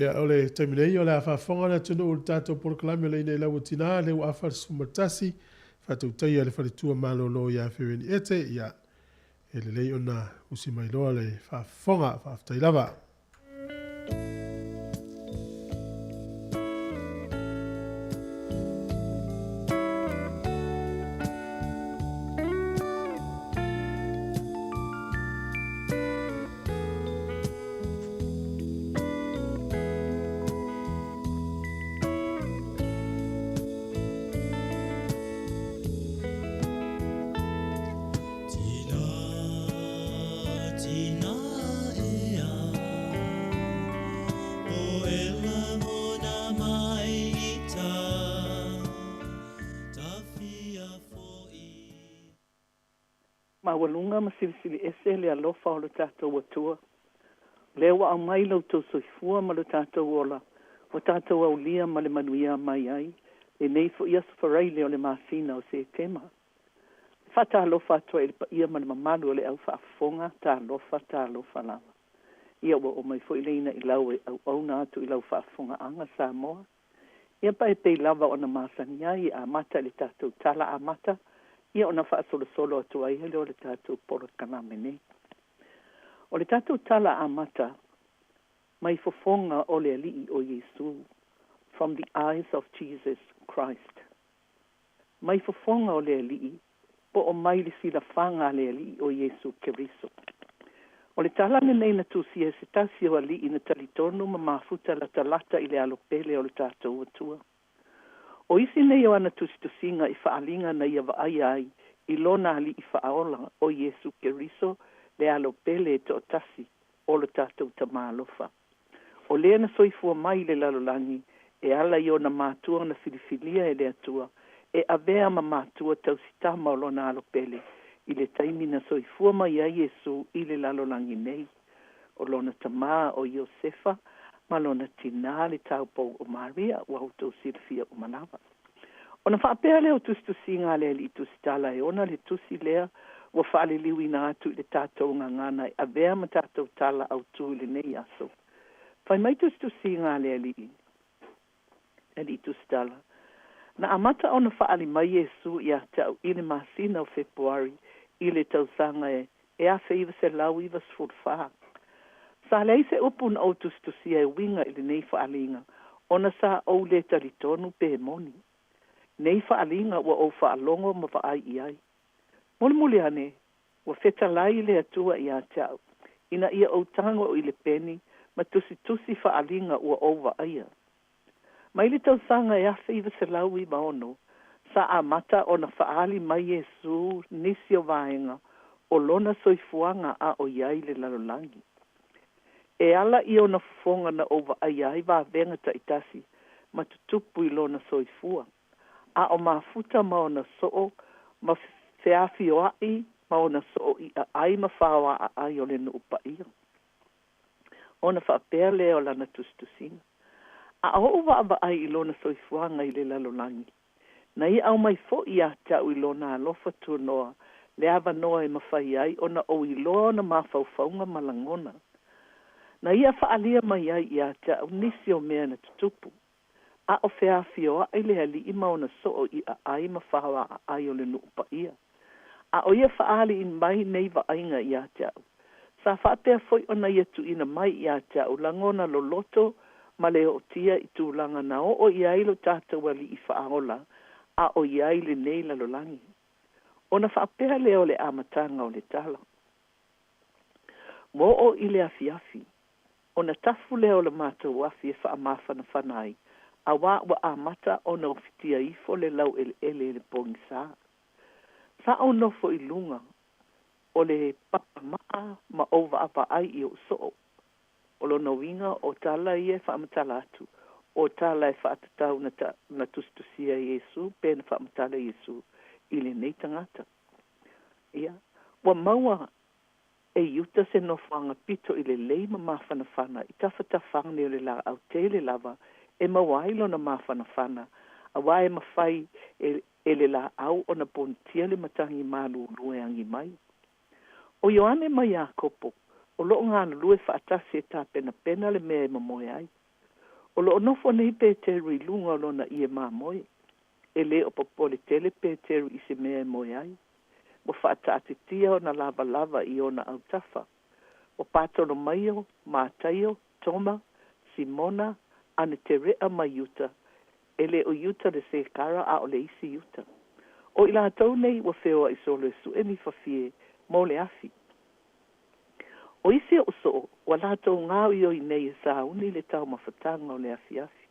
Speaker 1: Ia ole taminei ole whaafonga na tunu o tātou porokalami ole nei lau tina le wa awhar sumatasi whatou tai ale wharitua malolo ia whiweni ete ia ele lei ona usi mai loa le whaafonga whaaftai lava.
Speaker 14: Mawalunga masilisili ese le alofa o le tātou atua. Lewa au mai lau tau soifua ma le tātou ola. O tātou au lia ma le manuia mai ai. E nei fo ia safarai leo le maasina o se tema. Fata alofa atua ele pa ia ma le mamalu o le au whaafonga ta alofa lava. Ia wa o mai fo ileina i lau e au auna atu i lau whaafonga anga Samoa. Ia pa e pei lava o na maasania i a mata le tātou tala a mata. Ia ona whaasolo atu ai hele o le tātou pora kaname nei. O le tātou tala a mata, mai fofonga o le alii o Yesu, from the eyes of Jesus Christ. Mai fofonga o le alii, po o mai le sila whanga le alii o Yesu Keriso. O le talane nei na tusi e se tasi o alii na talitonu ma mafuta la talata i le alopele o le tātou atua. O isi nei o ana tusinga i whaalinga na ia waai ai i lona ali i whaaola o Yesu Keriso le alopele to tasi o le tātou tamalofa. O lea na soifua mai le lalolangi e ala i o na mātua na filifilia e le atua e avea ma mātua tausitama o lona alopele i le taimi na soifua mai a Yesu i le lalolangi nei. O lona tamaa o Iosefa ma lona tina le taupou o Maria wa utou silfia o Manawa. Ona whaapea leo tusi ngā lea li tusitala e ona le tusi lea wa whaale liwi na atu i le tātou ngangana e avea ma tātou tala au tū le nei aso. Whai mai tusi ngā lea li tusitala. Na amata ona whaale mai Yesu i a tau i le masina o Februari i le tausanga e a whaiva se lau iwa sfurwhaa. Sa lei se upun au tusi e winga i le nei whaalinga, ona sa au le talitonu pe moni. Nei whaalinga wa au whaalongo ma whaai i ai. Muli ane, wa whetalai le atua i a tau, ina ia au tango o i le peni, ma tusi whaalinga ua au whaia. Mai le tausanga e awhi iwa se lau i maono, sa a mata o na whaali mai Yesu nisi o vaenga, o lona soifuanga a o iai le lalolangi. E ala i o na fonga na ova ai ai wa venga ta itasi, ma tutupu i lona soifua. A o mafuta ma o na soo, ma feafi o ai, ma o na soo i a ai ma whawa a ai o le nu upa ia. O na whaapea leo lana tustusina. A o ova ava ai i lona soifuanga i le lalolangi. Na i au mai fo i a tau i lona alofa tu noa, le ava noa e mawhai ai, o na o i lona mawhauwhaunga malangona. Na ia whaalia mai ai i a tau nisi o mea na tutupu. A o feafio ai le ali i mauna soo i a ai ma whawa a ai o le nuupa ia. A o ia whaali in mai nei wa ainga i a tau. Sa whapea foi ona ia tu ina mai i a tau langona lo loto ma le o tia i tūlanga na o i ailo tātou ali i whaaola a o i aile nei la lolangi. Ona whapea leo le amatanga o le tala. Mo o i le afiafi. Ona tafu leo le mātou afi e whaamawhana whanai. A wa amata o na ofitia ifo le lau ele pongi sa. Sa o nofo i lunga o le papa maa ma ova apa ai i o soo. O lo na winga o tala i e whaamatala atu. O tala e whaatatau na tustusia Yesu, pe na whaamatala Yesu i le nei tangata. Ia, wa maua e yuta se nofanga pito i le leima mawhana whana i tawhatawhanga ni o le la au te le lava e mawailo na mawhanawhana, a wae mawhai e le la au o na pontia le matangi malu lue angi mai. O Ioane mai a kopo, o loo ngāna lue whaatasi e tā pena le mea e mamoe ai. O lo nofo nei Peteru I lunga lona I e mamoi. E le o popole tele Peteru I se mea moi ai. Mo whaataatitia o na lava I ona au tafa. O pātono maio, mātaio, Toma, Simona, ane te rea mai Yuta. E le o Yuta de se kara a o le isi Yuta. O ila tau nei wa wheoa I solo e su eni whawhie mo le afi. O isi o so, wa la tau ngāo I o I nei e sa uni le tau mawhatanga o le afi afi.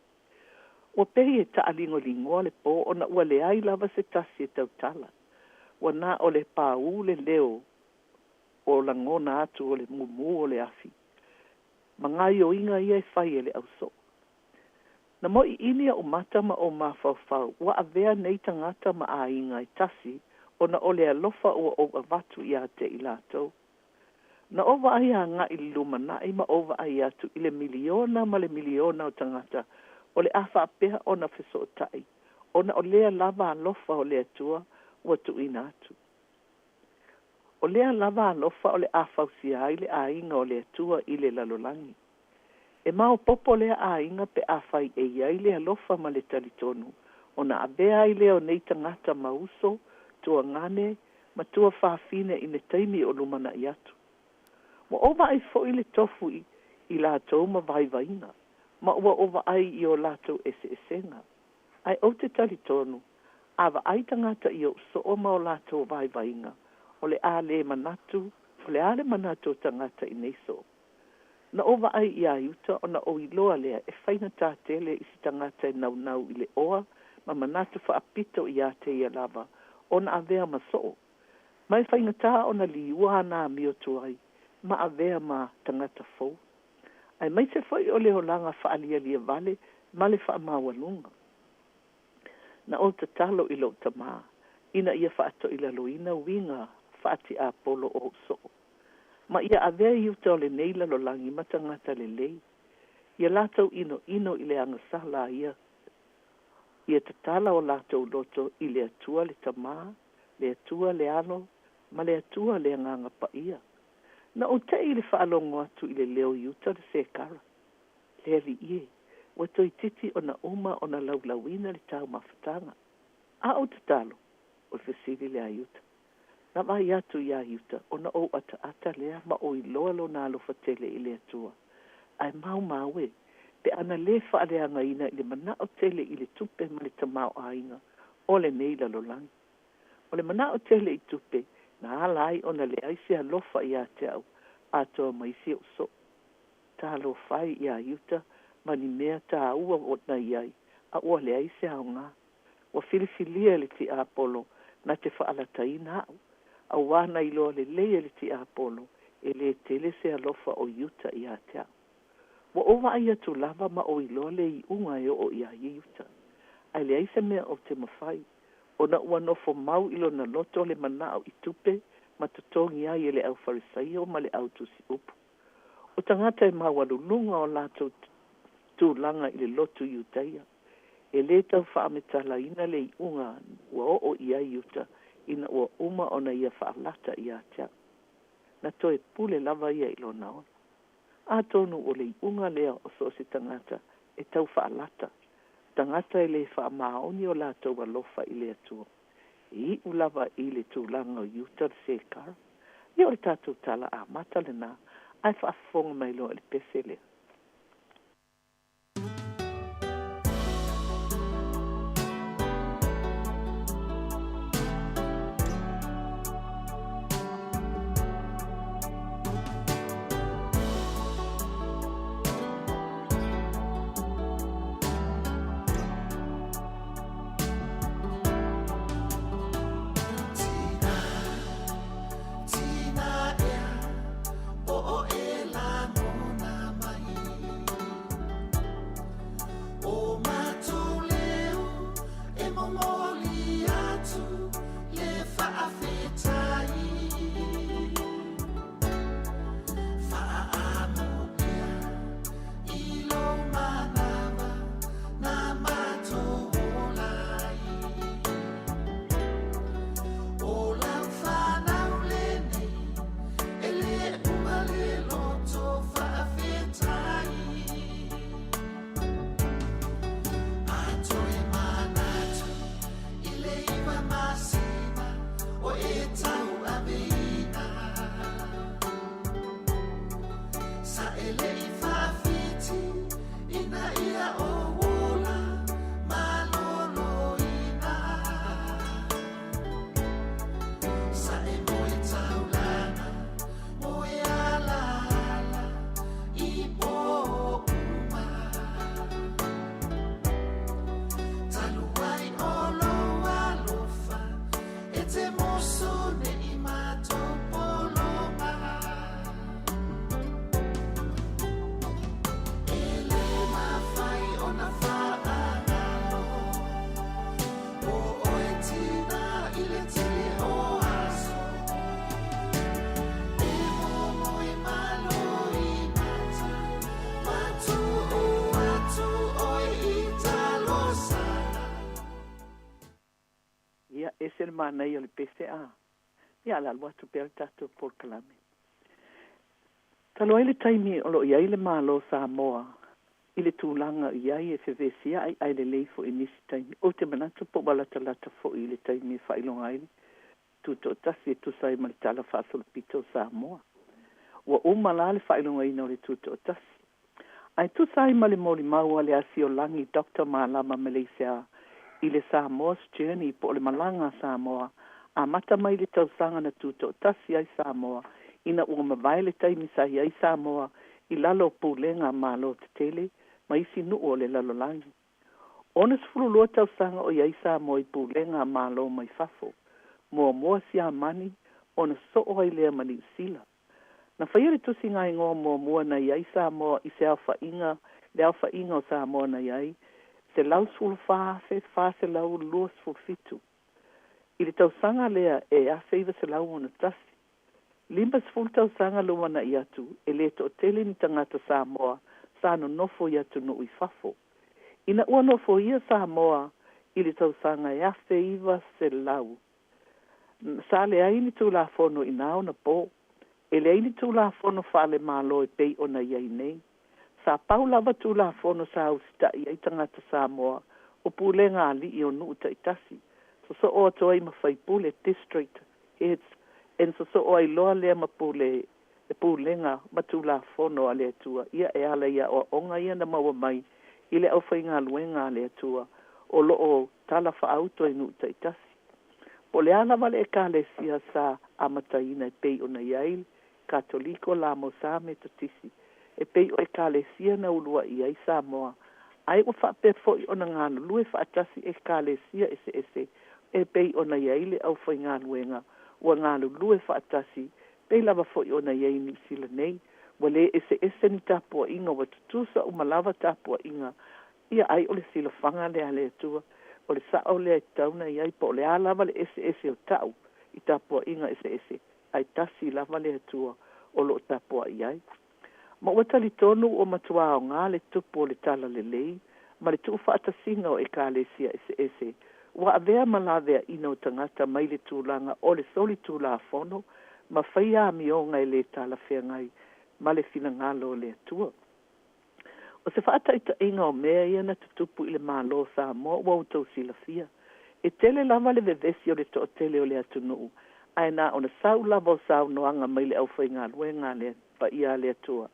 Speaker 14: Wa pehi e ta alingo lingoa le po o na ua le ai lava se tasi e tau tala. Wa na o le pāu le leo o la ngona atu o le mumu o le afi. Ma ngai o inga ia e whai e le au so. Na mo I inia o mata ma o mawhawhau, wa avea nei tangata ma a inga I tasi, o na o le alofa o avatu I a te I lātou. Na ova ai a nga I luma na I ma ova ai atu I le miliona ma le miliona o tangata, o le afa apea o na feso o tai, o na o lea lava alofa o le atua, ua tu ina atu. O lea lava alofa o le afausia ai le a inga o le atua I le lalolangi. E mao popo lea a inga pe afai e iai le alofa ma le talitonu. O na avea I leo nei tangata mauso, tua ngane, ma tua whaafine I ne taimi o lumana I atu. Mo ova ai fo I le tofu I lātou ma vaivainga. Ma ua ova ai I o lātou ese esenga. Ai o te talitonu, ava ai tangata I o so o ma o lātou vaivainga. O le ale manatu, o le ale manatu tangata I neiso. Na ova ai I a Yuta o na o iloa lea e whaina tātele I si tangata I nau I le oa, ma manatu whaapito I a te ia lava, o na avea maso. Mai whainga tā o na liua na mio tuai, ma avea ma tangata fau. Ai mai se foi o le holanga whaalia lia vale, ma le whaamawalunga. Na o te talo I lo tamaa, ina ia whaato I laloina winga, whaati a polo o so. Ma ia avea Yuta o le neila lo langi matangata le lei. Ia lātou ino I le angasala ia. Ia te tala o lātou loto I le atua le tamaa, le atua le alo, ma le atua le anganga pa ia. Na o te I le whaalongo atu I le leo Yuta le se kara. Le ali ie, wato I titi o na uma o na laulawina le tau mawhatanga. A o te talo, o fesili le a Yuta. Na mai atu ia Yuta, o na o ata lea ma o I loa lo na alofa tele I le atua. Ai mau mawe, pe ana le whaaleanga ina I le mana o tele I le tupe ma le tamau ainga, o le neila lo langi. O le mana o tele I tupe, na alai o na le aise alofa I a te au, atoa maisi o so. Ta alo fai ia Yuta, ma ni mea ta ua o na iai, a ua le aise au ngā. Wa filifilia le ti Apollo, na te whaalataina au. A wana I loa le leia le ti Apollo, e le tele se alofa o Yuta I a te au. Wa ova ai atu lava ma o I loa le I unga e o I a Yuta. Ai le aise mea o te mawhai, o na ua nofo mau ilo na loto le mana o I tupe, ma tutongi ai e le au farisaio ma le au tusi upu. O tangata e mawalulunga o lato tūlanga I le lotu Yuteia. E le tau whaametala ina le I unga ua o I a Yuta, ina ua uma o na ia whaalata I a tea. Na toe pule lava ia I lo naona. A tonu o le I unga lea o so si tangata e tau whaalata. Tangata e le whaamaoni o la tau alofa I le atua. I ulava I le tūlanga o Yuta se kara. Ia o le tātou tala a mata le nā, ai whaafonga mai lo le pese lea.
Speaker 11: Tina, o e la mona mai.
Speaker 14: se le manai o le PCA. Ia la lua tu pere tatu por kalame. Talo ai le taimi o lo iai le malo Samoa. I le tūlanga iai e whewesia ai le leifo i nisi taimi. O te manatu po walata lata fo i le taimi whailonga ai. Tuto tasi e tusai ma le tala whaasolo pito Samoa. Ua umala le whailonga ina o le tuto tasi. Ai tusai ma le moli maua le asi o langi Dr. Malama Malaysia i le Samoa's Journey po le malanga Samoa. A mata mai le tausanga na tuto tasi ai Samoa. Ina ua mawai le taimi sahi ai Samoa i lalo pulenga malo te tele ma isi nuu o le lalo langi. Ona sifuru lua tausanga o iai Samoa i pulenga malo mai fafo. Mua si amani ona soo ai lea mani usila. Na whaiere tusi ngai ngō mua na iai Samoa i se alfa inga, le alfa inga o Samoa na iai, se lau sulu whaase lau lua sifuru fitu. I le tausanga lea e a feiva se lau ona tasi. Limba sifuru tausanga lua na i atu, e le to tele ni tangata Samoa, sa no nofo i atu no i fafo. Ina ua nofo ia Samoa, i le tausanga e a feiva se lau. Sa le aini tu la fono inao na po, e le aini tu la fono fale malo e pei ona iai nei. Sa pau lava tu la fono sa au sita i ai tangata Samoa, o pulenga ali i o nuu ta itasi. So o atoa i mawhai pule district heads, en so o ai loa lea mapule e pulenga matu la fono a lea tua. Ia e ala ia o onga ia na maua mai, i le au whainga luenga a lea tua, o lo o tala wha auto i nuu ta itasi. Po le ana wale e ka le sia sa amataina e pei ona iai, katoliko la mo sa me tatisi. E pei o e ka le sia na ulua iai Samoa. Ai o wha pe fo i ona ngāna lue wha atasi e ka le sia ese. E pei ona iai le au whai ngā luenga. Ua ngāna lue wha atasi. Pei lava fo i ona iai ni sila nei. Wale ese ni tapua inga. Wa tutusa umalawa tapua inga. Ia ai o le sila whanga lea le tua. O le sao lea i tauna i ai po le a lava le ese o tau i tapua inga ese ai tasi lava le atua o lo tapua i ai. Ma ua tali tonu o matua o ngā le tupu o le tala le lei, ma le tuu whaatasinga o e ka le sia ese. Ua avea malawea ina o tangata mai le tūlanga o le soli tūla fono, ma whaia amionga e le tala whea ngai, ma le whina ngalo le atua. O se whaataita inga o mea ia na tutupu i le malo Samoa ua utau sila fia. E tele lava le vevesi o le to tele o le atunuu. Ai nā ona sau lava o sau noanga mai le au whainga luenga le pa ia le atua.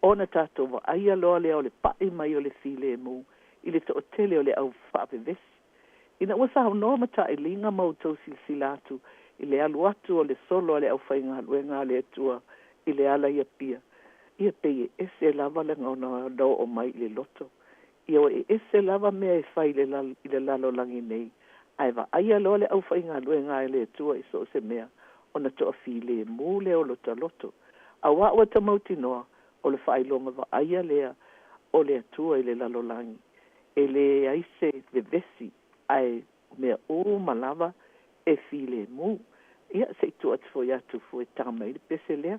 Speaker 14: Ona tātou wa aia loa lea o le pai mai o le file e mu. I le to tele o le au whaapevesi. Ina ua sau noa mata i linga mau tau silsilatu. I le alu atu o le solo o le au whainga luenga le atua. I le ala ia pia. Ia pei e ese lava le ngona do o mai le loto. Ia o e ese lava mea e whai i le lalo langi nei. Ai wa aia loa le au whainga luenga e le tua i so se mea. O na toa file e mu le o loto. A wa ua ta mauti noa o le whailonga wa aia lea o le atua i le lalo langi. E le aise vevesi ai mea o malava e file e mu. Ia se tu atu fo iatu fo e tama i le pese lea.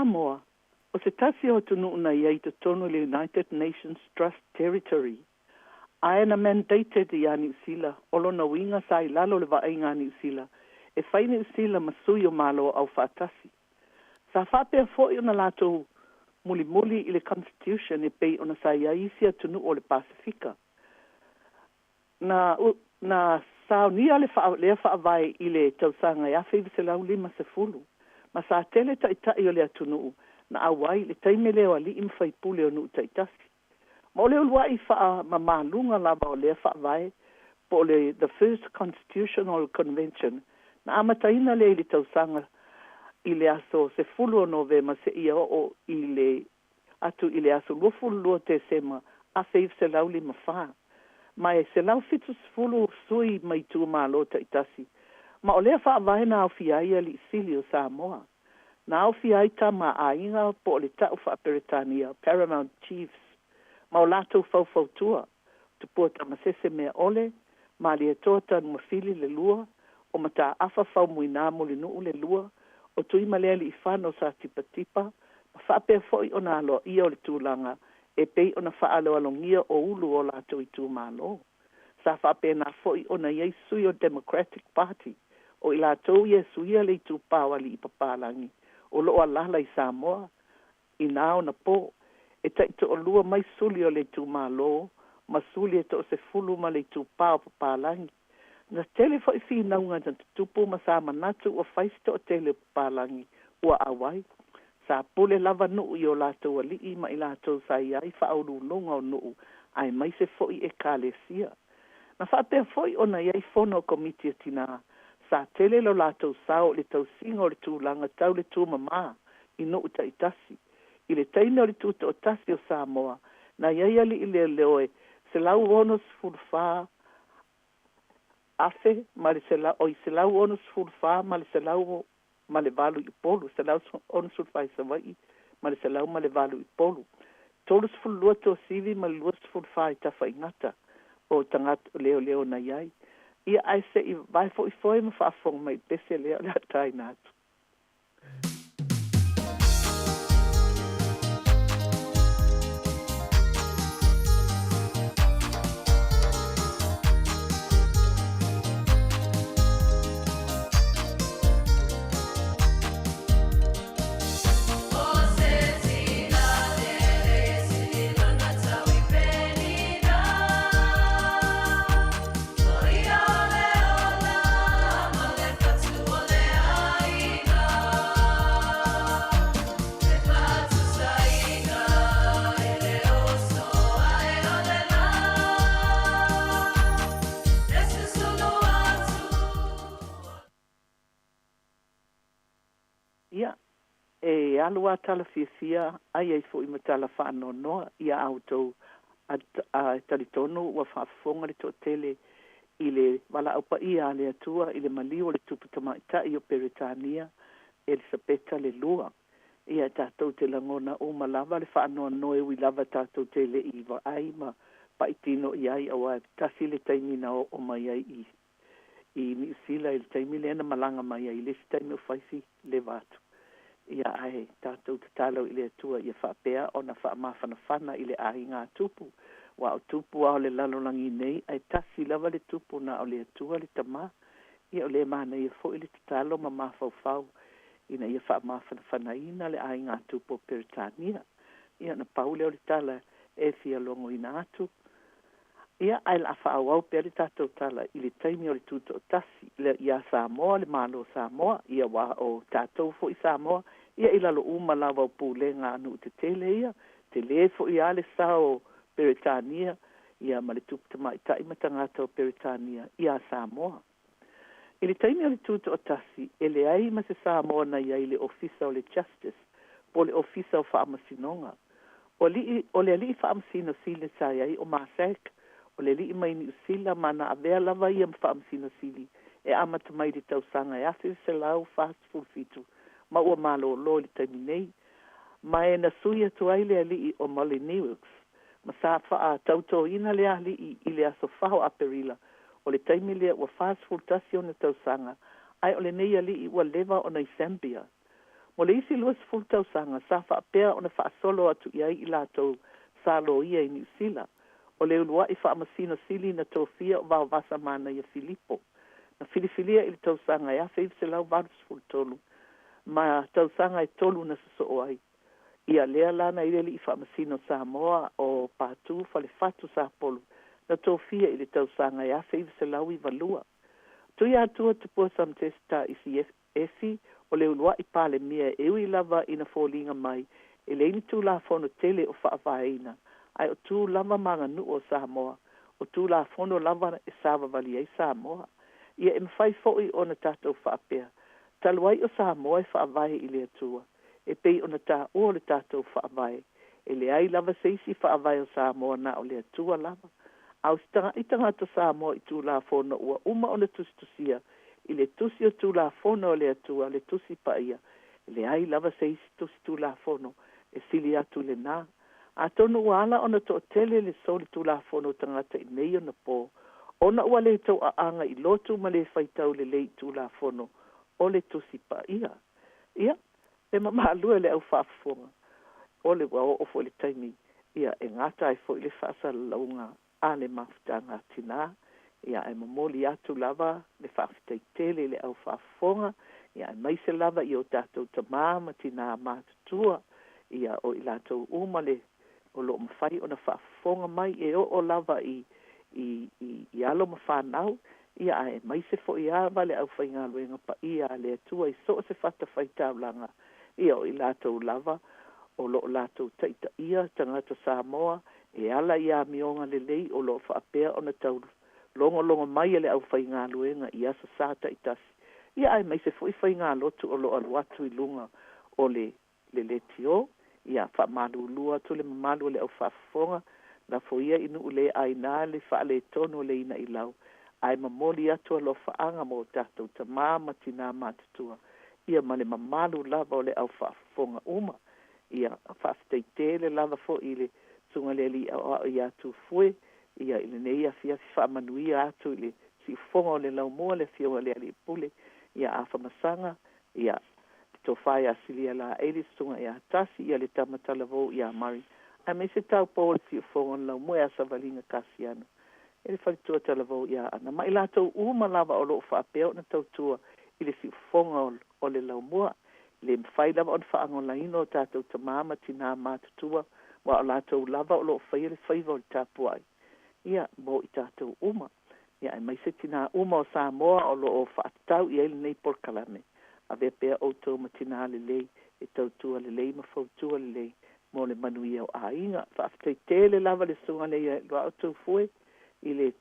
Speaker 14: Samoa, o se tasi o tunu na iei te tonu le United Nations Trust Territory, aena mandated i a New Zealand, olo na winga sa i lalo le vaenga a New Zealand, e whai New Zealand masui o malo au whaatasi. Sa whapea fo i ona lato muli i le Constitution e pei ona sa iaisia tunu o le Pasifika. Na saunia le whaavai i le tausanga e awhi se lau 5 ma sa tele taitai o le atunu na awai le taime leo ali im whai pule o nu taitasi. Ma o leo lua i wha mamalunga lava o le whaavai po le the First Constitutional Convention na amataina le ili tausanga i le aso se 10 o Novema se ia o i le atu i le aso 2 Desema a whai se lau 5 mai se lau fitu sfulu sui mai tu malo taitasi. Ma o lea whaavai na au fiaia li sili o Samoa. Na au fiai ta ma ainga po le tau whaaperetania, Paramount Chiefs. Ma o lato fau tu puata masese mea ole, ma li etoa mawhili le lua, o mata afa fau muina mo le nuu le lua, o tui malea li ifano sa tipa, ma whaapea foi o na alo ia o le tūlanga, e pei ona whaalo alongia o ulu o lato i tū malo. Sa whaapea na foi o na iei sui o Democratic Party, o i lato ia suia le tū pāwali i papalangi, o loo alala i Samoa, i nao na po, e taito o lua mai suli o le tū malo, ma suli e to se fulu ma le tū pā o papalangi. Na tele fo i fi naunga na tupu ma sa manatu o faisto o tele papalangi, ua awai. Sa pole lava nuu i o lato a lii ma i lato sa iai whauru longa o nuu, ai mai se fo i e kālesia. Na whapea fo i ona iai fono o komiti tina, sa tele lo lato sao le tau singa o le tūlanga tau le tū mama i nuu ta itasi. I le taina o le tūta o tasi o Samoa, na iai ali i le leoe, se lau onus fulfaa afe, ma le se lau onus fulfaa, ma le se lau ma le valu i polu, se lau onus fulfaa i Sawai, ma le se lau ma le valu i polu. Tolus fulua to sivi, ma le luas fulfaa i tafa ingata, o tangata leo na iai. Ia ai se i vai fo i foi ma whaafong mai pese leo le atai natu. Alua tala fia ai ai fo i matala whaanonoa ia autou a taritonu ua whaafonga le tōtele i le wala upa ia le atua i le maliu le tuputama i o Peretania Elisabeta le lua. Ia tātou te langona o malava le whaanonoa e ui lava tātou tele i wa ai ma paitino i ai awa tasi le taimina o mai ai i New Zealand i le taimile ena malanga mai ai le taimi o whaisi le vatu. Ia ai tātou te tālau i le atua i a whapea o na whaamawhanawhana i le ahinga tupu. Wa o tupu ao le lalolangi nei, ai tasi lava le tupu na o le atua le tama. Ia o le mana i a fo i le tatalo ma mawhauwhau ina i a whaamawhanawhana ina le ahinga tupu o Peretania. Ia na paule o le tala e fia longo ina atu. Ia ai la whaawau pere tātou tala i le taimi o le tuto o tasi i a Samoa, le malo Samoa, ia wa o tātou fo i Samoa. Ia i lalo uma lava o pūle ngā anu te tele ia, te le fo i ale sao Peretania, ia ma le tuputama i tai matangata o Peretania, ia Samoa. I le taimi o le tuto o tasi, e le ai ma se Samoa na ia i le ofisa o le Justice, po le ofisa o whaamasinonga. O le ali whaamasino sile sa iai o Masek, o le li mai New Zealand mana avea lava ia whaamsino sili, e amata mai le tausanga e afi se lau fast food fitu. Ma ua malo lo li taimi nei, ma e na sui atu ai le ali o Molyneux, ma sa faa tauto ina le ali i le aso faho a perila, o le taimi lea ua fast food tasi o na tausanga, ai o le nei ali i ua leva o na Zambia. Mo le isi lua sifuru tausanga sa whaapea o na whaasolo atu iai I lātou salo ia I New Zealand. O le ulua I whaamasino sili na tofia o vau vasa mana ia Filipo. Na filifilia I le tausanga ia whaiv se lau varu sifuru tolu. Ma tausanga I tolu na saso ai. Ia lea lana I le I whaamasino Samoa o pātu whale fatu sa polu. Na tofia I le tausanga ia whaiv se lau I valua. Tui atua te pua samtesta isi esi o le ulua I pale mia ewi lava ina fōlinga mai e leini tū la fono tele o whaavaina ai o tū lava manga nu o Samoa o tū la fono lava e sava vali ai Samoa ia e mwhai fōi o na tātou whaapea taluai o Samoa e whaavai I le atua e pei o na tā o le tātou whaavai e le ai lava seisi whaavai o Samoa na o le atua lava au I tangata Samoa I tū la fono ua uma o na tustusia I le tusi o tū la fono o le atua, le tusi pa ia. Le ai lava seisi tusi tū la fono, e sili atu le nā. A tonu wala o na to tele le soli tū la fono tangata I nei o na pō. O na ua le tau a anga I lotu ma le whaitau le lei tū la fono, o le tusi pa ia. Ia, e mama alua le au whaafonga. O le wao ofo le taimi, ia e ngata ai fo I le whaasa launga a le mafutanga tina. Ia e mamoli atu lava le whaafitai le au whaafonga. Ia e maise lava I o tātou tamama tina mātutua. Ia o I lātou umale o lo mawhai o na whaafonga mai e o lava I alo mawhanau. Ia e maise fo I awa le au whainga luenga pa ia le atua I so se whata whaitau langa. Ia o I lātou lava o lo lātou taita ia tangata Samoa. E ala ia mionga le lei o lo whaapea o na tauru. Longo mai le au whainga luenga I asa sāta I tasi. Ia ai mai se fui whainga lotu o lo aluatu I lunga o le tio. Ia wha malu lua tu le mamalu le au whaafonga. Na foia inu ule ai nā le wha le tonu le ina I lau. Ai mamoli atu a lo whaanga mo tātou ta māma tina mātutua. Ia ma le mamalu lava o le au whaafonga uma. Ia whaaftei le lava fo I le tunga le li au I atu fue. Ia I le nei a fia whaamanuia atu I le si fonga o le laumoa le fia o le ali pule. Ia a whamasanga. Ia to whai a silia la eiris tunga ia tasi. Ia le tamatala vau ia mari. A me se tau po le si fonga o le laumoa a savalinga kasiano. E le whalitua tala vau ia ana. Ma I lātou uma lava o loo whaapea na tautua I le si fonga o le laumoa. Le mwhai lava o le whaango laino o tātou tamama tina mātutua. Wa o lātou lava o loo whai le whaiva o le tapuai. Ia mo I tātou uma. Ia e mai se tina uma o Samoa o lo o whaatau I ele nei porkalame. A vea pea o tau matina le lei, e tautua le lei, ma fautua le lei, mo le manuia o ainga. Whaaftai tele lava le sunga le ia loa o tau fue, I le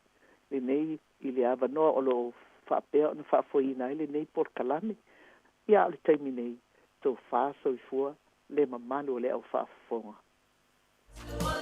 Speaker 14: nei, I le avanoa o lo whaapea o na whaafoina ele nei porkalame. Ia o le taimi nei, tau whaaso I fua, le mamanu o le au whaafonga.
Speaker 11: Ma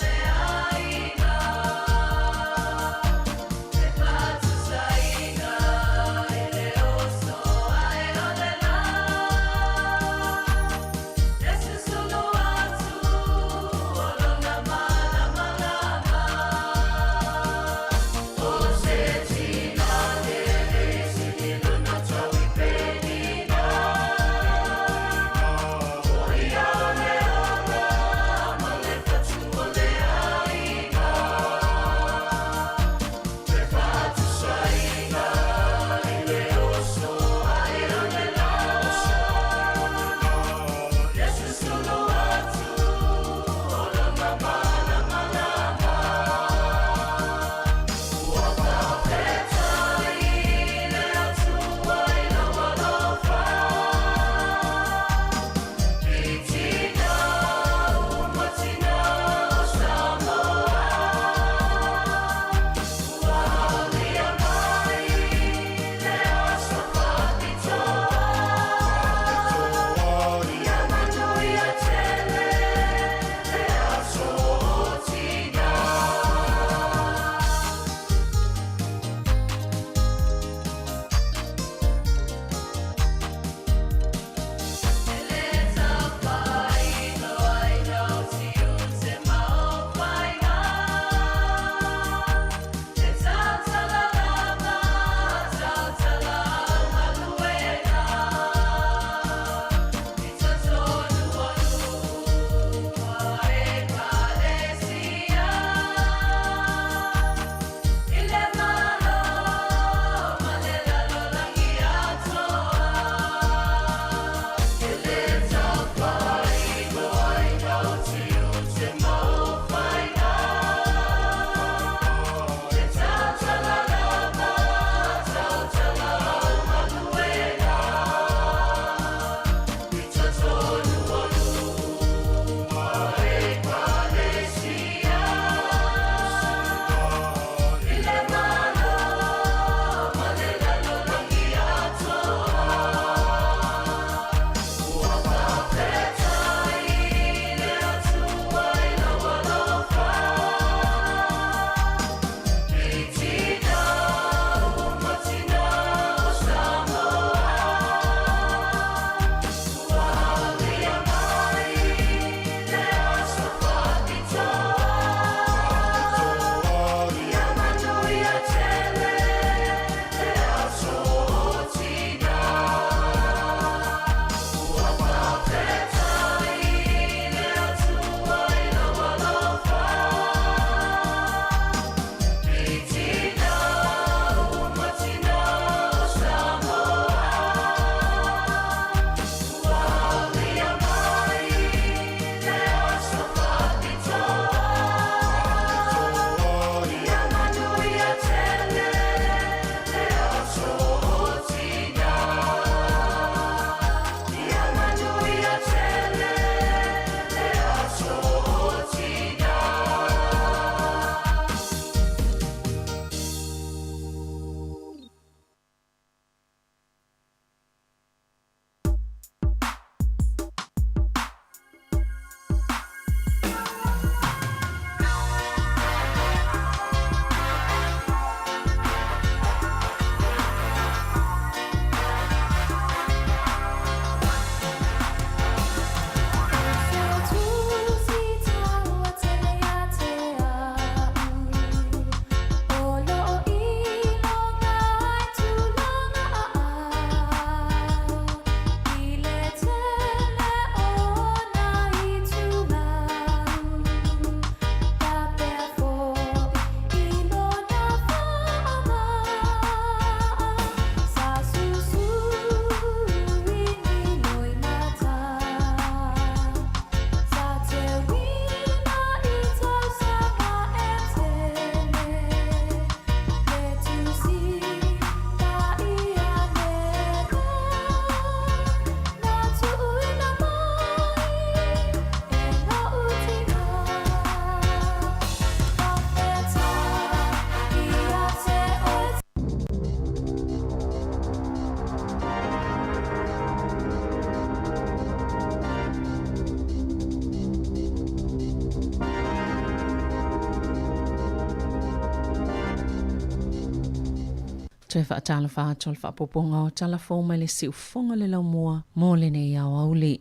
Speaker 4: Toi whaatala whaatol whaapoponga o talafo mai le si ufonga le lau mua mō le nei au auli.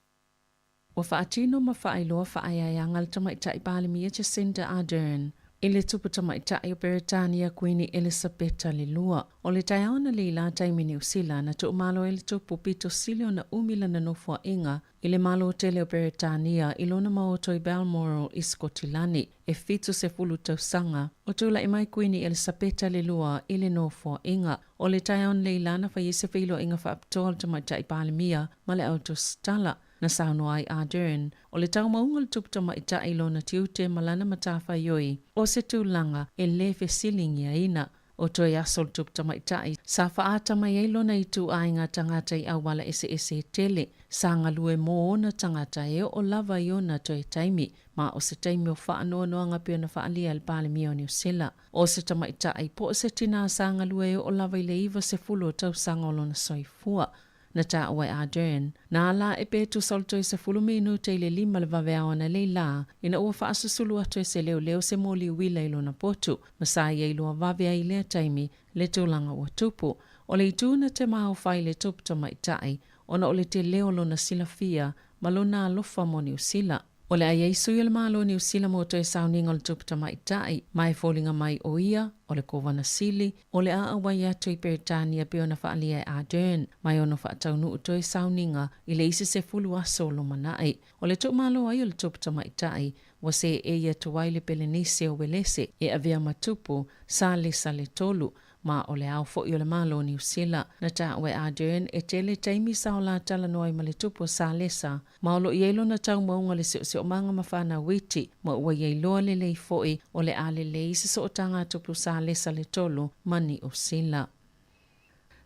Speaker 4: Wa whaatino ma whaailoa whaaiayanga le tamaitai Palemia Jacinda Ardern. I le tupu tamaitai o Beretania Queen Elisabetta le lua. O le taiaona le ila taimi New Zealand na tu malo e le tupu pito silio na umila na nofua inga. I le malo tele o Beretania ilona maoto i Balmoral i Skotilani. E fitu se fulu tausanga. O tula i mai Queen Elisabetta le lua i le nofua inga. O le taiaona le ilana fa yese filo inga fa aptol tamaitai Palemia ma le autostala. Na sauno ai Ardern, o le tau maunga le tupu tamaitai lona tiute malana matafa yoi, o se tūlanga e lefe silingi a ina, o toi aso le tupu tamaitai, sa whaata mai e lona i tu ainga tangata i awala ese tele, sa ngalue mo ona tangata e o lava i ona toi taimi, ma o se taimi o whaanoa noanga pia na whaalia al Palemia o New Zealand. O se tamaitai, po se tina sa ngalue o lava i le iwa se fulu tau sangolo na soifua. Na ta awai Ardern, na ala e pe tu salto i se fulu minu te le lima le vaveawa na le la, ina ua whaasusulu atu e se leo se moli wila ilo na potu, masai e ilua vavea i lea taimi le tūlanga ua tupu. O le itu na te maho whai le tupu tamaitai, ona o le te leo lo na sila fia, malo na alofa mo New Zealand. O le ai eisu i le malo New Zealand mo toi sauninga le tupu tamaitai, mai fōlinga mai o ia, o le kovana sili, o le aawai atu i Beretania pe ona whaalia e Ardern, mai ona whaataunu u toi sauninga i le isi se fulu aso lo manai. O le tupu malo ai o le tupu tamaitai, wa se e ia tuwai le Pelenise o Welese e avea matupu sa le tolu, ma o le au fo i o le malo New Zealand. Na ta awe Ardern e tele taimi sa o la tala noai ma le tupu sa lesa, ma o lo ielo na tau maunga le se o manga mawhana witi, ma ua ieloa le lei foi o le ale le isi so o tanga tupu sa lesa le tolu mani o sila.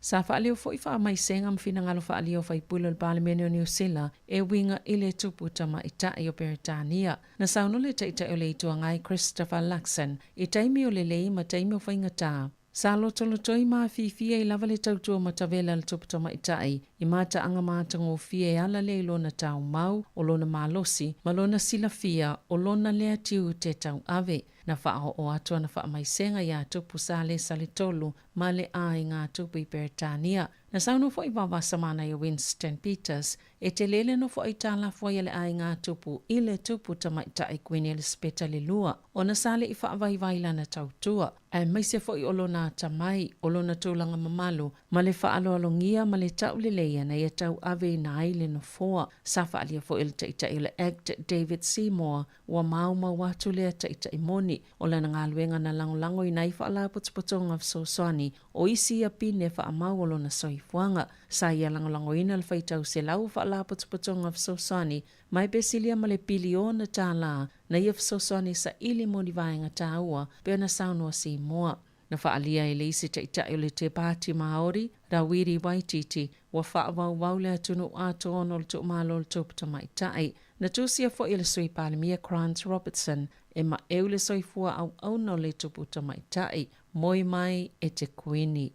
Speaker 4: Sa whaalio foi wha mai senga mwhina ngalo whaalio whai pula le Palemia o New Zealand e winga i le tupu tamaitai o Beretania. Na sauno le taitai o le itua ngai Christopher Luxon, i taimi o le lei ma taimi o whaingataa. Sa lotolotoi maa fifia i lava le tautua matavela le tupu tamaitai, i mata anga mata ngō fia e ala le lona tau mau, o lona malosi, ma lona silafia, o lona lea tiu te tau ave. Na whaaho o atua na wha mai senga ia tupu sa le sale tolu, ma le a i ngā tupu i Beretania. Na sauno fo i wawa samana i Winston Peters, e te lele no fo i tala fo i le a i ngā tupu, i le tupu tamaitai Queen Elisabetta le lua, o na sale i whaavai vaila na tautua. Ai mai se fo i olona tamai, olona tūlanga mamalu, ma le whaaloalongia ma le tau le leia na ia tau ave na aile no foa. Sa whaalia fo i le taitai le act David Seymour, ua mauma watu lea taitai moni, o lana ngā luenga na langolango i nai whaala putuputonga of Soswani, o isi a pine wha amau olona soifuanga. Sa ia langolango ina le whaitau se lau whaala putuputonga of Soswani, mai besilia ma le piliona tā la, na ia Soswani sa ili moni vaenga tā ua, pe na saunua Seymour. Na whaalia e le isi taitai o le te pāti Māori, Rawiri Waititi, wa whaawau le atunu ato ono le tu malo le tupu tamaitai. Na tūsia fo i le sui Palemia Grant Robertson, e ma eu le soifua au no le tupu tamaitai, moi mai e te kuini.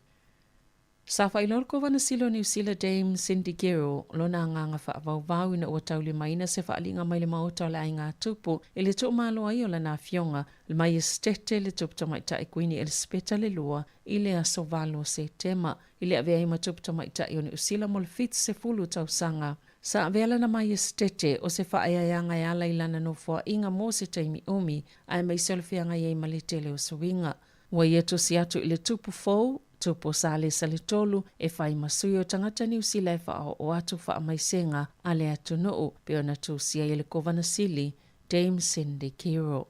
Speaker 4: Sa whailorko wana silo New Zealand Dame Cindy Gero, lona nganga whaavau ina ua tauli maina se whaalinga mai le maota le ai ngā tupu, e le tupu malo ai o la nā fionga, le mai estete le tupu tamaitai Queen Elisabetta le lua, i le aso valo se tema, i le avea ima tupu tamaitai o New Zealand mo le fitu se fulu tau sanga. Sa avela na mai estete o se whaaiayanga e ala ilana no fua inga mo se taimi umi, ai mai solfianga i ma le tele o suinga. Wa ieto si atu i le tupu fau, tupu sa le salitolu e whai masui o tangata New Zealand e wha o atu wha mai senga a le atu noo pe ona tu sia i le kovana sili Dame Cindy Gero.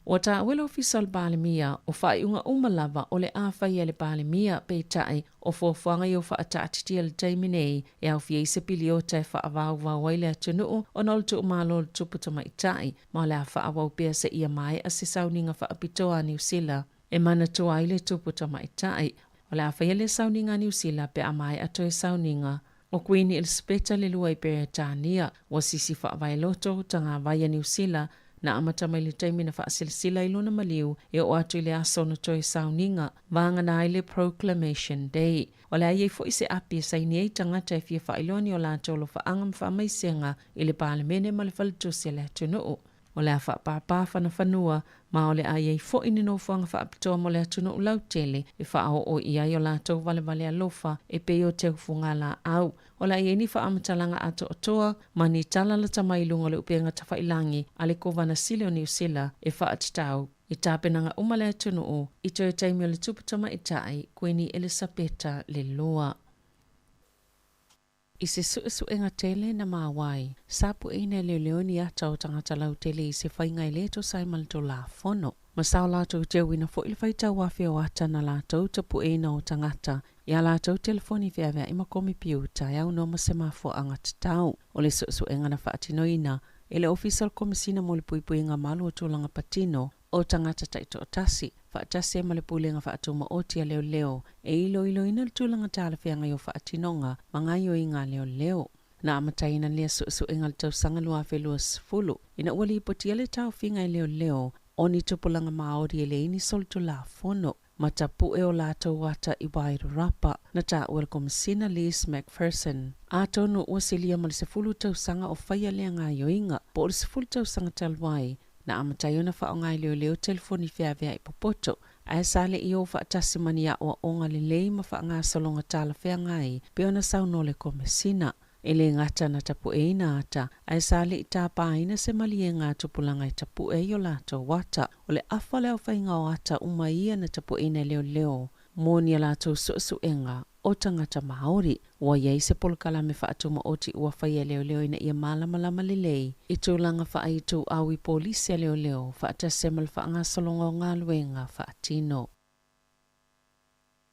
Speaker 4: O ta awela official Palemia o whai unga umalava o le awhai e le Palemia pe tai o fōwhanga i o wha atatitia le taiminei e au fia isa pili o tai wha avau ai le atu noo o nol tu umalo le tupu tamaitai ma le a wha awau pia se ia mai a se sauninga wha apitoa New Zealand. E mana tua ai le tupu tamaitai, o le awhai le sauninga New Zealand pe amai ato e sauninga. O Queen Elisabetta le lua i Beretania, wa sisi whaavai loto tanga vaya New Zealand, na amata mai le taimi na whaasilisila ilona maliu e o atu i le aso na toi sauninga, vanga na le Proclamation Day. O le ai fo i se api e saini ei tangata e fia whailoni o la tolo whaangam wha mai senga i le Palemene ma le falitusi le atu noo. o le a whaapapa whanua ma o le a iei fo ini no whanga whaapitoa mo le atunu ulau tele e whaao o iai o lātou vale alofa e pe o te ufunga la au. O la iei ni whaamatalanga ato o toa ma ni tala la tamailunga le upenga tawhailangi ale kovana sile o New Zealand e whaatitau. I tāpenanga umale atunu o i toi taimi o le tuputama i tai Queenie Elisabeta le loa. I se suenga tele na mawai, sapu ina leo ni ata o tangata lau tele i se whainga i leto sai malto la fono. Masao lātou te wina fo ili whaita wafi o ata na lātou tapu ina o tangata, ia lātou telefoni whiawea ima komi piu tai au no masemafo angata tau. O le suenga na whaatino ina, ele official komisina mo le puipui ngā malu o tūlanga patino, o tangata taito o tasi, whaatasi e male pulenga whaatuma o tia leo, e ilo ina le tūlanga tāla whianga i o whaatinonga, mangai o inga leo. Na amataina lea suenga le tausanga lua whelua sifulu, ina uali ipotia le tau whinga i leo, o ni tupulanga maori e le ini soltu la fono, matapu e o lātou wata i Wairarapa, na tā ua komisina Liz McPherson. A tonu ua silia ma le sifulu tausanga o whaia lea ngā yoinga, po o le sifulu tausanga talwai, na amataiona whaonga i leo telefoni whiawea i popoto, a sale i o whaatasi mani a o onga le lei ma whaanga salonga tala whiangai, pe ona sauno le komisina. E le ngata na tapu e ina ata, a sale i tā pāina se mali e ngā tupulanga i tapu e i o lātou wata, o le awhale au whainga o ata umaia na tapu e ina leo, mōnia lātou suenga o tangata Māori, ua iei se polokala me whaatuma o ti ua whaia leo ina ia malamalama lelei, i tūlanga whaaitu au i polisia leo, whaatasemal whaanga salonga o ngā luenga whaatino.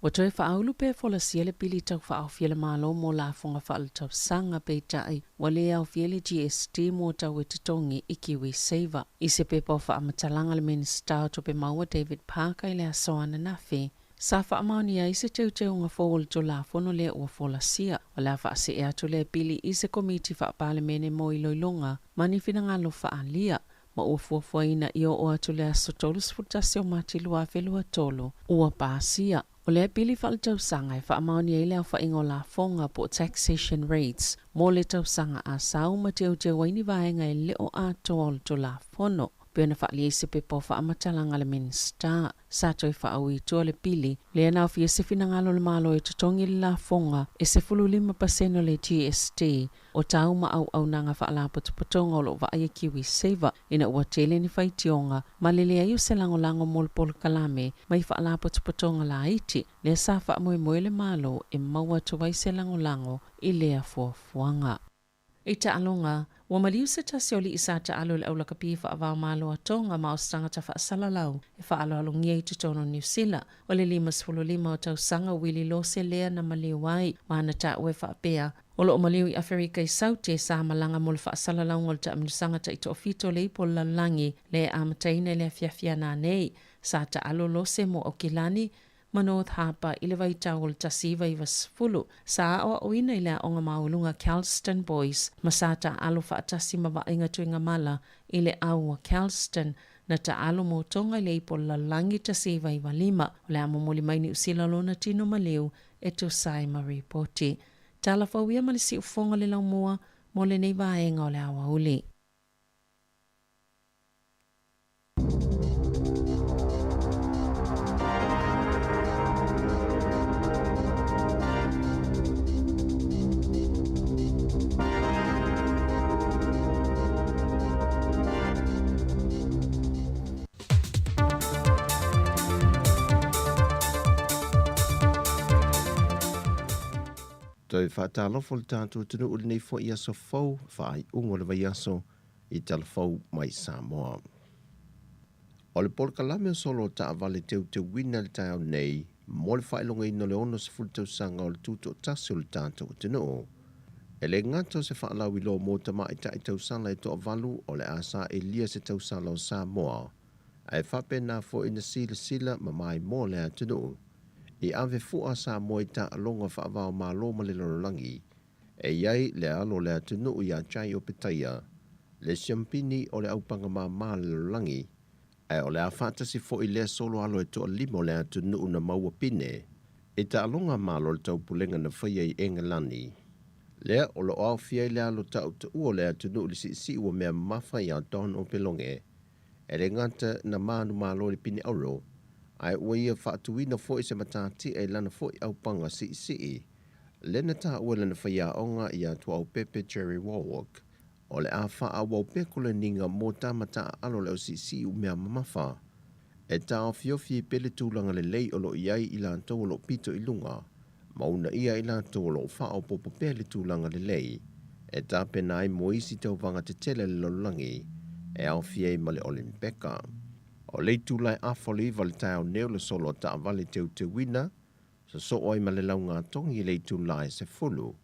Speaker 4: Wa toi whaaulu pe fola siele pili tau whaau fiele malo mo la fonga whaal tau sanga pe tai, wa le au fiele GST mo tau e titongi i Kiwi Saver. I se pepa o whaamatalanga le minister to pe maua David Parker i le asoana nafi. Sa whaamauni a ise teu ngā fōul to la fono le ua fola sia, wa la whaase ea to le pili i se komiti whaapale mene mo i loilonga, mani whina ngalo whaalia. Ma ua fuafuaina i o atu le aso tolu sfutasi o mati lua whelua tolu, ua pāsia. O lea pili whaalitau e whaamaoni e leo whaingo la fonga po taxation rates, mo le tausanga a sau ma te waini vaenga e leo a tol to la fono. Pena whaali e sepe po whaamatalanga le minister, sato e whaaui tua le pili, lea nao fia se finangalo le malo e tutongi le la fonga, e se 5% le GST, o tau ma au nanga whaala potopotonga o lo vaaya Kiwi Saver, ina ua tele ni whaitionga, ma le lea iu se lango mol polo kalame, mai whaala potopotonga la iti, lea sa whaamoe le malo e maua tuwai se lango i lea fuafuanga. E ta alonga, wa maliu se tasioli i sa ta alo le aula kapi whaavao malo atonga ma o stanga ta whaasalalau e whaalo alongia i tutono New Zealand o le 5 o tau sanga wili lo se lea na maliu wai maana ta ue whaapea o lo maliu i Afrika i sauti e sa malanga mo le whaasalalau ngol ta amnusanga ta ito ofito le ipo lalangi le amataina le fiafia na nei sa ta alo lo se mo o kilani ma North Harbour i le waitau o le tasiva i wasfulu. Sa o ina i lea o ngā maulunga Kelston Boys, ma sa ta alo whaatasi ma wainga tuinga mala i le aua Kelston, na ta alo mo tonga i le ipo lalangi tasiva i walima, o le amomoli maini usila lona tino maliu e tu sai ma reporti. Tala whauia ma le si ufonga le lau mua, mo le nei vaenga o le awa uli.
Speaker 7: Toi whātālofo le tātou tunu uli nei fo i aso fau, whaai ungo le vai aso i talafau mai Samoa. O le polkalame o solo ta avale te wina le tau nei, mo le whailonga ino le ono se fultau sanga o le tuto tasi o le tātou tunu o. E le ngata se whaalau i lo mō tama i tai tau sala i to avalu o le asa e lia se tau sala o Samoa. Ai whape nā fo ina sila ma mai mō le a tunu o. I ave fua sa moi ta alonga whaavao malo ma le lorangi, e iai le alo le atunu i a chai o petaia, le siampini o le aupanga ma le lorangi, e o le a whaatasi fo i le solo alo e toa limo le atunu na maua pine, e ta alonga malo le tau pulenga na whaia i Engelani. Lea o lo au fia lea lo tau te ua lea tunu li si ua mea mafa i a don o pelonge. E le ngata na manu malo li pini auro, ai ua ia whaatuina fo i se matati e lana fo i au panga si. Lena ta ua lana whaia onga i a tua au pepe Jerry Warwick. O le a wha a wau pekule ninga mō tamata alo leo si u mea mamafa. E ta o fiofi pele tūlanga le lei o lo iai i la tau lo pito i lunga. Mauna ia i la tau lo wha o popo pele tūlanga le lei. E ta penai moisi tau vanga te tele le lolangi. E au fiei male Olimpeka. O lei tūlai a foli vale tau neo le solo ta vale te wina. So oi male lau ngā tongi lei tūlai se fulu.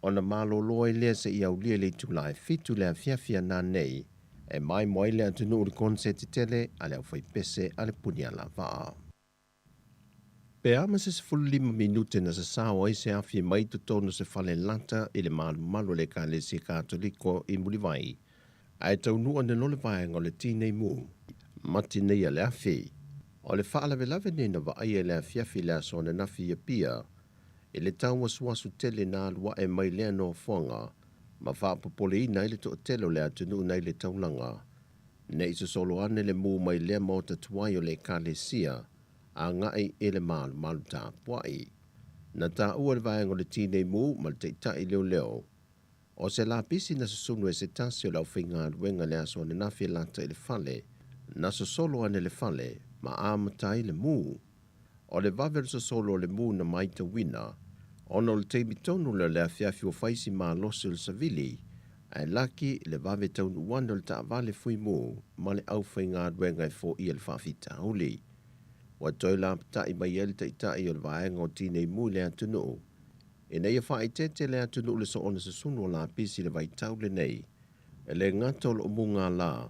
Speaker 7: O na malo loe lea se i au lia lei tūlai fitu lea fiafia nā nei. E mai moai lea tunu uri konse te tele, ale au fai pese, ale punia la vaa. Pe ama se 5 minute na sa sao ai se afi mai tu tono se fale lata i le malu le ka le si katoliko i Mulivai. Ai tau nua ne lole vai ngole tinei mu. Mati nei ale afi. O le faa lave ne na va ai le afiafi le aso na nafi ia pia. I le tau wasuasu tele na alua e mai lea no fonga. Ma wha popole i nai le to telo le atunu nai le taulanga. Ne iso solo ane le mu mai lea mauta tuai o le ka le sia. A ngai e le malu ta puai. Na ta ua le vaengo le tine mu ma le teita i leo. O se la pisi na susunu e se tasi o lau whinga wenga le aso ane nafi lata i le fale. Na so solo ane le fale ma amata i le mu. O le vavel so solo le mu na maita wina. Ono le teimi tonu le afiafi o faisi ma losi le savili. Ai laki le vave taunu wanda le ta vale fui mu ma le au whinga wenga i fo i le whawhita huli. Wa toi la pata i mai ele ta i o le vaenga o tine mu le atunu. E nei a wha i tete le atunu le so ona se sunu o la pisi le vai tau le nei. E le ngatolo o munga la,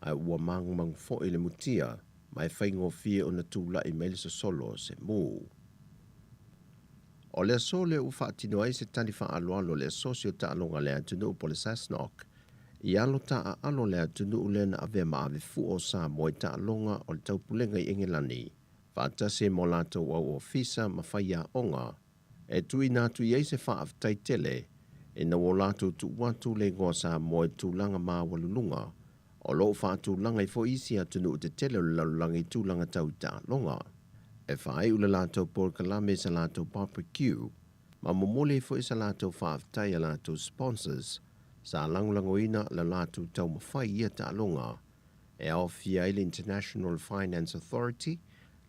Speaker 7: ai ua mang fo i le mutia, mai whaingo fie o na tūla i meile so solo se mu. O le so le ufa atino ai se tani wha alo le sosio ta alonga le atunu po le Sasnok. I alo ta a alo le atunu le na ave ma ave fu o sa moi ta alonga o le taupulenga i Engelani. Fata se mo lato wa ofisa ma whaia onga. E tui nā tui eise wha aftai tele. E na wo lato tu watu le ngoa sa mo e tu langa maa walulunga. O lo wha tu langa i fo isi atunu te tele o lalulanga i tu langa tau ta longa. E whae ula lato por kalame sa lato barbecue. Ma momole fo isa lato wha aftai a lato sponsors. Sa langulango ina la lato tau mawhai ia ta longa. E au fia ile International Finance Authority.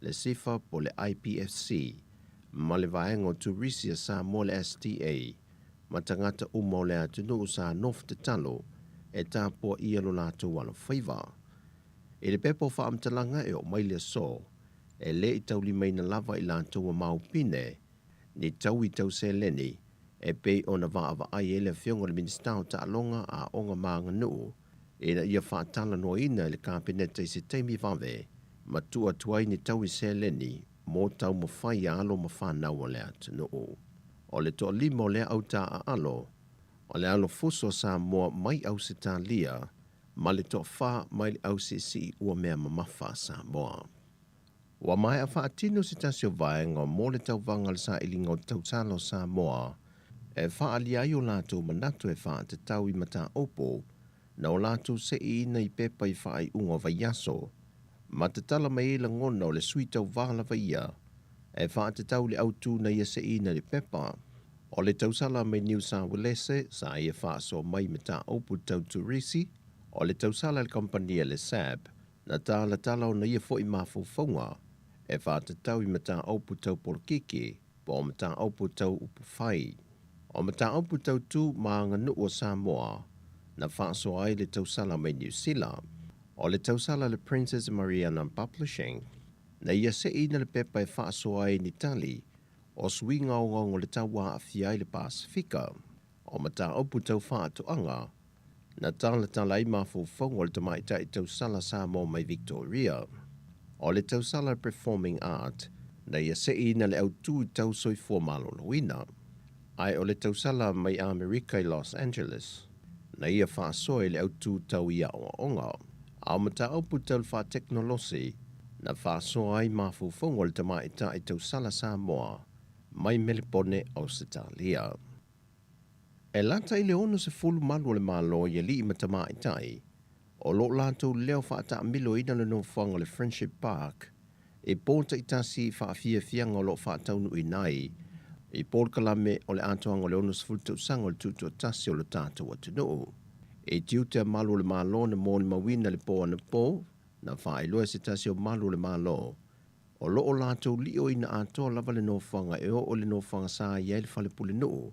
Speaker 7: Le sifa po le IPFC, ma le vaengo turisia sa mo le STA, ma tangata umo le atunu sa nof te talo, e tā po ia lo lato walo whaiva. E le pepo wha amtalanga e o maile so, e le i tau li meina lava i lato wa maupine, ni tau i tau se leni, e pe o na vaava ai ele fiongo le ministao ta alonga a onga maanga nuu, e na ia wha tala no ina le kabinete i se teimi vave, ma tua tuai ni tau i se leni, mō tau mawhai alo ma whanau o le atunu o. O le toa limo le au ta a alo, o le alo fuso sa mua mai au se ta lia, ma le toa wha mai au se si ua mea mamafa sa mua. Wa mai a wha atino se tasio vaenga mō le tau vangal sa ilingo tau talo sa mua, e wha aliai o lato manatu e wha te tau i mata opo, na o lato se i ina i pepa i wha ai ungo vaiaso, ma te tala mai la ngona o le sui tau wala vaia, e wha te tau le autu na ia se ina le pepa. O le tau sala mai New South Wales, sa ia wha so mai me ta opu tau turisi, o le tau sala le kompania le SAB, na ta la tala o na ia fo i mafufonga, e wha te tau i me ta opu tau porkiki, po o me ta opu tau upu whai. O me ta opu tau tu maanga nuu o Samoa, na wha so ai le tau sala mai New Zealand. O le tausala le Princess Mariana Publishing, na ia se ina le pepa e whaasoa e ni tali, o sui ngao le taua a fiai le Pasifika, o mata opu tau whaatoanga, na tala talai mafufongo le tamaita i tausala sa mo mai Victoria. O le tausala Performing Art, na ia se ina le autu tau soi formalo loina. Ai o le tausala mai Amerika i Los Angeles, na ia whaasoa le autu tau ia onga. Au mata aupu tau wha teknolosi, na wha soa ai mafufongo le tamaita i tau sala Samoa, mai Melbourne, Australia. E lata i le ono se fulu malu le malo ia li matama i tai, o lo lato leo whaata milo ina le no whanga le Friendship Park, e pōta i tasi whaafia fianga o lo whaataunu i nai, e pōr kalame o le atoanga o le ono se fulu tau sanga o le tutu o tasi o le tātou atunuu. E tiu te malu le malo na mōni mawina le pō ana pō, na whaailoa se tasi o malu le malo, o lo o lato li o ina atoa lava le no whanga e o le no whanga sa iai le whale pule nuu,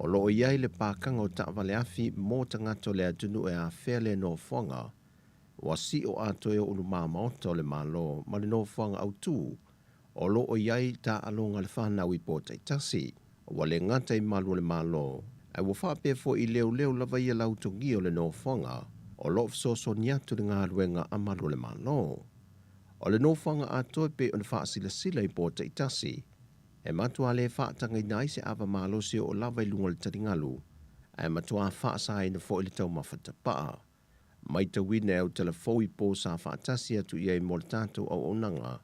Speaker 7: o lo o iai le pākanga o taawale afi mō tangato le atunu e a whea le no whanga, wa si o ato e o ulu māmaoto le malo ma le no whanga au tū, o lo o iai ta alonga le whanau i pōtai tasi, o wa le ngata i malu le malo, ai wa whapea fo i leo lava ia lautongi o le no whanga, o lo fsoso niatu le ngā ruenga a malu le malo. O le no whanga ato e pe o le whaasila sila i pōtai tasi, e matua le whaatanga i nai se awa malosi o lava i lunga le taringalu, e matua whaasa ina fo i le tau mawhata paa. Mai ta wina au telefoi po sa whaatasi atu ia i mole tātou au onanga,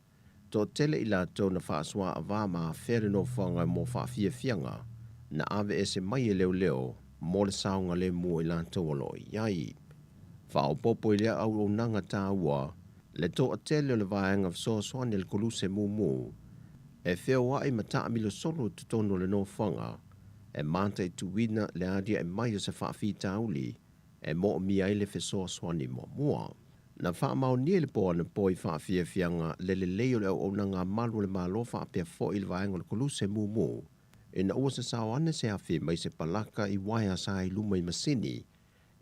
Speaker 7: tō tele i la tau na whaasua a wāma where no whanga mō whaafia fianga, na ave e se mai e leo, mole saunga le mua i la tau alo iai. Whao popo i lea au onanga tā ua, le tō a tele o le vāenga vso soane le koluse mū, e wheo ai mata amilo solo tutono le no whanga, e manta i tuwina le adia e mai o se whaafi tauli, e mo mi ai le whesoa soani mo mua. Na wha mau nie le poa na poi whaafia fianga le leo le au nanga malu le malo whaapea fo i le vaenga le koluse mū, e na ua se sao ane se awhi mai se palaka i waia sa i luma i masini,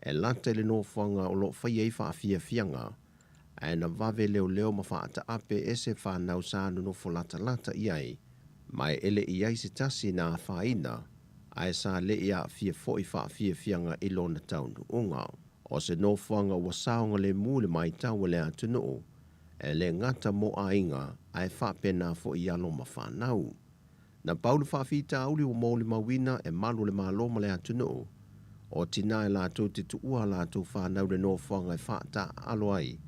Speaker 7: e lata le no whanga o lo whai ei whaafia fianga, e na vave leo ma whaata ape e se whanau sa no folata lata iai, mai ele iai se tasi na whaina, ai sa le ia fia fo i whaafia fianga i lona taunu unga. O se no whanga wa saonga le mule mai tau le atunuu, e le ngata mo a inga ai whapena fo i alo ma whanau. Na paulu whaafita auli o mauli mawina e malu le malo ma le atunuu, o tina e lato te tuua lato whanau le no whanga e whaata alo ai,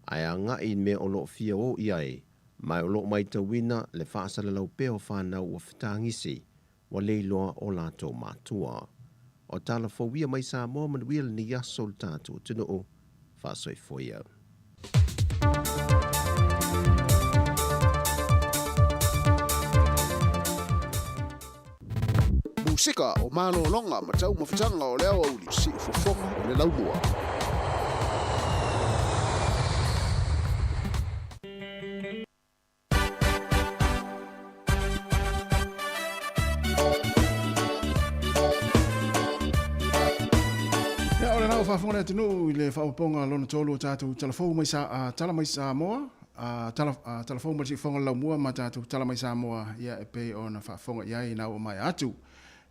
Speaker 7: ai a ngai me o lo fia o iai, mai o lo mai tawina le whaasala lau peo whanau o whitangisi, wa leiloa o lato matua. O tala fawia mai sa mo manuia le ni yaso le tātou tunuu, whaasoi foia.
Speaker 15: Musika o malo longa ma tau mawhitanga o leo au li si ufofonga o le laumua.
Speaker 16: Whafonga tunu i le whaoponga lona tolu o tātou talafou mai sa tala mai sa moa, talafou mai si whonga lau mua ma tātou tala mai sa moa ia e pei o na whafonga ia i nau o mai atu.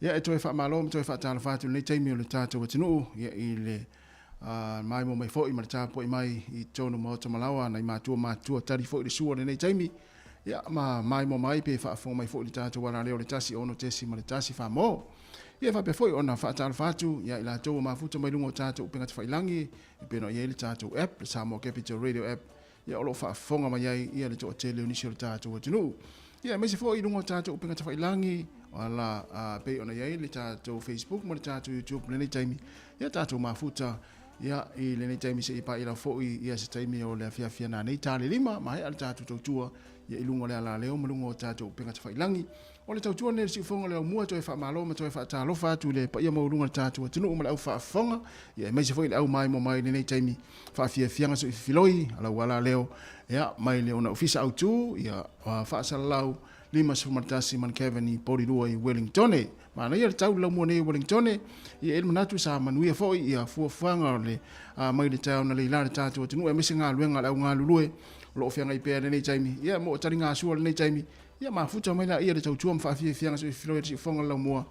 Speaker 16: Ia e toi whaamalo, toi whaatala whātu nei teimi o le tātou o tunu ia i le mai mo mai fo i ma le tāpo i mai i tonu maota malawa na i mātua tari fo i le sua le nei teimi. Ia ma mai mo mai pe whaafonga mai fo i le tātou wala leo le tasi ono tesi ma le tasi whaamo. Ia fa pe foi ona fa tal fatu ia ila to ma futa mai lungo tato pinga te failangi e peno ia le tato app le Samoa Capital Radio app ia olo fa fonga mai ia le to tele unisio le tato tunu ia me se foi lungo tato pinga te failangi ala pe ona ia le tato Facebook mo le tato YouTube le nei time ia tato ma futa ia i le nei time se pa ila foi ia se time o le afia na nei tale lima mai al tato to tua ia ilungo le ala leo mo lungo tato pinga te failangi o le tautua ne si fonga le mua toi fa malo ma toi fa talo fa tu le pa ia mo lunga tatu tunu o ma au fa fonga ia mai se foi le au mai mo mai nei taimi fa fia fianga so filoi ala wala leo ia mai le ona ofisa au tu ia fa salau lima so martasi man Kevin i Porirua i Wellington ma na ia tau la mo nei Wellington ia el manatu sa manuia foi ia fu fanga le mai le tau na le la tatu tunu e misi nga luenga la nga lulue lo fianga i pe nei taimi ia mo taringa su nei taimi ia ma futa mai la ia le tautua ma fia fianga so filoi si fonga la mua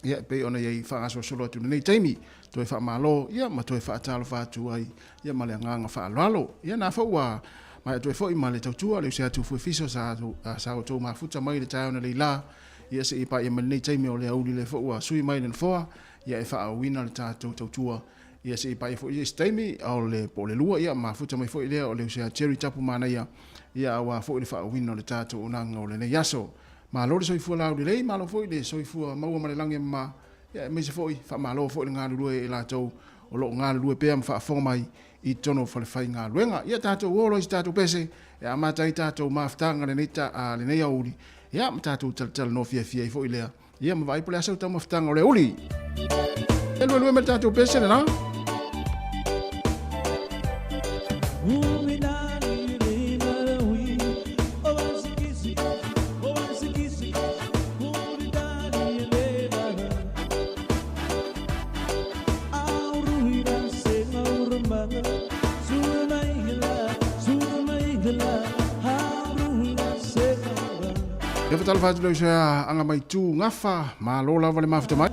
Speaker 16: ia pe ona ia fa aso solo tu nei taimi toi fa malo ia ma toi fa talo fa tu ai ia ma le nganga fa lalo ia na fa wa ma toi fo i ma le tautua le se atu fu fiso sa to ma futa mai le tauna le la ia se pa ia ma nei taimi o le au le fo wa sui mai le fo ia e fa wina le tautua ia se pa fo ia taimi o le po le lua ia ma futa mai fo ile o le se cherry tapu mana ia wa fo le fa wina le tatu ona ngole ne yaso ma lo so fu la le ma lo fo le so fu ma wa le lange ma ia me se foi fa malo foi ngā lue la tau o lo ngā lue pe am fa fonga mai I tono fa le fai ngā luenga ia tātou oro I tātou pese ia matai tātou maftanga le neta a le nei auri ia ma tātou tal no fia fia I foi lea ia ma vai pole asau tau maftanga o le uli e lue me tātou pese le na E fatala fatu lau se anga mai tū ngafa ma lo lava le mawhita mai.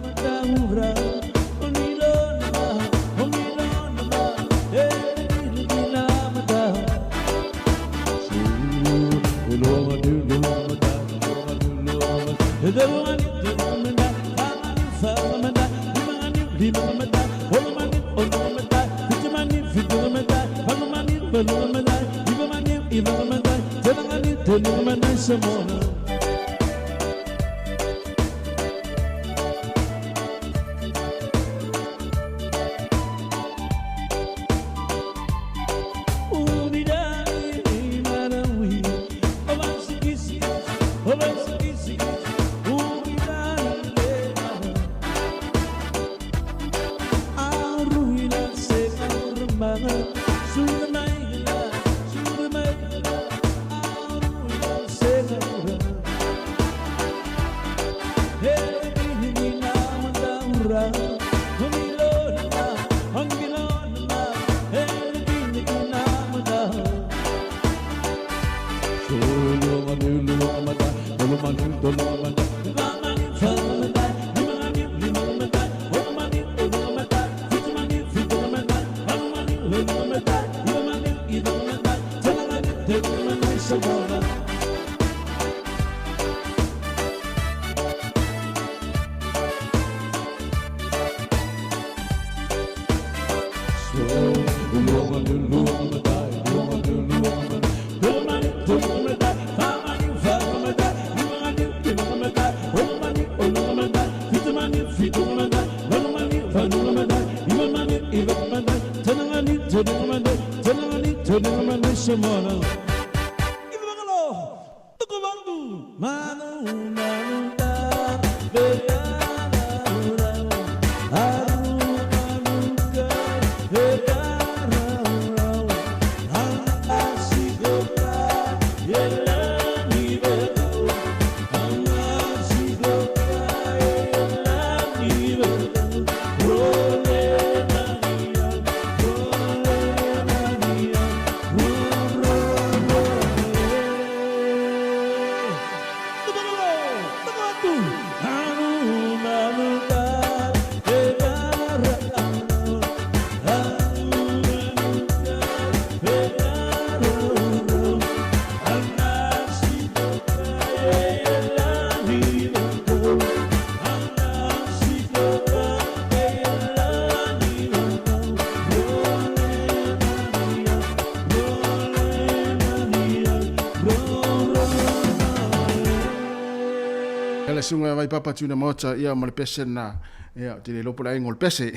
Speaker 16: Sunga vai papa tuna mota ia ma le pese na ia te le lopo la ngol pese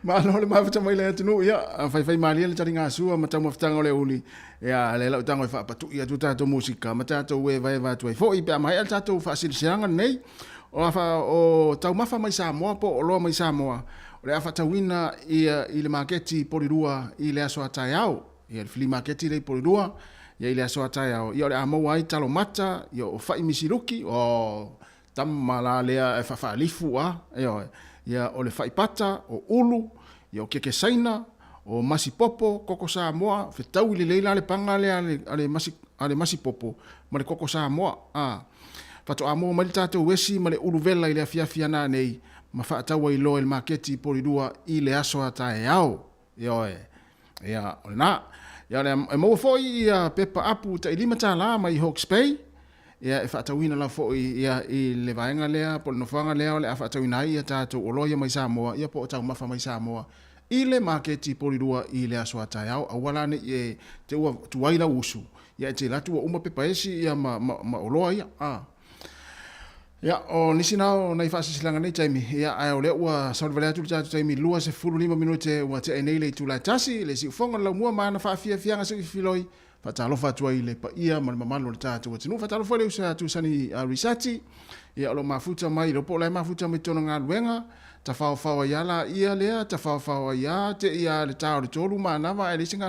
Speaker 16: ma no le mafta mai le tunu ia fai mali le taringa sua ma tamu ftanga le uli ia le la tango fa patu ia tuta to musika ma tato we vai va tu fo i pe mai al tato fa silsianga nei o fa o tau mafa mai sa mo po o lo mai sa mo le afa tawina ia i le marketi polirua i le aso ataiao ia le flea marketi le polirua ia ile aso ataiao ia le amo ai talo mata ia o fai misiruki o tamala lea e fa lifu ia o le fai pata o ulu ia o keke saina o masi popo koko sa moa fe tau le leila le panga le ale masi popo ma le koko sa moa fato amo ma le tato wesi ma le ulu vela ile afia na nei ma fa tau i lo el marketi polidua ile aso ataiao ia ona ia le mo foi ia pepa apu ta ilima tala mai Hawke's Bay ia e fatawina la foi ia I le vaenga lea po no fanga lea le fatawina ia tatu o loia mai Samoa ia po tau mafa mai Samoa ile marketi polidua ile aso ataiao awala ne e te ua tuaila usu ia te latu uma pepa esi ia ma oloa ia Ya, o nisi nao na ifasi silanga nei taimi. Ya, ai o le ua salvale atu tatu taimi lua se furu 5 minute ua te enei le tula tasi, le si ufonga la mua maana faa fianga se filoi, fatalo fatua i le pa ia ma le mamalo le tatu wa tinu, fatalo fole usa atu sani risati, ya olo mafuta mai, lopo lai mafuta mai tono ngā luenga, ta fao ia ia lea, ta fao ia, te ia le tau le tolu maanawa, e le singa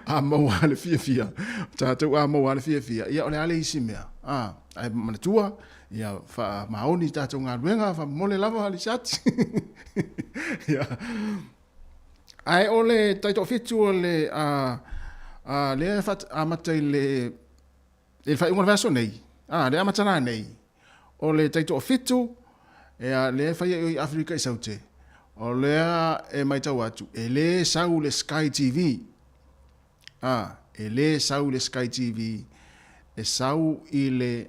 Speaker 16: a maua le fia tātou a maua le fia ia ole ale isi mea ai manatua ia fa maoni tātou ngā ruenga fa mole lava ali sati ia ai ole taito fitu ole le fat amatai le fa ingon vaso nei le amatana nei ole taito fitu ia le fa i Afrika i saute o lea e mai tau atu. E le sau le Sky TV. E le sau le Sky TV. E sau i le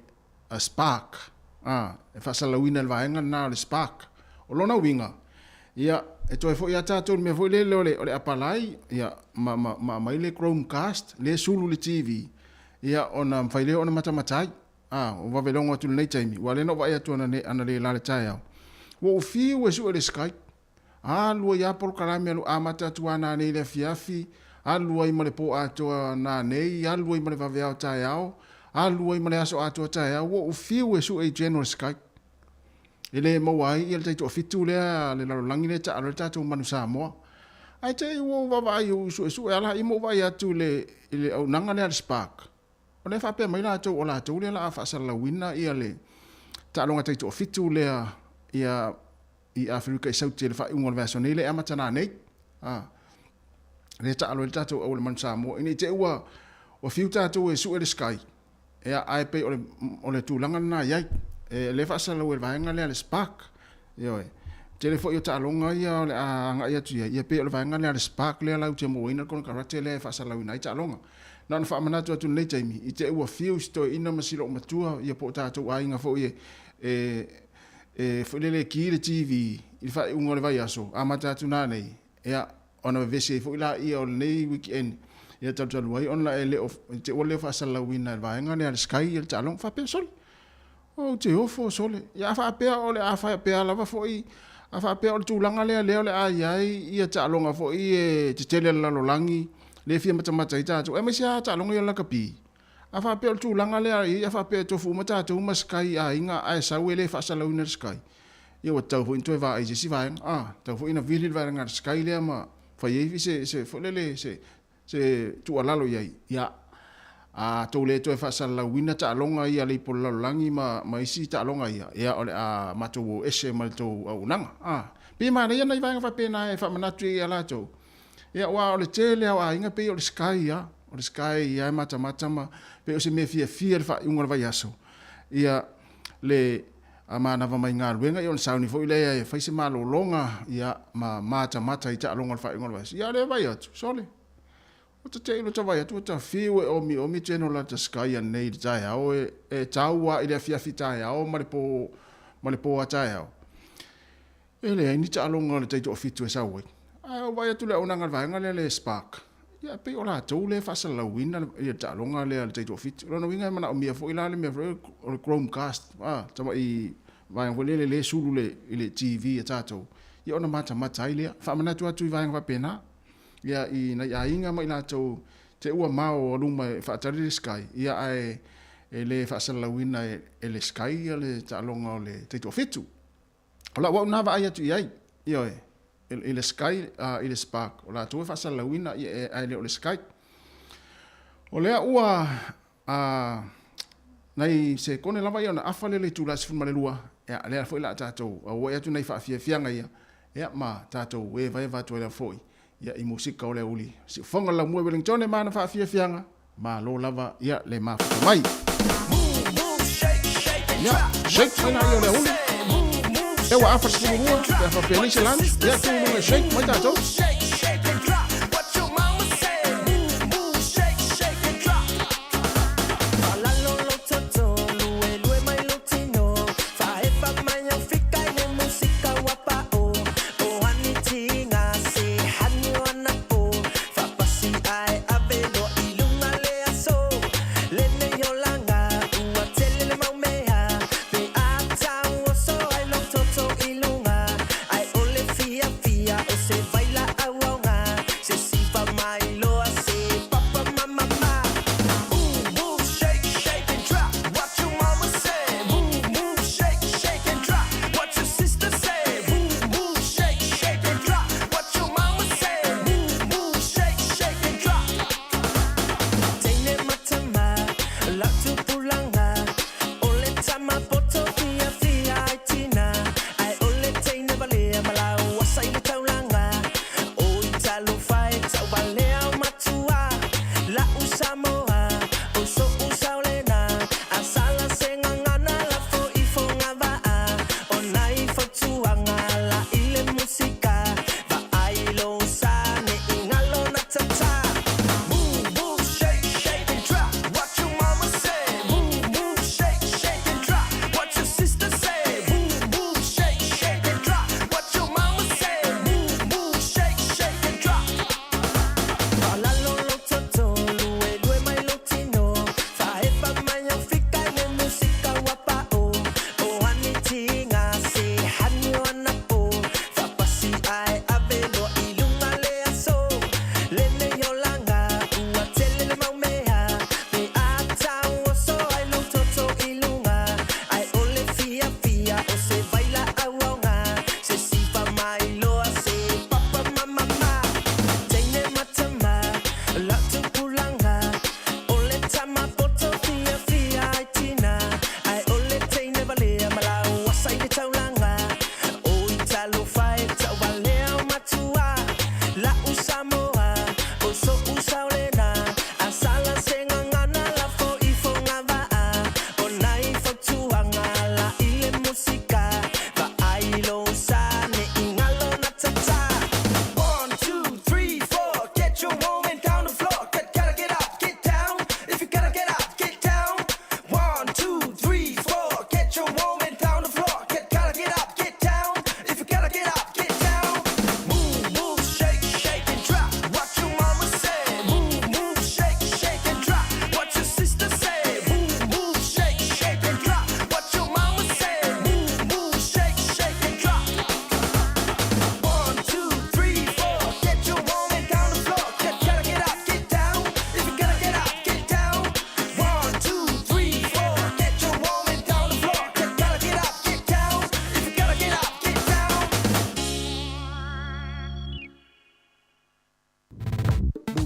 Speaker 16: Spark. E whasalawina le vaenga na le Spark. O lona winga. Ia, e toi fo ia tātou mea fo le ole apalai. Ia, mai le Chromecast. Le sulu le TV. Ia, ona mwhaile ona matamatai. O wavelongo atu nei taimi. Wale no vai atu ana le lale tai au. Wo ufiu e su le Skype. Alua ia por karame alu amata tuana nei le fiafi, alua i male po atua na nei, alua i male vaveao tai au, alua i male aso atua tai au, wo ufiu e su e general Skype. Ele mawai, ele taito fitu lea, le lalo langi le ta alo tato manu Samoa. Ai te wo vavai u su e ala i mawai atu le au nanga le Spark. O le whapea mai la ato o la ato le la a whaasala wina ia le ta alonga taito fitu lea ia i Afrika i sauti le whai ungon vaso nei le amatana nei. Le ta alo le tatou au le manu Samoa. Ini te ua o fiu tatou e su e le Sky. Ea aipe o le tūlanga na iai. Le whaasala ue le vaenga lea le Spark. Ioe. Te le fo i o ta alonga ia o le anga ia tu ia. Ia pe o le vaenga lea le Spark lea lau te moina kono karate le whaasala ue na i ta alonga. Na na wha manatu atu nei taimi. I te ua fiu sto ina masilo o matua. Ia po tatou a inga fo i fulele ki le TV i fa ungo le vai aso amata tu na nei ia ona vese fo ila ia o nei weekend ia tatu ai ona ele of te ole fa sala wina vai ngane al Sky il talong fa pe sol o te ofo sole ia fa pe ole a fa pe ala fo i a fa pe ole tu langa le ole ai ai ia talonga fo i te tele la lo langi le fia mata i tatu e mesia talonga ia la kapi a fa pe tu langa le ai a fa pe to fu mata tu ma Sky a inga a sa wele fa sala wina Sky ia wa tau fu into va ai si va tau fu ina vili va ngar Sky le ma fa ye se fo le se tu alalo ia ia a to le to fa sala wina ta longa ia le po langi ma isi ta longa ia ole a mato ese mal to unanga pe ma ia na va fa pena e fa manatu ia la to ia wa ole tele a inga pe ole Sky ia o le Sky ia mata ma pe o se me fia fa unga vai aso ia le amana va mai ngal wenga yon sauni fo ile fa se malo longa ia mata i ta longa fa unga vai ia le vai atu sole o te lo vai atu ta fiu o mi teno la ta Sky an nei tai au e taua ile fia tai au ma le po tai au ele ni ta longa le taito fitu e sa we ai vai atu le ona ngal vai ngal le Spark ia pe ola to le fa sala wina ia ta longa le al taito fit lo no winga mana o mia fo ila le mia o Chromecast tama i vai ngole le sulu le TV e tato ia ona mata ile fa mana tu vai va pena ia i na ia inga mai la to te ua mau o luma fa tari Sky ia ai le fa sala wina le Sky ia le ta longa le taito fitu ola wa na va ia tu ia ia il Sky il Spark o la tu fa sala wina ai le Sky o le ua nei se kone lava ia na afale le tu la se fuma le lua ia le foi la tato o ia tu nei fa fianga ia ma tato we vai tu le foi ia i musika o le uli si fonga la mo Wellington ma na fa fianga ma lo lava ia le ma mai shake na ia le uli e wa afa se mo e fa penisha land ia tu no shake mai tato
Speaker 6: Tell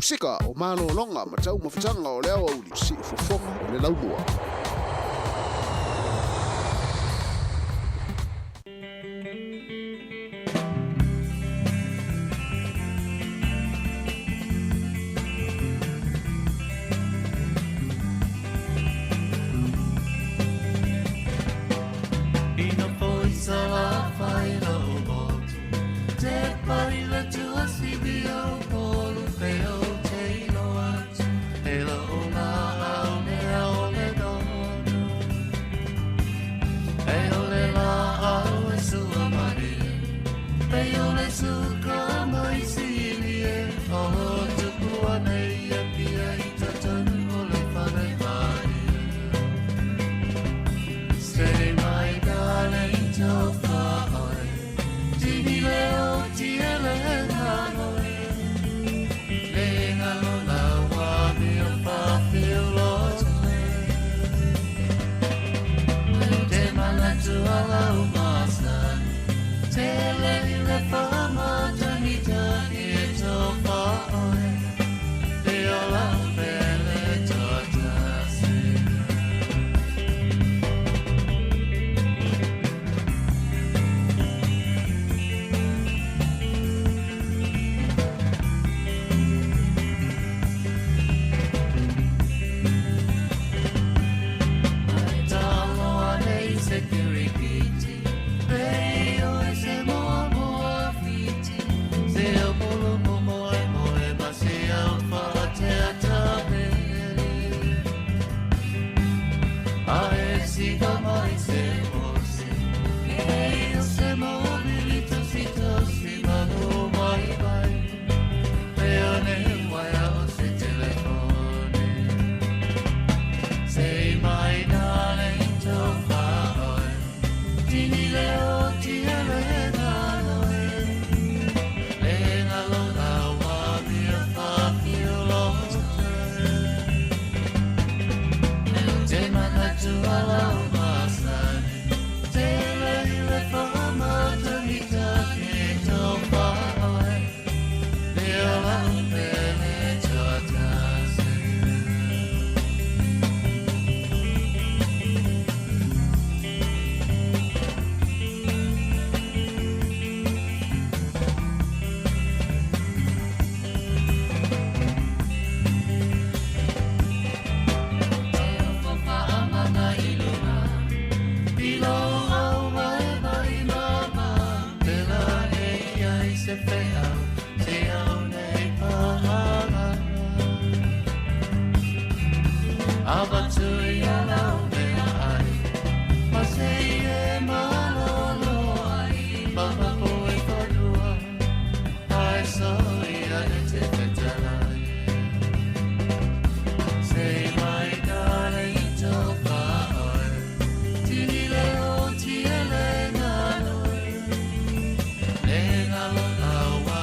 Speaker 15: Musika o mano longa ma tau mawhitanga o leo au li si fofonga o le launua.
Speaker 6: te whea, te au nei pahanga. Awa tui alau mea ai, ma se e malolo ai, papa koe whanua, ai soi ane te whetalai. Sei mai kare i tō whaoi, tini leo tia le nganoi, le ngalo awa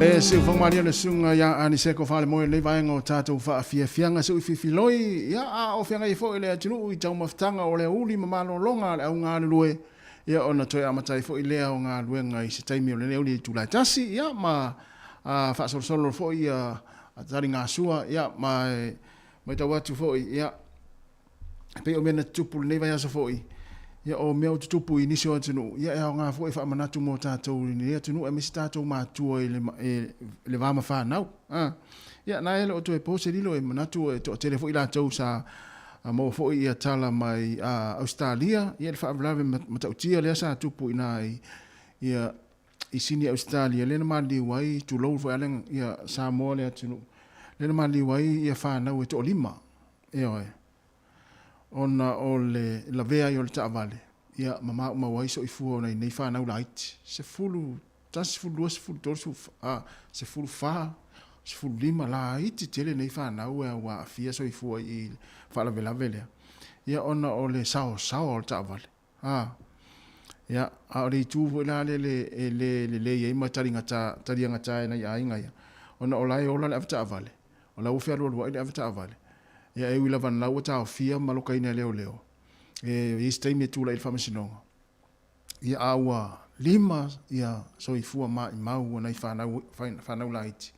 Speaker 16: se ufang maria le sunga ya ani se ko fale mo le vai ngo tato fa fia fianga so fi filoi ya a o fianga i fo ile atunu i tau maftanga o le uli mamalo longa le au ngā lue ya ona toi amatai fo ile au ngā lue ngai se taimi o le uli tula tasi ya ma fa sol solo fo i atari ngā sua ya mai tau atu fo i ya pe o mena tupu le vai aso fo i ya o mea tupu i nisi o atunu ya e o ngā fo i fa manatu mo tatou ni atunu e misi tatou mātua i le vama whanau ya na ele o to e pose lilo e manatu e to tele fo i la tau sa mo fo i a tala mai Australia ya le fa avlave matautia le sa tupu i nai ya i sini Australia le na mali wai tu lo fo alen ya Samoa le atunu le na mali wai ya whanau e to lima e oi ona o le la vea i o le taavale ia mama uma wai so i fua ona i nei whanau la iti se fulu se fulu wha se fulu lima la iti tele nei whanau e wa fia so i fua i whalavelave lea ia ona o le sao o le taavale ia a o le i tūfu ila le iei taringa ta e nei ainga ia ona o lai ola le avta avale o la ufe alua i le avta avale ia e wila van lau ta fia maloka ina leo e istai me tula il famasinonga ia awa lima ia so i fua ma i mau na i whanau laiti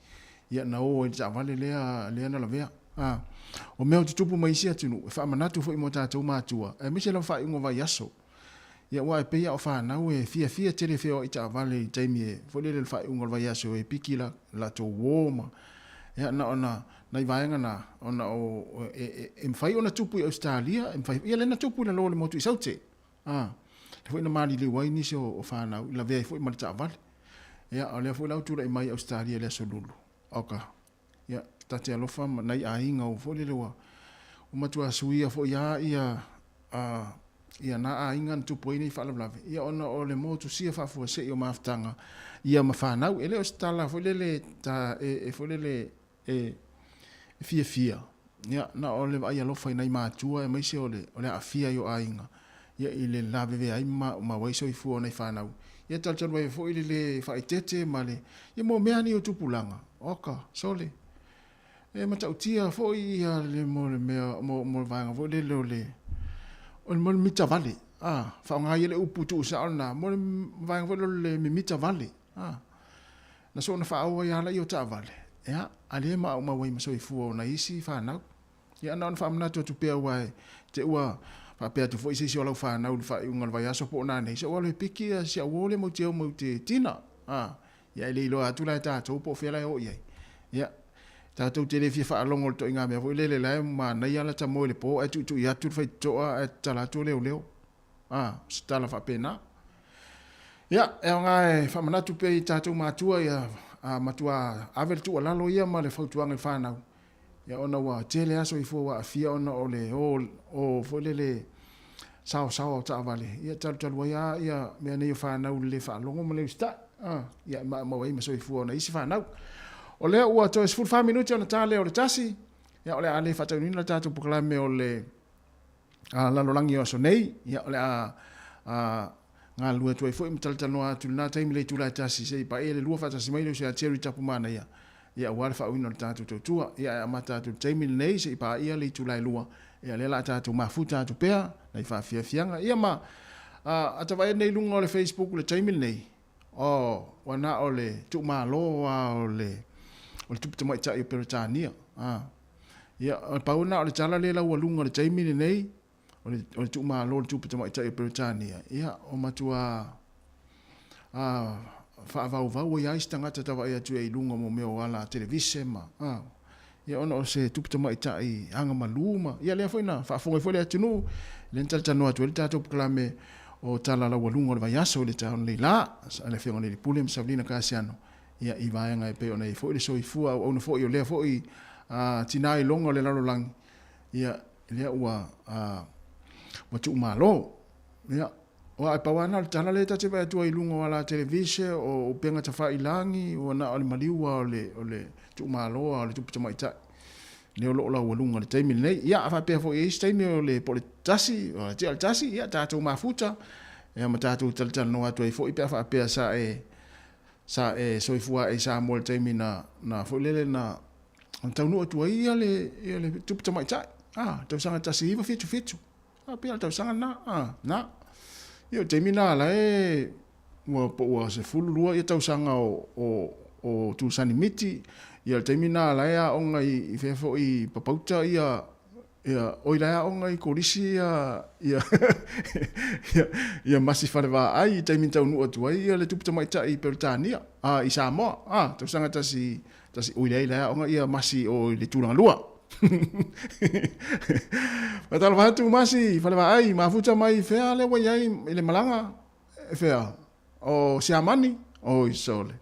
Speaker 16: ia na o i ta vale lea na la vea o mea tutupu mai sia tunu e whamanatu fo i mo tātou mātua e mise la wha ingo vai aso ia wa e peia o whanau e fia tere feo i ta vale i taimi e fo lele le wha ingo vai aso e piki la tō wōma ia na ona nai vaenga na ona o e mfai ona tupu i Australia e mfai ia lena tupu na lo le motu i saute le foi na mali le wai nisi o whanau la vea i foi malita avale ia o lea foi lau tura i mai Australia lea solulu oka ia tate alofa nai a inga o foi le wa o matua suia foi ia na a inga tupu i nei whalablave ia ona o le motu sia whafua se i o maftanga ia ma whanau ele o stala foi lele ta e foi lele fia ya na ole vai alo fai nai matua e mai se ole a fia yo ainga ya ile la veve ai ma wai so i fu ona fanau ya tal vai fo ile le fai tete male ya mo me ani o tupulanga oka sole e mata utia fo i le mo me vanga fo le o mo mita vale fa nga ile uputu sa ona mo vanga fo le mita vale na so na fa o ya la yo ta vale ya ale ma wai ma so i fu na isi whanau ia na fa mna tu pea wai te ua fa pea tu foi se o lau whanau fa ungal vai aso po na nei so wale piki a se wole mo te tina ia le lo atu la ta to po fela o ia ia ta tu te le fi fa longo to inga me foi le la ma na ia la ta mo le po atu tu ia tu fa to a ta la tu leo sta la fa pena ia e nga fa mna tu pe ta tu ma tu ia matua avel tu ala lo ia ma le fautuanga whanau ia ona wa tele aso i fua fia ona ole o folele sao ta vale ia tal wa ia me ne whanau le whanongo ma le sta ia ma wai ma so i fua ona isi whanau o le ua to is full 5 minutes ona tale o le tasi ia ole ale fatau ni la tatu proklame o le la lolangi o so nei ia ole nga lua tu foi mtal noa tu na time le tu la tasi se pa ele lua fata simai le se cherry tapu mana ia wa fa wino tatu tu ia mata tu time nei se pa ia le tu la lua ia le la tatu mafuta tu pea na fa fianga ia ma ata vai nei lunga le Facebook le time nei wana ole tu ma lo ole tu tu mai cha i peritania ia pa una ole chala le la lunga le time nei o tu ma lo tu pita mai tai Britania ia o matua fa va ia istanga tata va ia tu e lunga mo meo ala television ma ia ona se tu pita mai tai anga maluma ia le foi na fa fonga foi le tunu le tata no atu le tata proclame o tala la lunga va ia so le ta le la le fe ona le pulem sablina kasiano ia i va nga e pe ona foi le so i fu o no foi o le foi tinai longa le lalo lang ia le ua tu malo ya wa pa wana tala le ta tebe tu ilunga wala television o penga ta fa ilangi o na ole maliwa ole tu malo ole tu pita mai ta le lo la walunga le time nei ya fa pe fo e time le politasi o ti al tasi ya ta tu mafuta ya mata tu tal no atu fo i pe fa pe sa sa e soifua e sa mo te mina na folele na tau no tu ia le tu tama cha tau sanga ta si va fitu pia tau sanga na io te mina la e wa se fulu lua ia tau sanga o tu sani miti ia te mina la ia onga i fefo i papauta ia oila onga i korisi ia masi wharewa ai te min tau nua tu ai ia le tuputa mai tai Peritania i Samoa tau sanga tasi oila onga ia masi o le tūranga lua matala whatu masi wharewa ai mafuta mai whea le wai ai i le malanga whea o siamani o isole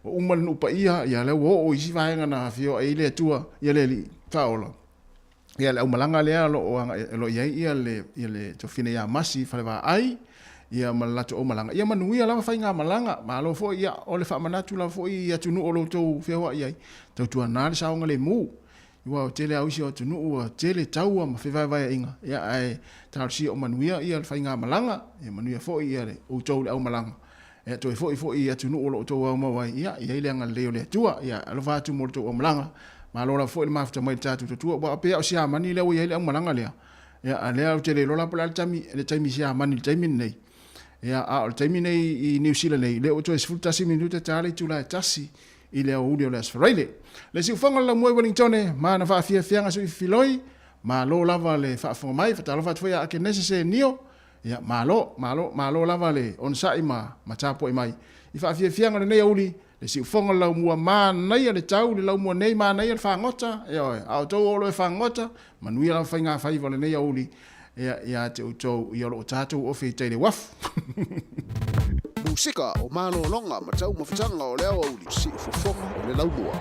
Speaker 16: o uman upa ia le wo o isi vaenga na fio ai le tua ia le li taola ia le malanga le lo ia le tofine ia masi falewa ai ia malato o malanga ia manu ia lava fainga malanga malo fo ia o le fa manatu la fo ia tunu o lo to fewa ia to tu na le saunga le mu ia o tele au si o tunu o tele tau ma fe vai inga ia ai tal si o manu ia le fainga malanga ia manu ia fo ia le o to le au malanga ia to fo ia tunu o lo to wa ma vai ia le nga le tua ia lo va tu mo to o malanga malo la fo le mafta mai tatu tu ba pe o sia mani le o ia malanga le ia ale o tele lo la pala le tami sia mani tami nei ia o tami nei i New Zealand nei le o to es futa si minuta tale tu la tasi i le o uli o le asfraile le si fonga la mo Wellington ma na fa fianga so i filoi ma lo lava le fa fo mai fa talo fa foi a ke necessary nio ia malo lava le on sa ima ma tapo mai i fa fianga nei o uli le si fonga la mua ma nei le tau le la mua nei ma nei le fa ngota e oi au to o le fa ngota manui la fa nga fa i vole nei o uli ia te utou ia lo tātou o whi teire waf.
Speaker 15: Musika o malo longa ma tau mawhitanga o leo auli si ufofonga o le laumua.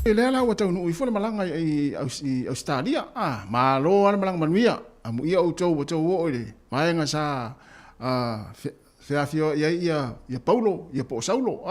Speaker 16: E lea lau atau nui fole malanga i Australia. Malo ana malanga manuia. Amu ia utou o tau o ile. Maenga sa feafio ia Paulo, ia po Saulo.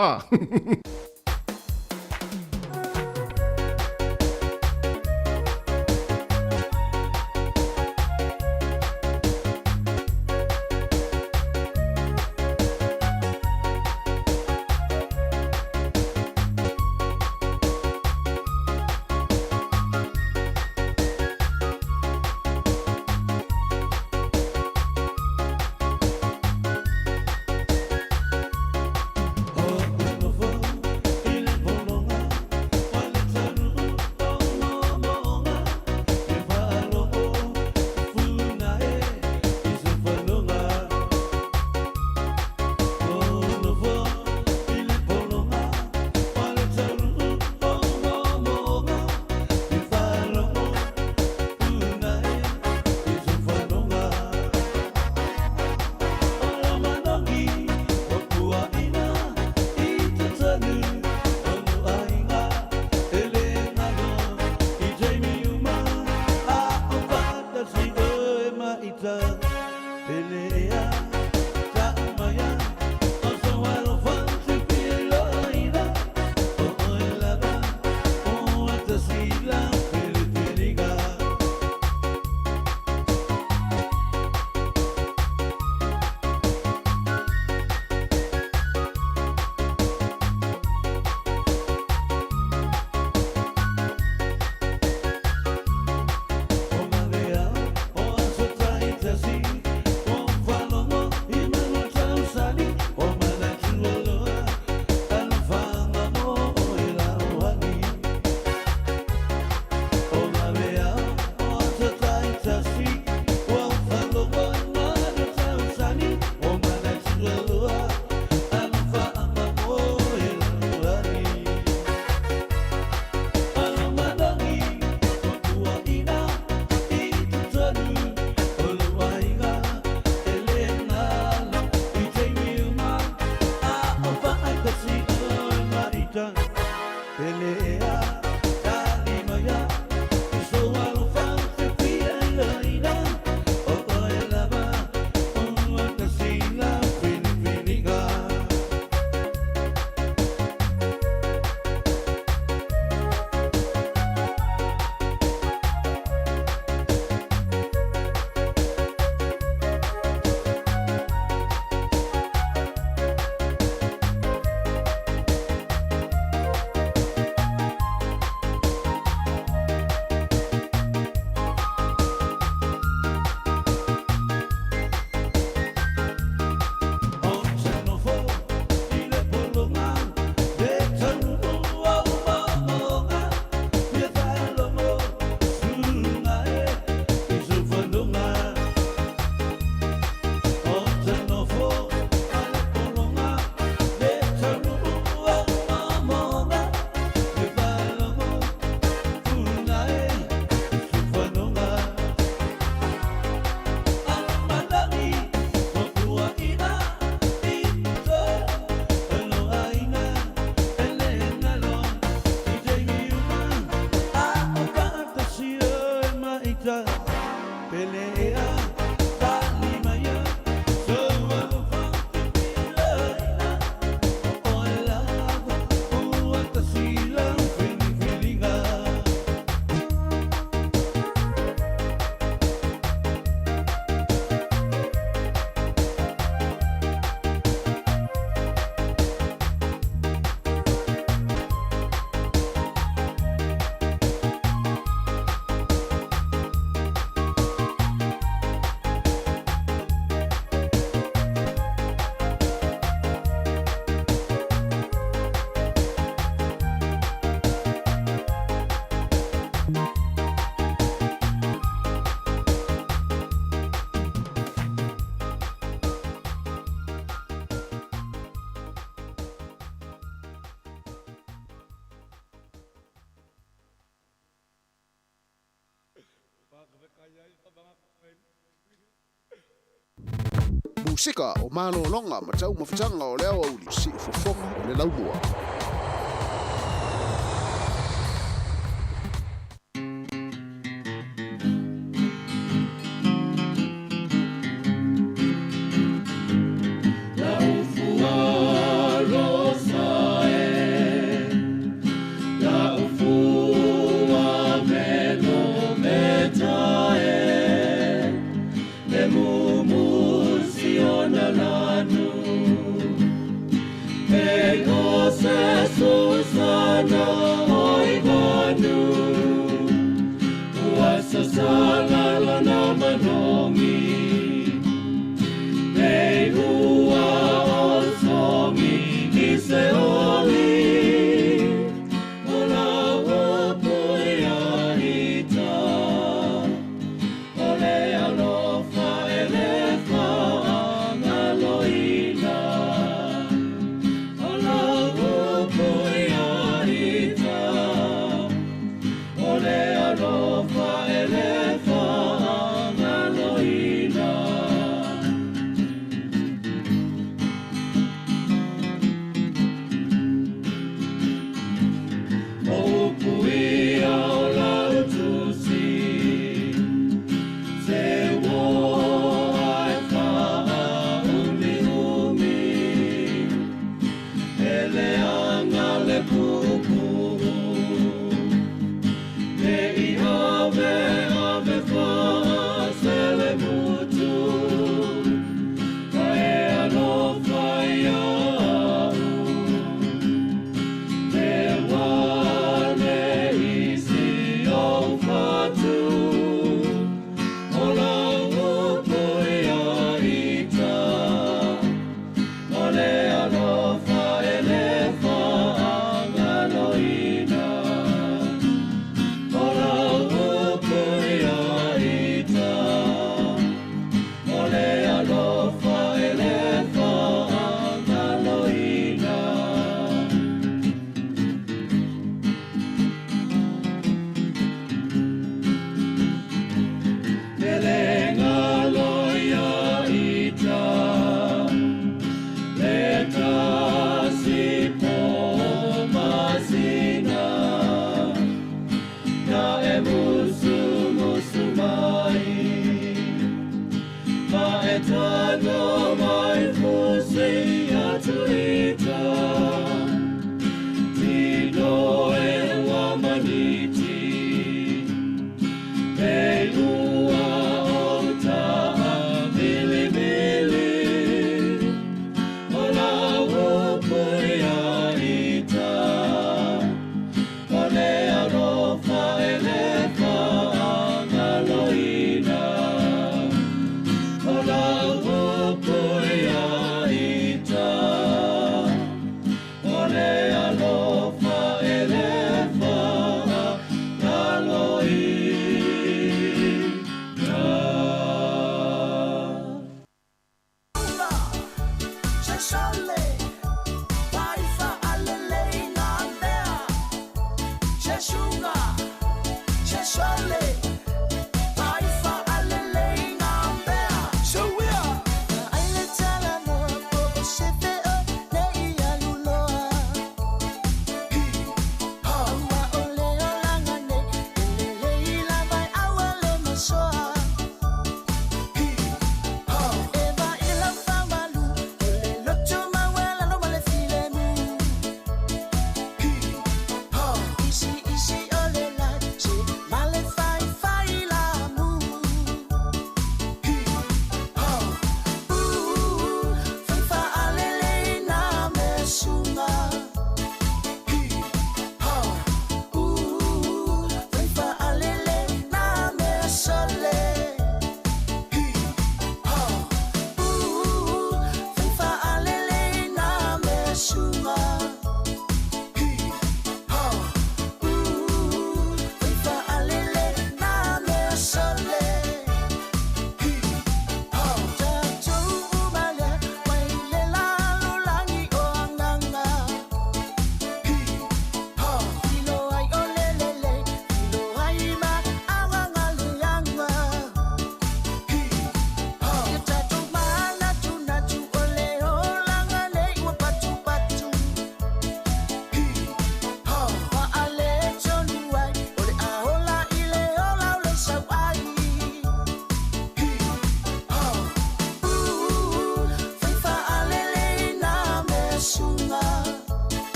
Speaker 15: Musika o mano longa matau mafutanga o leo au si fofonga o le laumua.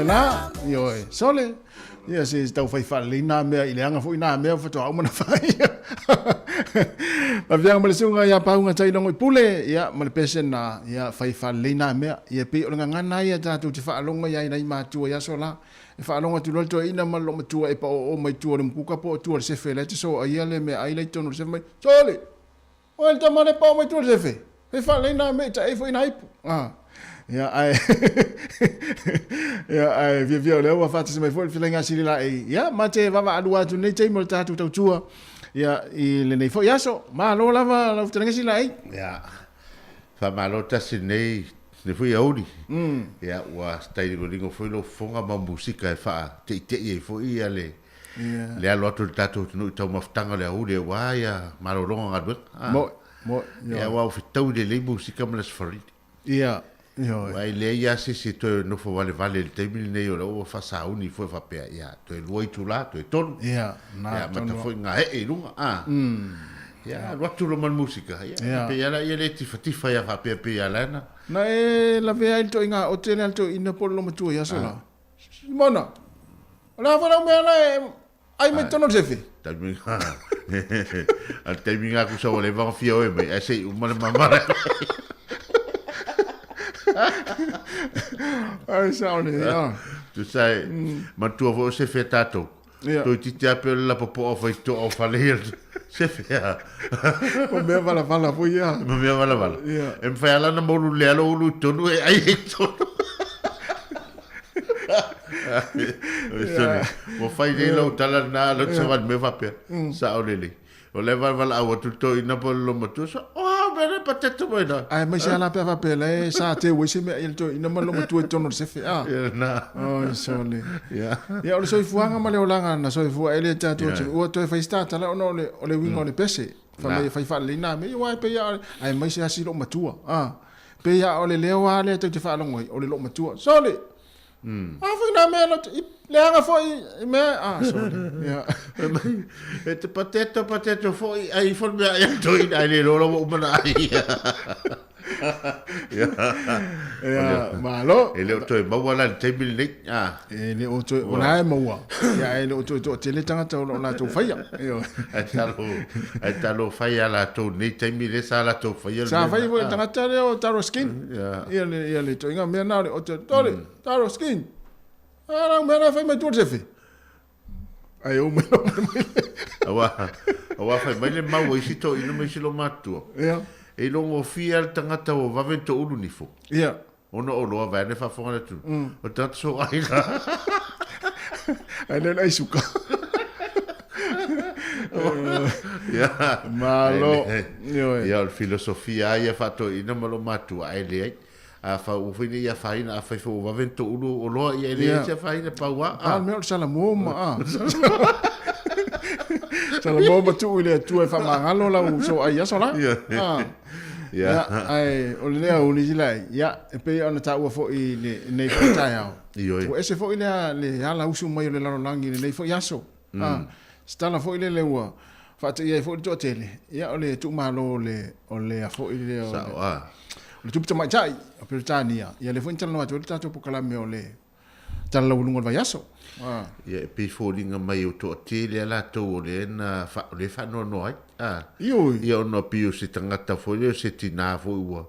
Speaker 16: Na, yo, sole. Ia se tau fai whalina mea i leanga fo ina mea whato au mana whai. Ma vianga male sunga ia paunga tai longo i pule, ia male pese na ia fai whalina mea, ia pe o ngana ia tātou te whaalonga ia ina i mātua ia sola. E whaalonga tu lolo toa ina malo matua e pa o mai tua le mkuka po o tua le sefe le te so a ia le mea ai le tono le sefe mai. Sole, o el tamane pa o mai tua le sefe. Fai whalina mea ta e fo ina ipu. Ja, via le wa fata se mai foi filenga sili la e. Ja, ma te va alua tu nei te mo tatu tau tua. Ja, I le nei foi aso, ma lo lava la filenga sili la e.
Speaker 17: Ja. Fa malo ta se nei ne foi audi. Ja, wa stai go lingo foi lo fonga ma musika e fa te e foi ale. Ja. Le alo tu tatu no tau maftanga le audi wa ya malo longa ngadu.
Speaker 16: Mo.
Speaker 17: Ja, wa fitou de le musika ma le sfari.
Speaker 16: Ja.
Speaker 17: Ai le ia se to no fo vale le temile nei o fa sa uni fo fa pe ia to loi tu la to ton
Speaker 16: ia
Speaker 17: na ma ta fo nga e lunga ia lo tu lo mal musica ia pe ia le ti fa ia fa pe ia lana
Speaker 16: na e la ve il to inga o tele alto in po lo matu ia sola mona la fa la me la ai me tono jefe
Speaker 17: taminga al taminga ku so le va fio e me sei un mal mamara
Speaker 16: Ai saune, ja.
Speaker 17: Tu sai, ma tu avo se fe tato. Tu ti te apel la popo o fai to o falir. Se fe.
Speaker 16: O me vala foi ja.
Speaker 17: Me vala. Em fai ala na molu le alo lu tonu e ai tonu. Mo fai de lo tala na lo se va me va pe. Sa o lele. O le vala au tu to ina po lo motu so. Bene pateto buena.
Speaker 16: Ai mai sala pe va pe le sa te wo se me il to ina malo mo tu tono se fe a.
Speaker 17: Na.
Speaker 16: Oh sole. Ya. Ya o so fuanga male o langa na so fu ele ta to o to fai sta tala o no le wingo le pese. Fa mai fai fa le na me wa pe ya ai mai se asi lo matua. Pe ya o le wa le te fa lo ngoi o le lo matua. Sole. Afu na me lo le anga foi me sole. Ya.
Speaker 17: E te pateto foi ai for me ai to ina le lo mana ai.
Speaker 16: Ya, malo.
Speaker 17: Ele o to e mawala te mil
Speaker 16: ele o to ona e mawa. Ya ele o to te le tanga to na to fai. Yo.
Speaker 17: Ai talo fai ala to ni te mil sa la to fai.
Speaker 16: Sa fai vo tanga tale o taro skin. Ya. Ele to inga me na o to taro skin. Ara me na fai me to jefe. Ai o me.
Speaker 17: Awa fai mai le mau isi to ino me silo matua.
Speaker 16: Ya.
Speaker 17: E longo fia al tangata o vavento ulu nifo.
Speaker 16: Ia.
Speaker 17: Ono o loa vane fa fonga tu. O tatu so aina.
Speaker 16: Ai suka.
Speaker 17: Ya.
Speaker 16: Malo.
Speaker 17: Ya el filosofia ia fato ina malo matu ai le. A fa u fini ia fa ina a fa fo vavento ulu o loa ia le ia fa ina pa wa.
Speaker 16: Me o sala mo ma. Sala mo ba tu ile tu e fa mangalo la so ai ya sola. Ya, ai o le o ni lai. Ya, e pe ona ta u fo I nei tai ao. O ese fo ile le ala usu mai le laro langi nei fo yaso. Stala fo ile le ua. Fa te ia fo to tele. Ya o le tu malo le o le fo ile o. Le tu pita mai tai, o Britania. Ya le fo intano atu ta to pokala me o le. tala ulunga vai aso.
Speaker 17: Ia pe fōringa mai o tō te le ala tau o le na le whanau noi. Ia ono pio se tangata fōi o se tina fōi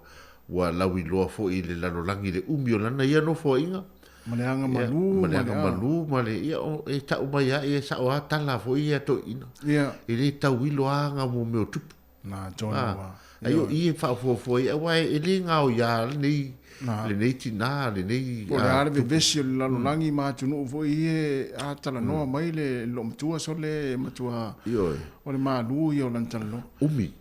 Speaker 17: ua lawi loa fōi le lalolangi le umi o lana ia no fōinga.
Speaker 16: Maleanga malu.
Speaker 17: Maleanga malu, male ia o e tau mai a e sa o a tala fōi ia tō ina. I le tau ilo anga mo meo tupu.
Speaker 16: Na tōna wa.
Speaker 17: Aio i e whafōfōi e wai e le ngau ia nei. Le nei tina, le nei...
Speaker 16: O le are vevesi o le lalolangi mātunu fo i e a tala noa mai le lo matua so le matua... O le malu i o lan tala noa.
Speaker 17: Umi,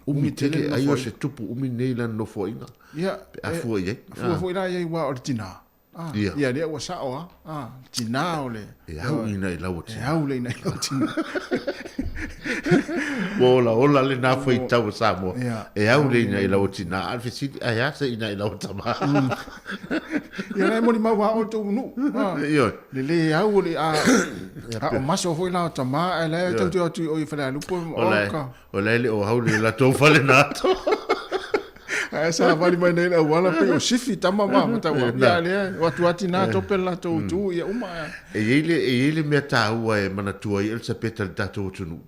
Speaker 17: umi tele, aio se tupu umi nei lan no fo ina.
Speaker 16: Ia.
Speaker 17: A fua i e.
Speaker 16: A fua i la i wa o le tina. Ia lea ua sao a. Tina o le.
Speaker 17: E au ina i lau o tina.
Speaker 16: E au le ina i lau tina.
Speaker 17: Ola le nā whai tau sa mo. E au le ina i lau tina. Alfesiti, ai asa ina i lau tama.
Speaker 16: Ia nei moni mau hao tau nu. Le le au le a o maso foi lau tama. E le tau tau tui o i whalea lupo.
Speaker 17: O le o hau le la tau whale nāto.
Speaker 16: Esa vali mai nei la wala pe o sifi tama ma tau ia le watu ati na tope la tau tu ia uma.
Speaker 17: E ele me ta ua e mana tua i elsa peta le tatu tunu.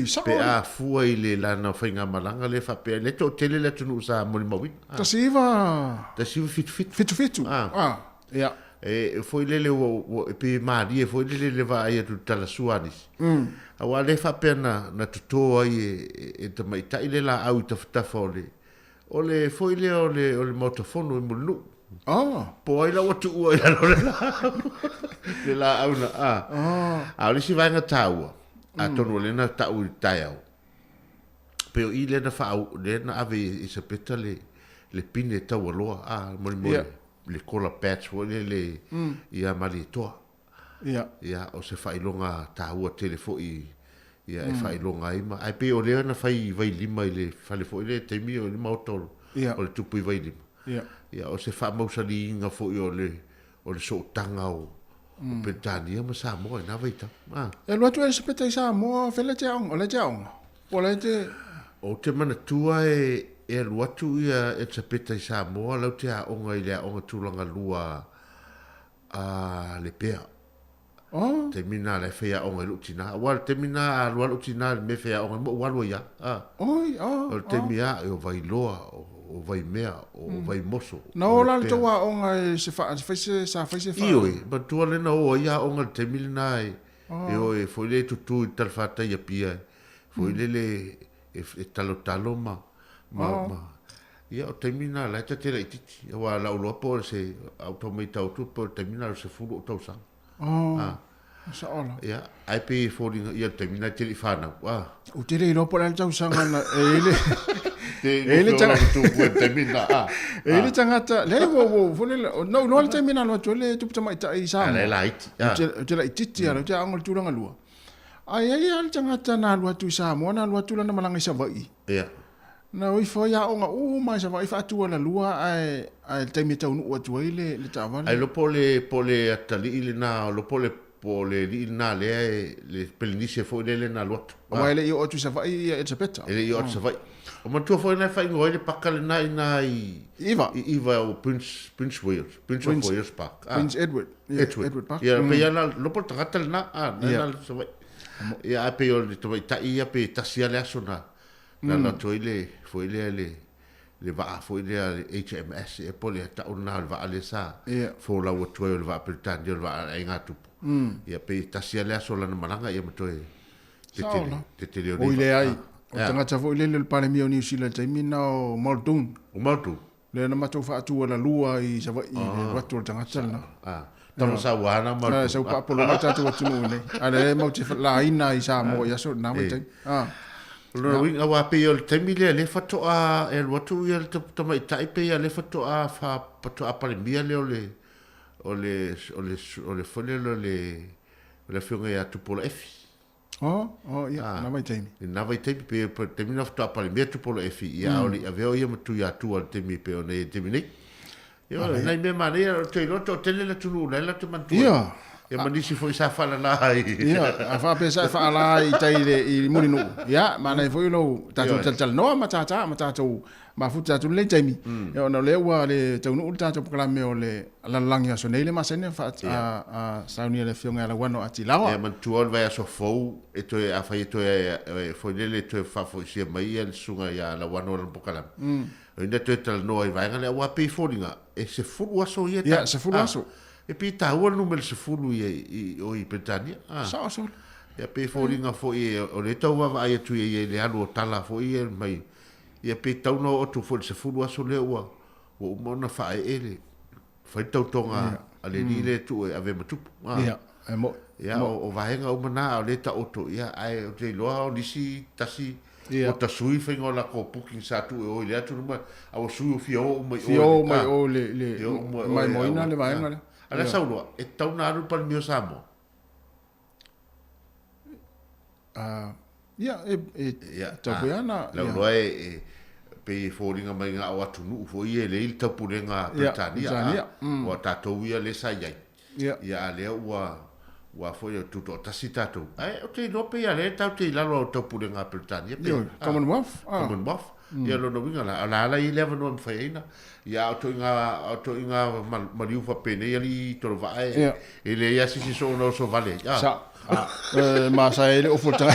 Speaker 16: Sa
Speaker 17: pe a fua i le lana whainga malanga le fa pe le to tele le tunu sa moni mawi.
Speaker 16: Ta siva fitu. Ia.
Speaker 17: E foi lele o pe mari e foi lele va ia tu tala suanis. A wa le fa pe na tuto ai e te mai ta ile la au ta fole. Ole foi le ole motofono e mulu. Po ai la watu ua ia le la au na ole si vai ngataua. A tonu le na tau tai au. Pero i le na fa au le na ave i se peta le pine tau aloa mori le kola patch le ia mali toa. Ia o se failonga taua telefo ia e failonga ima. Ai pe o le na fai vai lima i le fale fo le temi o le mautolo. O le tupu i vai lima. Ia o se fa mausali inga fo i o le so tanga o Petania ma sa mo na vai ta.
Speaker 16: E lo tu e se peta sa mo fele te on, o le te on. O le te
Speaker 17: o te mana tua e luatu ia e te peta sa mo lau te a onga i le onga tūlanga lua le pea. Te mina le fea onga lutina. Wal te mina a lua lutina me fea onga mo walua ia. O te mia e o vai loa o vai mea o vai moso.
Speaker 16: Na o la to wa onga se fa sa fa.
Speaker 17: Ioi, ba tua le na o ia onga te milina e o e foi le tutu tal fata ia pia. Foi le e talo ma ia o termina la te tera ititi wa la lo po se automata auto po termina se fulu to sa
Speaker 16: sa ola
Speaker 17: ia ai pe falling ia termina telefona
Speaker 16: o tere lo po la tau sanga na
Speaker 17: ele tanga tu po termina
Speaker 16: ele tanga le wo fune no termina lo to le tu tama ita isa
Speaker 17: le light
Speaker 16: tera ititi ala te angol tu langa lua ai al tanga na lo tu sa mo na lo tu na malanga sa vai
Speaker 17: ia
Speaker 16: na oi foi a onga mai sa vai fa tu la lua ai te mi tau no tu ile le tavale
Speaker 17: ai lo pole atali ile na lo pole li na le pelinice foi le na lo
Speaker 16: mai le io tu sa vai e se peta
Speaker 17: ele io sa vai o ma tu foi na fa ngoi le pakale na Iva o Prince Wales Park
Speaker 16: Prince Edward Park
Speaker 17: ia pe ia lo po tatal na na sa vai ia pe o le to ta ia pe tasia le asona na la toile foi le va foi le HMS e pole ta una va le sa fo la o toile va per tan dio va inga tu ia pe tasia le asona na malanga ia mo toe te
Speaker 16: o ile ai o tanga ta foi le pare mio New Zealand te mina o Maltun le na mato fa tu la lua i sa va i watu tanga tsana
Speaker 17: tamo sa wana
Speaker 16: ma sa pa polo mata tu tu ne ale mo te la ina i sa mo ya so na mo te
Speaker 17: lo wing awa pe yo te mile le fato a el watu yo te mai tai pe le fato a fa pato a pale mia le ole fole le fiunga ya tu polo F
Speaker 16: ya na mai
Speaker 17: te pe te mina fato a pale mia tu polo F ya ole aveo yo tu ya tu al te mi pe one te mine yo nei me mane te lo to tele la tu la tu mantu E manisi foi sa fala la.
Speaker 16: Ia, a fa pesa fa la I tai le I mulinu. Ia, ma nei foi no tatu tal no ma tatu ma fu tatu le taimi. E ona le wa le tau no tatu kala me o le la langi aso nei le masene fa a sauni le fionga la wano ati lawa.
Speaker 17: E man tuon vai aso fou e to a fa to e foi le to fa foi sia mai el sunga ya la wano le pokala. Ina to tal no vai ngale wa pe folinga e se fu aso ia.
Speaker 16: Ia, se fu aso.
Speaker 17: E pita ua numero se fulu i Britania.
Speaker 16: Sao.
Speaker 17: Ia pe folinga fo i o le tau wa ai atu i le anu o tala fo i mai. Ia pe tau no o tu fo se fulu aso le ua. O mona fa ele. Fai tau tonga a le ni le tu e ave matupu.
Speaker 16: Ia, e mo.
Speaker 17: Ia o vahenga o mana o le ta oto. Ia ai o te loa o nisi tasi. O ta sui whengo la ko puking sa tu e o le atu numa. A o sui o fio o mai o.
Speaker 16: Fio mai o le mai moina le vahenga le.
Speaker 17: Ala saulua, e tau na aru pal mio Samoa?
Speaker 16: Ia, tau puiana.
Speaker 17: Lau loa e pe fōringa mai ngā o atu nuu fo i e le il tapurenga Britania. Wa tātou ia le sa iai. Ia lea ua fo i tuto tasi tātou. O te lope ia le tau te ilalo o tapurenga Britania.
Speaker 16: Commonwealth.
Speaker 17: Commonwealth. Ia lono winga la ala I leva no mwhaina. Ia o to inga mariu fa pene ia li toro vae. E le ia sisi so no so vale.
Speaker 16: Sa. Ma sa ele o futa.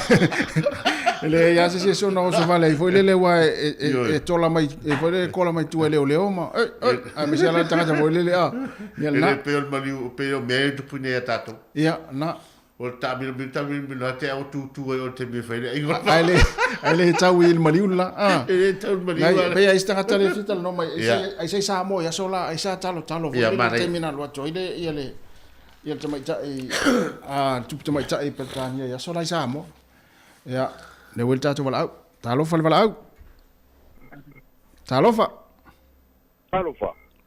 Speaker 16: Ele ia sisi so no so vale. Foi le wa e tola mai e foi le kola mai tu ele o leo ma. A me se la tanga foi le a.
Speaker 17: Ia na. Ele pe o mariu pe o me tu pune tato.
Speaker 16: Ia na.
Speaker 17: O tabil te o tu o te me fai.
Speaker 16: Ele tau il maliula.
Speaker 17: Ele tau maliula.
Speaker 16: Pe ai sta tale fita no mai. Ai sei sa mo ya sola ai sa talo. Terminal wa toile ele. Ia te mai tai tu te mai tai Britania ya sola ai sa mo. Ya le welta to wala. Talo fal wala. Talofa.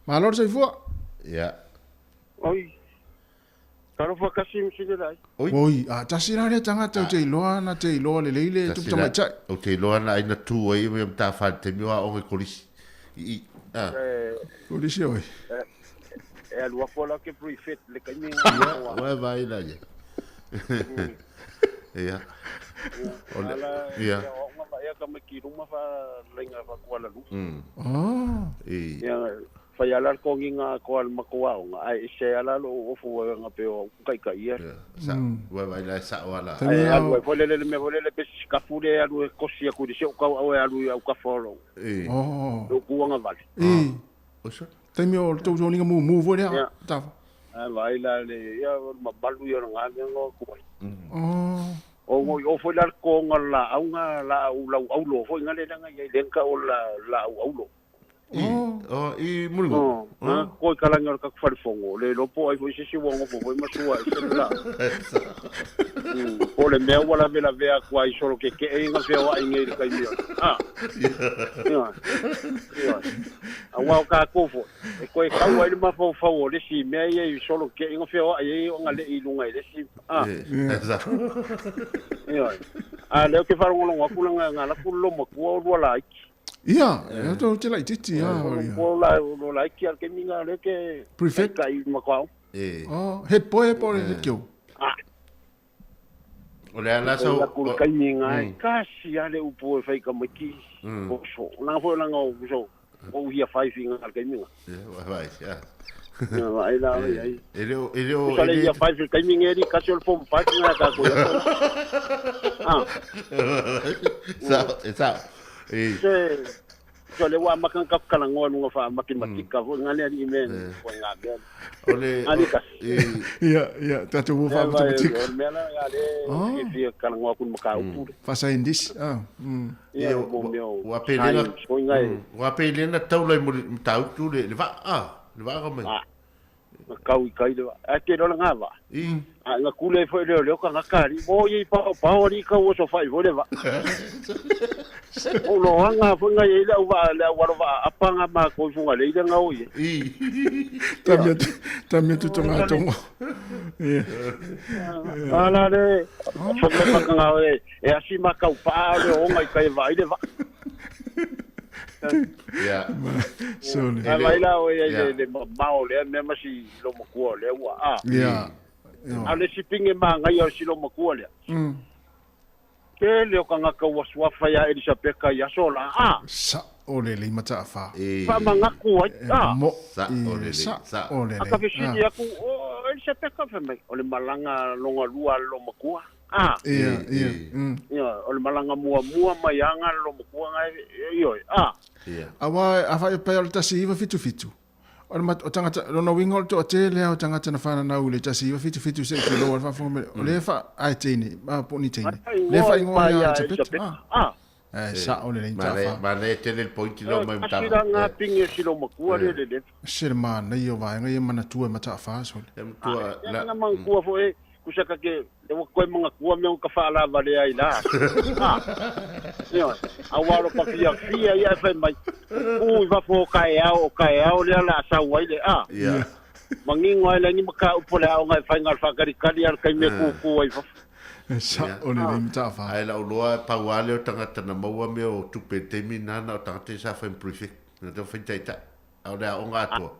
Speaker 16: Malor sei fu.
Speaker 17: Ya.
Speaker 2: Oi. Karo fa kasi msile dai.
Speaker 16: Oi, tasi na le tanga te iloa na te iloa le leile tu tama chai.
Speaker 17: O te iloa na ina tu ai me ta fa te mio o nge kolisi.
Speaker 16: Kolisi oi.
Speaker 2: E alua fola ke prefet le kami.
Speaker 17: Wa vai la ye. Ia.
Speaker 2: Ola. Ia. Ia ka me ki ruma fa lenga fa Kuala Lumpur. Ia fai ala ko nginga ko al makoa nga ai se ala lo o fu nga pe o kai ia
Speaker 17: sa wa vai la sa wala
Speaker 2: ai alua fole le me fole le pesi ka fule alu ko sia ku dise ka o alu ka folo o ku nga vale
Speaker 17: o so
Speaker 16: te mi o to joninga mu vo le ta
Speaker 2: vai la le ia ma balu yo nga ngo ku o fole al ko nga la au lo fo nga le nga ia denka o la au lo
Speaker 17: I mulungu.
Speaker 2: Ko kalanga ka farfongo le lopo ai foi sisi wongo foi masua sela. O le me wala vela vea kwa I solo ke inga fe wa inga I kai mio. Awa ka kofo. E ko ka wa ile ma fo fo le si me ai solo ke inga fe wa ai nga le ilunga le si. Le ke farongo lo ngapula nga la kulo mo ko wala
Speaker 16: Ia, e to te lai titi ia.
Speaker 2: O la ki al ke minga le ke
Speaker 16: prefect
Speaker 2: kai makau.
Speaker 16: He po le kio.
Speaker 17: O le ala so
Speaker 2: o kai minga kasi ale upo fai ka maki. O so, na fo na ngo so. O ia fai finga al ke minga.
Speaker 17: Vai, ya.
Speaker 2: Ai la ai.
Speaker 17: Ele
Speaker 2: Sale ia fai kai minga ri kasi ol pom fai na ka ko.
Speaker 17: Sa
Speaker 2: So le wa makan kap kala ngon ngo fa makin matika ho ngale ani men ko ngabe
Speaker 17: ole
Speaker 16: ia tatu wo fa matik
Speaker 2: mela ngale ke fi kala ngo kun maka upu
Speaker 16: fa sa indis
Speaker 2: ia
Speaker 17: wa pelena tau lai mo tau tu le va ga mai
Speaker 2: kau kai le a te lo nga va nga kule foi le ka ngakari mo i pa ri ka wo so fai vo le va o lo nga fo nga ile wa apanga ma ko funga le ile nga o ye
Speaker 16: también tu tonga tongo
Speaker 2: ala le fo ka nga e asi ma ka pa le o nga kai va ile va
Speaker 17: ya
Speaker 16: so
Speaker 2: le baila o le mao le me masi lo mo ko le wa
Speaker 16: ya
Speaker 2: a le sipinge mangai o silo makua le ke le o kanga ka waswafa ya Elizabeth ka ya sola
Speaker 16: sa o le mata fa
Speaker 2: fa mangaku
Speaker 16: mo
Speaker 17: sa o le
Speaker 16: sa o le
Speaker 2: aka fesini aku o Elizabeth ka fa mai o le malanga longa lua lo makua ia o le malanga mua maianga lo makua ngai
Speaker 16: awa afa pe o tasi iwa fitu o tangata lona wingo to te le o tangata na fana na ule tasi iwa fitu se ke lo fa fo o le fa ai tini ma po ni tini le fa ingo ya sa o le
Speaker 17: ma le tele il point lo mai mta
Speaker 2: asira nga pinge silo makua le
Speaker 16: sirma na yo va nga mana tu mata fa so
Speaker 2: la na mangkua fo kusaka ke ko mga kuwa me ka fala vale ai la awalo pa fia ya fa mai va fo kai au le la sa wai le mangingo ai ni maka upola au ngai fa ngal fa kali al kai me ku ai fa
Speaker 16: sa o le mta fa
Speaker 17: ai la loa pa wale o tangata na maua me o tupe te minana o tangata sa fa prefect na to fa taita au le o ngato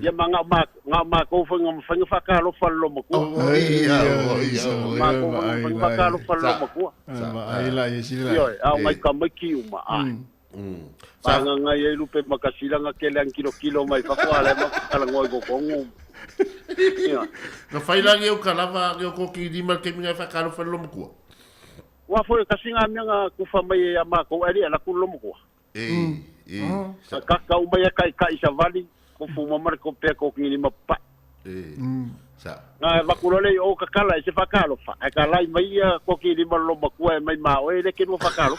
Speaker 2: ya manga ma ko fanga fakalo fallo mo ko ma ko fakalo fallo mo ko
Speaker 16: ai la yesila
Speaker 2: yo au mai kamaki uma sanga nga ye lupe makasila nga kelang kilo mai fakwala ma kala ngoi go kongu
Speaker 17: na faila yo kalava yo ko ki di mal ke minga fakalo fallo mo ko
Speaker 2: wa fo kasinga nga kufa mai ya ma ko ali ala kullo mo ko ka uma ya kai savali ko fuma mar ko pe ko ngini mapa
Speaker 17: sa
Speaker 2: na vakulole o kakala se fakalo fa akala mai ko kini malo makua mai ma o ele ke no fakalo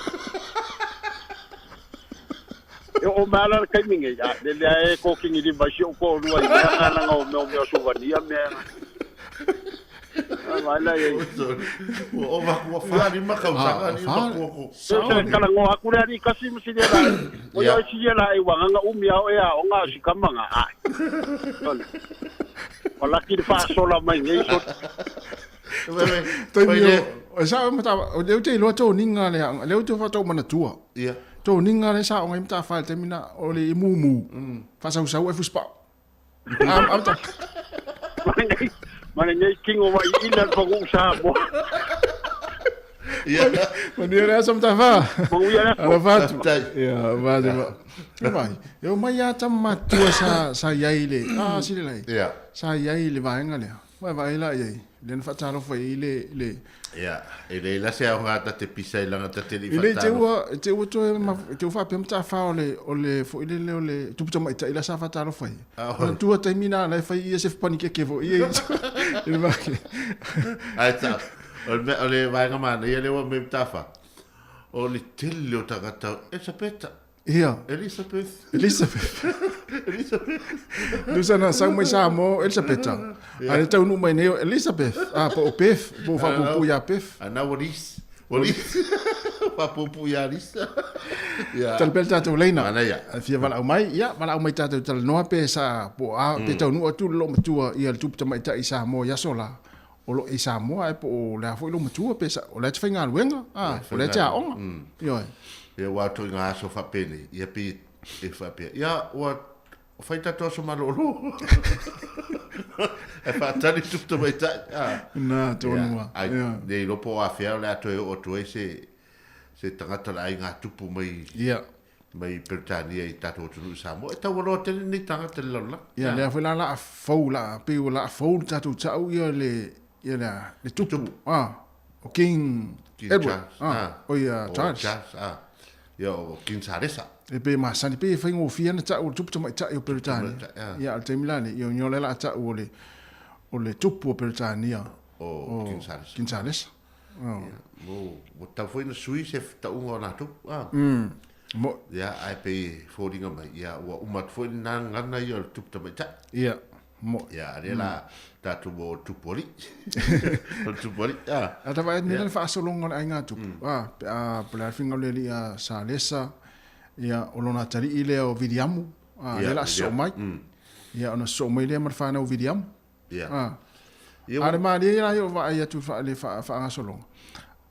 Speaker 2: o mala kai minge ya le ko kini di basio ko no ai na ngo me so vania me wala ye
Speaker 17: o va ko fa ni ma ka ni ma ko
Speaker 2: so kala ngo akura ni kasi musile la o yo sile la e wanga umia o ya o nga sikamanga ai wala ki fa sola mai ngai so
Speaker 16: o sa mata o le te lo to ninga le to fa to mana tua to ninga le sa o ngai mata fa te mina o le mumu fa sa e fuspa am ta
Speaker 2: mana ngai kingo mai ina fa go sa bo
Speaker 16: Maneira essa mta fa. Ala fatu. Ya, vai. Eu mai ata matua sa yaile. Sile lai.
Speaker 17: Ya.
Speaker 16: Sa yaile vai ngale. Vai la yai. Len fatalo fa ile.
Speaker 17: Ya, ele la se nga ta te pisa ila nga ta te li
Speaker 16: fatalo. Ile te wo te fa pem ta fa ole fo ile ole tu mai ta ila sa fatalo fa. Tu ta mina la fa ia se panike ke vo. Ia. Ile vai.
Speaker 17: Ai ta. Ole vai nga mana ia le wa me tafa. Ole tele o tagata Elizabeth.
Speaker 16: Ia.
Speaker 17: Elizabeth.
Speaker 16: Lusa na sang mai sa mo Elizabeth. Ale tau nu mai neo Elizabeth. Po pef, po fa po ya pef.
Speaker 17: Ana woris. Pa po ya ris.
Speaker 16: Ya. Tal bel tatu leina.
Speaker 17: Ana ya.
Speaker 16: Fia vala mai, ya vala mai tatu tal no pe sa po pe tau nu tu lo matua ia tu mai ta isa mo ya sola. O lo isa mo ai po la fo lo matua pe sa o la tfinga luenga o la ta on yo
Speaker 17: e wa to nga so fa pene ia pe e fa pe ya wa fa ta to so malo e fa ta ni tutto mai ta
Speaker 16: na to no
Speaker 17: ai de lo po a fer la to o to se tangata la nga tupu mai
Speaker 16: ya
Speaker 17: mai Britania i tato tunu Samoa e tau alo tene ni tangata la
Speaker 16: ya le fa la fo la pe la fo tato tau ia le tupu o King Edward o ia Charles
Speaker 17: ia o King Charles
Speaker 16: e pe masani pe fa ngo fia na tau tupu mai tau Britania ia al te milani io nyole la tau o le tupu Britania
Speaker 17: o King Charles mo tau foi na Suisse tau ngona tu
Speaker 16: mo
Speaker 17: ya ai pe fodinga mai ya wa umat foi na ngana ia tupu mai tau
Speaker 16: ia mo
Speaker 17: ya la tatu bo tupoli tupoli
Speaker 16: ata vai ni fa solongo ai nga tu pela finga le ia sa lesa ia olona tari ile o vidiamu la so mai ia ona so mai le mar fa na o vidiamu ale ma le ia yo va ia tu fa le fa nga solongo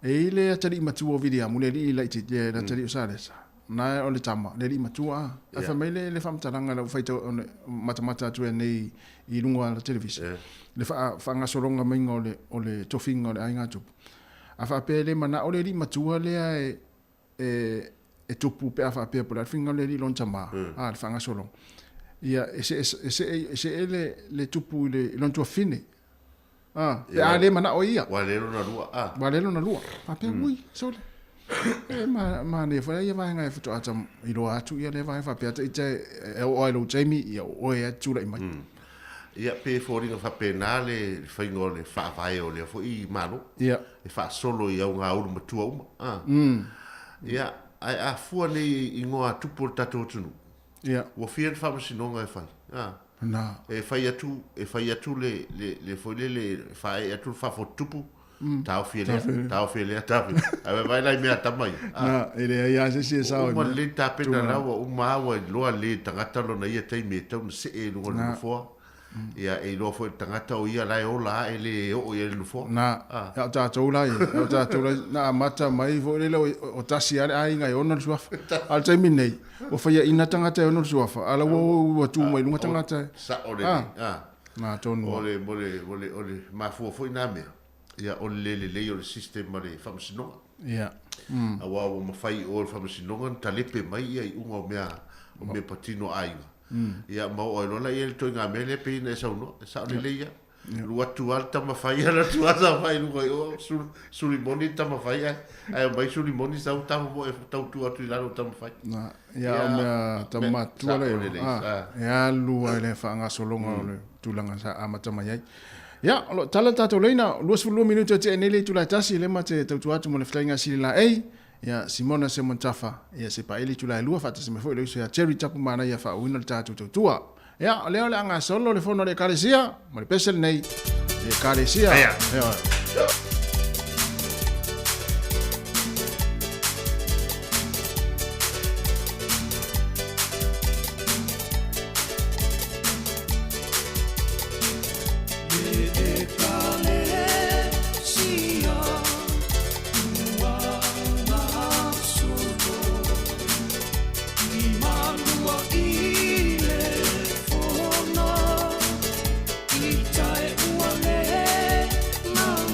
Speaker 16: e ile tari matu o vidiamu le ile ti le tari sa lesa Na o le tama, le li matua. A fa mai le whamtaranga lau whaita mata atu e nei I lunga la televisi. Le whangasoronga mainga o le tofinga o le ainga tupu. A fa pe le mana o le li matua lea e tupu pe a fa pe pola finga le li lon tama. Le whangasoronga. Ia, ese le tupu le lon tua fine. Pe a le mana o ia.
Speaker 17: Walelo na lua.
Speaker 16: Walelo na lua. Pa pe ui, sole. Ma ne fa ia vai ngai foto ata I lo atu ia le vai fa pe ata I o ai lo Jamie ia o e atu la mai.
Speaker 17: Ia pe foringa fa penale fa ingole fa vai o le fo I malo.
Speaker 16: Ia.
Speaker 17: E fa solo ia nga ulu matua uma. Ia ai a fua nei ingoa tupu tato tunu.
Speaker 16: Ia.
Speaker 17: Wa fien fa masinonga e fa.
Speaker 16: Na.
Speaker 17: E fa atu le fo le fa atu fa fo tupu. Tau fele. Ave vai lai mea tamai.
Speaker 16: Na, ele ia se sao.
Speaker 17: Uma le tapena rawa uma awa loa le tangata lo na ia tai me tau na se e lunga le foa. Ia e loa fo tangata o ia lai o la e le o ia le foa.
Speaker 16: Na, ia tātou lai. Na mata mai fo le o tasi ale ai ngai ona suafa. Al tai minei. O fai ina tangata ona suafa. Ala wo tu mai lunga tangata.
Speaker 17: Sa o le.
Speaker 16: Na tonu.
Speaker 17: Ole ma fo ina mea. Ia o le o le sistema le whamasinonga.
Speaker 16: Ia.
Speaker 17: A wā o mawhai o le whamasinonga, ta lepe mai ia I unga o mea patino ainga. Ia mau o lona ia le toi ngā mele pe ina e sauno, e sao le leia. Lua tual ta mawhai ala tual ta mawhai lunga o suri moni ta mawhai ai mai suri moni sau ta mo e tau tu atu I lano ta mawhai.
Speaker 16: Ia o mea ta matua le. Ia lua le whaangasolonga o le tūlanga sa amata mai ai. Ya, lo tala tato leina, 20 minuto te enele tu la tasi le mate tau atu mo le flainga sili la ei. Ya Simona se montafa, ya se pa eli tu la lua fata se me foi le ya cherry tapu mana ya fa wina tatu tua. Ya, leo le anga solo le fono le kalesia, mo le pesel nei. Le kalesia. Ya.
Speaker 11: Itae ua le, mau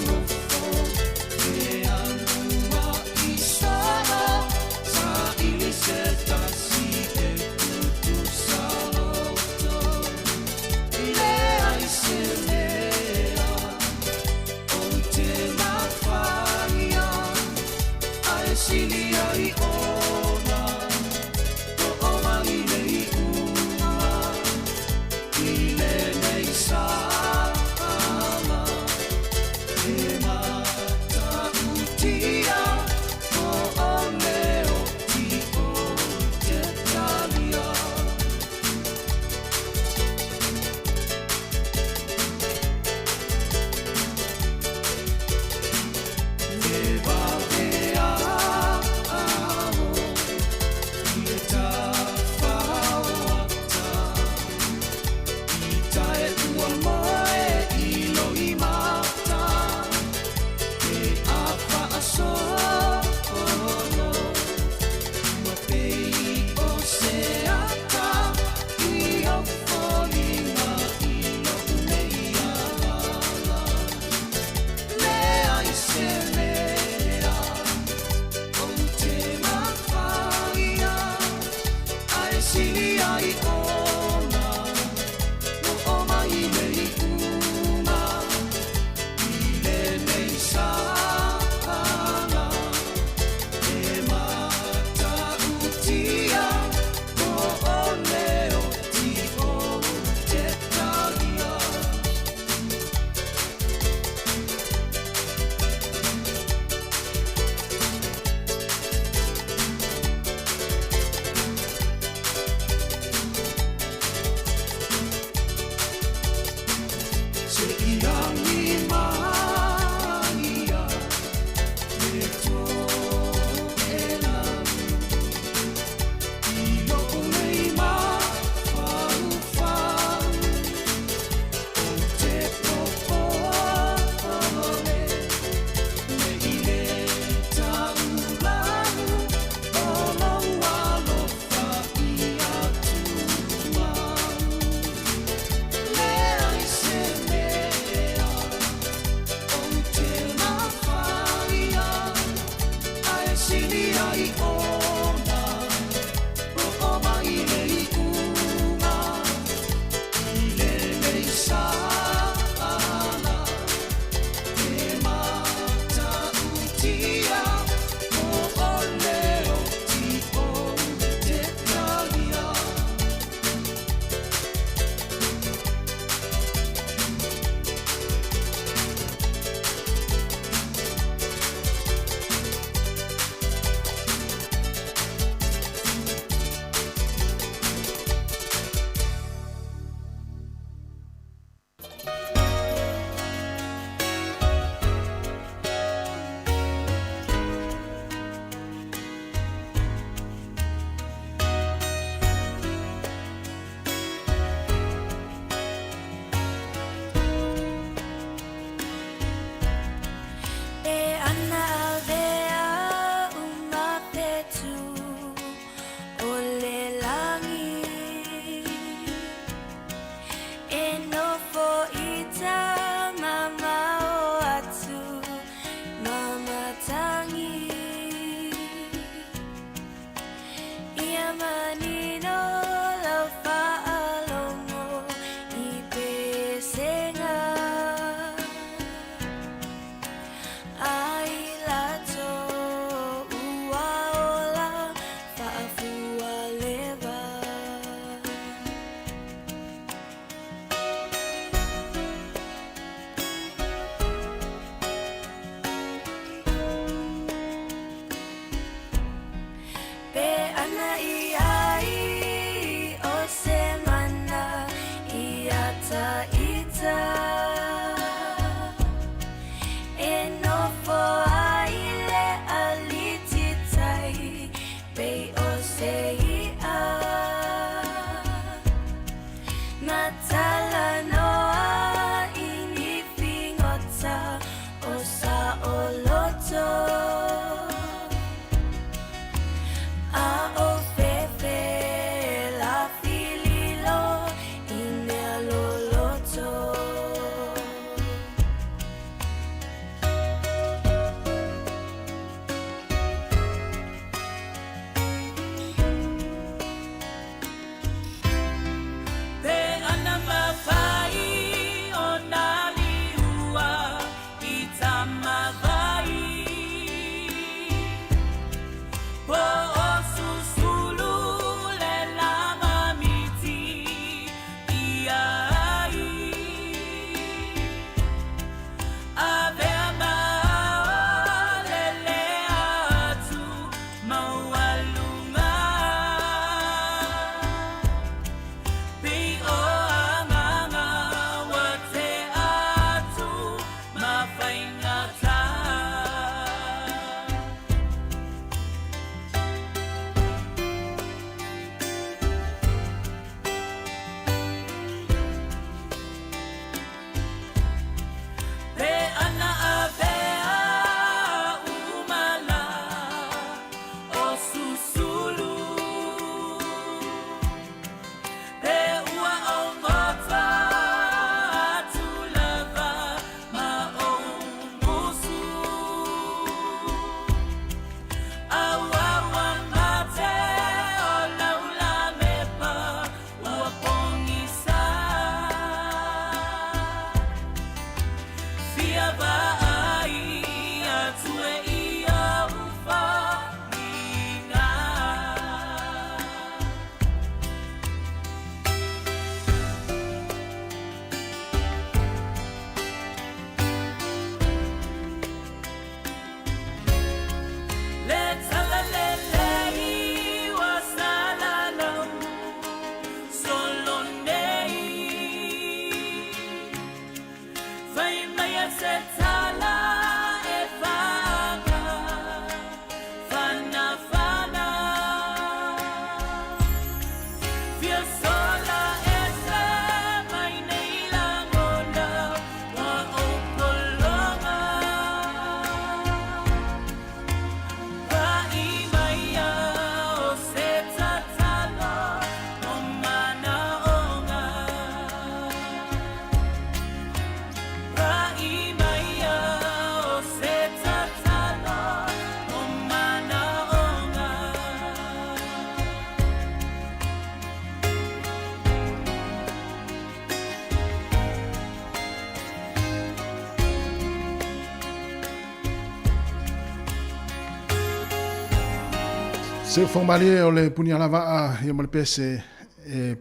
Speaker 16: Se fomale o le punia lava ia male pese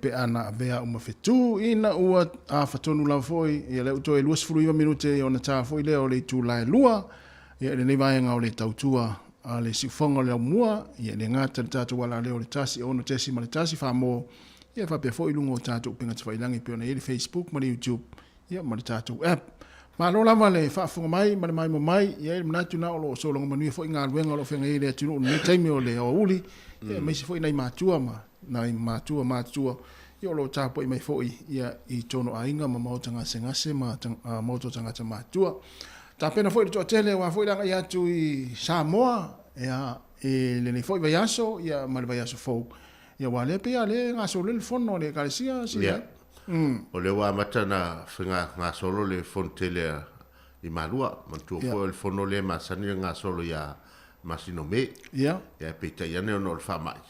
Speaker 16: pe ana vea uma fetu ina ua a fatonu la foi ia le uto e luas fruiva minute ona ta foi le o le tu la lua ia le nei vai nga o le tautua a le sifonga le mua ia le ngata tatu wala le o le tasi ono tesi male tasi fa mo ia fa pe foi lungo tatu penga tfai langi pe ona ile Facebook male YouTube ia male tatu app ma lo lava le fa funga mai male mai mo mai ia le natu na o lo so longa manu foi nga wenga lo fenga ile tunu ni taimi o le o uli ia mai foi nai matua ma nai matua ia lo tapo i mai foi ia i tono ainga ma mo tanga sengase ma mo to tanga matua ta pena foi to tele wa foi langa ia tu i Samoa ia e le nei foi vaiaso ia mal vaiaso fo ia wale pe ale nga so le fono le kalisia si
Speaker 17: o le wa matana finga nga solo le fontele i malua mantu fo el fono le masani nga solo ia masino me.
Speaker 16: Ia.
Speaker 17: Ia pe tai ane ono le whamai.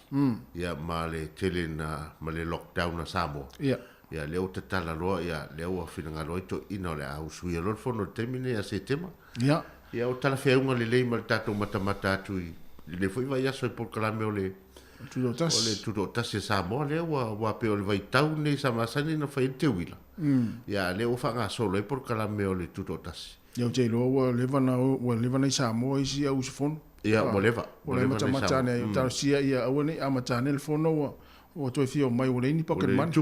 Speaker 17: Ia ma le tele na, ma le lockdown na Samoa.
Speaker 16: Ia.
Speaker 17: Ia leo te tala roa, ia leo a whina ngā roito ina o le au sui a lor fono temine a se tema.
Speaker 16: Ia.
Speaker 17: Ia o tala whiaunga le lei ma le tātou matamata atu i le fwoi vai aso i polkalame o le
Speaker 16: tudo tas.
Speaker 17: O le tudo tas e Samoa leo wa pe o le vai tau nei sa masani na whai te wila. Ia leo o whanga solo i polkalame o le tudo tas.
Speaker 16: Ia o te loa ua levana i Samoa isi au se fono.
Speaker 17: Ia mo leva.
Speaker 16: O le matamata ne i tau sia ia au ne a matane le fono o toi fio mai o le ini pocket money.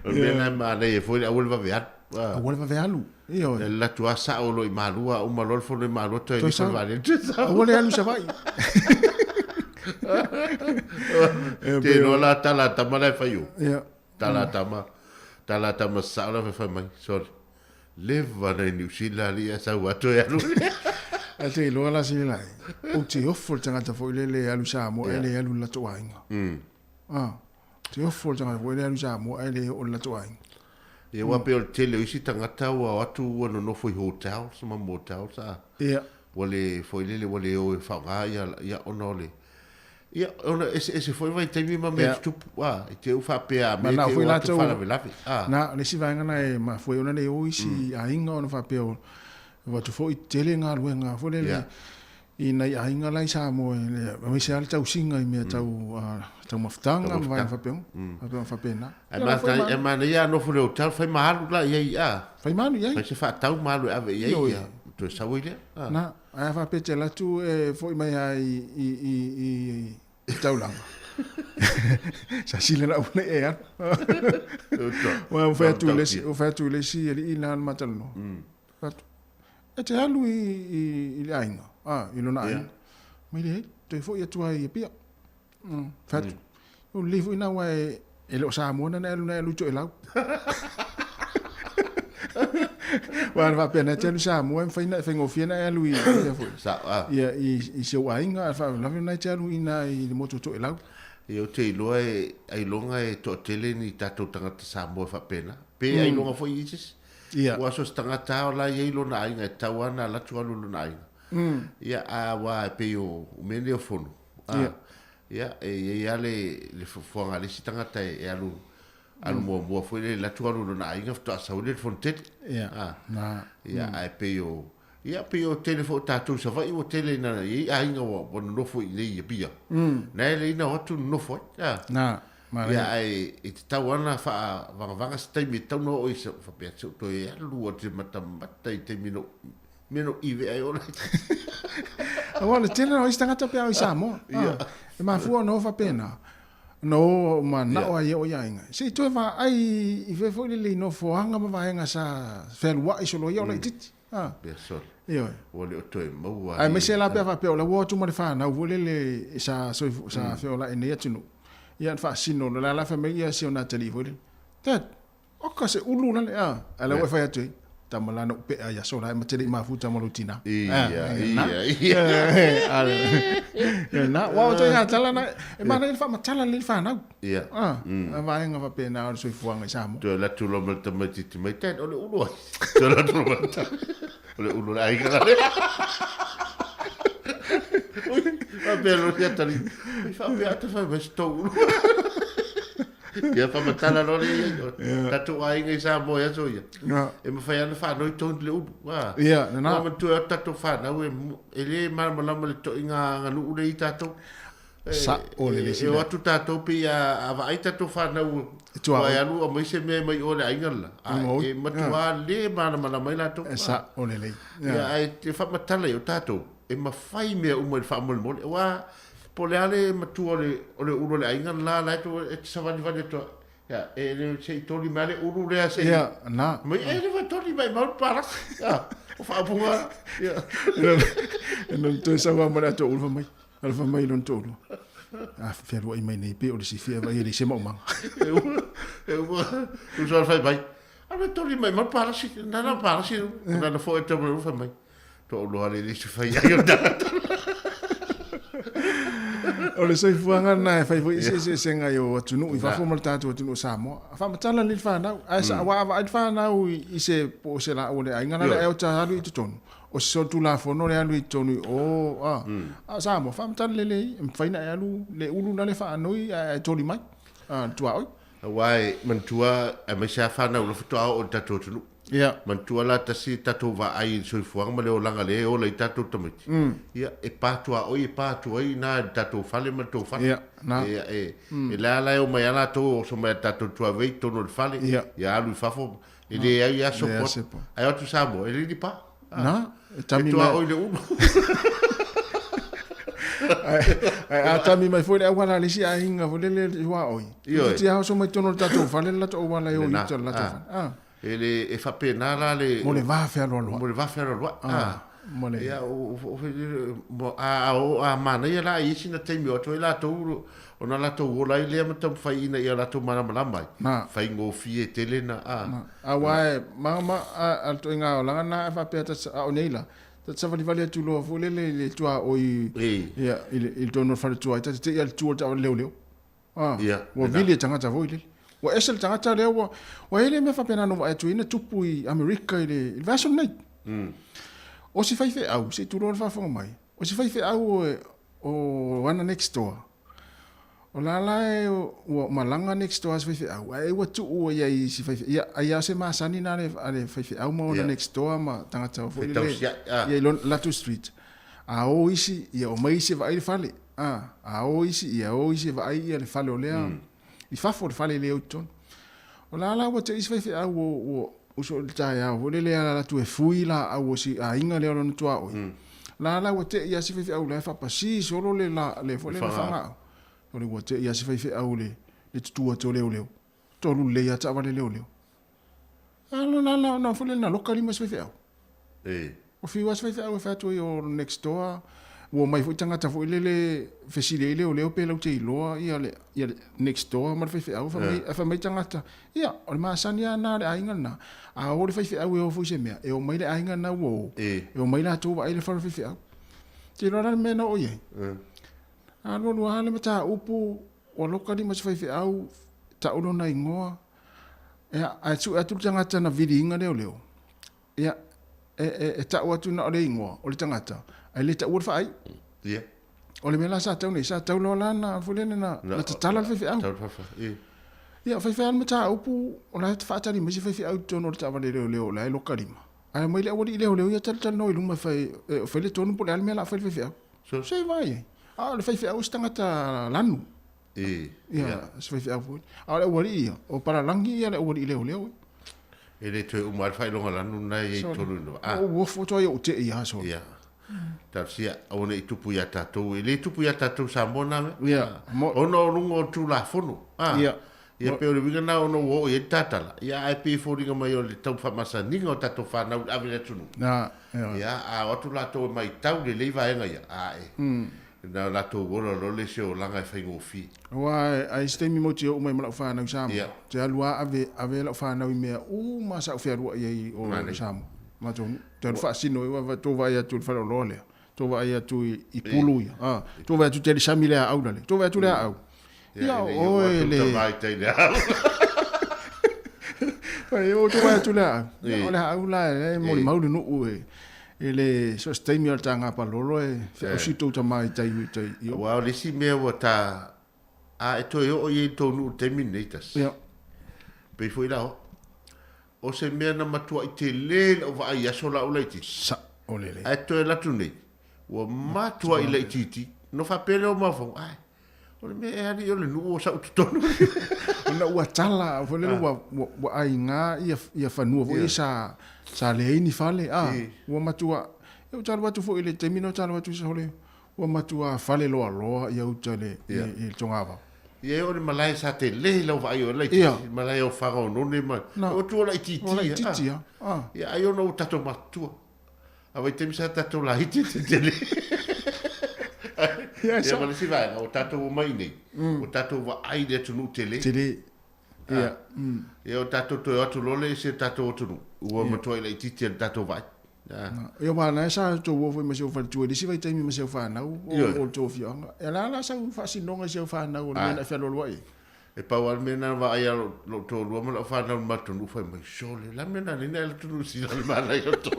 Speaker 17: O mena ma le e foi au le vaveat.
Speaker 16: Au le vavealu. Io.
Speaker 17: La tua sa o lo i malua o malol fono i malua toi
Speaker 16: Toi
Speaker 17: i
Speaker 16: sa.
Speaker 17: vale.
Speaker 16: Au le alu sa vai.
Speaker 17: Te no la tala tama le fai o.
Speaker 16: Ia.
Speaker 17: Tala tama sa la fai mai. Sorry. Leva na New Zealand ia sa watu e alu.
Speaker 16: A te loa la si lai. O te ofo tangata fo le alu Samoa e le alu la toainga. Te ofo tangata fo le alu Samoa e le o la toainga.
Speaker 17: Ia wa pe o tele isi tangata wa atu wana no foi hotel, sama motel sa.
Speaker 16: Ia.
Speaker 17: Wale foi lele wale o whanga ia onole. Ia ona ese foi vai temi ma me stup wa te u fa pe a me te o atu fala velafi.
Speaker 16: Na le si vanga na e ma foi ona le o isi a inga ona fa pe o wa tu foi tele nga luenga fo le ina ia inga lai Samoa le me se al tau singa i me tau tau maftanga ma vai fa pe fa pe na.
Speaker 17: E ma ia no fo le hotel fai malu la ia.
Speaker 16: Fai malu ia.
Speaker 17: Fai se fa tau malu ave ia. Tu sawe
Speaker 16: na a fa pe te la tu e foi mai ai i tau langa. Sa sila na une e an. Wa o fa tu le si i na matalo. E te alu i le ainga. I lona ainga. Mai le te foi atu ai e pia. Fatu. O livu ina wa e lo Samoa na e lu to e lau. Wa va pena te Samoa fa ina fa ngofia e lu i foi.
Speaker 17: Sa
Speaker 16: ia i se ainga fa la na te alu ina i le moto to e lau.
Speaker 17: E o te iloa ai longa e to tele ni tatou tangata Samoa fa pena. Pe ai longa foi isis.
Speaker 16: Ia.
Speaker 17: Wa so tangata o la i lona ainga e tawana la tu alu lona ainga. Ia a wa pe o mene o fono. Ia e le fonga le tangata e alu mo foi le tu alu lona ainga fa sa le fontet.
Speaker 16: Ia. Na.
Speaker 17: Ia ai pe o ia pe o telefone tatou sa vai o tele na i ainga o no foi le ia pia. Na le ina o tu no foi.
Speaker 16: Na.
Speaker 17: Ia ai e te tawana fa vanga stai me tau no o isa fa pe to e alu o te matamata i te mino ive ai ora.
Speaker 16: Wala tena o istangata pe ai Samoa. E ma fu no fa pena. No ma na o ai o yainga. Se to va ai i fe fo le no fo hanga ma vaenga sa fel wa iso lo yo le tit.
Speaker 17: Be so.
Speaker 16: Io.
Speaker 17: Wole o to e mo wa.
Speaker 16: Ai me se la pe fa pe o la wo tu ma le fa na vole le sa fe o la ene ya tunu. Ia fa sino la familia si ona telefone. Tat. O ka se ulu na le ala wa fa ya tu. Tamalano pe ya so la materi ma futa malutina. Ia. Na wa to ya tala na e ma le fa matala le fa na.
Speaker 17: Ia.
Speaker 16: Va nga va pe na so fuanga Samoa.
Speaker 17: To la tu lo melta meti mai tat o le ulu. To la tu lo o le ulu ai ka. Va bello ya tali. Mi fa beata fa vesto. Ia fa matala no le tatu ai ngai Samoa ya so ia. E ma fa ana fa no to le u.
Speaker 16: Ia, na.
Speaker 17: Ma tu tatu fa na e le ma le to inga lu le tatu.
Speaker 16: Sa o le
Speaker 17: e o tu tatu pe a va ai tatu fa na u. Wa ya lu o mai se me mai o le ainga la. E ma tu le ma mai la to.
Speaker 16: Sa o le.
Speaker 17: Ia ai te fa matala o tatu. E ma fai me o mo fa mo wa po le ale matu o le uru le ainga la to e savani vale to ya e le sei toli male uru le ase
Speaker 16: ya na
Speaker 17: me e le toli mai mal para ya o fa punga ya
Speaker 16: non to sa va mala to ulfa mai non to fe lo mai nei pe o le si fe va ele se mo mang
Speaker 17: tu so fa vai a le toli mai mal para si na para si na fo e to ulfa mai to lo ale le si fa ya yo
Speaker 16: O le sei fuanga na fai foi se senga yo tunu I fa fo mal tatu tunu Samoa. Fa matala li fa na asa wa wa fa na I se po se la o le ainga na e o ta halu I tonu. O se tu la fo no le alu I tonu o a Samoa fa matala le fai na alu le ulu na le fa noi a toli mai. Tua oi.
Speaker 17: Wai mantua e me sa fa na o fo o tatu tunu.
Speaker 16: Ia.
Speaker 17: Mantua la tasi tatu va ai so fuanga ma le o langa le o le tatu tamiti. Ia e patua oi e patua oi na tatu fale ma to fale.
Speaker 16: Ia. Na.
Speaker 17: Ia e la o mai ala to so mai tatu tua vei to no fale. Ia alu fafo. E le ai aso po. Ai o tu Samoa e li pa.
Speaker 16: Na.
Speaker 17: E tami mai oi le uno.
Speaker 16: A tami mai foi le wala le si a hinga foi le wa oi. Ti ha so mai tono tatu fale la to wala yo I to la to.
Speaker 17: Ele e fa pena la le
Speaker 16: mo le va fer lo
Speaker 17: mo le va fer lo
Speaker 16: mo le
Speaker 17: ya o mo a mana ia la I sina te mi o to la to o na la to o la ile ma to fai ina ia la to mara mala mai fai ngo fie tele na
Speaker 16: a wa mama al to nga la na fa pe ta o neila ta sa vali vali tu lo fo le tua o ia il to no fa tua ta te ia tu ta leo o vile tanga ta vo ile wa esel tangata le wa ele me fa pena no wa tu ina tupu I America ile version nei o si fai fe au se tu ro fa fo mai o si fai fe au o wana next door o la o malanga next door si fai fe au ai wa tu o ia I si fai fe ia se ma sani na le fai fe au mo na next door ma tangata fo ile ia la tu street a o isi ia o mai se va ile fale a o isi ia o isi va ia le fale o lea I fa for fale le uton. O la wa te is fe a o so ta ya o le la tu e fui la a o si a inga le no tua o. La wa te ya si fe a o la fa pa si solo le la le fo le fa nga. O le wa te ya si fe a o le tu to le. To lu le ya ta va le le. No fo le na lokali mas fe a. O fi was fe a o fa to o next door. Wo mai foi tanga ta foi le fesile ile o le pe lo te lo ia le next door ma fe au fa mai tanga ta ia o ma sania na le ainga na a o le fe au o foi se me e o mai le ainga na wo e o mai la tu ba ile fa fe au ti lo na me no o ye a lo lo hale mata upu o loka di ma fe au ta o na ingoa e a tu tanga ta na vidi inga le o ia e ta o tu na le ingoa o le tanga ta ai le ta ua fa ai
Speaker 17: ia
Speaker 16: o le mela sa tau lo lana fulene na ta tala fe au ia fe al mata upu o la fa tali mo fe au tono ta va le la lo kalima ai mai le o le ia tal no iluma fe le tono po le mela fe au so vai a le fe au stanga ta lanu ia fe au a le wori o para langi ia le wori le
Speaker 17: e le tu umar fa lo lanu na ia tono no
Speaker 16: o foto ia o te ia so
Speaker 17: ta sia o le tupu ya tatu le tupu ya tatu sa mona o no lungo tu la fono ia pe o le vinga na o no o e tatala ia ai pe fo ringa mai o le tau fa masa ninga o tatu fa na avile tunu ia a o tu la to mai tau le leva enga ia na la to o lo le se o langa fa ngo fi
Speaker 16: wa ai ste mi moti o mai mala fa na sa te alua ave la fa na me o ma sa fa ru ia o sa ma to te fa sino wa to va ia tu fa lo le to va ia tu I pulu ia to va tu te samile au dale to va tu le au ia o le
Speaker 17: vai te le au
Speaker 16: ai o to va tu le au le au la mo mau no ele so stai mi tanga pa lolo e o si to mai tai
Speaker 17: io wa le si me o ta a e to o ye to no terminators
Speaker 16: ia
Speaker 17: pe foi la o se mea na matua I te le o va ai aso la o leiti
Speaker 16: sa o le
Speaker 17: ai to e la tuni o matua I leiti no fa pele o mafo ai o le mea ali o le nu o sa utonu
Speaker 16: ona ua tala o le wa ai nga ia fanua vo sa le ini fale o matua e o tala tu fo ile termino tala tu so le o matua fale lo alo ia o tale il tongava
Speaker 17: Ie o le malai sa te lehi lau vai o leiti. Malai o whagao none mai. O tua lai titi.
Speaker 16: O lai titi,
Speaker 17: Ia ai ona o tato matua. A wai te misa tato la hiti te le. Ia wale si vai, o tato o mai nei. O tato wa ai le tunu te le.
Speaker 16: Te le. Ia.
Speaker 17: Ia o tato to atu lole se tato o tunu. Ua matua i lai titi al tato vai.
Speaker 16: Ia mana sa to wo foi maseu fa tu disi vai taimi maseu fa na o to fio. E la sa fa sinonga seu fa na o na fa lo ai.
Speaker 17: E pa wal mena va ai lo to lo ma fa na ma tu foi mai sole. La mena ni na tu si la ma na yo to.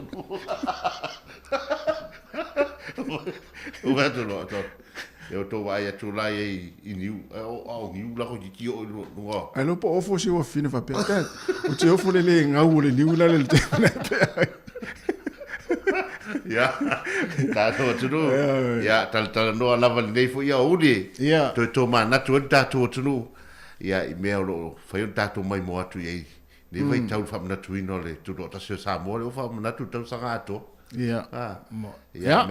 Speaker 17: O va to lo to. Eu tô vai tu lá e niu au niu la ko ti o no.
Speaker 16: Ai no po ofo si o fine fa pe. O te ofo le ngau le niu la le te na pe.
Speaker 17: Ya. Ta tu no. Ya tal no la val nei fo ya uri.
Speaker 16: Ya.
Speaker 17: To ma na tu ta tu no. Ya i me lo fa yo ta tu mai mo atu ye. Ni vai tau fa na tu no le tu do ta se sa mo le fa na tu tau sa gato.
Speaker 16: Ya.
Speaker 17: Ya.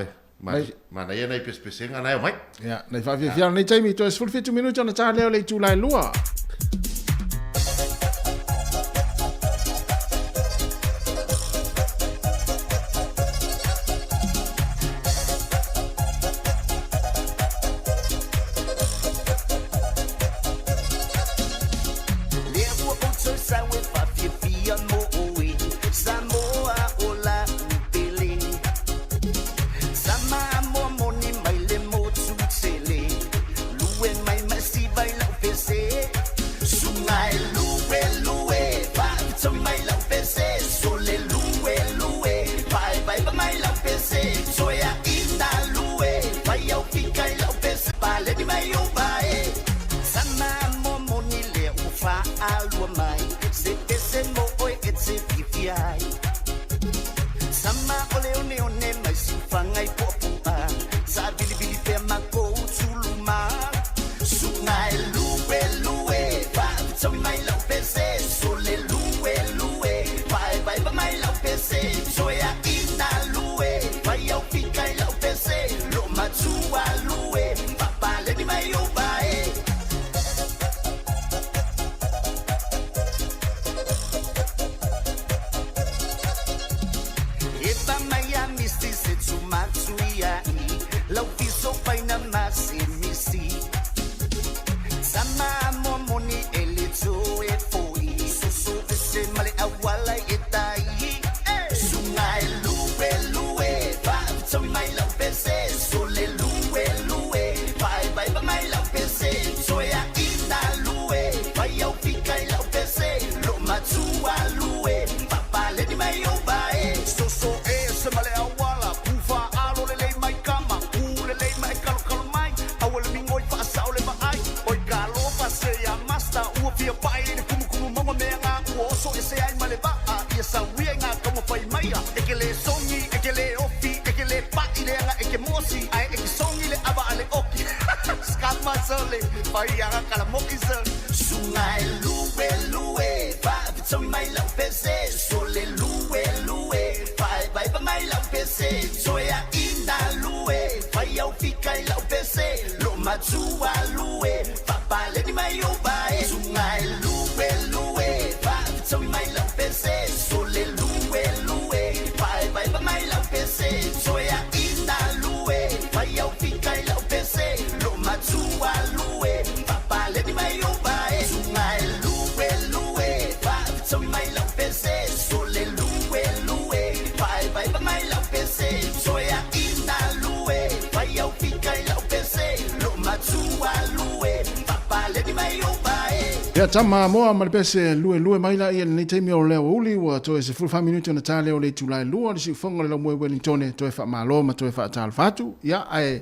Speaker 17: Mana ia nei pespesenga nei mai.
Speaker 16: Ja, nei fa via nei taimi to es full 2 minuti ona ta leo le tu lai lua. Ya tama moa ma pese lue mai la ia nei taimi o leo uli wa to se full 5 minuti ona tale o le tulai lua si fonga le mo Wellington to fa malo ma to fa tal fatu ya ai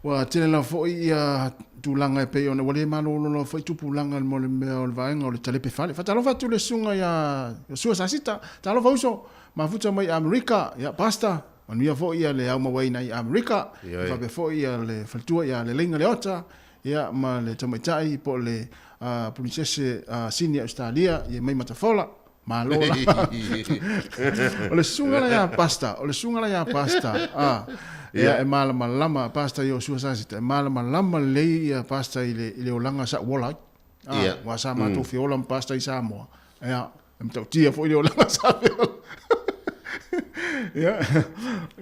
Speaker 16: wa tele la fo ia tulanga pe ona wale malo no fo tu pulanga mo le o le vaenga o le tale pe fale fa talo fatu le sunga ya su sa sita talo fa uso ma futa mai America ya pasta on ia fo ia le au ma wai nai America fa be fo ia le faltua ya le lenga le ota ya ma le tamaitai po le princesse Senior Australia ye mai matafola malo la o le sunga ya pasta ya e malama pasta yo suasa sita malama le ya pasta ile olanga sa wola wa sa ma to fiola pasta i Samoa ya mto tia fo ile olanga sa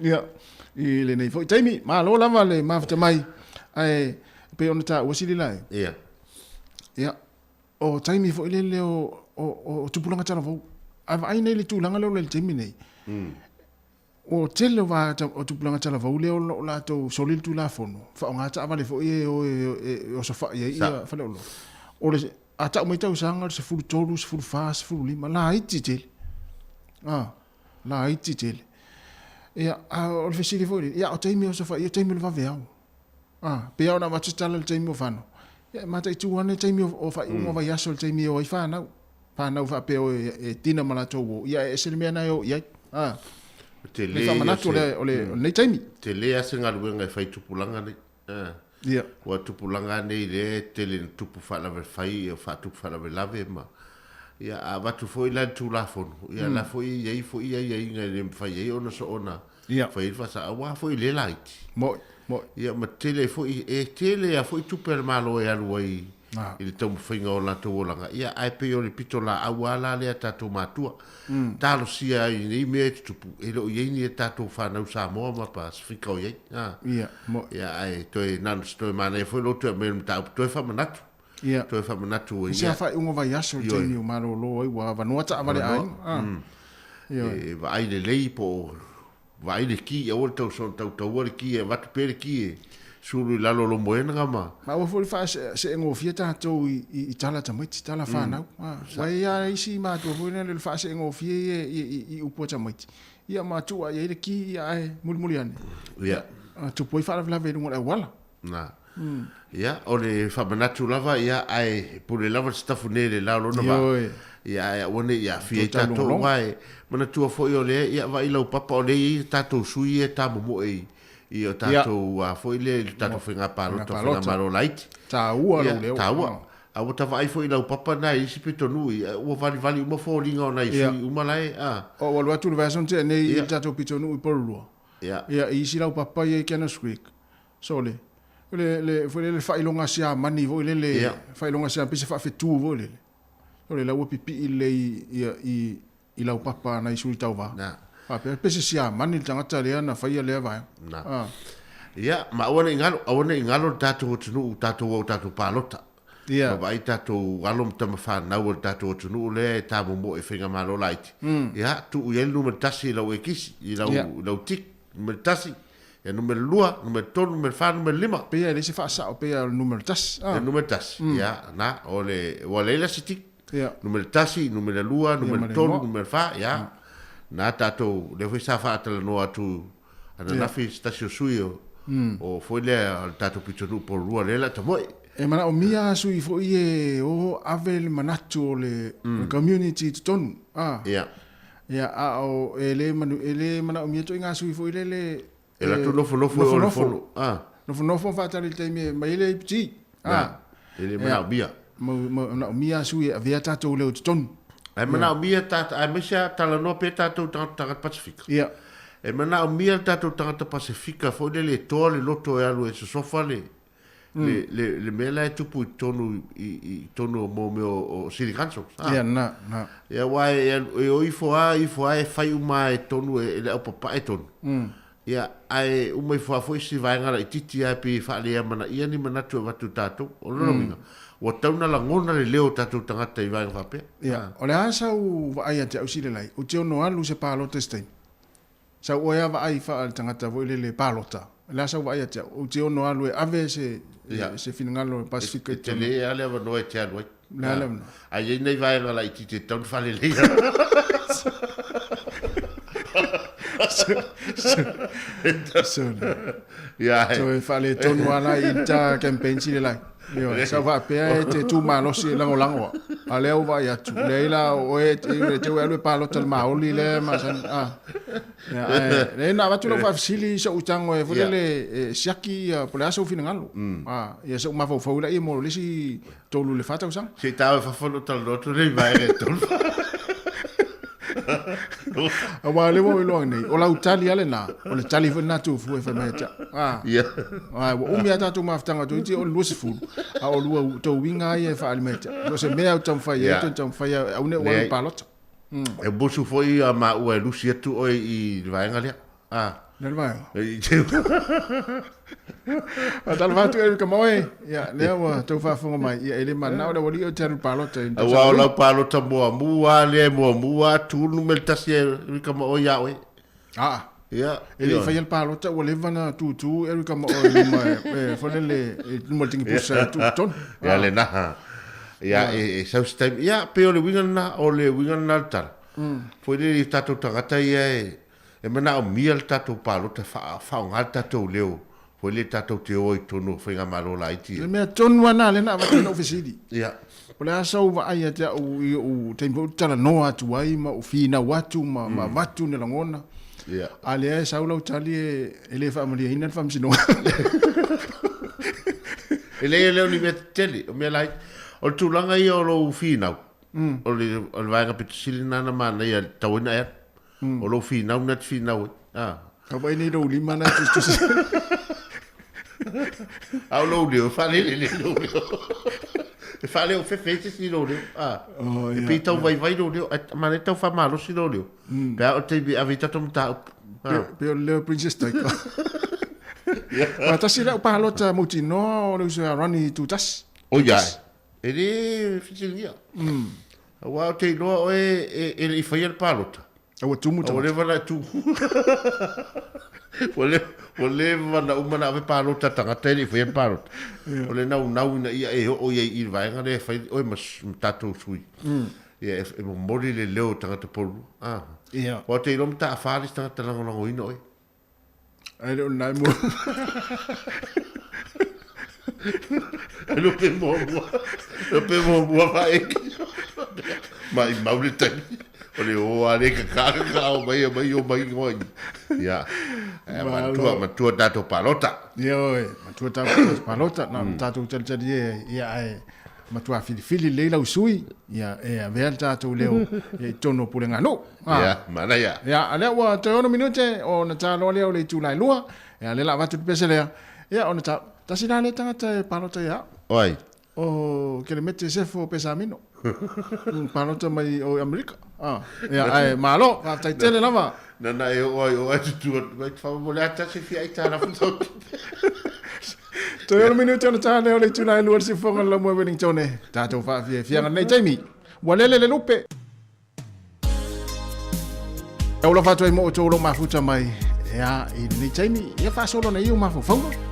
Speaker 16: ya ile nei fo taimi malo lava le mafta mai ai pe ona ta wasili lai ya o taimi fo ile le o tupulanga tala fo ai nei le tulanga le taimi nei o tele wa o tupulanga tala vaule o la to solil tu la fono fa o ngata vale fo o so fa ia fa lo o le ata mo tau sanga se fulu tolu se fulu fas fulu lima la iti tele la iti tele ia o le fesili fo ia o taimi o so fa ia taimi le va vea pe ona ma tala le taimi o fano ia mata itu wane taimi o fa mo va yaso le taimi o fa na fa pe o tina mala to ia e se le mena yo ia
Speaker 17: te
Speaker 16: le fa manatu le nei taimi
Speaker 17: te le ase ngaluenga fai tupulanga nei
Speaker 16: ia
Speaker 17: wa tupulanga nei le tele tupu fa la fai o fa tupu fa la lave ma ia a watu foi la tu la fonu ia la foi ia nga le fai ia ona so ona fai fa sa wa foi le light
Speaker 16: mo
Speaker 17: ia ma tele foi tele a foi tupu le malo ia luai il tom finga o la to langa ia ai pe o le pitola awala le tatu matua talo sia i me tupu elo ye ni tatu fa na sa mo ma Pasifika o ye ia ai to nan sto mane foi lo to me ta to fa manatu
Speaker 16: ia
Speaker 17: to fa manatu
Speaker 16: ia sia fa ungo vai aso te ni o malo lo wa va no ta vale ai
Speaker 17: ia va ai le lei po vai le ki o to so to ki e va pe ki suru lalo lo moena ma
Speaker 16: o foi fa se ngo fieta to i tala ta miti tala fa na vai ya isi ma to foi le fa se ngo fie i upo ta miti ia ma tu ai le ki ai mulmuliane
Speaker 17: ia
Speaker 16: tu poi fa la ve ngora wala
Speaker 17: na ia o le fa manatu lava ia ai pule lava stafune le lalo no ma ia one ia fie ta to vai manatu foi o le ia vai lo papa o le ta to sui e ta mo e i o tatou foi le tatou whenga palota whenga maro light
Speaker 16: ta ua lo leo
Speaker 17: ta ua a o tawai foi lau papa na isi pito nui ua vali uma fōringa o na isi uma lai
Speaker 16: o walua tulu vason te nei i tatou pito nui porulua ia isi lau papa i Kenneth Creek so le foi le whailonga sia mani vo le whailonga sia pise whawhetu vo le so le lau pipi i le i lau papa na isu i tau va pese sia mani tangata lea na whaia lea vai
Speaker 17: ia ma awane ingalo tatou tunu tatou palota ia vai tatou alom tama whanau tatou tunu le tamu mo e whenga malo laiti ia tu uiel numer tasi lau e kisi i lau tik numer tasi ia numer lua numer tonu numer wha numer lima
Speaker 16: pea le se whaasa o pea numer tas
Speaker 17: numer tasi ia na o le waleila si tik numer tasi numer lua numer tonu numer wha ia na tatou le foi sa fa tala no atu ana nafi stasio suio o foi le tatou pitonu por rua le la tamoi
Speaker 16: e mana o mia sui foi e o avel manatu le community tonu
Speaker 17: ia
Speaker 16: o ele mana o mia to inga sui foi le
Speaker 17: ela tu no
Speaker 16: fa tala te me mai le piti
Speaker 17: ele mana o mia
Speaker 16: o mia sui a via tatou le tonu
Speaker 17: e mana o mia tata ai mesia tala no pe tatou tanga Pasifika
Speaker 16: ia
Speaker 17: e mana o mia tatou tanga Pasifika foi le tole loto e alu e sofa le mela e tupu tonu i tonu mo me o City Council
Speaker 16: ia na
Speaker 17: ia wai e o ifo e fai uma e tonu e le papa e tonu ia ai uma ifo foi si vai ngara i titi ai pe fa le mana ia ni mana tu watu tatou o lo minga o tauna la ngona le leo tatou tangata i vai ngapea
Speaker 16: ia o le asa u vai ate au sile lai o te ono alu se palota stain sa o ia vai fa tangata vo le palota le asa u vai ate o te ono alu e ave se finangalo Pasifika
Speaker 17: te le ale va no e te alu
Speaker 16: la la
Speaker 17: ai nei vai ngala i titi taun fa le le
Speaker 16: ia so e fa le tonu ala i ta campaign sile lai yo sa va pe te tu malo si lango ale o va ya tu leila o e te we pa lo tel maoli le ma san le na va tu no fa sili so utango e vole le siaki por aso finangalo ya so ma fo la e mo le si tolu le fata usang
Speaker 17: si ta fa fo tal do tu le vai e tolu
Speaker 16: wa le mo lo nei o la utali ale na o le tali fo na tu fu e fa meta
Speaker 17: ia
Speaker 16: o mi ata tu maftanga tu ti o lusifu a o lu to winga e fa almeta lo se me au tam fa ye tam fa ya au ne wa palot
Speaker 17: e busu foi a ma o lusia tu o i vai ngale
Speaker 16: nel vai a tal va tu e ka moi ya le wa to fa fo mai ya ele man na o le o ter palot
Speaker 17: wa la palot mo mua le mo mua tu no mel tasie ka mo ya we Ia.
Speaker 16: Ele fai al palo ta o leva na tu Erika ma o ma folele mo tingi pusa tu ton.
Speaker 17: Ia le na. Ia e sau stem. Ia pe o le winga na o le winga na tar. Foi le tato tangata ia e mana o mia le tato palo ta fa ngal tato leo. Foi le tato te o i tono whainga maro la iti.
Speaker 16: Le mea tonu ana le na wate na ofisiri.
Speaker 17: Ia.
Speaker 16: O le asa uwa aia te u teimpo tala noa atu ai ma u fina watu ma watu ne langona.
Speaker 17: Ia.
Speaker 16: A le ai saula u tali e le wha amalia ina wha msino.
Speaker 17: E leo ni mea tele, o mea lai. O le tūlanga ia o lo fina. O le vaenga petusili nana mana ia tauina ea. O lo fina una te fina oi.
Speaker 16: Kawa ini lo lima na tusi.
Speaker 17: Au lo leo, fale le lo leo. E fale o fefe si lo leo. E pi tau vai lo leo. Ma ne tau fa malo si lo leo. Pea o te avita tom tau.
Speaker 16: Pe o leo princess taika. Ma tasi la upa halota mauti no o le usa rani tu tas.
Speaker 17: O ia. E le fisilia. Wa o te loa o e i fai al palota.
Speaker 16: O tumu tau.
Speaker 17: O le wana tu. O le wana umana ave palota tangata i fai al palota. O le nau ina ia e o ia i vaenga le fai o mas tatou sui. Ia e mo mori le leo tangata polu.
Speaker 16: Ia.
Speaker 17: O te ilom ta afaris tangata lango ina oi.
Speaker 16: Ai le nai mo.
Speaker 17: Lo pe mo mua vai. Mai maule tani. O le o ale ka o mai o mai ngoi. Ya. Matua dato palota.
Speaker 16: Ia oi, matua dato palota na dato tele ia ai matua fili leila usui ia e avea dato leo e tono pulenga no.
Speaker 17: Ya, mana ya.
Speaker 16: Ya, ale wa te ono minute o na talo leo le tulai lua. Ia le la watu pese lea. Ia ona ta tasina le tangata palota ia.
Speaker 17: Oi.
Speaker 16: O que le mete sefo pesamino. Palota mai o Amerika. Ia ai malo, fa tai tele lava.
Speaker 17: Na e o tu vai fa volea ta se fia ita na foto.
Speaker 16: Toi minuto ona tale o le tuna luar se fonga la mo Wellington. Tato fa fia nei Jamie. Walele le lupe. E o lo fa toi mo tolo mafuta mai. Ia i nei Jamie, ia fa solo nei o mafu fonga.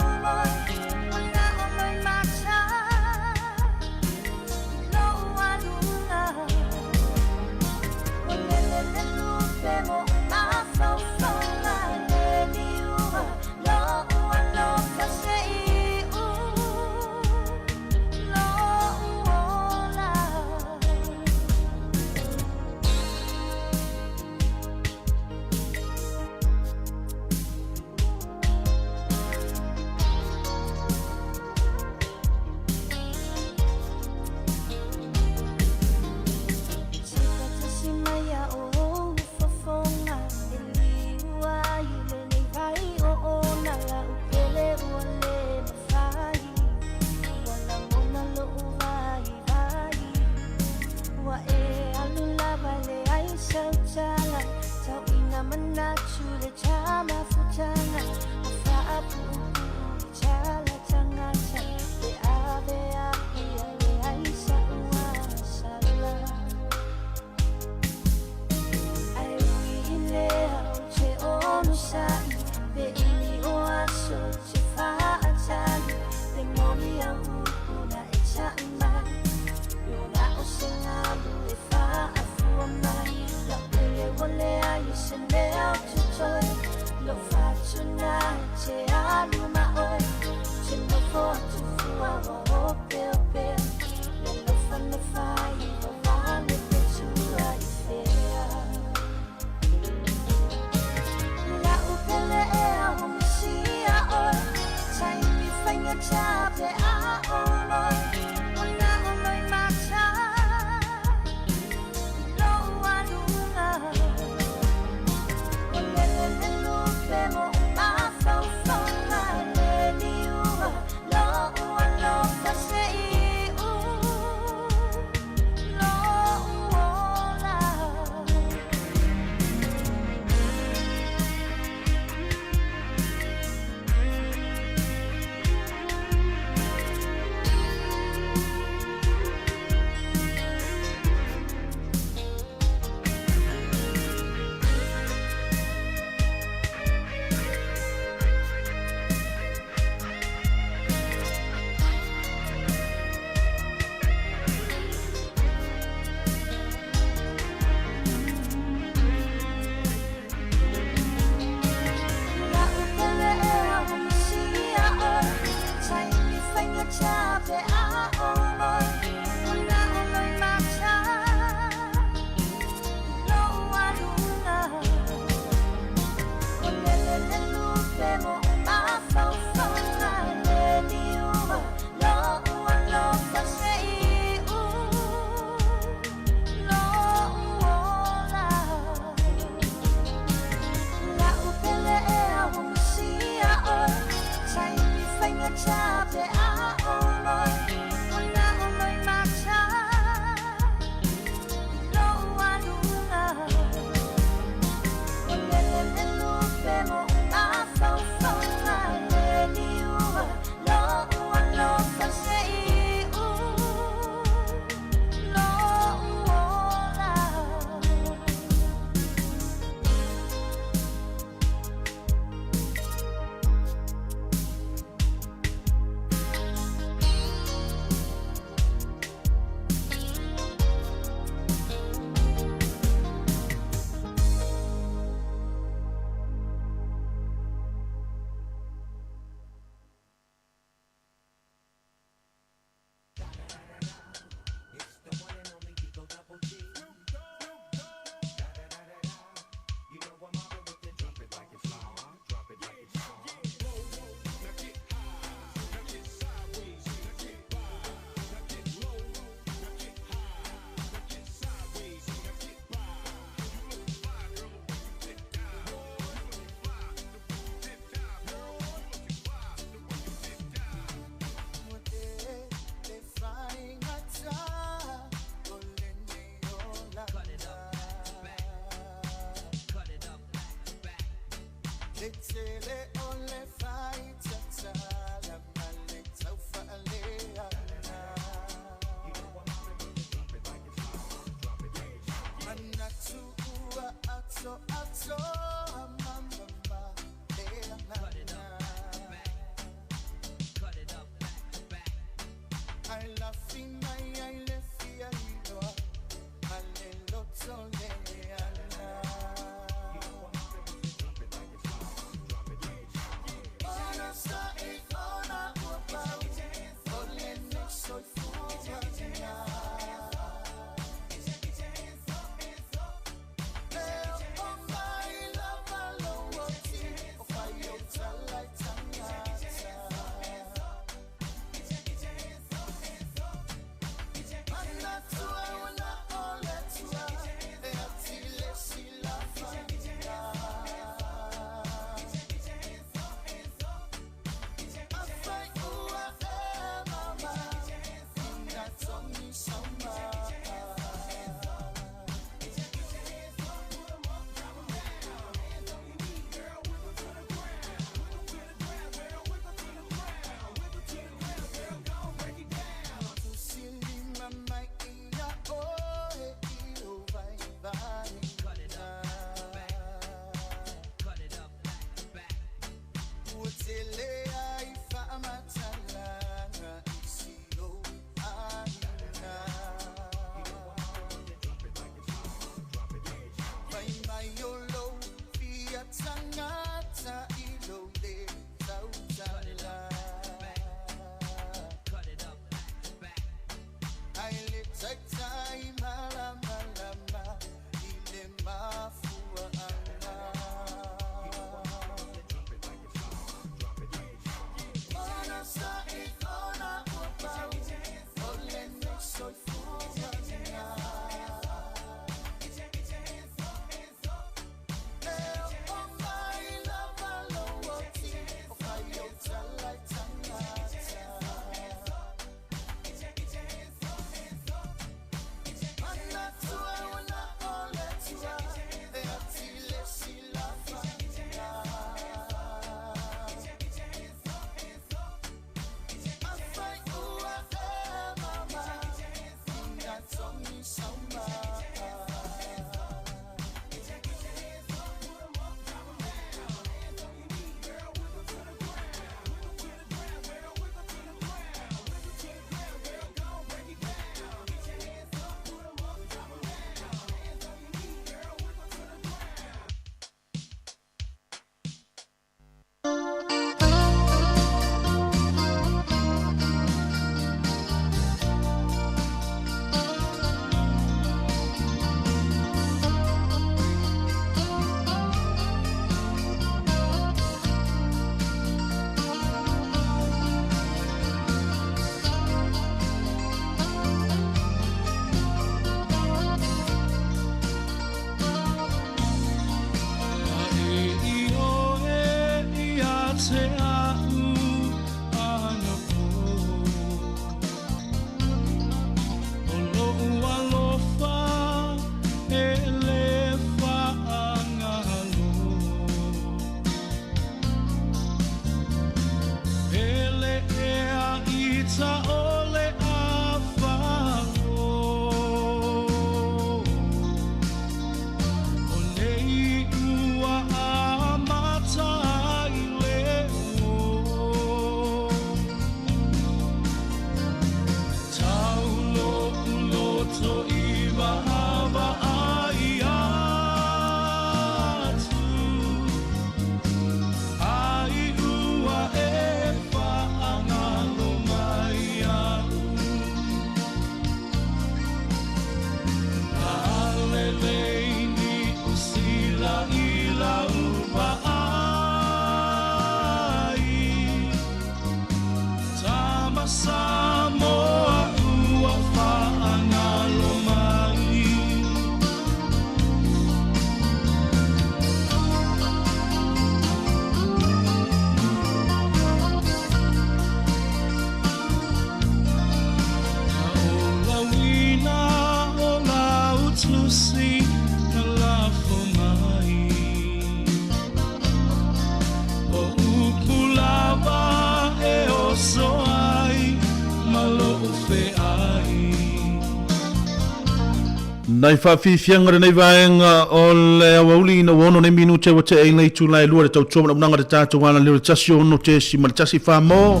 Speaker 18: Nai whawhiwhianga re nei vaenga o le awauli na wono nei minu te wate e nei tūlai lua re tau tōmana unanga re tātou wana leo tasi ono te si mara tasi whamo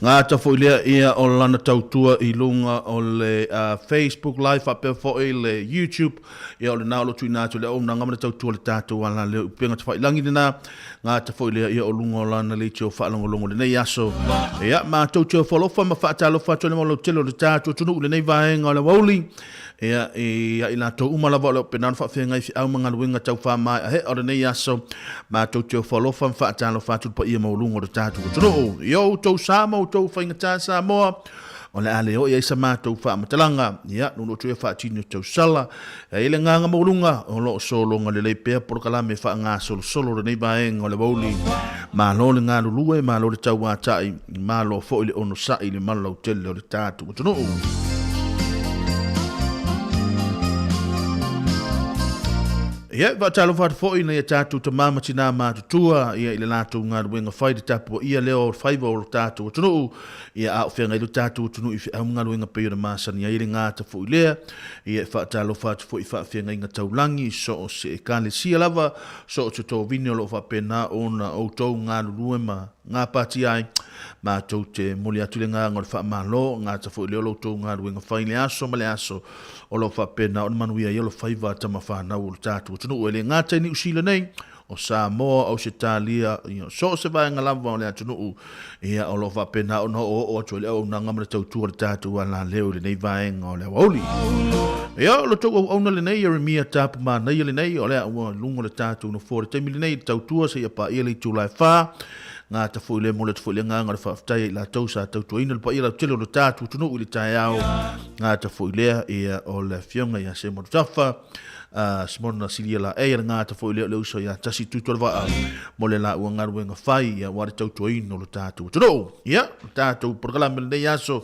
Speaker 18: ngā ta fo ilea ia o lana tautua i lunga o le Facebook live ape fo i le YouTube ia o le nao lo tui nātou le unanga mara tautua le tātou wana leo penga te whailangi dina ngā ta fo ilea ia o lunga o lana le tio whaalongolongo le nei aso ia ma tautua whalofa ma whaatalofa tōne mo lo telo le tātou tunu le nei vaenga o le awauli ia i la tau umalawa le penana whawhenga i au mga luenga tau whamai a he o nei aso ma tau teo whalofa whaatalo whātul pa ia maulungo le tātou tunu i au tau Samoa o tau whaingata Samoa o le ale o ia isa mātou whaamatalanga ia nuno tuia whaatini o tau sala e le nganga maulunga o lo solonga le leipea porokalame wha ngā solo le nei baenga o le wauli ma lo le ngā lulue ma lo le tau wātai ma lo fo i le ono sai le malau tele o le tātou tunu ia va talo fa fo ina ia tatu te mama tina ma tutua ia ile latu nga wenga fai de tapo ia leo fai vo tatu tunu ia a fenga ile tatu tunu i au nga wenga pe na masani ia ile nga ta fo ile ia fa talo fa fo i fa fenga nga taulangi so se kale sia lava so to vino lo fa pena ona o to nga luema nga pati ai ma to te moli atu le nga ngor fa malo nga ta fo ile lo to nga wenga fai le aso male aso o lo fa pena on manuia ia lo fai va ta ma fa na o tatu tunu ele ngata ni usila nei o Samoa o Italia so se vai ngalava o le tunu ia o lo fa pena o no o tole o na ngamra tau tu tatu ala leo le nei vai o le wauli ia lo to o na le nei Jeremia tap ma nei le nei o le lungo le tatu no for te mil nei tau tu se ia pa ele tu lai fa nga ta fu le mo le fu le nga nga fa tai la tau sa tau tu ina pa ia tele lo tatu tunu le tai au nga ta fu le ia o le fionga ia se mo tafa Simona silia la e nga ta fo le uso ya tasi tu tolva mo le la uanga wenga fai ya wa tau toino lo tatu tro ya tatu programa le yaso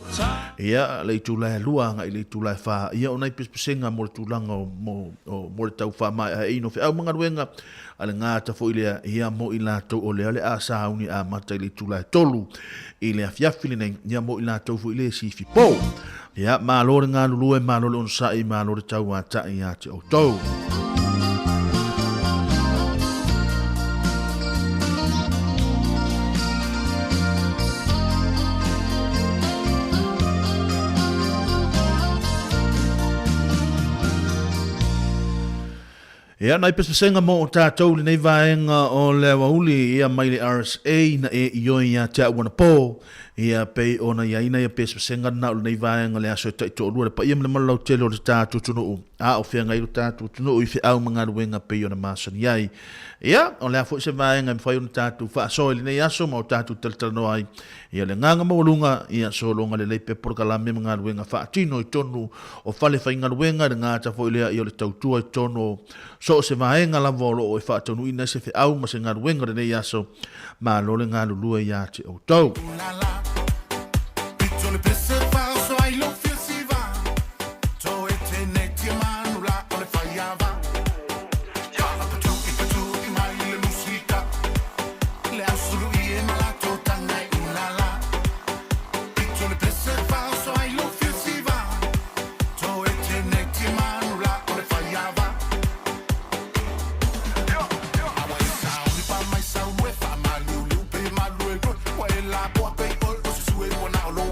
Speaker 18: ya le tu la lua nga le tu la fa ya ona pesenga mo tu langa mo tau fa mai e no fa uanga wenga ale nga ta fo ile ya mo ila to ole a sa uni a mata le tu la tolu ile afia filine ya mo ila to fo ile si fi po ia malo le ngā lulu e malo le onsai malo le tau atai ia te o tau. Ia nai pesenga mo o tātou le nei vaenga o le wauli ia mai le RSA na e ioi ia te awana pō. ia pei ona ia ina ia pesa senga na o nei vaenga le aso tai to lua pa ia me malau tele o le tātu tunu a o fia ngai o tātu tunu i fi au manga ruenga pei ona masani ai ia o le afo se vaenga me fai ona tātu fa so le nei aso ma o tātu taltano ai ia le nganga maulunga ia so longa le leipe porkala me manga ruenga fa tino i tonu o fale fai nga ruenga le ngata fo ile i o le tautua i tonu so se vaenga la volo o fa tonu ina se fi au ma se nga ruenga le nei aso ma lo le nga lua ia te o tau
Speaker 5: le pese falso ai lo fiesiva to eteneti manu la ole faiava ya apatu i mai le musica le asulu i malato tangai unala to le pese falso ai lo fiesiva to eteneti manu la ole faiava awa sound pa mai sound we fa malu pe malu ko la po pe ol su e wona lo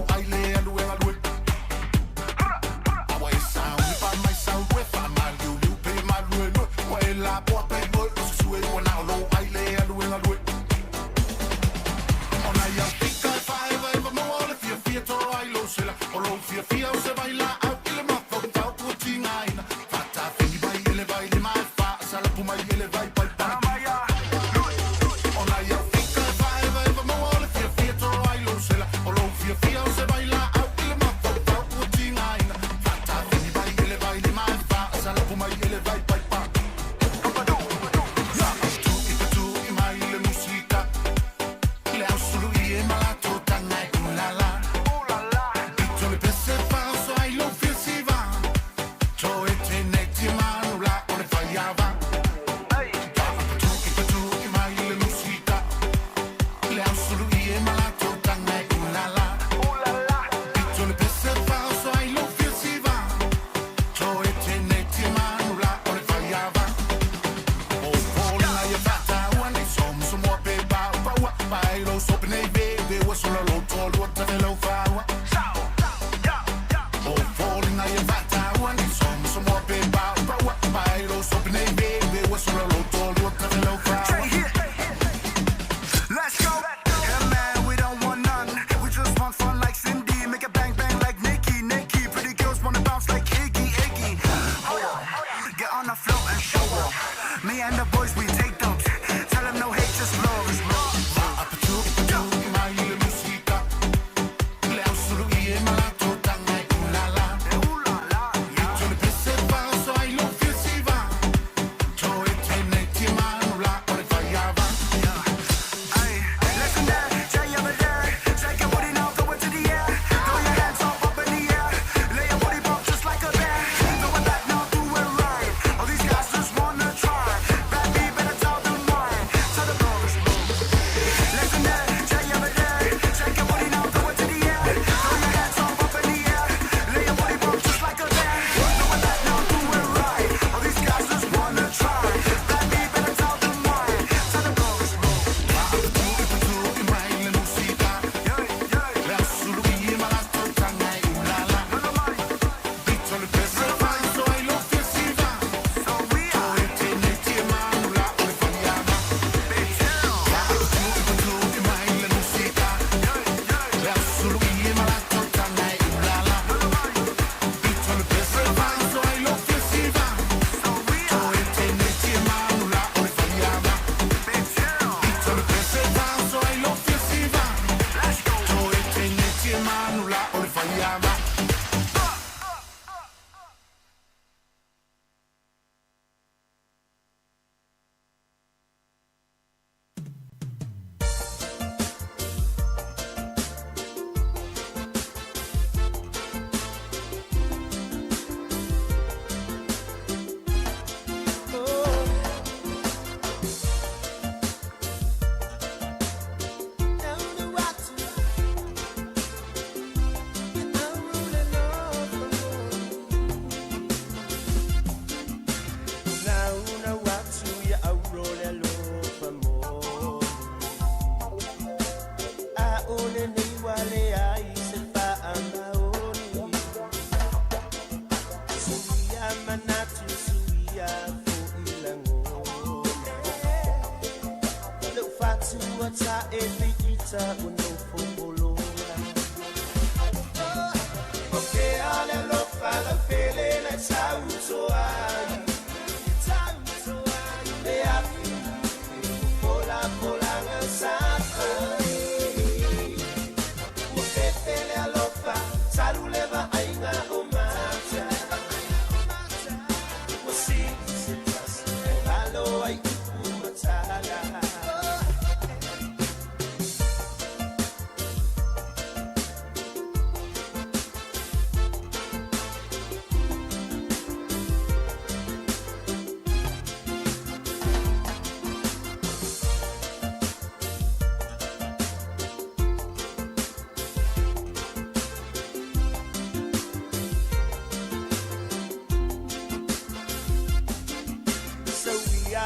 Speaker 6: Sa e te ita o no fopolora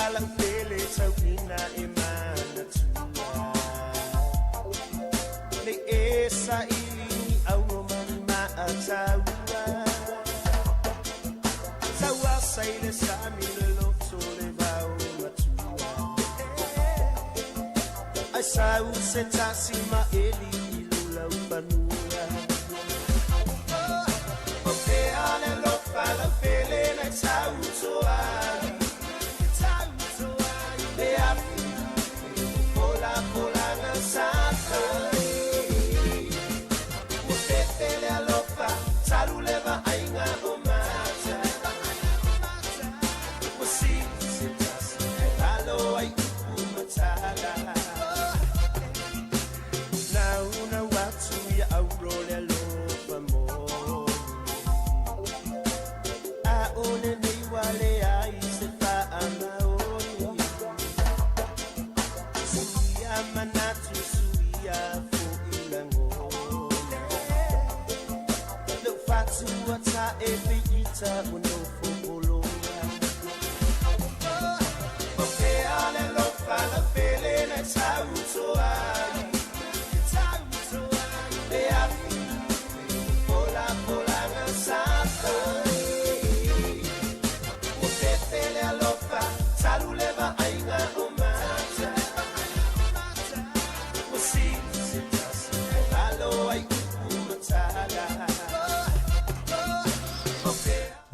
Speaker 6: falang pele tawina imana tua le esa ili au mama atawa tawa saile sami le loto le vau matua asau setasima eli ilula upanua ope ale lo fala pele na tau toa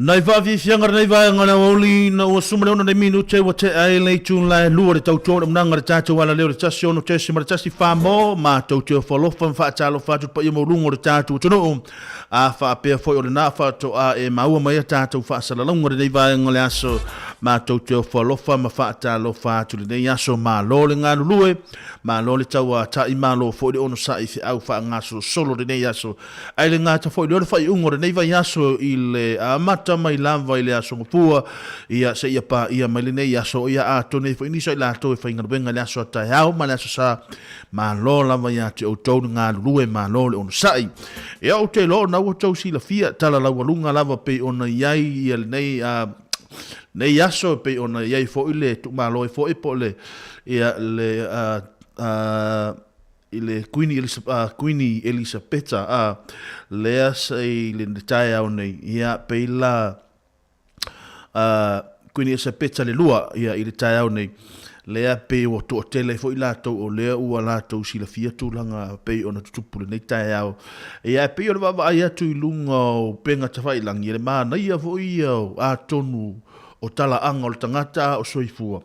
Speaker 18: Nai vavi fianga nei vai ngana oli na o sumale ona nei minute wa te ai le tun la lua de tauto na manga de tato wala leo de tasio no tesi ma tasi fa mo ma tauto fo lo fa talo fa tu pa mo lungo de tato tono a fa pe fo o na fa to a e ma mai tato fa sala longo de vai ngale aso ma tauto fo lo fa ma fa talo fa tu de yaso ma lo le nganu lue ma lo le tawa ta i ma lo fo de ono sa i au fa ngaso solo de yaso ai le ngata fo de fa i ungo de vai yaso il amata mai lava ile aso pua ia se ia pa ia maline ia so ia a tone fo inisa la to fa inga benga la so ta hau ma la so sa ma lo lava ia te o tonu nga lue ma lo le on sai ia o te lo na o to si la fia tala la walunga lava pe ona iai ia nei a nei aso pe ona iai fo ile tu ma lo fo e po le ia le ile Queenie Elizabeth a lea sei le tai au nei ia peila Queenie Elizabeth le lua ia ile tai au nei lea pe o to tele fo ila to o lea u ala to si la fia tu langa pe ona tupu le nei tai au ia pe o va ia tu lunga o penga tafai lang ia ma na ia fo ia a tonu o tala anga o tangata o soifua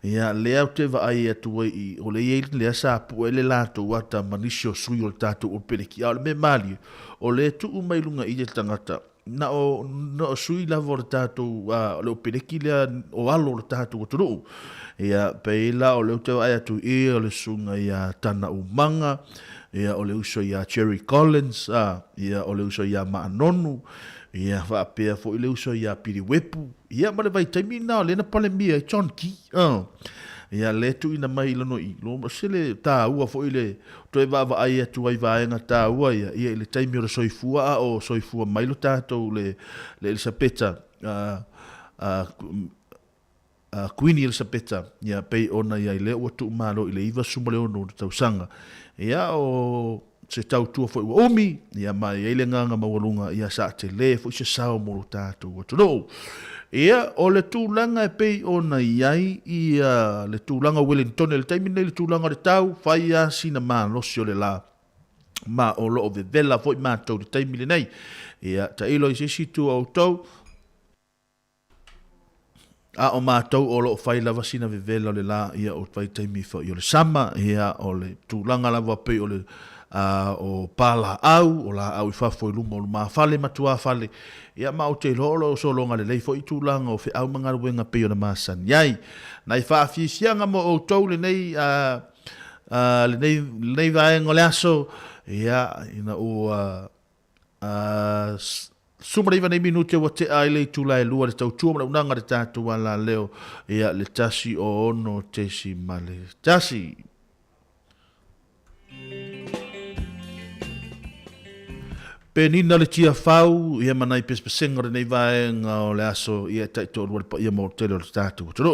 Speaker 18: ia lea te va ai atu i o le ye le sa pu ele la to wata manisho sui o tatu o peleki au me mali o le tu mai lunga i te tangata na o no sui la vor tatu o le peleki le o alo o tatu o turu ia peila o le te ai atu i o le sunga ia tana umanga ia o le uso ia Cherry Collins ia o le uso ia Maanonu ia fa pe fo ile uso ia Piriwepu ia ma le vai taimina le na pale mia John Key ia le tu ina mai lono i lo sele ta ua fo ile to va ai atu ai va nga ta ua ia ile taimi o soifua o soifua mai lo tato le Elizabeth Queenie Elizabeth ia pe ona ia ile o tu malo ile iva sumale ono tau sanga ia o se tau tua foi omi ia mai ele nganga mawalunga ia sa te le foi se sao mo tatu o tulo ia o le tūlanga e pei ona iai ia le tūlanga Wellington le taimine le tūlanga le tau fai a sina ma losi o le la ma o lo o vevela foi ma tau le taimine nei ia ta ilo i se situ au tau a o mātou o lo fai lava sina vevela o le la ia o fai taimi fa i o le sama ia o le tūlanga lava pei o le o pala au o la au i fafo i luma o luma fale matua fale ia ma o te lolo so longa le leifo i tūlanga o fe au manga ruenga pei o na masan iai na i whaafisianga mo o tau le nei le nei vaenga le aso ia ina o sumariva nei minute wa te ai le tula e lua le tau tua mana unanga le tātu wala leo ia le tasi o ono tesi ma le tasi penina le tia fau ia manai pespesenga nei vaenga o le aso ia taito ia mo tele o le tātu toro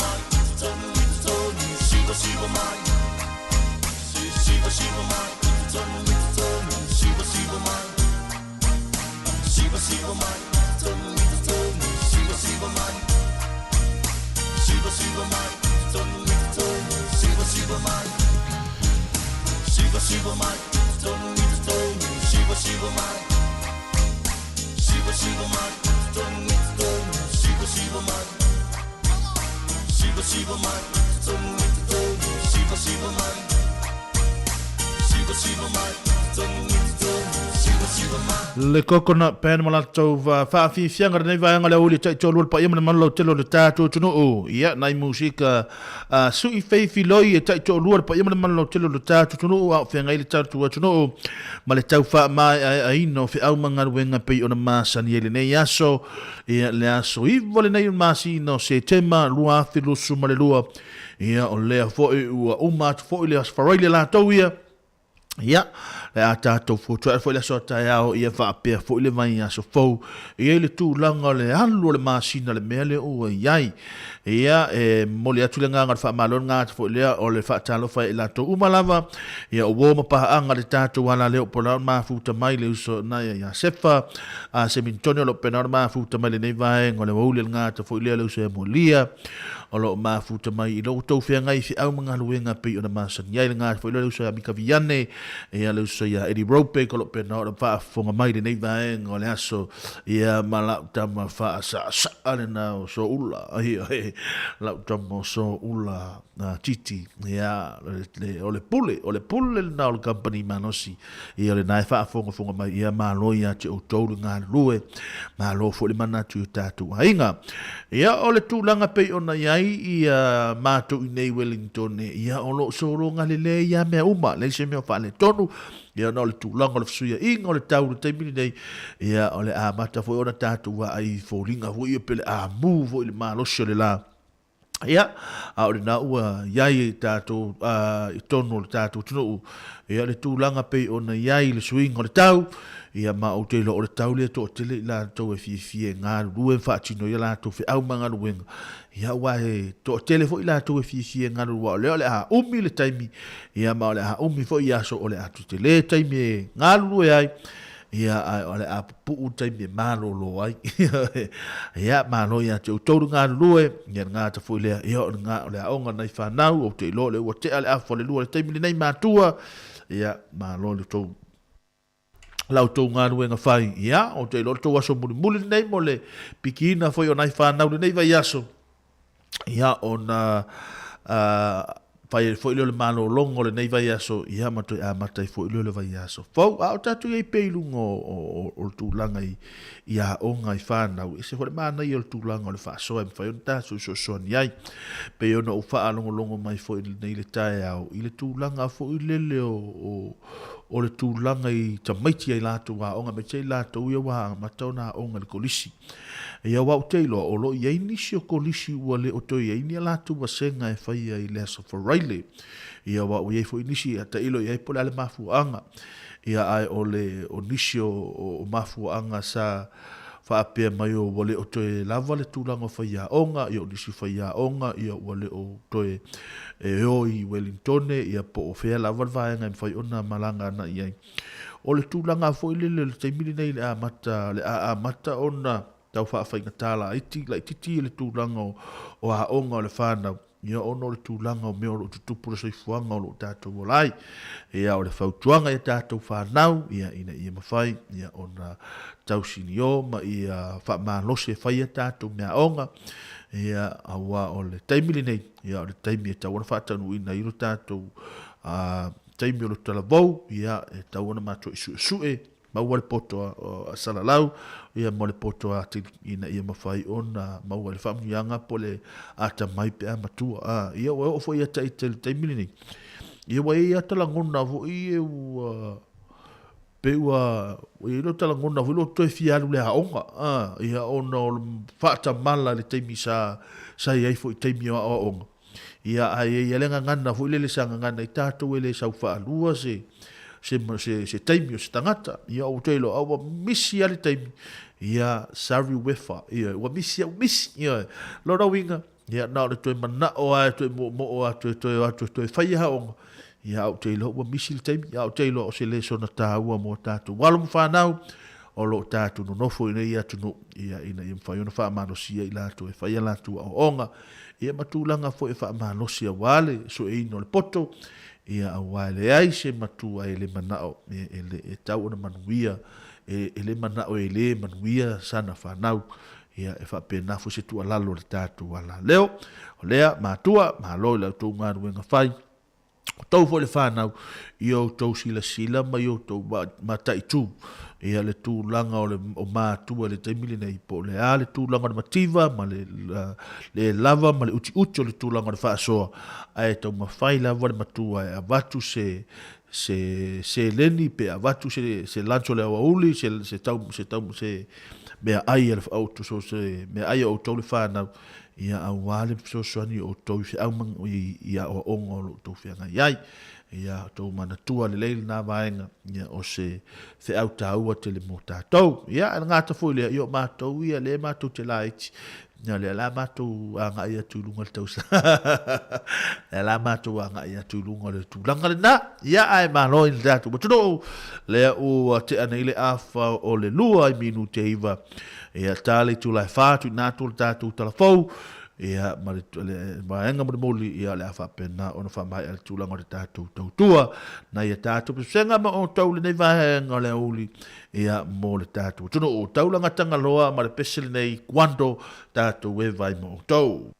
Speaker 6: mai, tonu i te tonu, siwa siwa mai. Siwa siwa mai, tonu i te tonu, siwa siwa mai. Siwa siwa mai, tonu i te tonu, siwa siwa mai. Siwa siwa mai, tonu i te tonu, siwa siwa mai. Siwa siwa mai, tonu i te tonu, siwa siwa mai. Siwa siwa mai, tonu i te tonu, siwa siwa mai. Siwa siwa mai, tonu i te tonu, siwa siwa mai. Siwa siwa mai, tonu i te tonu, siwa siwa mai.
Speaker 18: Le kokona pen malatou va fa fi fianga nei va ngale uli tai tolu pa yema malo telo le tatu tunu o ia nai musika su I fei fi loi tai tolu pa yema malo telo le tatu tunu o fe ngai le tatu tunu o male tau fa mai ai no fe au manga wenga pe ona masani ele nei aso ia le aso I vole nei masi no se tema lua fi lu sumale lua ia o le fo o mat fo le asfarile la tauia ia le atatou futua foi le sota ao ia fa pe foi le vai aso fou ia le tu langa le alu le masina le mele o iai ia mo le atu le nganga fa malon nga foi le o le fa talo fa la to umalava ia o wo pa anga le tatu wala le po la ma futa mai le so na ia sefa a semintonio lo penor ma futa mai le nei vai ngole wo le nga to foi le so mo lia o lo ma futa mai lo to fe ngai fi au manga luenga pe ona masa ia le nga foi le so amika viane ia le so ia Eddie Rope ko lo pena o fa fonga mai de nei vai ngole aso ia mala tama fa sa ale na so ula ai la tama so ula titi ia le o le pule na o company manosi ia le nai fa fonga mai ia malo ia te o tolu nga lue malo fo le mana tu tatu ainga ia o le tulanga pe ona ia mato I nei Wellington ia o lo so ronga le ia me uma le se me fa le tonu ia no le tulanga le suia inga o le tau te mini nei ia o le amata fo ona tatu wa ai fo linga fo ia pele a mu fo le malo so le la ia a o le na ua iai tatu I tonu le tatu tunu ia le tulanga pe ona iai le swing o le tau ia ma o te lo o le tau le to tele la to fi nga lue fa tino ia la to fe au manga luenga ia wa to tele fo la to fi nga lu le a umi le taimi ia ma le a umi fo ia so o le atu tele taimi nga lu ai ia o le a pu taimi malo lo ai ia malo ia te to nga lu ia nga ta fo le ia nga le a onga nai fa nau o te lo le o te ale a fo le lu le taimi nei matua ia malo le to lautou ngā ruenga whai, ia, o te loto aso muli nei mo le pikina foi o nai whanau nei vai aso. Ia, o na whai foi leo le malo longo le nei vai aso, ia matoi a matai foi leo le vai aso. Fau, a o tatu iei peilung o tūlanga ia o ngai whanau. E se hore mana i o tūlanga o le whaasoa, e mwhai o ntasu so soani ai. Pe ona o wha longo mai foi nei le tae au. I le tūlanga foi lele o le tūlanga I tamaiti ai lātou a onga me tei lātou ia wā matau nā onga le kolisi. Ia wau teilo o lo iei nisi o kolisi ua le o toi iei ni a lātou wa senga e whai ai le aso wharaile. Ia wau iei fo inisi a ta ilo iei pole ale mafuanga. Ia ai o le o nisi o mafuanga sa whaapea mai o wale o toe lava le tūlanga whai a onga, ia o nisi whai a onga, ia wale o toe e o I Wellington, ia po o whea lava le vaenga i whai ona malanga ana iai. O le tūlanga fo ile le teimili nei le a mata ona tau whaafai ngatala, la ititi le tūlanga o a onga o le whanau. Ia ono le tūlanga o mea o tutupu le soifuanga o lo tātou o lai. Ia o le whautuanga ia tātou whanau, ia ina ia mawhai, ia ona tau sini o, ma ia whaamālose whai ia tātou mea onga. Ia awa o le taimili nei, ia o le taimi e tau ana whaatanu ina iro tātou taimi o le talavou, ia e tau ana mātou isu maua le poto a salalau, ia mo le poto a ina ia mawhai ona maua le whaamianga po le ata mai pe a matua. Ia o fo ia taimili nei. Ia wa ia talangona vo i e ua pe ua i lo talangona vo i lo toi fialu le haonga. Ia ona o le whaata mala le taimi sa iai fo I taimi o onga. Ia ai ia lenga ngana vo I lele sanga ngana I tātou ele sau whaalua se taimi o se tangata. Ia o teilo awa misi ale taimi. Ia sari wefa. Ia ua misi ia lora winga. Ia na o le toi mana o ai toi mo o a toi fai ha o. Ia au te ilo ua misi le taimi. Ia au te ilo o se le sona tā ua mo tātou. Walo mo whanau o lo tātou no nofo ina ia tunu. Ia ina ia mwhai ona wha manosia i lātou e whai a lātou o onga. Ia matulanga fo e wha manosia wale so e ino le poto. Ia au wale ai se matua e le manao. E tau ona manuia. E le manao e le manuia sana whanau. Ia e wha pēnā fu se tua lalo le tātou wala. Leo, o lea, mātua, māloi lau tō ngāru e ngawhai. O tau fo le whanau, i au tau sila, ma i au tau matai tū. Ia le tūlanga o mātua le taimile nei po le a, le tūlanga le mativa, ma le lava, ma le uti o le tūlanga le whaasoa. Ai tau mawhai lava le matua e avatu se leni pe avatu se lancho le awauli, se tau mea ai al auto so se mea ai o tau le whanau ia au wale so soani o tau se au mang ia o ongo lo tau whianga iai ia tau mana tua le leile nā vaenga ia o se au tāua te le mo tātou ia ngāta fui lea i o mātou ia le mātou te laiti ia le la mātou anga ia tūlunga le tausa le la mātou anga ia tūlunga le tūlanga le nā ia ai māloi le tātou matuno lea o te ana ile afa o le lua i minu te iwa ia tāle tūlai whātu i nātou le tātou talafou ia maenga mo le moli ia le afa pena ona fa mai al tūlanga le tātou tautua na ia tātou senga ma o tau le nei vahenga le uli ia mo le tātou tuno o taulanga tangaloa ma le pesele nei kwando tātou e vai mo tau.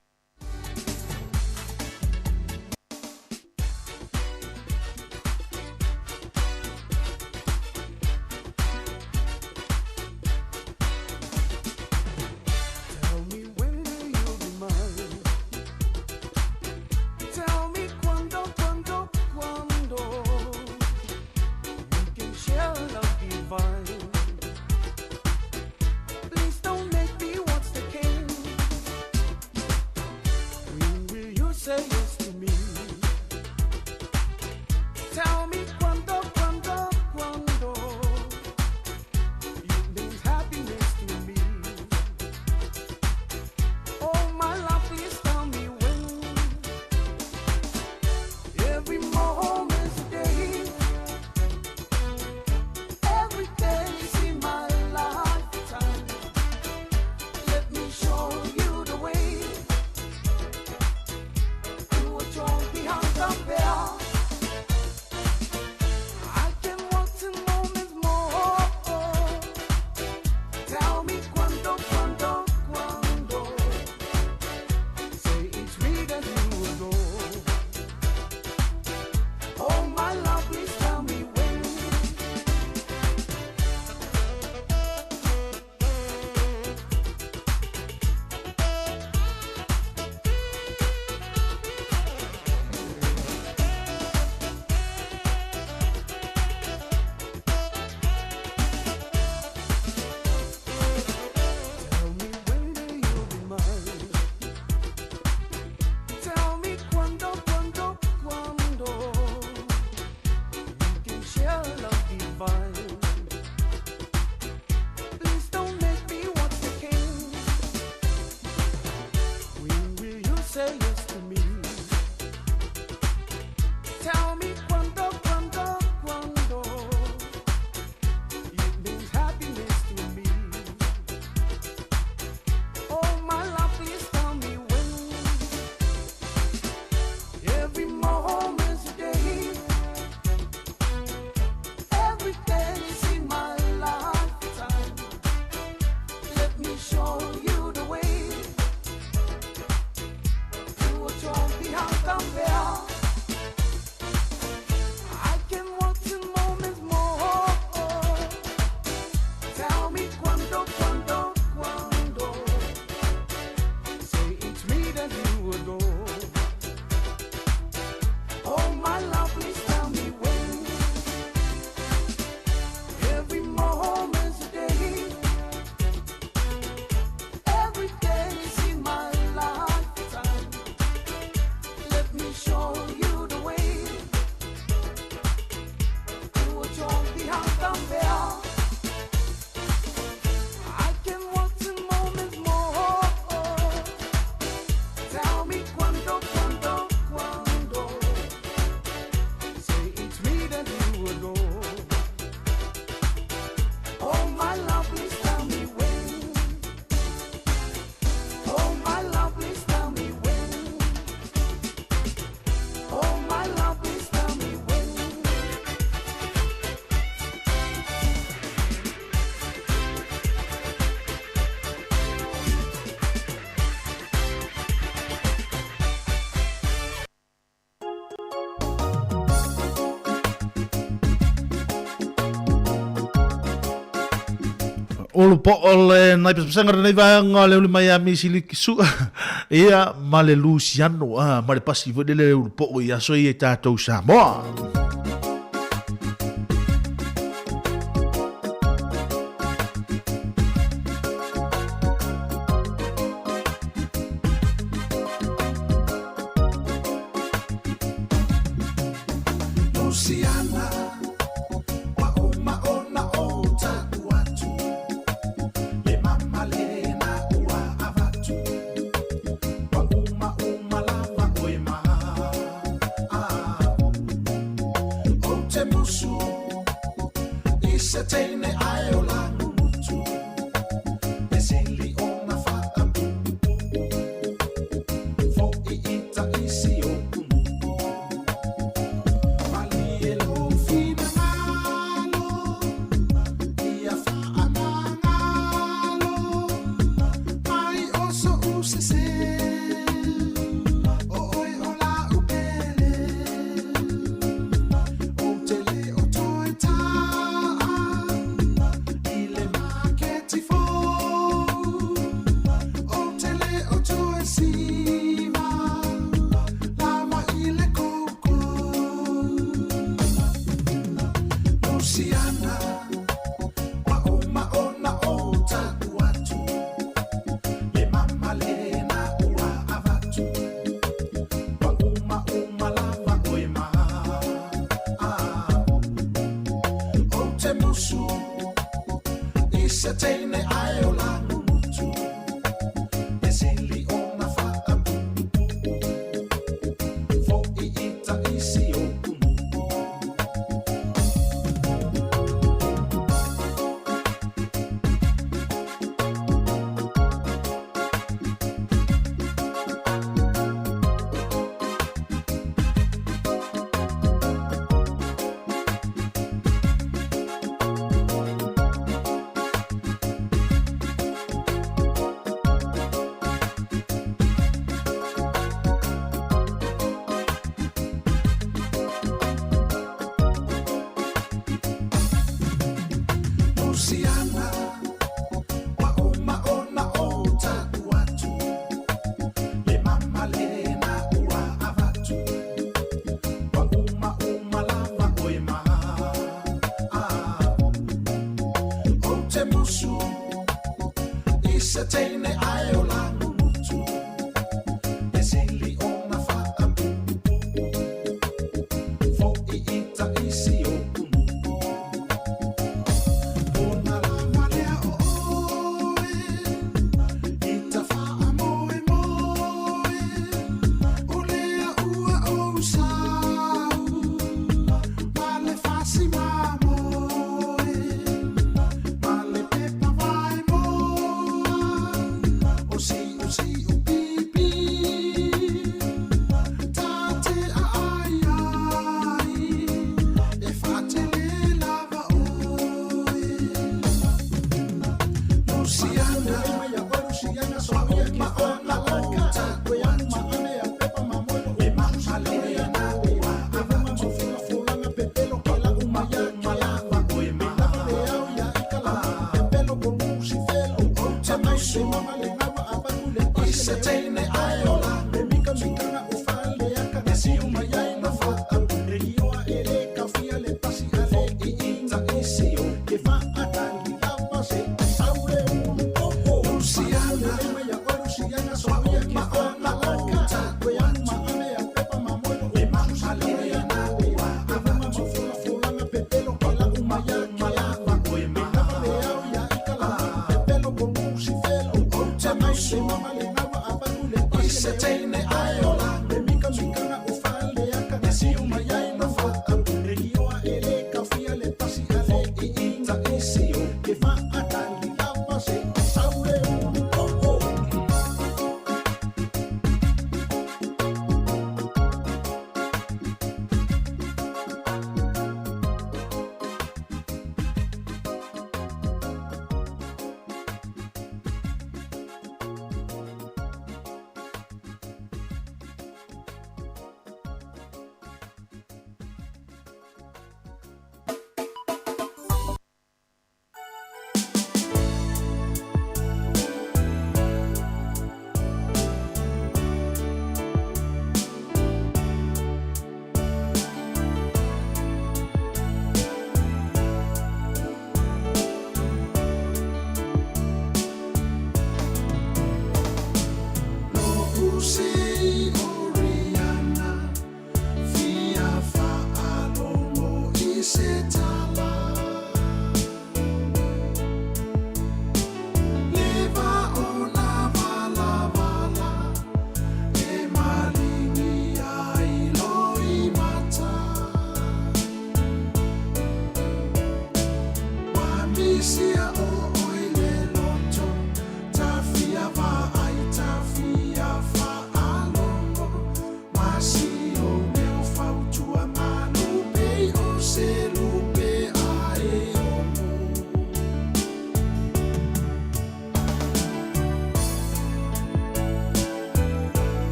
Speaker 18: Olo po ole nai pesanga nei vanga le uli mai ami sili kisu. Ia male Luciano male pasi vo le olo po ia so ia tatou Samoa.
Speaker 11: Luciana, wa uma ona o taku atu. Le mama le na ua avatu. Wa uma lava oe maha. O te musu, i se teine ai o langu mutu. E sili ona whaamu. Fo I ita isi o kumu. Mali e lo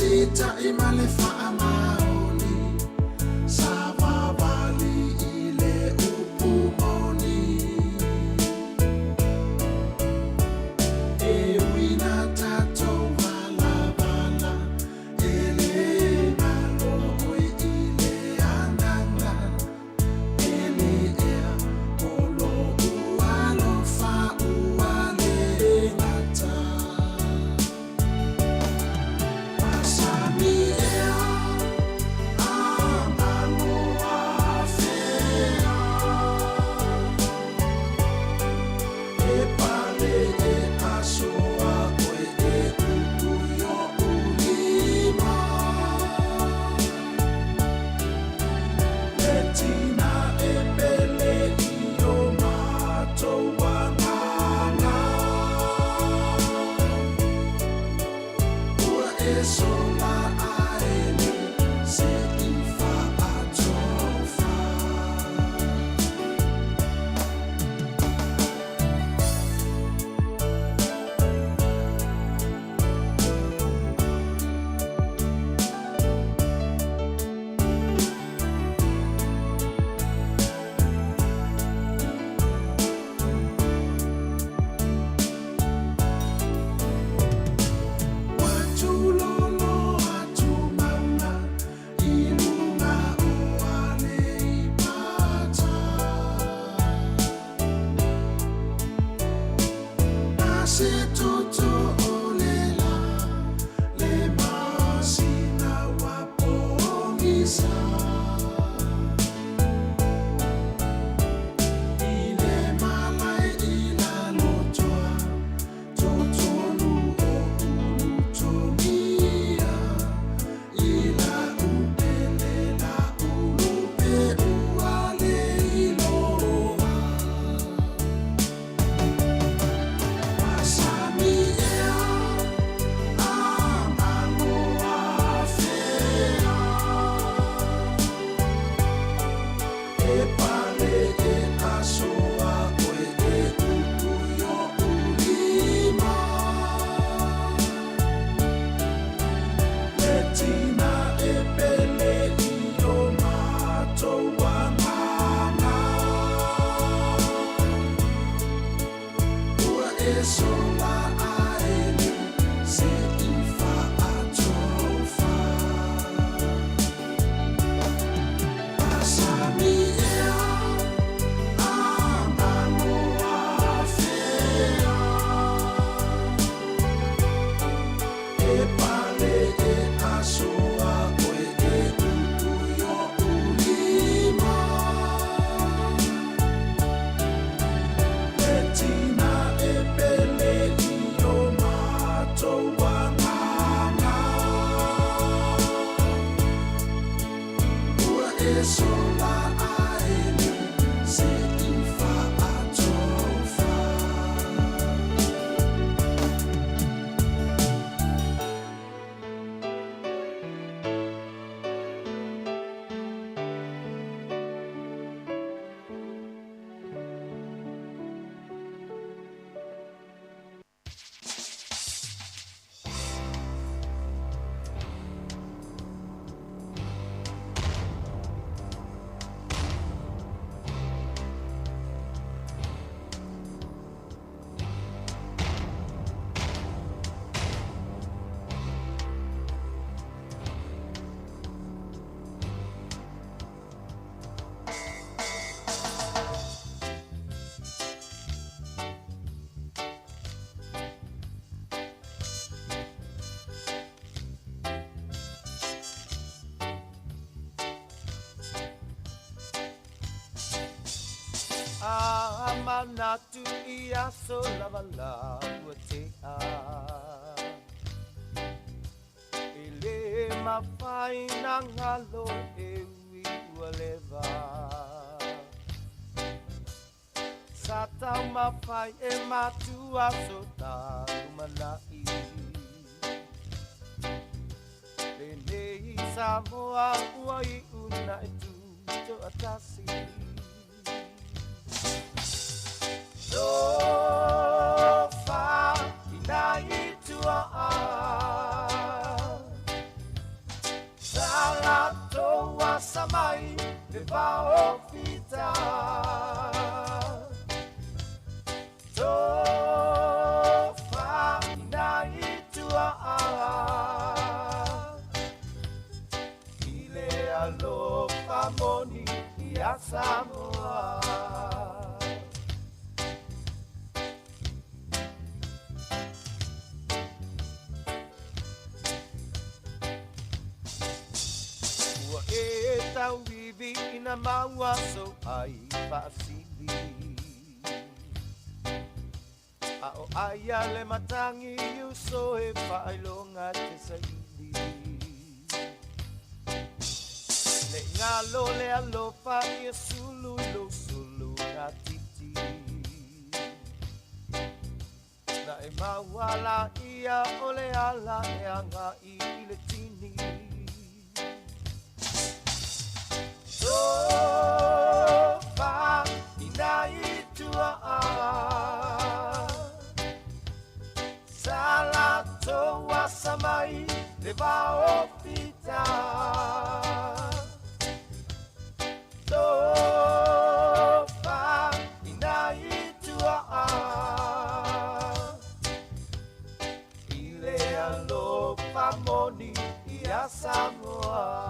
Speaker 11: sita imale faamaoni savavali ile upumoni ewina tato valavala ele maloi ile ananga ele ea olo ualo fa uale ngata
Speaker 6: Amanatu ia so lavala utea Ele mawhai na ngalo e ui ualeva Satau mawhai e matua so taru manai Lenei Samoa uai una e tu to atasi So far, inai tua samai le vao fita tofa ina itua ile alofa moni ya Samoa tau vivi ina maua so ai paasili Ao aya le matangi uso e whailonga te saili Le ngalo le alofa ia sulu lo sulu na titi Na e mawala ia ole ala e anga I le tini Sofa ina itua Salato wasamai le vao pita Sofa ina itua Ile alofa moni ia Samoa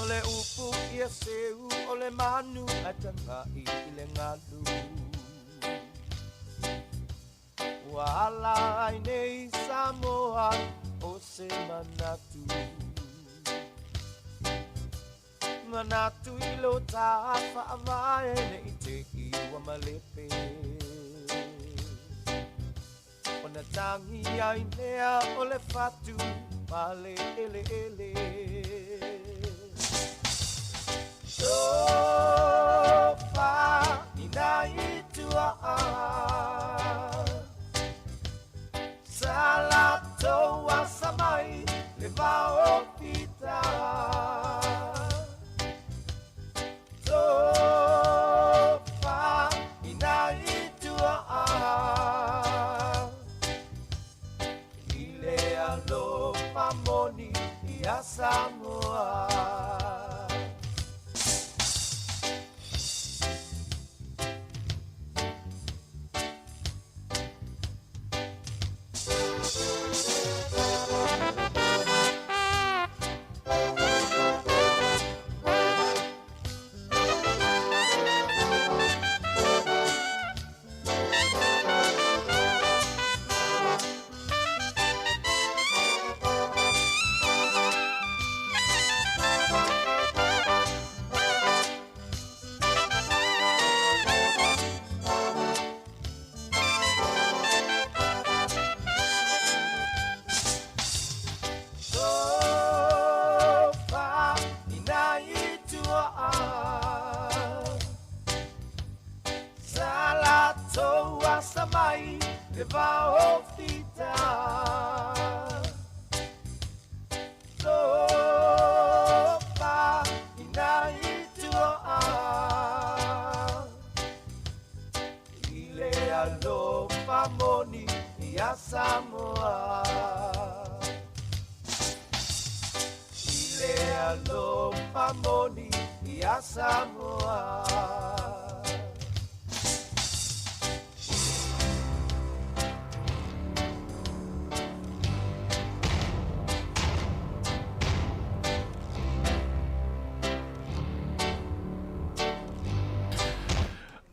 Speaker 6: Ole upu ia seu ole manu atanga I le ngalu Wala nei Samoa o se manatu Manatu ilo ta fa vai nei te iwa malepe Ona tangi ai nea ole fatu Male ele ele Sofa ina itua Salato wasamai le vao pita Sofa ina itua Ile alofa moni ia Samoa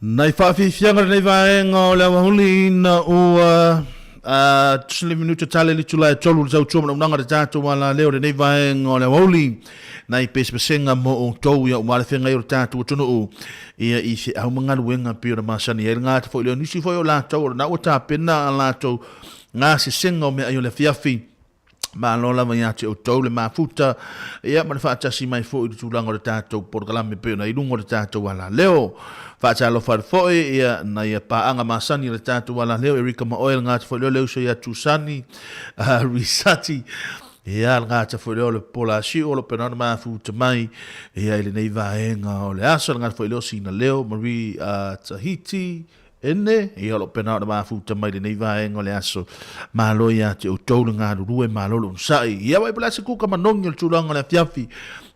Speaker 18: Nai whawhiwhianga nei vaenga o lewa huli na ua tusile minuta tale li tula e tolu tau tuama na unanga te tātou wala leo nei vaenga o lewa huli nai pespesenga mo o tau ia umale whenga i o tātou tunu u ia I se au mga luenga pio na masani e ngā te fo leo nisi fo i o lātou o na ua tā pena a lātou ngā se senga o mea i o le fiafi ma lola mai ate o tau le mafuta ia ma whaatasi mai fo I tūlanga o te tātou porkalame pio na ilungo o te tātou wala leo Whaatalo wharfoe ia na ia paanga masani le tātou wala leo Erika Maoel ngā te whaleo leo so ia tūsani risati ia ngā te whaleo le pola si o lo penana mafuta mai ia ili nei vaenga o le asa ngā te whaleo sina leo Marie Tahiti ene ia lo pena o mafuta mai le nei vaenga le aso malo ia te o tolu ngā rurue malo lo nsai ia wai pala se kuka manongi o tulanga le fiafi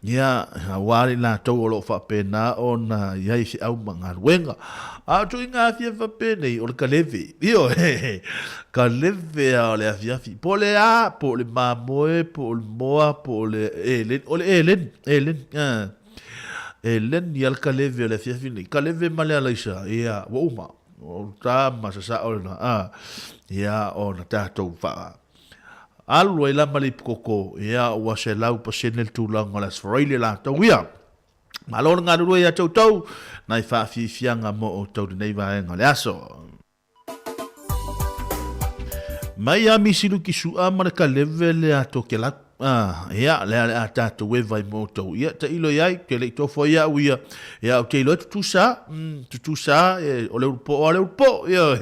Speaker 18: ia wari la tau o lo whapena o na iai si au mga ruenga a tu inga fia whapena o le kaleve io kaleve a le fiafi po le a po le mamoe po le moa po le elen o le elen ia le kaleve o le fiafi ni kaleve male ala isa ia wa uma o ta masasa o na ia o na tātou wha alu e lama li koko ia ua se lau pa senel tūlanga la sfaraile la tau ia malona ngā rurua ia tau nai whaafifianga mo o tau nei vaenga le aso mai a misiru ki sua mana ka leve le ato ke la ia le a tātou e vai mo tau ia ta ilo iai ke le tofo ia uia ia o te ilo tutusa o le upo ia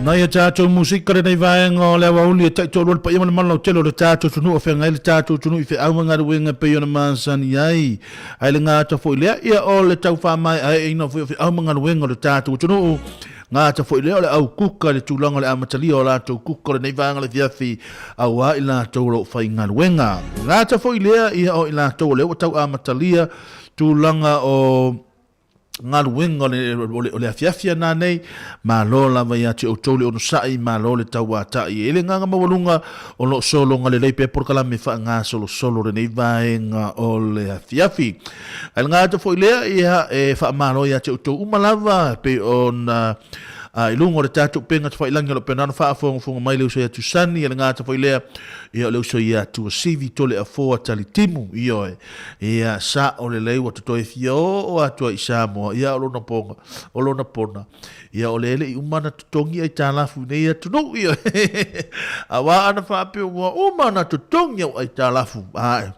Speaker 18: Nai tātou musika re nei vaenga o le awauli e taitoro pa ima le malau telo le tātou tunu o whenga le tātou tunu I whenga ngā ruenga pe ona mansani ai. Ai le ngā tafo I lea ia o le tau whamai ai ina o whenga ngā ruenga le tātou tunu o ngā tafo I lea o le au kuka le tūlanga le amatalia o lātou kuka le nei vaenga le fiafi au a I lātou lo whai ngā ruenga. Ngā tafo I lea ia o I lātou le o tau amatalia tūlanga o ngā ruenga o le afiafia nā nei, mā lo lava ia te o tole o no sai, mā lo le tau atai. E le ngā mawalunga o lo solo ngā le leipe porkalame wha ngā solo re nei vaenga o le afiafi. Ai ngā te fo I lea ia e wha mā lo ia te o tau umalava pe o na I lungo le tātou penga te whailangi o le penana whaafonga mai leo soia tu sani, e ngā te whailea ia leo soia tu sivi tole a fōa tali timu I oe. Ia sa o le leu a tutoe fia o atua I Samoa, ia o lona ponga, o lona pona. Ia o le ele I umana tutongi ai tālafu nei atu no I oe. A wā ana whaapeo mua umana tutongi ai tālafu, ae.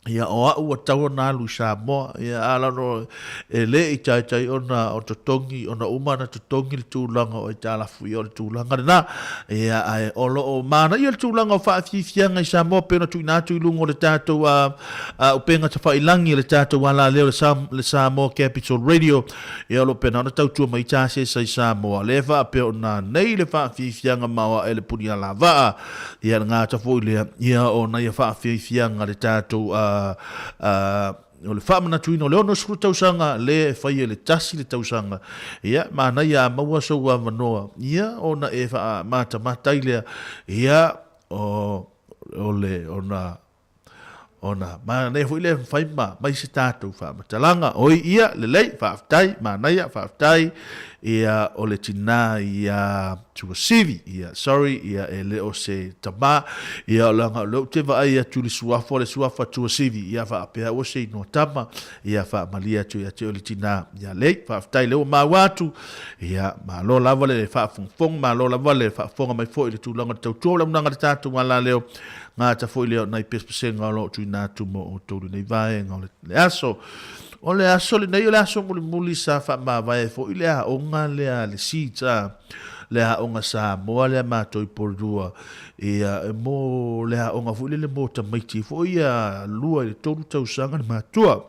Speaker 18: Ia o au a tau na lu Samoa, ia ala no e le I tai ona o totongi, ona umana totongi le tūlanga o I tālafu I o le tūlanga na. Ia ai o lo o mana I o le tūlanga o whaafifianga I Samoa, pena tui nātu I lungo le tātou o penga ta whailangi le tātou wala leo le Samoa Capital Radio. Ia lo pena ona tau tua mai tāse sa I Samoa. Le wha pe o nā nei le whaafifianga maua e le puni ala waa. Ia ngā tafo ia o na ia whaafifianga le tātou o le whamana tuina o le ono suru tausanga le whaia le tasi le tausanga ia mana ia maua sau a manoa ia o na e wha mata matailea ia o le ona ma ne fu le fai mai se tātou wha matalanga oi ia le lei whaaftai mana ia whaaftai ia o le tina ia tuasivi ia sorry ia e le o se tama ia o langa lo te vai tu le suafa tuasivi ia whaapea o se no tama ia wha malia tu ia te o le tina ia lei whaaftai leo mawatu ia ma lo lava le whaafongfong ma lo lava le whaafonga mai fo I le tūlanga tautua la munanga le tātou wala leo ngā ta fo I leo nai pespesenga lo tu nātu mo o tōru nei vaenga o le aso. O le aso le nei o le aso muli sa wha mā vai fo I le a onga le a le sita le a onga sa moa le a mātou I porudua e mo le a onga fo I le mo tamaiti fo I a lua I le tōru tausanga ni mātua.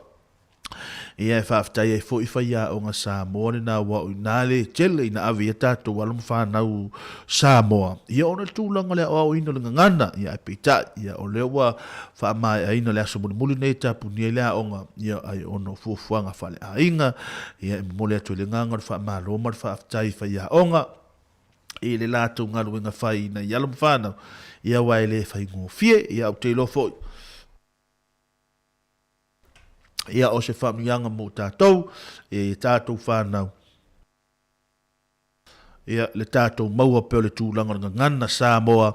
Speaker 18: Ia e whaaftai e fo I whaia onga Samoa ni nā wau nā le tele I nā awi e tātou walam whanau Samoa. Ia ona tūlanga le au ino le ngangana, ia e peita, ia o lewa whaamai a ino le aso muli nei tāpu ni e lea onga, ia ai ono fuafuanga whale a inga, ia e mole atu le nganga whaamai loma whaaftai whaia onga, e le lātou ngaru inga whai na ialam whanau, ia wai le whai ngō ia au te lofoi. Ia o se whaamianga mo tātou, e tātou whanau. Ia le tātou maua peo le tūlanga ngana Samoa,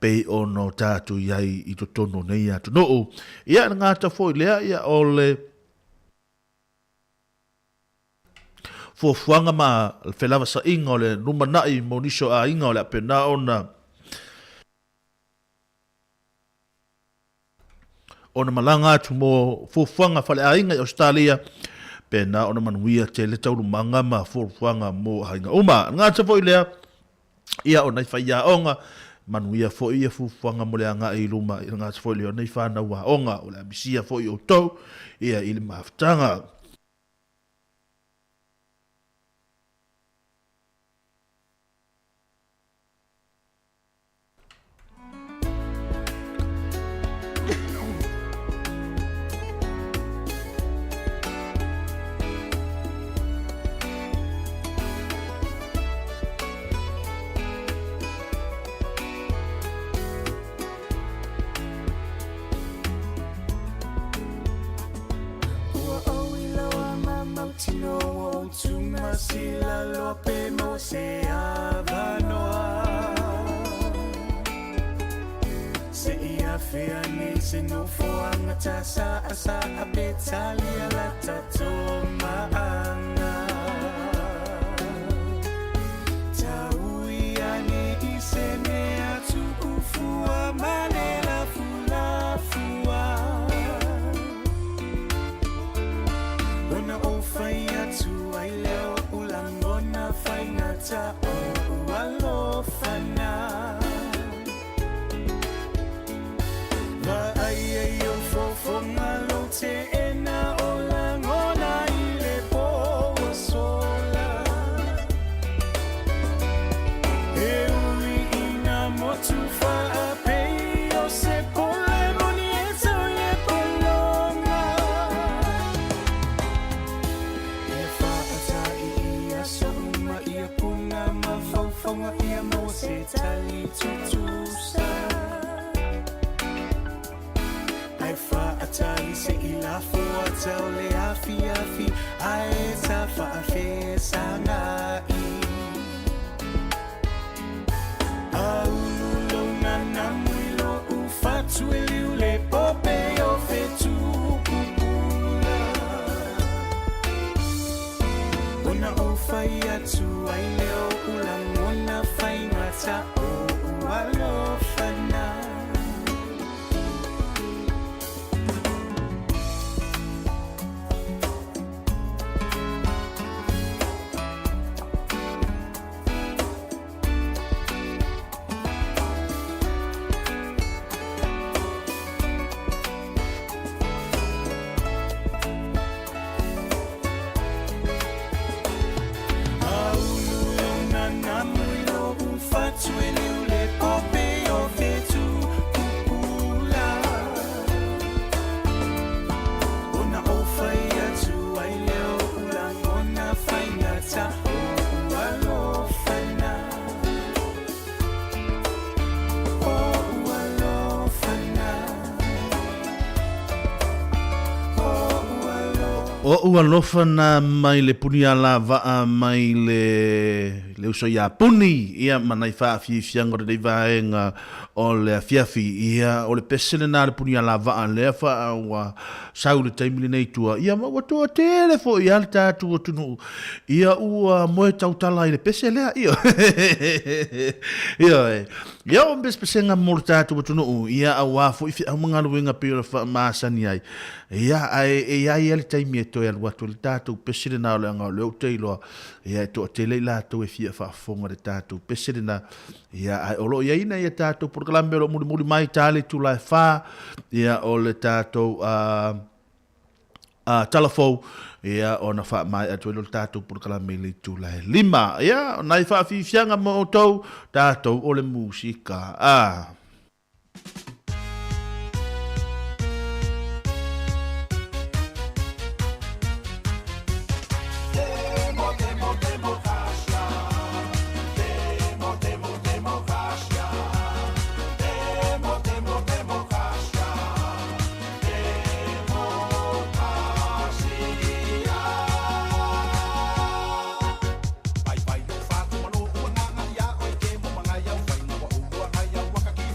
Speaker 18: pei ono tātou iai I to tono nei atu noo. Ia ngā tafoi lea, ia o le fuafuanga ma whelava sa inga o le numanai moniso a inga o le apena ona malanga atu mo fuafuanga whale a inga I Australia, pena ona manuia te le tauru manga ma fuafuanga mo hainga uma. Ngā te foi lea, ia o nei whaia onga, manuia foi ia fuafuanga mo lea ngā I luma, ngā te foi lea o nei whanau a onga, o lea misia foi o tau, ia I le maftanga.
Speaker 6: Sila lope mo se avanoa se ia fea ni se no foanga tasa asa abetalia la tato maanga taui ani isene atu ufua manela fula fua ona ofai atu ai leo ulangona fainata o walo
Speaker 11: ta o alofana.
Speaker 18: O ua lofa na mai le puni ala vaa mai le uso ia puni ia manai faa fiango de vaenga o le fiafi ia o le pesele na le puni ala vaa le fa wa saule taimile nei tua ia ma wato telefo ia le tatu o tunu ia ua moe tautala i le pesele ia ia o bespesenga mo tatu o tunu ia awa fo ifi amanga luenga pira fa masani ai ia ai ele taimi to ia watu le tatu pesele na le nga le teilo ia to tele la to e fia fa fonga le tatu pesele na ia ai olo ia ina ia tatu por kalambelo muli mai tale tu la fa ia o le tatu telefo ia ona fa mai atu le tatu por kalambelo tu la lima ia nai fa fi fianga mo to tatu o le musika
Speaker 11: Vai no fato mano o nga ya o ke mo mga ya vai no o nga ya waka ki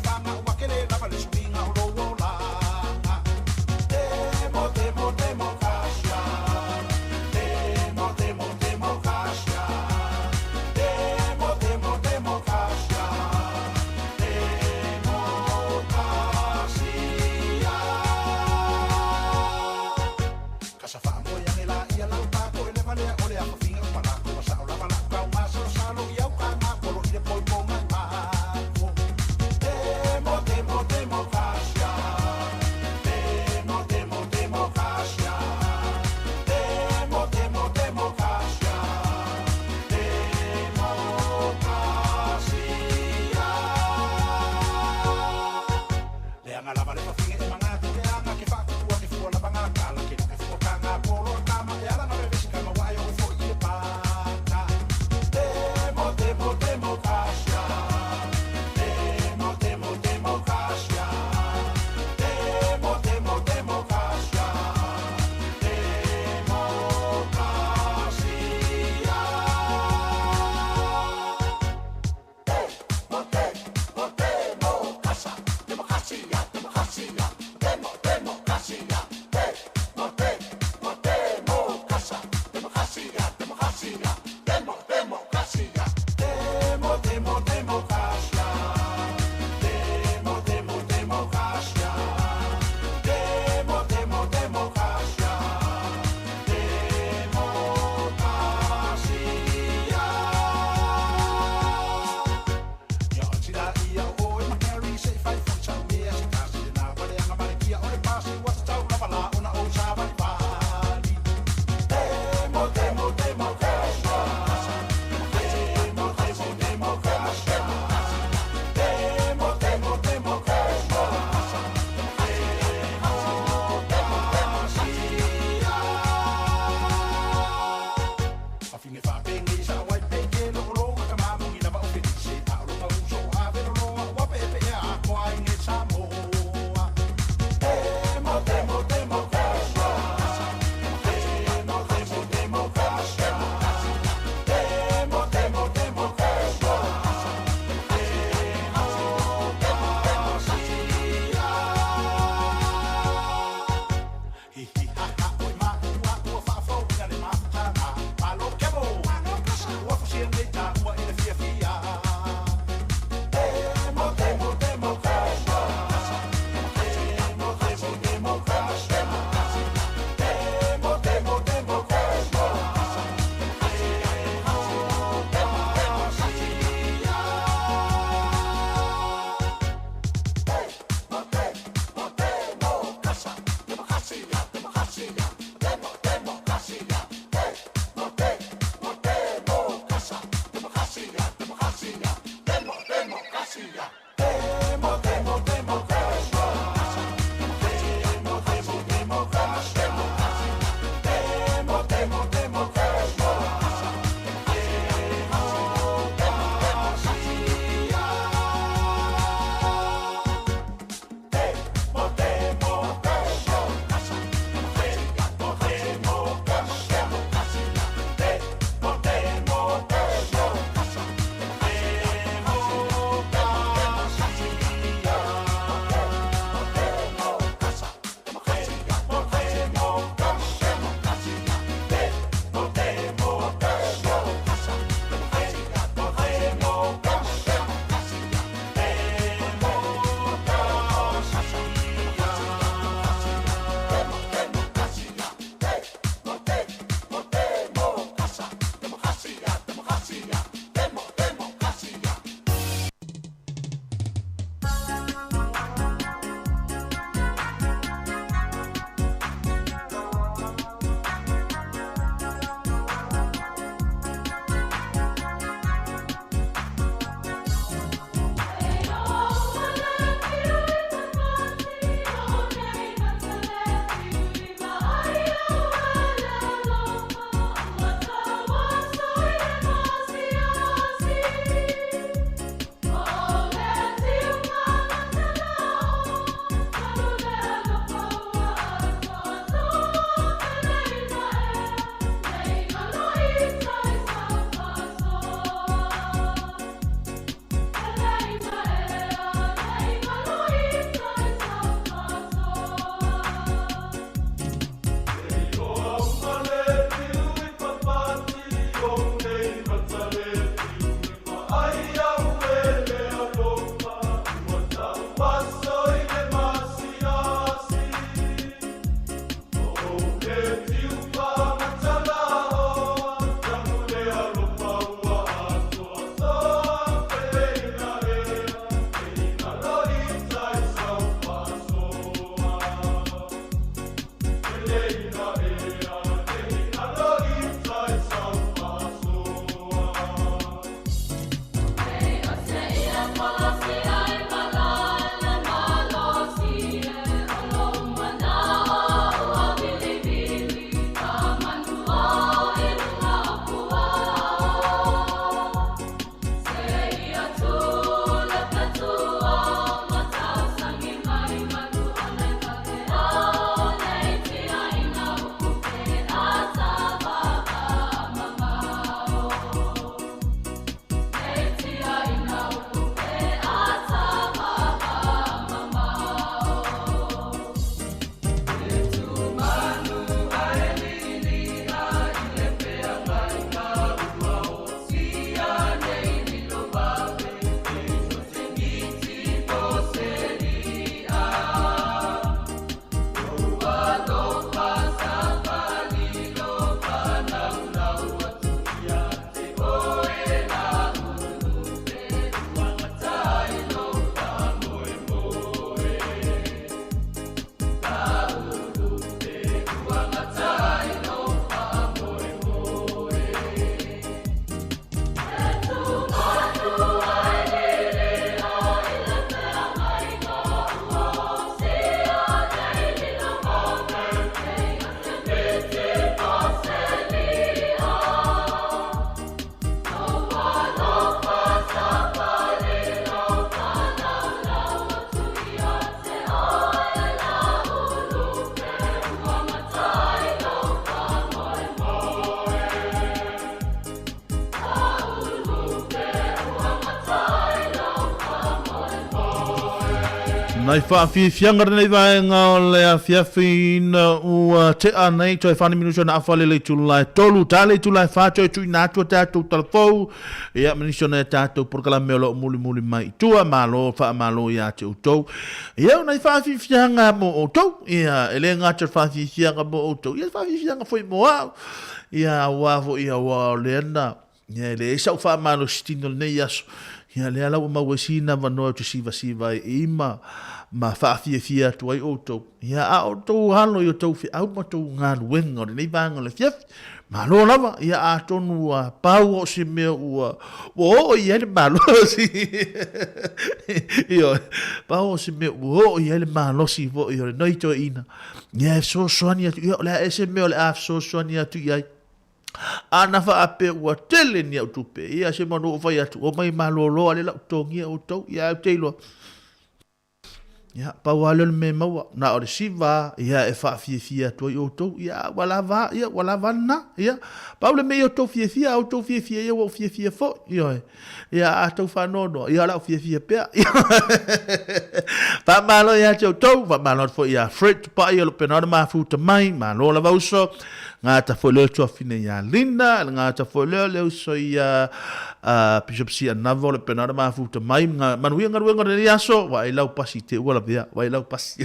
Speaker 18: Nai whaafianga nei vaenga o lea fiafina ua te anei toi whani minuso na awhale le tulai tolu tale tulai whātoi tui nātua tātou talafou ia minuso na tātou porkala meolo muli muli mai tua malo wha malo ia te utou ia nai whaafianga mo o tou ia ele ngātua whaafianga mo o tou ia whaafianga foi mo au ia wafo ia wa leana ia le esau wha malo stino nei aso ia le ala ma wesina vanoa tu siva ima ma fia tu ai auto ia auto halo yo tau fi au ma tu ngal wengo nei banga le fiaf ma lo lava ia a tonu a pau o si me o ia le malo si io pau o si me o ia le malo si vo io noi to ina ia so sonia io la ese me le a so sonia tu ia ana fa ape ua tele ni autupe ia se mano vai atu o mai malolo ale la tongi o to ia teilo ia pawalo me mawa na o siva ia e fa fia to o to ia wala va na ia paulo me o to fia o to fia ia o fia fo ia a to fa no ia la fia pe pa malo ia to fa malo fo ia fret pa ia lo penado ma futa mai malo la va uso ngā ta wholeo tua fine ia lina, ngā ta wholeo leo so ia Bishop Sia Navo le penara mafuta mai, manuia ngaruenga re aso, wa i lau pasi te ua la vea, wa i lau pasi.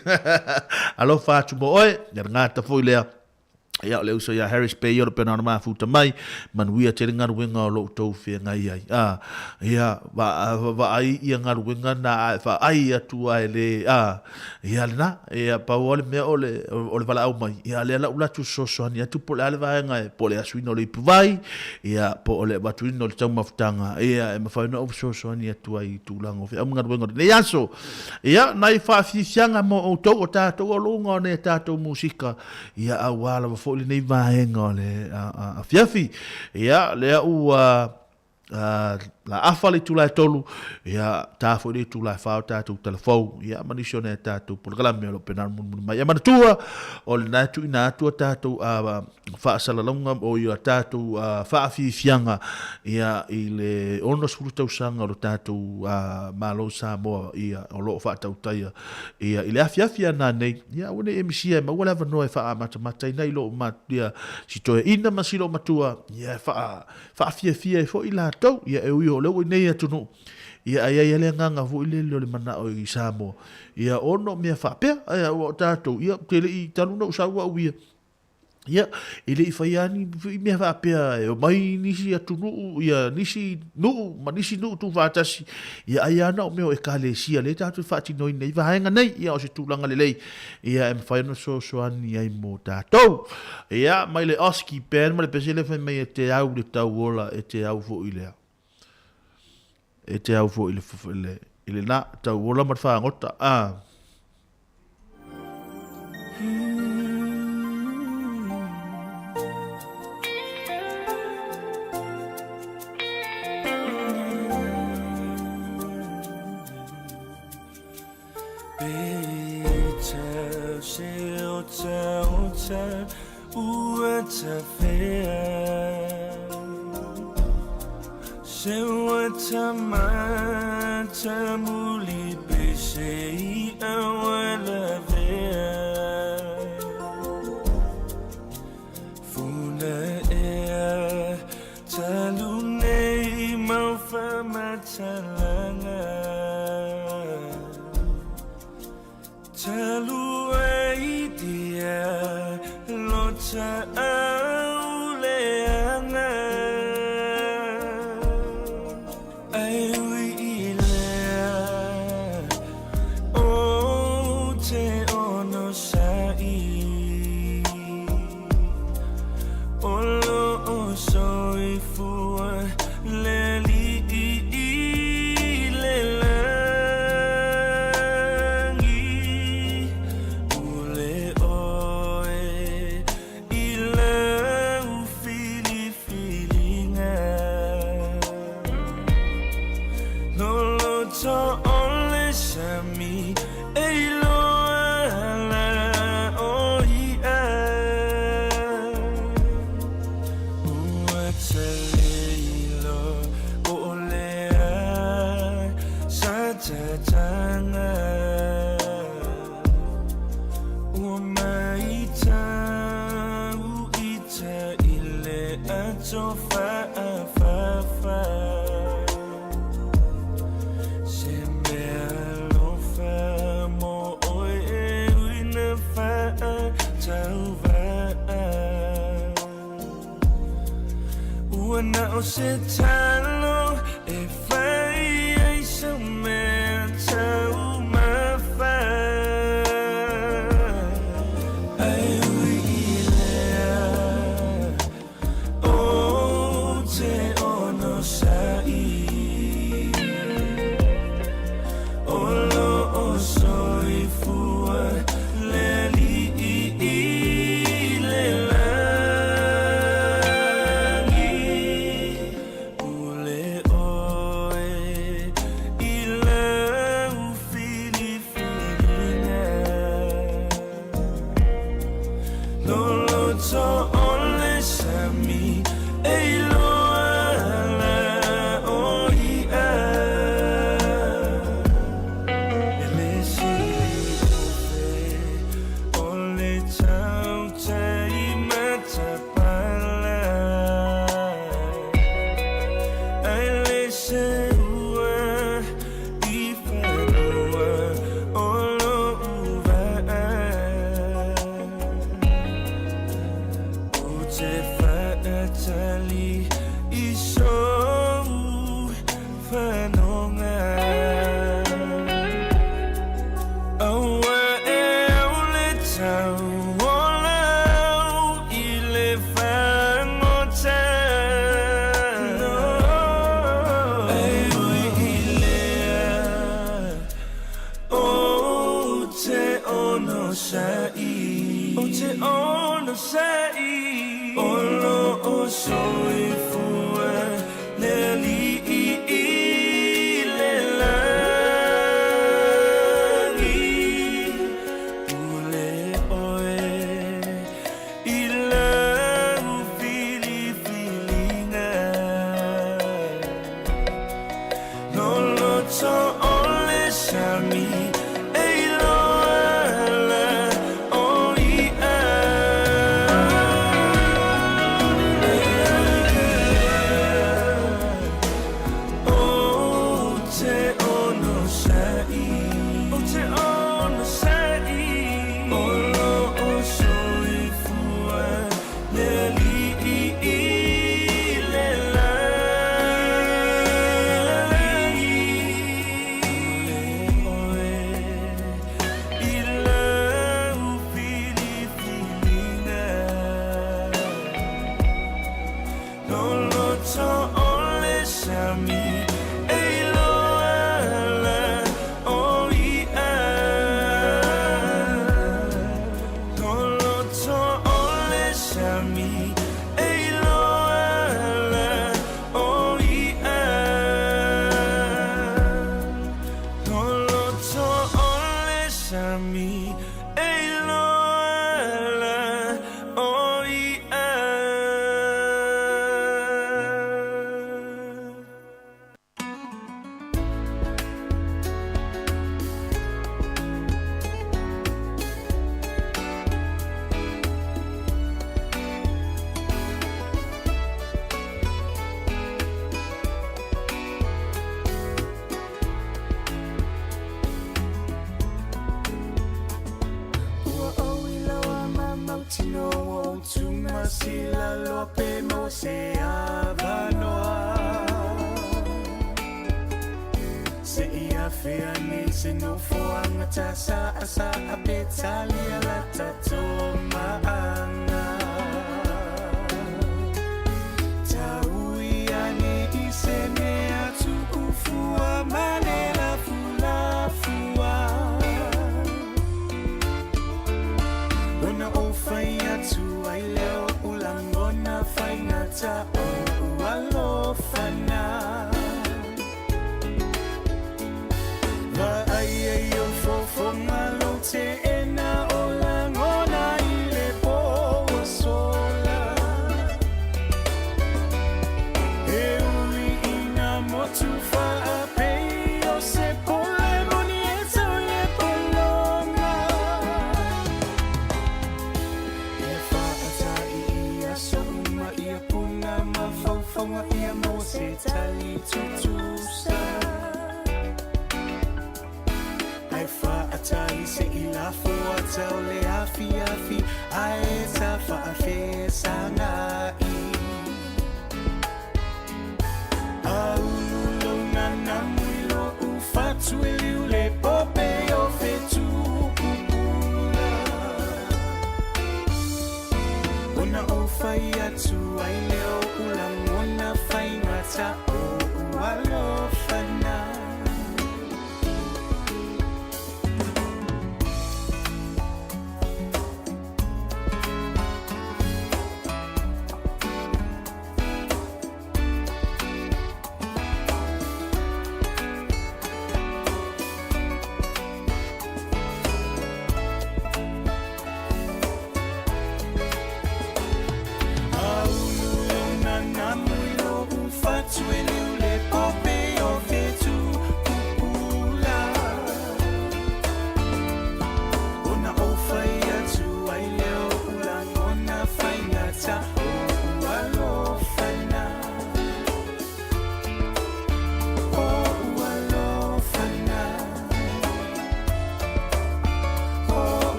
Speaker 18: Alo whātu mo oe, ngā ta wholeo ia leo so ia Harris Bay o le penara mafuta mai, manuia te ngaruenga o lo tau whea ngai ai. Ia, wa ai ia ngaruenga na wa ai atua e le, ia le na, ia pa ole mea ole wala au mai, ia le ala ulatu sosoani, atu po le ale vaenga e po le asuina o le ipuvai, ia po ole watuina o le tau mafutanga, ia e mawhaina o sosoani atua i tūlango whea, ngaruenga ne yaso, ia nai whaafifianga mo o tau o tātou o lunga o ne tātou musika, ia a wala wa fōli nei vaenga o le a fiafi, ia lea ua la afale tulai tolu ia tafo le tulai fao tatu telefou ia manisio ne tatu porgala me lo penal mun mai ia matua o le natu ina tu tatu fa salalonga o ia tatu fa fianga ia ile ono sfruta usanga lo tatu malo sa mo ia o lo fa tau taia ia ile afia na nei ia one emisia ma wala va no fa mata nei lo ma dia sito ina masilo matua ia fa fia fo ila tau ia e ui o leo nei atunu ia ai le nganga fu ile le mana o i Samoa ia ono me fa pe ia o tatou ia tele i tanu no sa wa ui ia ile i faiani me fa pe o mai nisi atunu ia nisi nu tu fatasi ia ai ana o me o e kale sia le tatou fati no nei va hanga nei ia o se tulanga le lei ia em fa no so ani ai mo tatou ia mai le oski pen mai le pesele fa mai te au le tau ola e te au fo ile e te au fo ile na tau ola mar fa ngota
Speaker 6: Muli bese awala vea funa ea talunei mau famatalanga talu ai dia lota Satana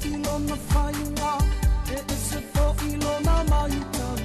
Speaker 19: Ilona whainga, e se fo ilona mai tau.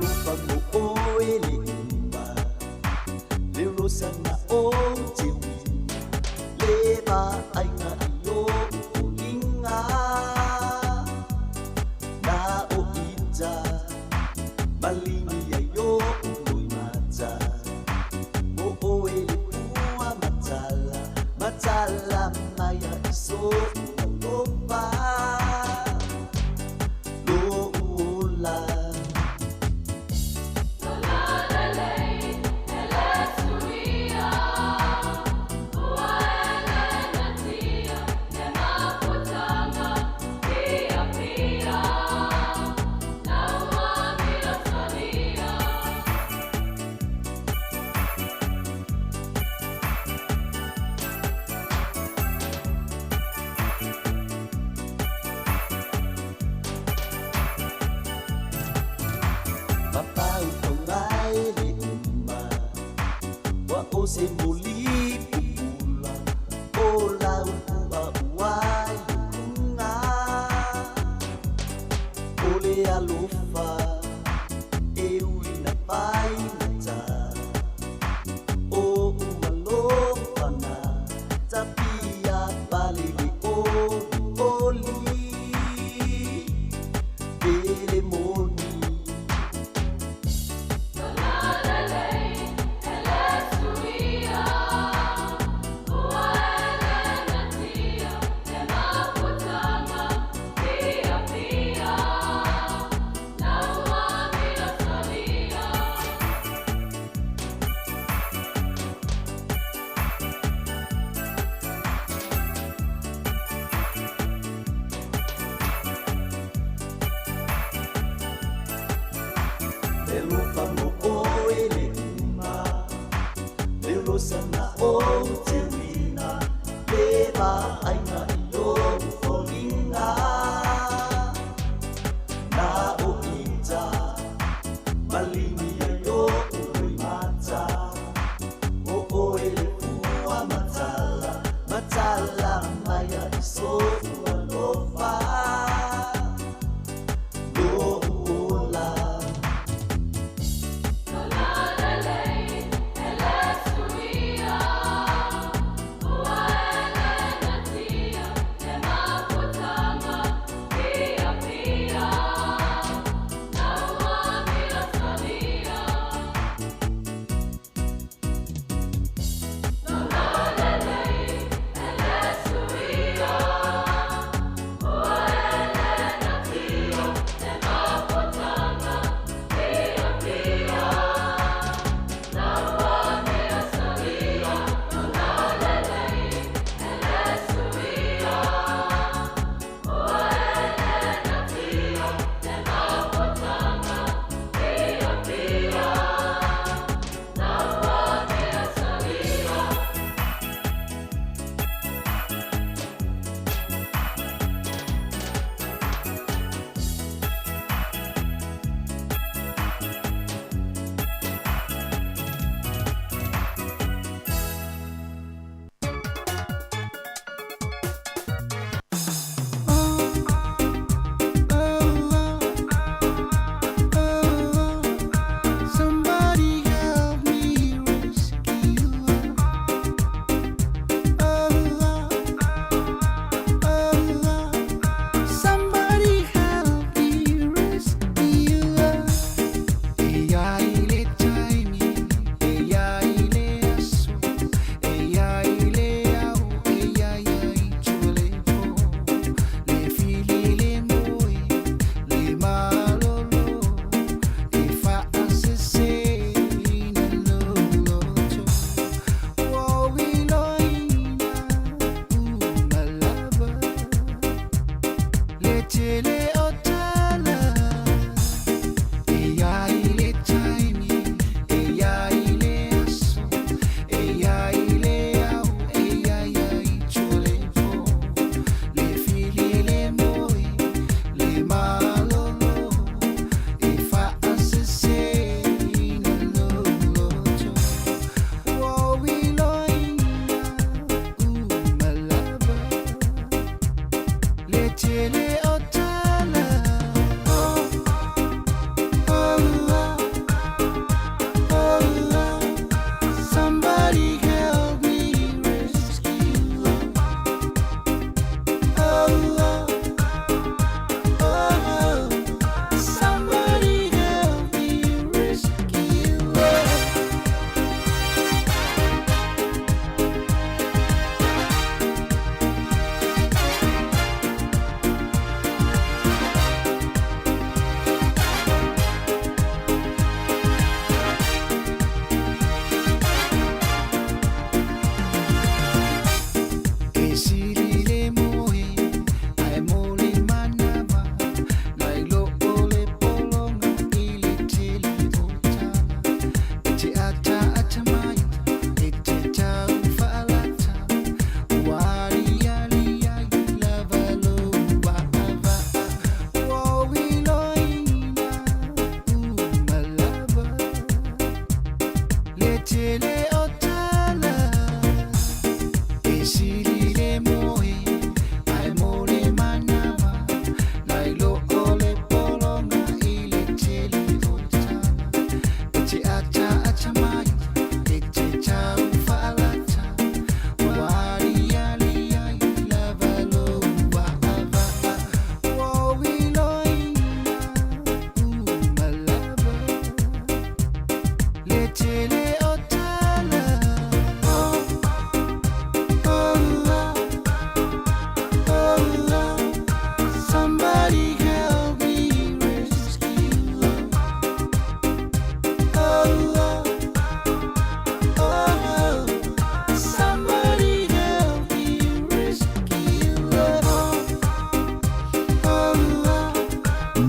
Speaker 6: lupa mo o ele umba le rosa na o te wina le ba ai nga io ulinga na o ita malini ya yo ului mata o o ele pua matala matala maya iso lopa se muli pula ola ua uai kunga ole alofa e uina pai mata o alofa na tapia palili o oli ele moni sana o te wina leva aina io folinga na o ita malini io ului mata o o ele fua matala matala maya iso alofa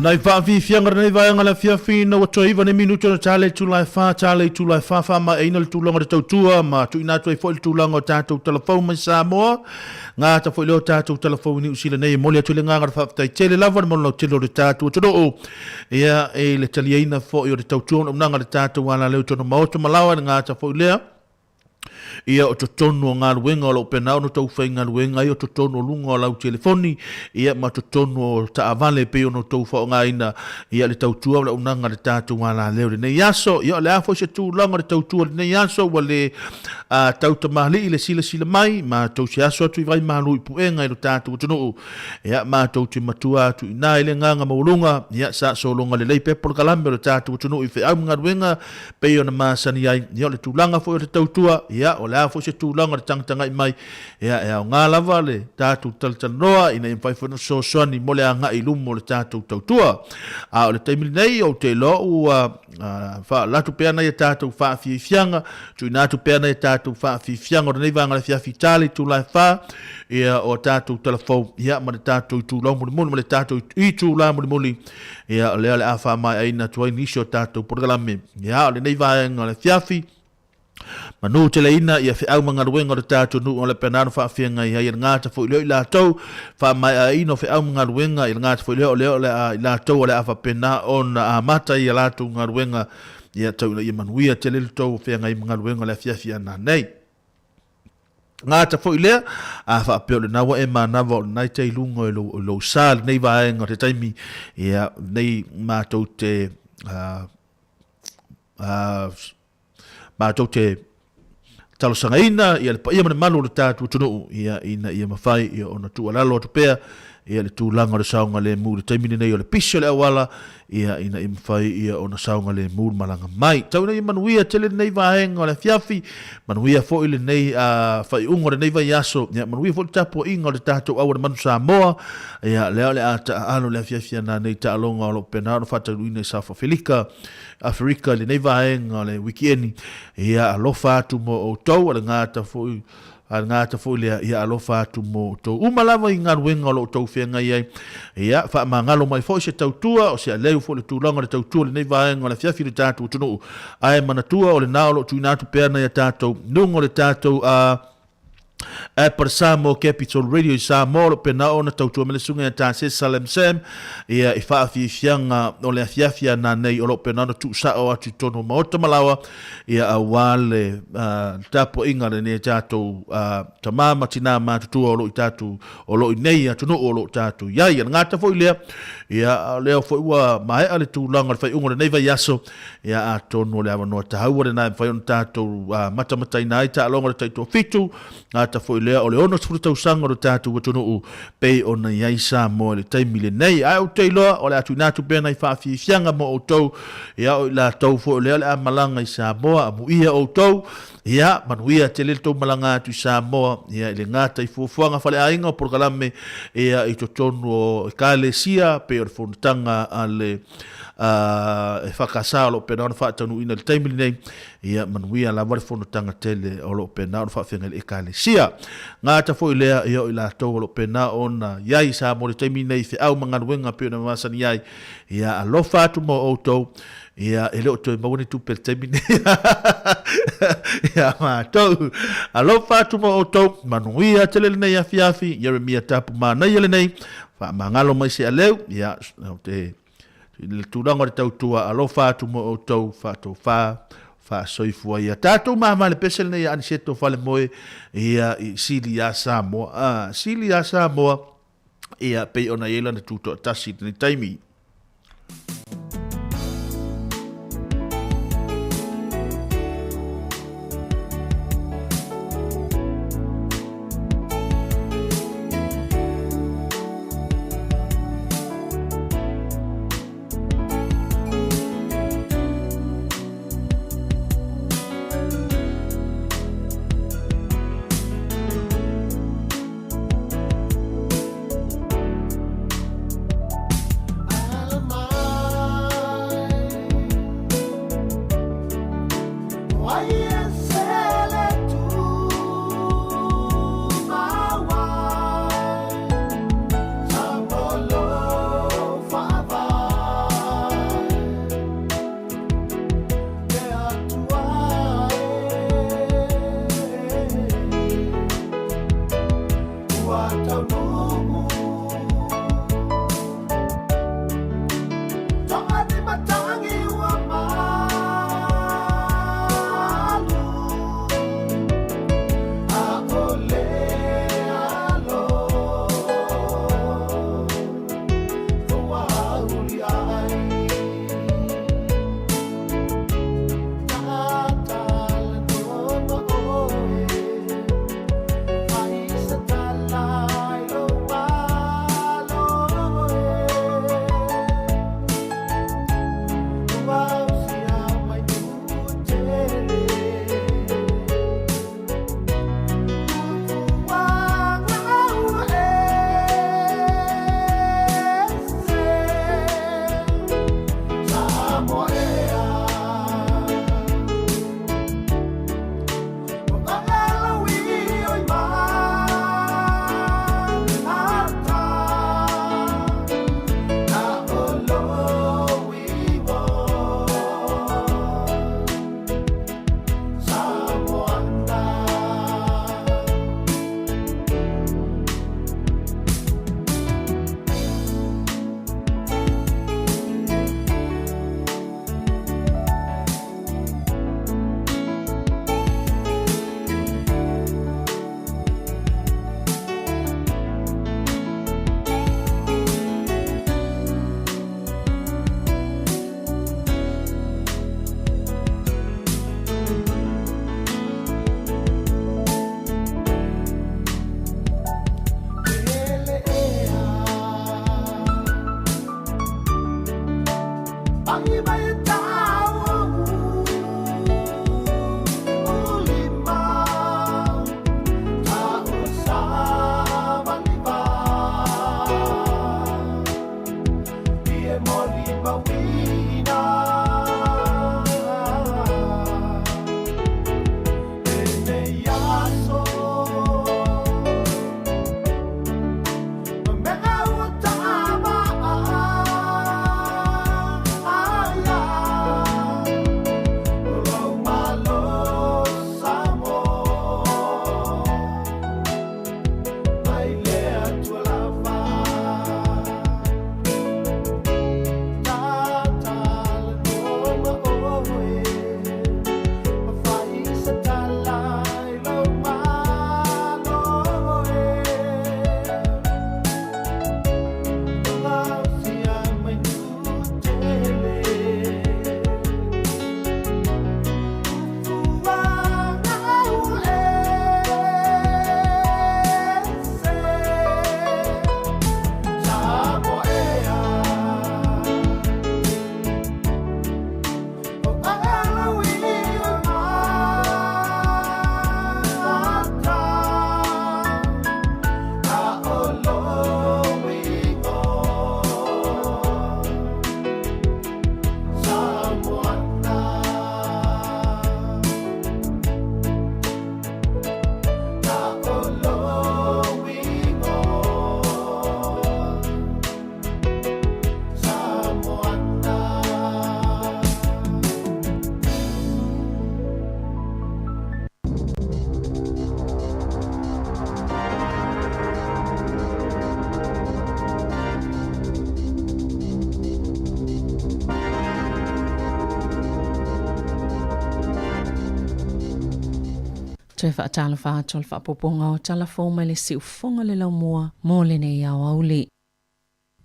Speaker 18: Nai whaafi whianga nei vai ngala whiawhi na wato iwa ne minuto na tale tūlai wha ma eina le tūlanga le tautua ma tu ina tuai fo le tūlanga o tātou telefau mai Samoa ngā ta fo le o tātou telefau ni usila nei mole atu le nganga whaafitai tele lava le mono telo le tātou tano o ia e le taliaina fo i o le tautua o mnanga le tātou wala leo tono maoto malawa ngā ta fo lea ia o totonu o ngā ruenga o lau penao no tau whai ngā ruenga ia o totonu o lunga o lau telefoni ia ma totonu o taavale pe o no tau whao ngā ina ia le tautua o le unanga le tātou wala leo le nei aso ia o le afo se tū langa le tautua le nei aso wa le tauta mahali i le sila mai ma tau se aso atu i vai malu i puenga i lo tātou tunu ia ma tau te matua atu i nā i le nganga maulunga ia sa so longa le lei pepo le kalambe o le tātou tunu i whi au ngā ruenga pe o na māsani ai ia o le tūlanga fo i le tautua ia o le afo se tūlanga le tangtanga i mai ia e au ngā lava le tātou taltanoa ina i mwhai whanu soani mo le anga i lumo le tātou tautua a o le taimili nei o te lo ua latu peana i tātou whaafi fianga tu i nātu peana i tātou whaafi fianga o nei vanga le fiafi tali tūlai wha ia o tātou telefou ia ma le tātou i tūlau muli muli ma le tātou i tūlau muli muli ia o lea le awha mai aina tuai nisi o tātou porgalame ia o le nei vanga le fiafi manu te leina ia whi au mga ruenga o tātou nu o le penano wha whianga i ngāta fo i leo i lātou wha mai a ino whi au mga ruenga i ngāta fo i leo i lātou o le awha pena o na mata i a lātou mga ruenga ia tau i manuia te lelu tau whianga i mga ruenga le fiafia nā nei ngāta fo i lea a wha apeo le nawa e manawa o nai te ilunga o lo sāli nei vaenga te taimi ia nei mātou te mātou te talosanga ina ia le paia mana malu le tātou tunu ia ina ia mawhai ia ona tua lalo atu pea ia le tūlanga le saunga le mū le taimine nei o le piso le awala ia ina ia mawhai ia ona saunga le mū malanga mai tauna ia manuia tele nei vahenga o le fiafi manuia fo ile nei whai ungo le nei vai aso ia manuia fo le tapo inga o le tātou awa le manu Samoa ia leo le ata ano le fiafia na nei ta alonga o lo penano fata luina i South Africa le nei vahenga o le wikieni ia alofa atu mo o tau ale ngata fo le ia alofa atu mo to umalawa i ngā ruenga o lo tau whianga iai ia wha mangalo mai fo se tautua o se aleu fo le tūlanga le tautua le nei vaenga o le fiafi le tātou tunu ai manatua o le nao lo tuinatu peana ia tātou nungo le tātou per Samoa Capital Radio Samoa lo pena ona tautua mele sunga ta se Salem Sam ia i whaafi fianga o le afiafia na nei o lo pena ona tu sa o atu tono maota malawa ia awale tapo inga le ne tātou tamama tina mātutua o lo i tātou o lo i nei atu no o lo tātou iai ngata fo i lea ia leo fo ua mai ale tūlanga le whai ungo le nei vai aso ia a tono le awa noa tahaua le nai whai on tātou matamatai nai ta alonga le taito fitu ngata fo i lea o le ono tfuru tau sanga o tātou watono u pei o na iai Samoa le taimi le nei ai o teiloa o le atu nātu pēna i whaafi fianga mo o tau ia o la tau fo i lea le a malanga i Samoa a muia o tau ia manuia te le tau malanga atu i Samoa ia le ngata i fuafuanga whale ainga o porkalame ia i totonu o Kalesia pe o le whonutanga a le e whakasā o lo pena ona whaatanu ina le taimili nei ia manuia la wale whonutanga tele o lo pena ona whaatwhenga le Kalesia ngata fo i lea ia o i la tau o lo pena ona iai sa mo le taimili nei whi au mga nuenga pe ona masani iai ia alofa atu mo o tau ia e leo toi mawane tu per taimili ia mātou alofa atu mo o tau manuia tele le nei afiafi Jeremia tapu mānai ele nei wha mangalo mai se aleu ia te le tūranga le tautua alofa atu mo o tau whātou wha soifua ia tātou māma le pesel nei ani seto whale moe ia i sili a Samoa sili a Samoa ia pei ona iela na tūtoa tasi ni taimi
Speaker 4: Toi whaatala whaatol whaapoponga o talafoma le si ufonga le laumua mō le nei au auli.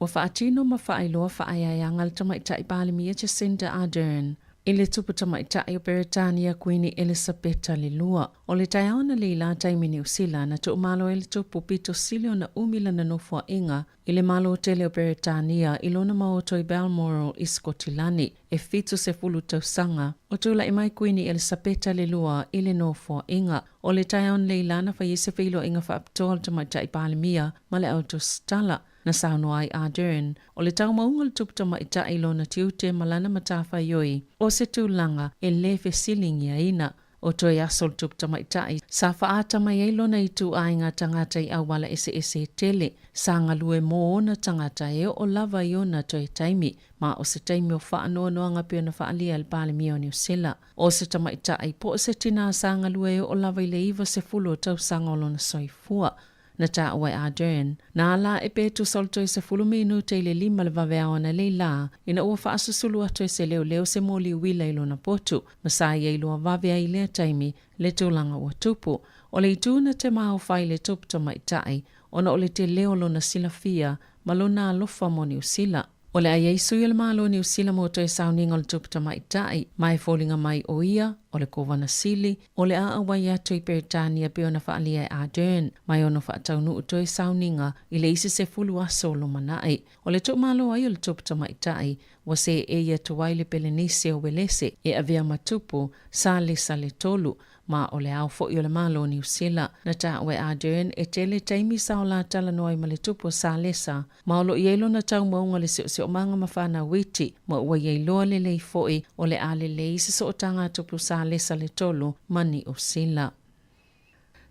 Speaker 4: Wa whaatino ma whaailoa whaaiayanga le tamaitai Palemia Jacinda Ardern. I le tupu tamaitai o Beretania Queeni Elisabetta le lua. O le taiaona le ila taimi New Zealand na tu malo le tupu pito silio na umila na nofua inga i le malo tele o Beretania ilona maoto i Balmoral i Skotilani e fitu se fulu tausanga. O tula i mai Queeni Elisabetta le lua i le nofua inga. O le taiaona le ila na whaiese whilo inga whaaptoa tamaitai Palemia ma le autostala. Na sauno ai Ardern, o le tau maunga le tupta maita ilo na tiute malana matafa yoi, o se tūlanga e lefe silingi a ina, o toi asol tupta maitai, sa whaata mai ilo na itu ainga tangata i awala ese tele, sa ngalue mo ona tangata e o lava i ona toi taimi, ma o se taimi o whaanoa noanga pio na whaalia le Palemia o New Zealand. O se tamaitai po se tina sa ngalue o lava i le iwa se fulo tau sangolo na soifua. Na ta awai Ardern, na ala e petu solto i se fulu minuta i le lima le vaveawa na leila, ina ua whaasusulu atu e se leo se moli uwila ilo na potu, masai e ilo vavea i lea taimi le tūlanga ua tupu, o le ituna te maho whai le tupta maitai, ona o le te leo lo na sila fia, malo na alofa mo New Zealand. O le ai sui le malo New Zealand mo to e sauninga le tupta maitai, mai fōlinga mai o ia, o le kovana sili, o le aawai atu i Beretania pe ona whaalia e Ardern, mai ona whaataunu o to e sauninga, i le isi se fulu aso lo manai. O le tuk malo ai o le tupta maitai, wa se e ia tuwai le Pelenise o Welese, e avea matupu, sa le tolu, ma o le au fo i o le malo New Zealand, na ta we Ardern e tele taimi sa o la tala noai ma le tupu sa lesa, ma o lo ielo na tau maunga le se o manga mawhana witi, ma ua ieloa le lei foi o le ale le isi so o tanga tupu sa lesa le tolu mani o sila.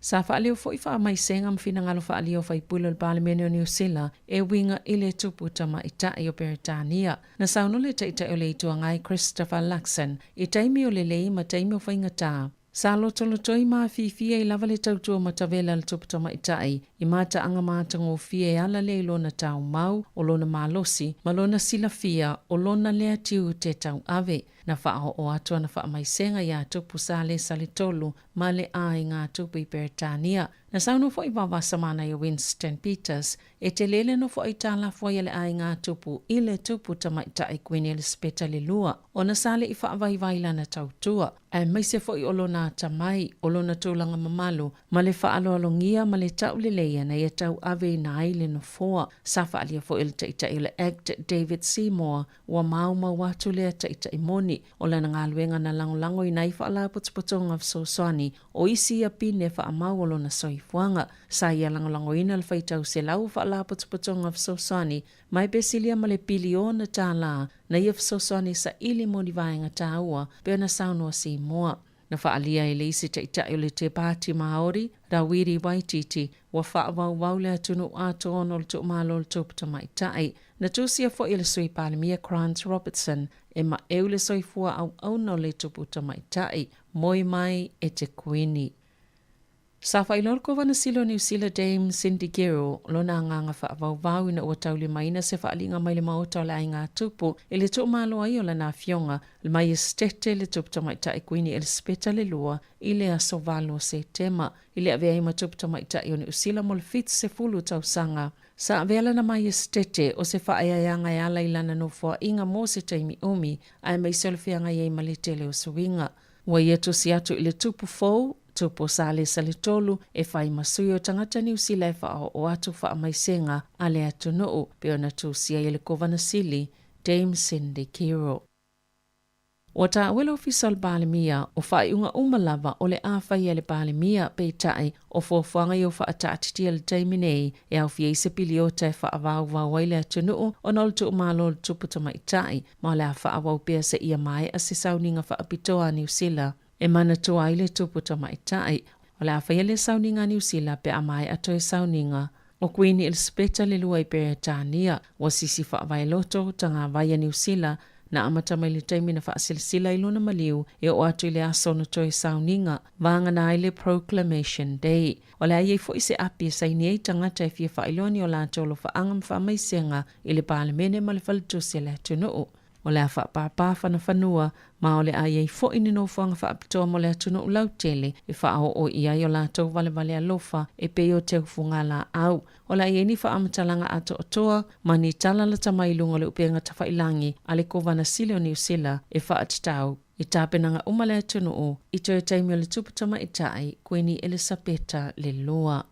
Speaker 4: Sa whaaleo foi wha mai senga mwhina ngalo whaaleo whai pulo le Palemia o New Zealand e winga i le tupu tama i tai o Beretania. Na sauno le taita o le itua ngai Christopher Luxon, i taimi o le lei ma taimi o whaingataa. Sa lotolotoi maa fifia i lava le tautua matavela le tuputa maitai, i mata anga mata ngō fia e ala le lona tau mau, o lona malosi, ma lona sila fia, o lona lea tiu te tau ave, na whaaho o atua na wha mai senga ia tupu sa le salitolu, ma le ai ngā tupu i Beretania. Na sauno fo i wawasa mana i Winston Peters, e te lele no fo i tala fo i le ai ngā tupu, i le tupu tamaitai Queeni Elisabetta le lua, o na sale i whaavaivaila na tautua, e mai se fo i olona tamai, olona tūlanga mamalu, ma le whaaloalongia ma le tau le leia na ia tau ave na aile no foa, sa whaalia fo i le taita i le act David Seymour, wa mauma watu lea taita i moni, o le na ngāluenga na langolango i nai whaala putuputonga of Soswani, o isi a pine wha amau olona soifuanga, sa ia langolango ina le whaitau se lau whaala putuputonga of Soswani, mai besilia ma le piliona tā la, na ia Soswani sa ili moni vaenga tā ua, pe na saunua Seymour. Na whaalia e le isi taita o le te pāti Māori, Rawiri Waititi, wa whaawau le atunu ato ono le tu malo le tupta maitai. Na tūsia fo i le sui Palemia Grant Robertson, e ma eu le soifua au no le tuputa maitai, moi mai e te Queeni. Sa whailorko wana silo New Zealand Dame Cindy Gero, lona nganga whaavau ina ua taule maina se whaalinga mai le maota o le ai ngā tupu, e le tu malo ai o la nā fionga, le mai estete le tupta maitai Queeni Elisabetta le lua, i le aso valo se tema, i le avea ima tupta maitai o New Zealand mo le fit se fulu tau sanga. Sa avela na mai estete o se whaaiayanga e ala ilana no fua inga mo se taimi umi, ai mai solfianga i ma le tele o suinga. Wa ieto si atu i le tupu fau, tupo sale salitolu e whai masui o tangata New Zealand e wha o atu wha mai senga ale atu noo pe ona tūsia i le kovana sili Dame Cindy Gero. O ta wela official Palemia o whai unga umalava o le awhai e le Palemia pe tai o fōwhanga i o wha atatiti le taiminei e au fie se pili o tai wha avau waile atu noo o nol tu umalo le tuputa mai tai ma le a wha avau pia se ia mai a se sauninga wha apitoa New Zealand. E mana tua i le tuputa maitai, o le awhai le sauninga New Zealand pe amai ato e sauninga. O Queeni Elisabetta le lua i Beretania, wa sisi whaavai loto tanga vaya New Zealand, na amata mai le taimi na whaasilsila i luna maliu e o atu i le asono to e sauninga, vanga na i le Proclamation Day. O le ai fo i se api e saini ei tangata e fia whailoni o la tolo whaangam whaamaisenga i le Palemene ma le whalitusi le atu noo. o le a whaapapa whanawhanua ma o le a iei fo ini no whanga whaapitoa mo le atunu u lautele e whao o ia i o lātou vale alofa e pe o te ufunga la au. O la iei ni whaamatalanga ato o toa ma ni tala la tamailunga le upenga tawhailangi a le kovana sile o New Zealand e whaatitau. I tāpenanga umale atunu o i tō taimi o le tuputama i tai Queeni Elisabeta le loa.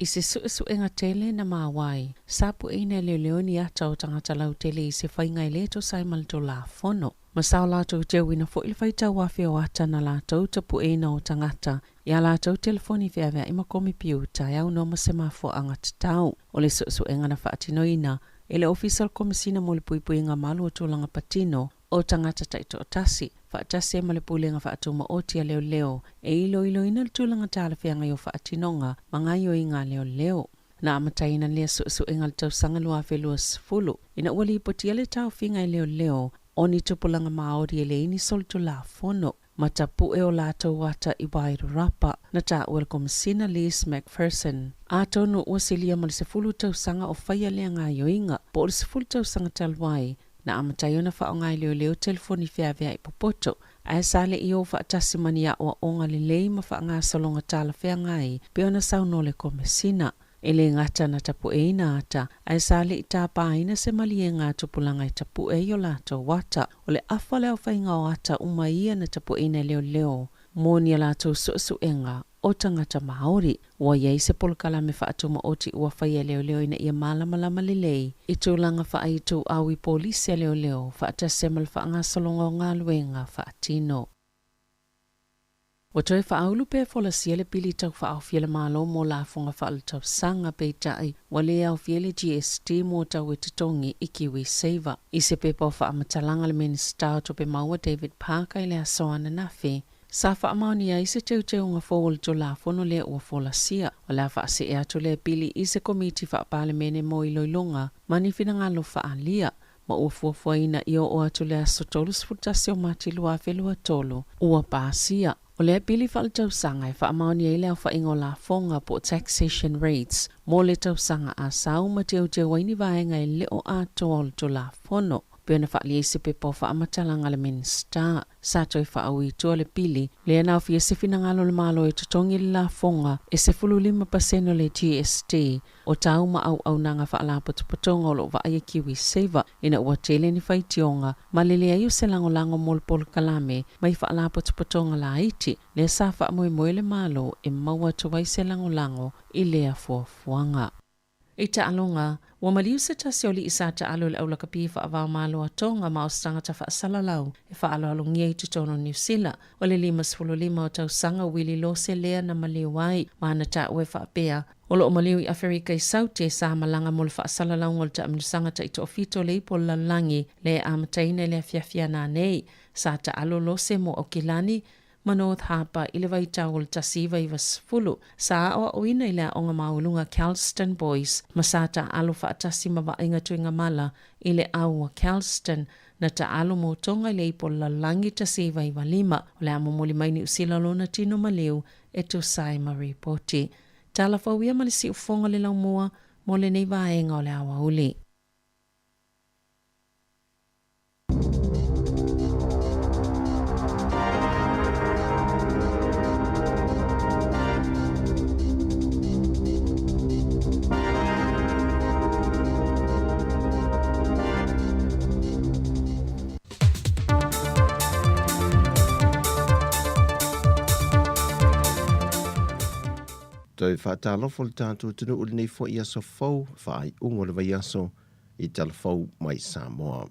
Speaker 4: I se suenga tele na mawai, sapu ina leo ni ata o tangata lau tele i se whainga i leto sai malto la fono. Masao lātou te wina fo ilwhaita wafi o ata na lātou tapu ina o tangata. Ia lātou telefoni vea ima komi piu tai au no masema fo angata tau. O le suenga na whaatino ina, ele official komisina mo le puipui ngā malu o tūlanga patino, o tangata taito o tasi, whaatase ma le pulenga whaatuma o tia leo, e ilo ina le tūlanga tāla whianga i o whaatinonga, ma ngai o inga leo. Na amataina lea suenga le tau sanga lua whelua sifulu, ina uali ipotia le tau whianga i leo, o ni tupulanga maori e le ini soltu la fono, ma tapu e o lātou wata i Wairarapa, na tā uel komisina Liz McPherson. A tonu uasilia ma le sifulu tau sanga o whaia lea ngā yoinga, po le sifulu tau sanga talwai, na amataiona wha o ngai leo telefoni whea i popoto, a sale i o whaatasi mani a o onga le lei ma wha ngā salonga tala whea ngai, pe ona sauno le komisina. E le ngata na tapu e ina ata, a sale i tā pāina se mali e ngā tupulanga i tapu e i o lātou wata, o le awha leo whainga o ata uma ia na tapu e ina leo, mōni a lātou suenga, o tangata Māori, ua iei se polokala me whaatuma oti ua whaia leo ina ia malamalama lelei, i tūlanga whaaitu au i polisia leo, whaatasemal whaanga solonga o ngā luenga whaatino. Wa toi whaau pe fola siele pili tau whaau fiele malo mo la funga whaal tau sanga pe tai, wa le au fiele GST mo tau e titongi i Kiwi Saver. I se pe pau whaamatalanga le minister to pe maua David Parker i le asoana nafi. Sa whaamaoni a ise teu ngā fōul to la fono le ua fola sia, o la whaase ea to le pili i se komiti whaapale mene mo i loilonga, mani whina ngalo whaalia, ma ua fuafuaina i o atu le asotolu sfutasi o mati lua whelua tolu, ua pāsia. O lea pili whaal tausanga e whaamaoni e leo whaingo la fonga po taxation rates, mo le tausanga a sau ma te waini vaenga e leo a toal to la fono. Pena whaali e sepe po whaamatalanga le minister, sa toi whaau i tua le pili, lea nau fia se finangalo le malo e tutongi le la fonga e se 5% le GST, o tau ma au nanga whaala patupatonga o lo wa aia Kiwi Saver, ina ua tele ni whaitionga, ma le lea iu se lango molpolo kalame, mai whaala patupatonga la iti, lea sa wha moe le malo e maua tuwai se lango i lea fuafuanga. E ta alonga, wa maliu se tasioli i sa ta alo le aulaka pi whaavao malo atonga ma o stangata whaasalalau e whaalo alongia i tutono New Zealand. O le 5 o tau sanga wili lo se lea na maliu wai, maana ta ue whaapea. O lo o maliu i Afrika i sauti e sa malanga mo le whaasalalau ngol ta aminusanga ta ito ofito le ipo lalangi le amataina le afiafia na nei. Sa ta alo lo se mo o kilani, ma North Harbour i le waitau le tasiva i wasfulu. Sa awa o ina i lea o ngā maulunga Kelston Boys, ma sa ta alo whaatasi ma wainga tuinga mala i le aua Kelston, na ta alo mo tonga i le ipo lalangi tasiva i walima, o le amomoli maini usila lona tino maliu e tu sai ma reporti. Tala whauia malisi ufonga le laumua, mo le nei vaenga o le awa uli.
Speaker 7: Toi whātālofo le tātou tunu uli nei fo i aso fau, whaai ungo le vai aso i talafau mai Samoa.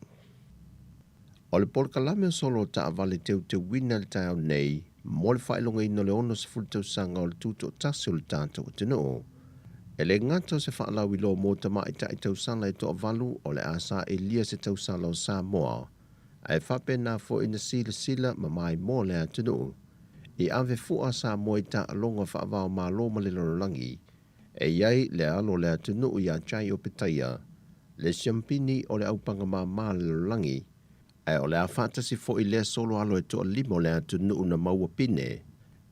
Speaker 7: O le polkalame o solo ta avale teu wina le tau nei, mo le whailonga ino le ono se fultau sanga o le tuto tasi o le tātou tunu o. E le ngata se whaalau i lo mo tama i ta i tau sala i to avalu o le asa e lia se tau sala o Samoa. Ai whape na fo ina sila ma mai mo le a tunu o. I ave fua sa moi ta alonga whaavao malo ma le lorolangi, e iai le alo le atunu i a chai o petaia, le siampini o le aupanga ma le lorolangi, e o le a whatasi fo i le solo alo e toa limo le atunu na maua pine,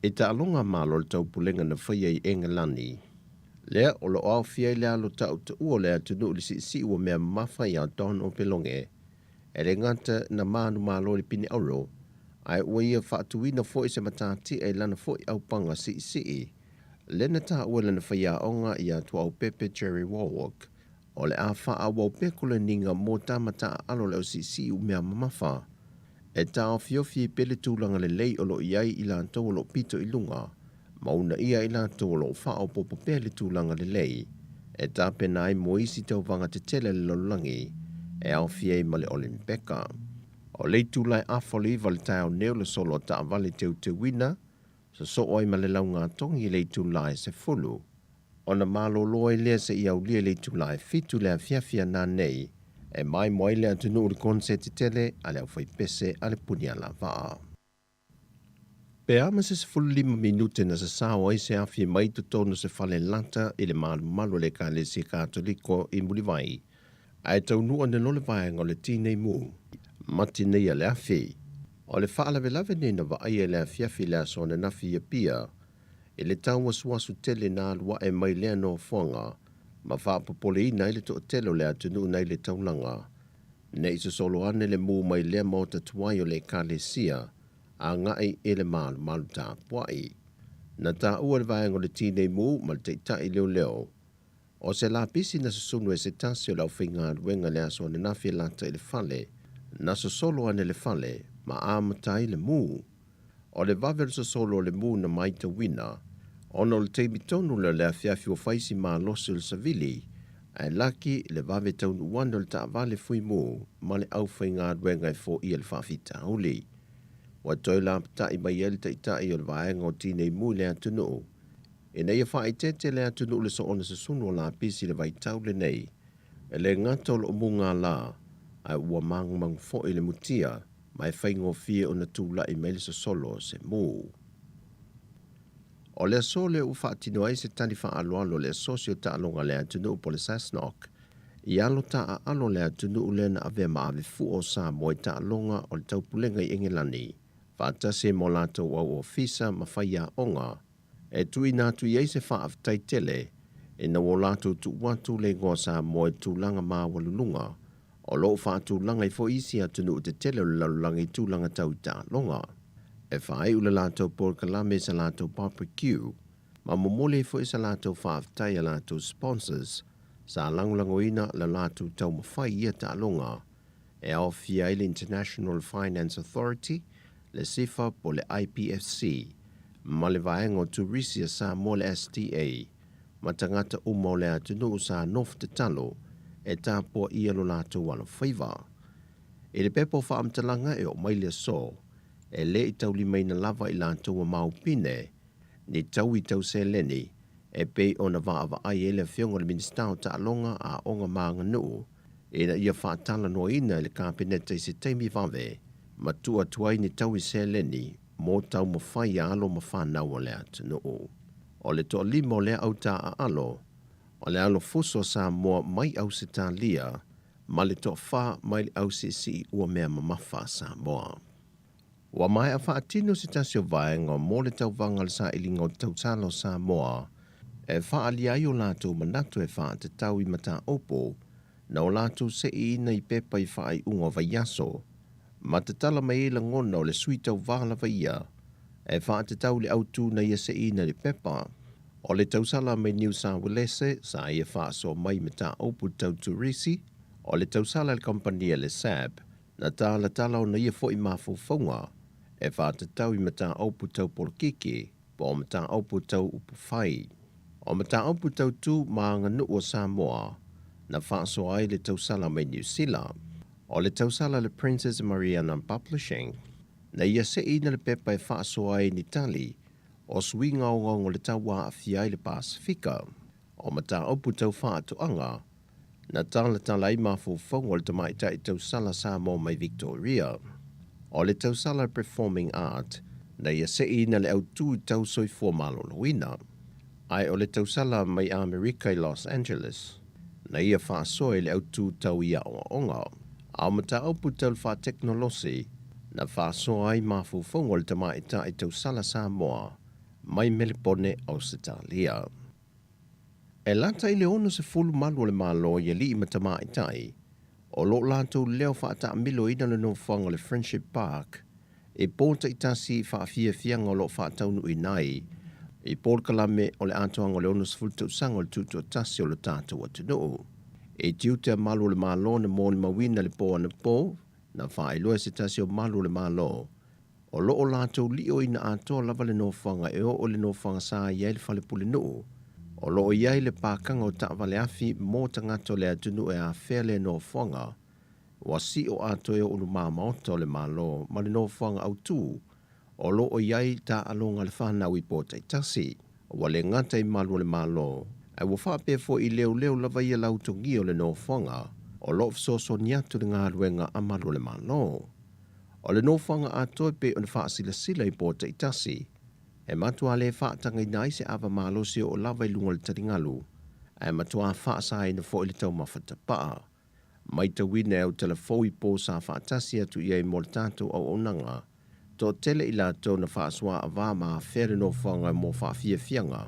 Speaker 7: e ta alonga malo le tau pulenga na whaia i Engelani. Lea o lo au fia lea lo tau te ua lea tunu li si ua mea mafa i a don o pelonge. E re ngata na manu malo li pini auro, ai ua ia whaatuina fo i se matati e lana fo i au panga si. Lena ta ua lana whaia onga i a tua au pepe Jerry Warwick, o le a wha a wau pekule ninga mō tamata alo leo si u mea mamafa. E ta o fiofi pele tūlanga le lei o lo iai i la tau lo pito i lunga, mauna ia i la tau lo wha o popo pele tūlanga le lei, e ta penai moisi tau vanga te tele le lolangi, e au fiei ma le Olimpeka. O lei tūlai a foli vale tau neo le solo ta vale te wina, so oi ma le launga tongi lei tūlai se fulu, o na malo loe lea se i au lia lei tūlai fitu lea fiafia nā nei, e mai moai lea tunu uri konse te tele, a leo fai pese a le punia la vaa. Pe ama se 5 minute na sa sao ai se afi mai tu tonu se fale lata i le malu le ka le si katoliko i Mulivai. Ai tau nua ne lole vai ngole tinei mu. Mati nei a le afi. O le faa lave nei na va ai le afi le aso na nafi ia pia. I le tau wasu tele na alua e mai lea no fonga. Ma faa popole ina i le to telo le atunu na i le taulanga. Ne iso solo ane le mu mai lea mo tatuai o le ka le sia. A ngai e le malu tā puai. Na tā ua le vaengo le tinei mu ma le teitai leo. O se la pisi na susunu e se tasi o lau whinga ruenga le aso ne nafi lata i le fale. Na solo ane le fale ma amatai le mu. O le vavel solo le mu na maita wina. Ono le teimi tonu le afiafi o faisi ma losi le savili. Ai laki le vave taunu wando le ta vale fui mu ma le au whinga ruenga e fo i le whawhita uli. Wa toi la pata i mai ele taitai o le vaenga o tinei mu le atunu. E nei a wha i tete le atunu le so ona se sunu o la pisi le vai tau le nei. E le ngata o lo munga la, ai ua mang fo i le mutia, mai whaingo fie o na tūla i meile so solo se mu. O le so le ufa atino ai se tani wha alo le sosio ta alonga le atunu po le Sasnok. I alo ta a alo le atunu le na ave ma ave fu o sa mo i ta alonga o le taupulenga i Engelani. Fata se mo lato wa ofisa mawhaia onga, e tui nātu iei se wha aftai tele, e na wo lato tu watu le ngosa mo e tūlanga maa walulunga, o lo wha tūlanga i fo isi atunu te tele o lalulanga i tūlanga tau ta longa. E whae ula lato por kalame sa lato barbecue, ma momole fo isa lato wha aftai a lato sponsors, sa langulangoina la lato tau mawhai ia ta longa, e au fia ile International Finance Authority, le sifa po le IPFC, ma le vaenga o Turisia sa mo le STA, ma tangata uma o le atunu sa nof te talo, e tā po ia lo lato wala whaiva. E le pepo wha amtalanga e o maile so, e le i tau li meina lava i lato wa maupine, ni tau i tau se leni, e pe o na vaava ai ele fionga le ministao ta alonga a onga maanga nuu, e na ia wha tala no ina le kabinete i se teimi vave, ma tua tuai ni tau i se leni, mo tau ma whai alo ma whanau o le atunu. O le to limo le au ta a alo, o le alo fuso sa mua mai au se ta lia, ma le to wha mai le au si ua mea mamafa sa moa. Wa mai a wha atino se tasio vaenga mo le tau vangal sa ilingo tau talo sa moa, e wha alia i o lato manatu e wha te tau i mata opo, na o lato se i na i pepa i wha i ungo vaiaso, ma te tala mai la ngona o le sui tau wala vaia, e wha te tau le autu na ia se ina le pepa. O le tau sala mai New South Wales sa ia wha so mai me ta opu tau turisi, o le tau sala le kompania le SAB, na ta la tala o na ia fo i mafufonga, e wha te tau i me ta opu tau polkiki, po o me ta opu tau upu whai. O me ta opu tau tu maanga nu o Samoa, na wha so ai le tau sala mai New Zealand. O le tausala le Princess Mariana Publishing, na ia se ina le pepa e whaasoa e ni tali, o swinga o ngongo le taua a fiai le Pasifika, o mata opu tau whaatuanga, na tala i mafufongo le tamaita i tausala sa mo mai Victoria. O le tausala Performing Art, na ia se ina le autu i tau soi formalo loina. Ai o le tausala mai Amerika i Los Angeles, na ia whaasoa le autu tau ia o onga. Au mata aupu tau wha teknolosi, na wha soa ai mafu fongo le tamaita i tau sala Samoa, mai Melbourne, Australia. E lata i le ono se fulu malu le malo ia li matama i tai, o lo lato leo whaata amilo ina le no whanga le Friendship Park, e pōta i tasi whaafia fianga o lo whaataunu i nai, e pōr kalame o le atoanga o le ono se fulu tau sanga o le tutua tasi o le tātou atunuu. E tiutea malu le malo na mōni mawina le pō ana pō, na whaailoa se tasi o malu le malo. O lo o lato li o ina atoa lava le no whanga e o le no whanga saa iai le whale pule nuu. O lo o iai le pākanga o ta'wale afi mō tangato le atunu e a whele no whanga, wa si o atoe o unu māmaoto le malo ma le no whanga au tū, o lo o iai ta alonga le whanau i pōtai tasi, wa le ngata i malu le malo, ai wa whape fo i leo lava ia lautongi o le no whanga, o lo fsoso niatu le ngā ruenga a malu le malo. O le no whanga atoe pe o le whaasila sila i pōtai tasi, e matua le whaatanga i nai se awa malosi o lava i lunga le taringalu, e matua whaasa i na fo i le tau mawhata paa. Mai ta wina au telefoi po sa whaatasi atu ia i mo le tātou au onanga, tō tele i la tau na whaasua a wā maa where no whanga mo whaafia fianga,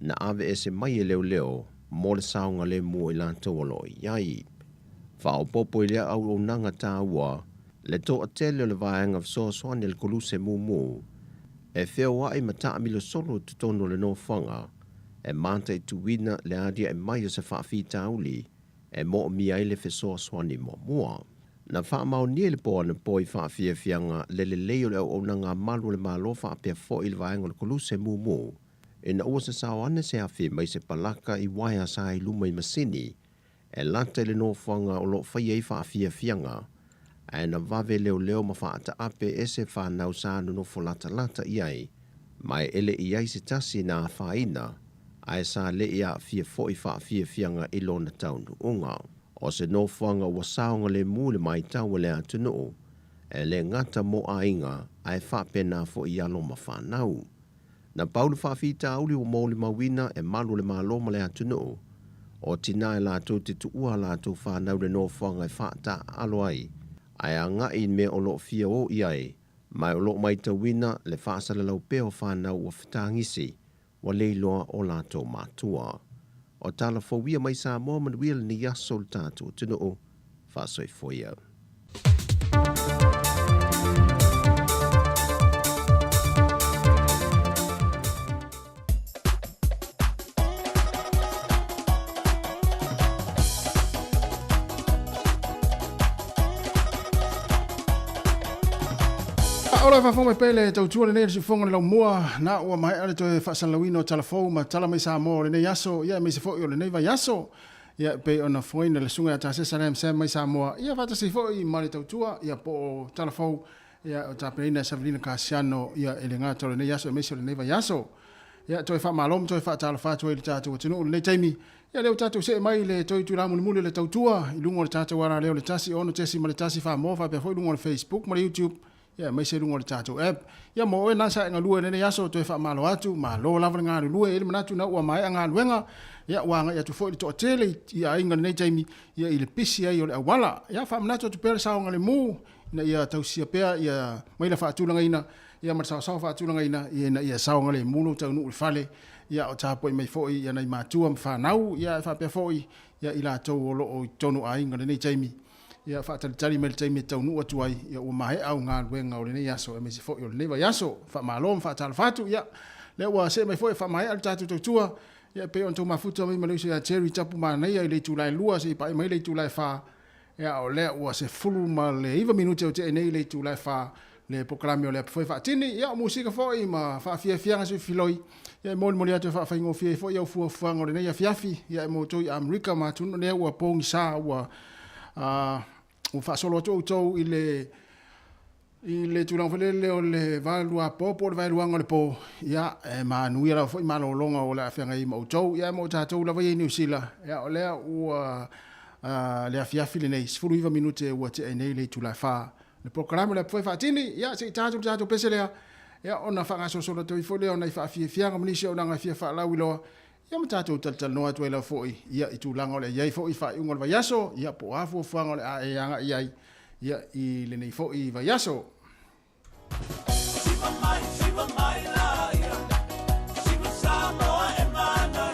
Speaker 7: na ave e se mai e leo mo le saunga le mua i la tau alo i iai. Whao popo i lea au onanga tā ua, le tō a tele o le vāenga vso soane le koluse mu. E wheo wa i mata amilo solo tutono le no whanga, e manta i tuwina le adia e mai o se whaafi tauli, e mo o mia i le whesoa swani mo mua. Na wha mao nie le poa na poi whaafia fianga le leo le au na ngā malu le malo whaapea fo i le vaenga le koluse mu. E na ua se sawane se awhi mai se palaka i waia sa i luma i masini, e lata le no whanga o lo whaia i whaafia fianga, e na vave leo ma whaata ape e se whanau sa no lata iai, mai ele iai se tasi na whaina, ai sa le ia fia fo i whaafia fianga i lona taunu unga. O se no whanga wa saonga le mule mai tau le atunu, e le ngata mo a inga, ai whapena fo i alo ma whanau. Na paulu whaafita auli o mauli mawina e malu le malo ma le atunu, o tina e lato te tuua lato whanau le no whanga e whaata alo ai a nga i me o lo fia o iai, mai o lo mai tawina le whaasala lau peo whanau o whatangisi, wa leiloa o lato matua. O tala fawia mai sa mo manuia le ni yaso le tātou tino o whaasoi foia.
Speaker 16: Ora fa fome pele tau tua le nei se fonga le lau mua na ua mai ale toe whaasalawino talafou ma tala mai sa mo le nei yaso ia mai se fo i o le nei vai yaso ia pe ona foina le sunga ata se salem se mai sa mo ia fata se fo i ma le tau tua ia po talafou ia o tapeina Sabrina Casiano ia ele ngata le nei yaso mai se le nei vai yaso ia toe fa malom toe fa talafa toe le tatu tino le nei taimi ia leo tatu se mai le toi tu ramu mule le tau tua i lungo le tatu wara leo le tasi ono tesi ma le tasi fa mo fa pe fo lungo le Facebook ma le YouTube. Ya mai se lungo le tatou app ya mo e nasa nga lua nene yaso to fa malo atu malo lava nga lua ele manatu na ua mai nga luenga ya wanga ya tu fo to tele ya inga nei taimi ya ile pisi ya ole awala ya fa manatu tu per sa nga le mu na ya tau sia pea ya mai la fa tu nga ina ya mar sa fa tu nga ina ya na ya sa nga le mu no tau no fale ya o tapo mai fo ya na matu fa nau ya fa pe fo ya ila to o tonu ai nga nei taimi ia whaatalitari me le taimi tau nua tuai ia ua mahe au ngā luenga o le nei yaso e me se fo i o le nei vai yaso wha malom whaatala whatu ia le ua se mai fo e wha mahe al tātou tau tua ia pe on tau mafuta mai maleusi ia cherry tapu ma nei ai le tūlai lua se pa mai le tūlai wha ia o le ua se fulu ma le iwa minute o te e nei le tūlai wha le poklami o le apifoi whaatini ia o musika fo i ma whaafia fianga sui filoi ia moni moni atu whaafaingo fia fo ia ufua fuanga o le nei a fiafi ia mo toi Amerika ma tunu nea ua pongi sa ua o fa solo to ile tu non vele o le valua popo le valua ngole po ya ma nui la foi malo longa o la fianga i mo to ya mo ta to la vai ni usila ya o le o le afia fili nei sfuru iva minute o te nei le tu la fa le programma le foi fatini ya se ta to pesele ya ona fa ngaso solo to i fo le ona fa fianga mnisi ona nga fia fa la wilo ia matatou tal no atu ela foi ia itu langa ole ia foi fa ungol va yaso ia po afu fanga ole a anga ia ia I le nei foi va yaso siva mai la ia siva sa mo e mana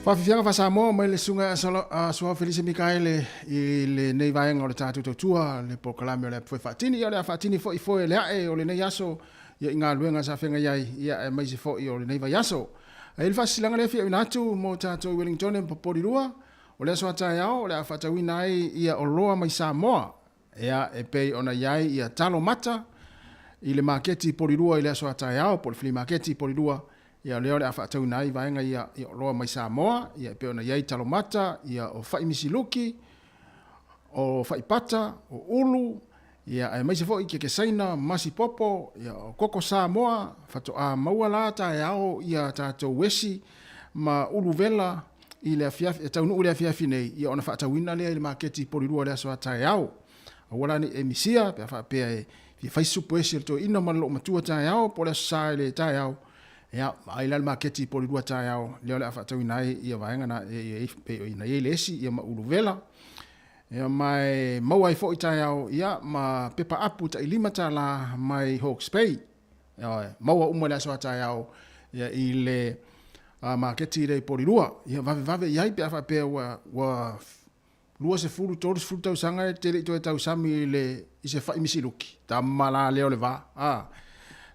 Speaker 16: Whawhiwhianga wha Samoa mai le sunga Sua Felice Mikaele i le nei vaenga o le tātou tautua le pokalame o le pwoi whaatini o le whaatini fo i foe le ae o le nei aso ia i ngā luenga sa whenga iai ia e maise fo i o le nei vai aso. E le whasilanga le fia unatu mo tātou Wellington en paporirua o le aso atai ao o le whaatawina ai ia o loa mai Samoa ia e pei ona iai ia talo mata i le maketi porirua i le aso atai ao po le fili maketi porirua ia leo le afatau nai vaenga ia loa mai Samoa ia pe ona iai talomata ia o fai misiluki o fai pata o ulu ia ai mai se foi ke saina masi popo ia o koko Samoa fato a maua ta ao ia tato wesi ma ulu vela i le afia tau no le afia finei ia ona fatawina le marketi polirua le so ta ao wala ni emisia pe fa pe fai supoesi to ina malo matua ta ao po le sai le ta ao ia ai la marketi polirua ta ao le le fatawina ia vaenga na e na ile esi ia ma ulu vela ia mai mauai fo itaiao ia ma pepa apu ta ilima ta la mai Hawke's Bay ia maua umole so itaiao ia ile marketi le porirua ia vave ia pe fa pe wa lua se fulu todos fulu tau sanga te to tau sami le i se fa misiluki ta mala leo le va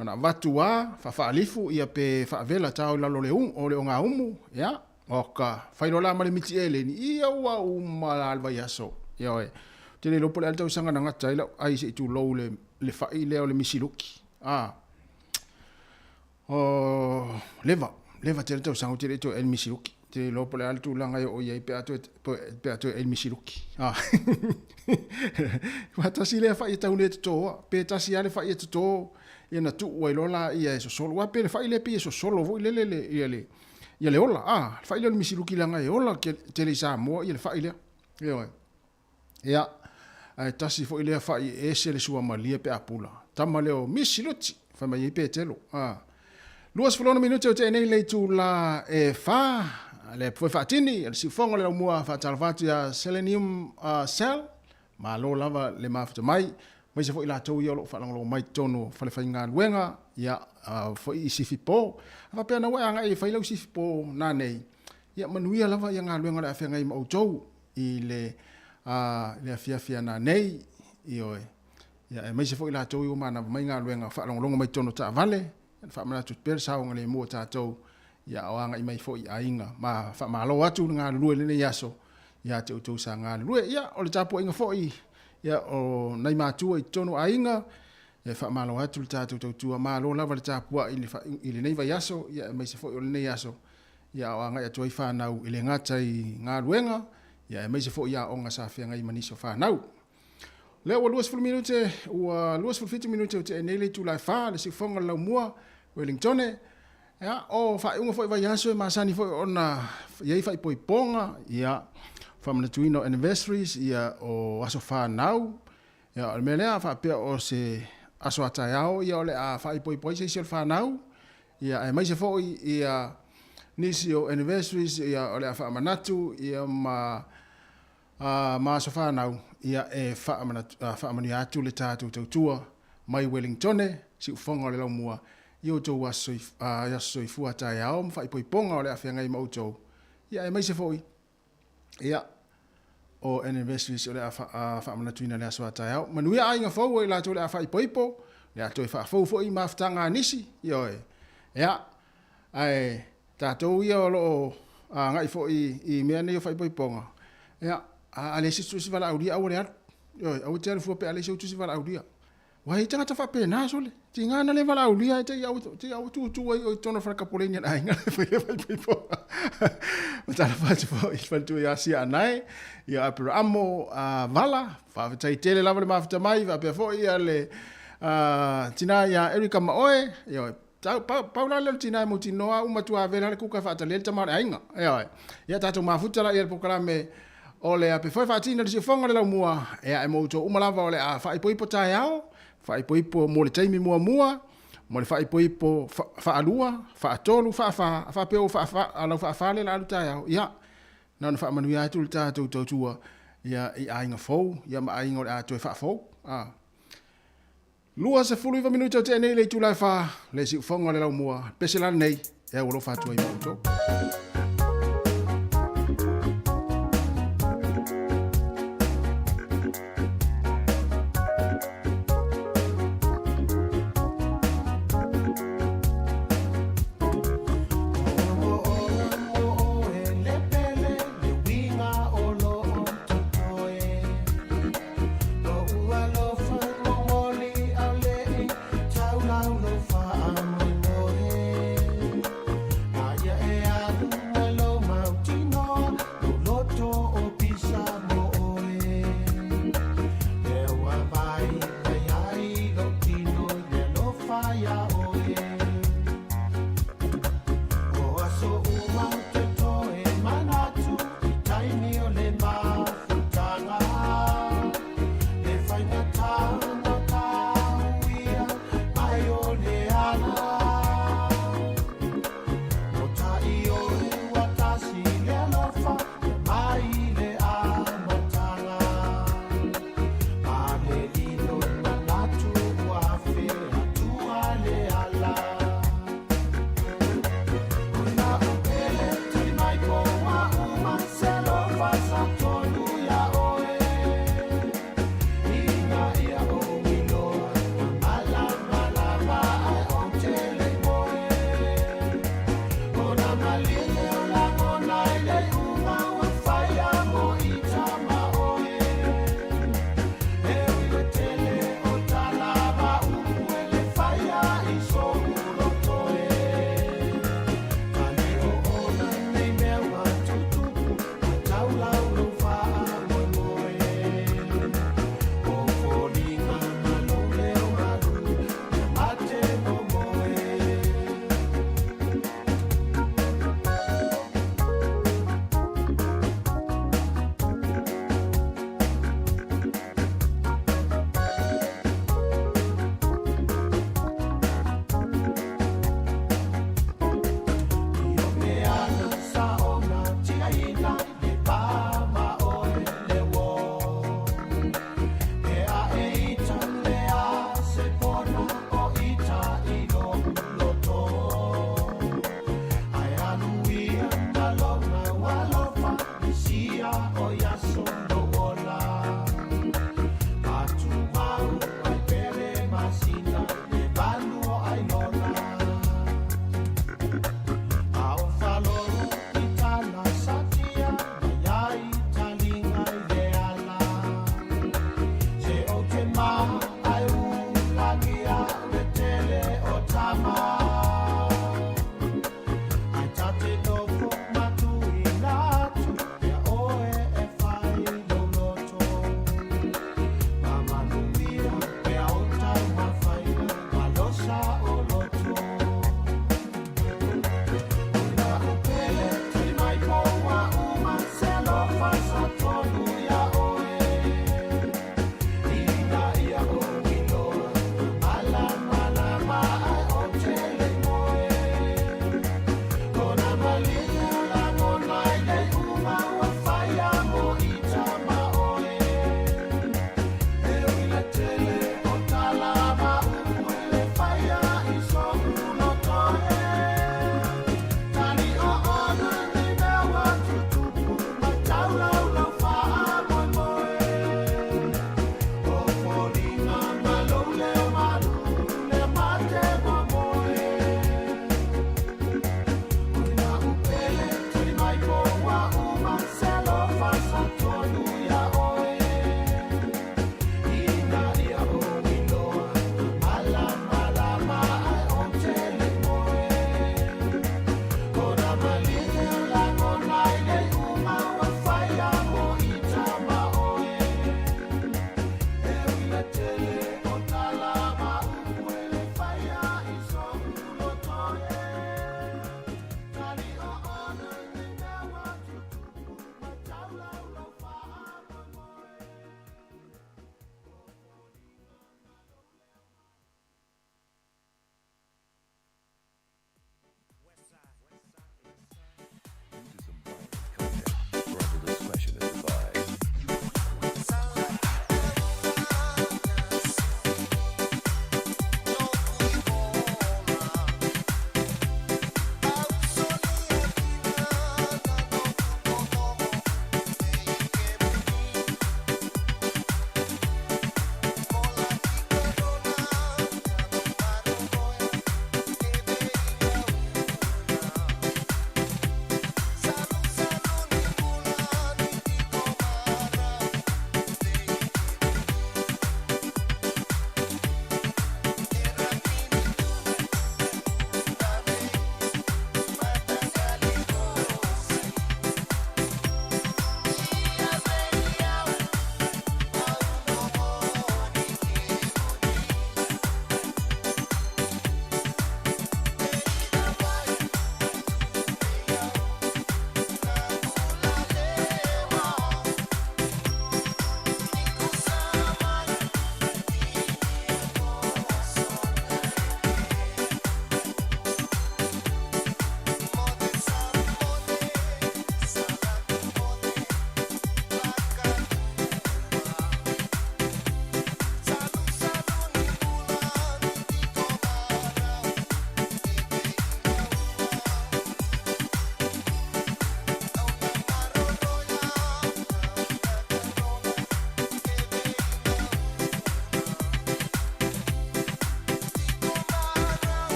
Speaker 16: na vatua fa alifu ia pe fa vela tau la lo le o le nga umu ia oka failola male miti ele ni ia wa umala alva yaso ia te le lopo le alta usanga na ngata ila ai se tu lo le fai le o le misiluki leva te le usanga te le to el misiluki te lopo le alta langa o ia pe ato el misiluki wata si le fai tau le to pe tasi ale fai to ia na tu wa lola ia so solo wa pe le fai le pe so solo vo le ia le ola fai le misiluki langa e ola ke te le Samoa ia le fai le ia tasi fo ile fai ese le sua malia pe apula tama leo misiluti fa mai pe telo luas fulona minuto o te nei le tu la e fa le foi fatini le sifonga le mua fa talvatu ya selenium cell ma lo lava le mafta mai se fo ila to yo fa lo mai tono fa le fainga luenga ia fo isi fipo fa pe na wa nga e fa ilo sifipo na nei ia manuia lava ia nga luenga le afenga i mo tou i le afia na nei io ia mai se fo ila to yo mana mai nga luenga fa lo mai tono ta vale fa mana tu per sa ngale mo ta to ia o nga i mai fo i ainga ma fa malo atu nga lue le yaso ia te to sa nga lue ia o le tapo inga fo i ia o nai matua i tono ainga ia fa malo atu ta to tu malo lava le tapo i le nei va yaso ia mai se fo i le nei yaso ia o nga ia to i fa na i le ngata i nga luenga ia mai se fo ia o nga sa fia ngai maniso fa nau le o luas ful minute o luas ful 50 minute te nei le tu la fa le si fonga la mua Wellington ya o fa unga foi vai yaso ma sani foi ona ia fa poi ponga ia from the twino anniversaries ia o aso fa now ia o melea fa pe o se aso ataiao ia ole a fa poi se fa now ia e mai se foi ia nisio anniversaries ia ole a fa manatu ia ma aso fa now ia e fa mani atu le tatu tua mai Wellington si fonga le mua io to aso i fuata ia o fa poi ponga ole a fenga i mauto ia e mai se foi ia o anniversaries ole a fa mana tuina le aso ataiao manuia ainga fo la to le a fa ipoipo le a to fa fo i maftanga nisi io ia ai tato ia lo ngai fo i me ne fa ipoiponga ia ale si tu si vala audia o le io au te fu pe ale si tu si vala audia wai tanga ta fa pe na sole tinga na le vala audia te au tu o tono fra capolenia ainga fa ipoipo ta fa fa tu ia si anai ia apro amo vala fa tai tele lava le mafta mai va pe fo ia le tina ia Erika Maoe io paula le tina mo tinoa uma tu avela le kuka fa tele ta mara ainga ia tato mafuta la ia pokalame ole ape foi fa tina le fonga le mua ia e mo to uma lava ole a fa ipoipo tai ao fa ipoipo mo le taimi mua mo le fa ipoipo fa alua fa tolu fa pe fa ala fa le la tai ao ia na fa manu ia tu ta tu tua ia i ainga fo ia ma ainga o tu fa fo lua se fulu 20 minuto te nei le tu la fa le si fonga le la mua pesela nei e o lo fa tu i mo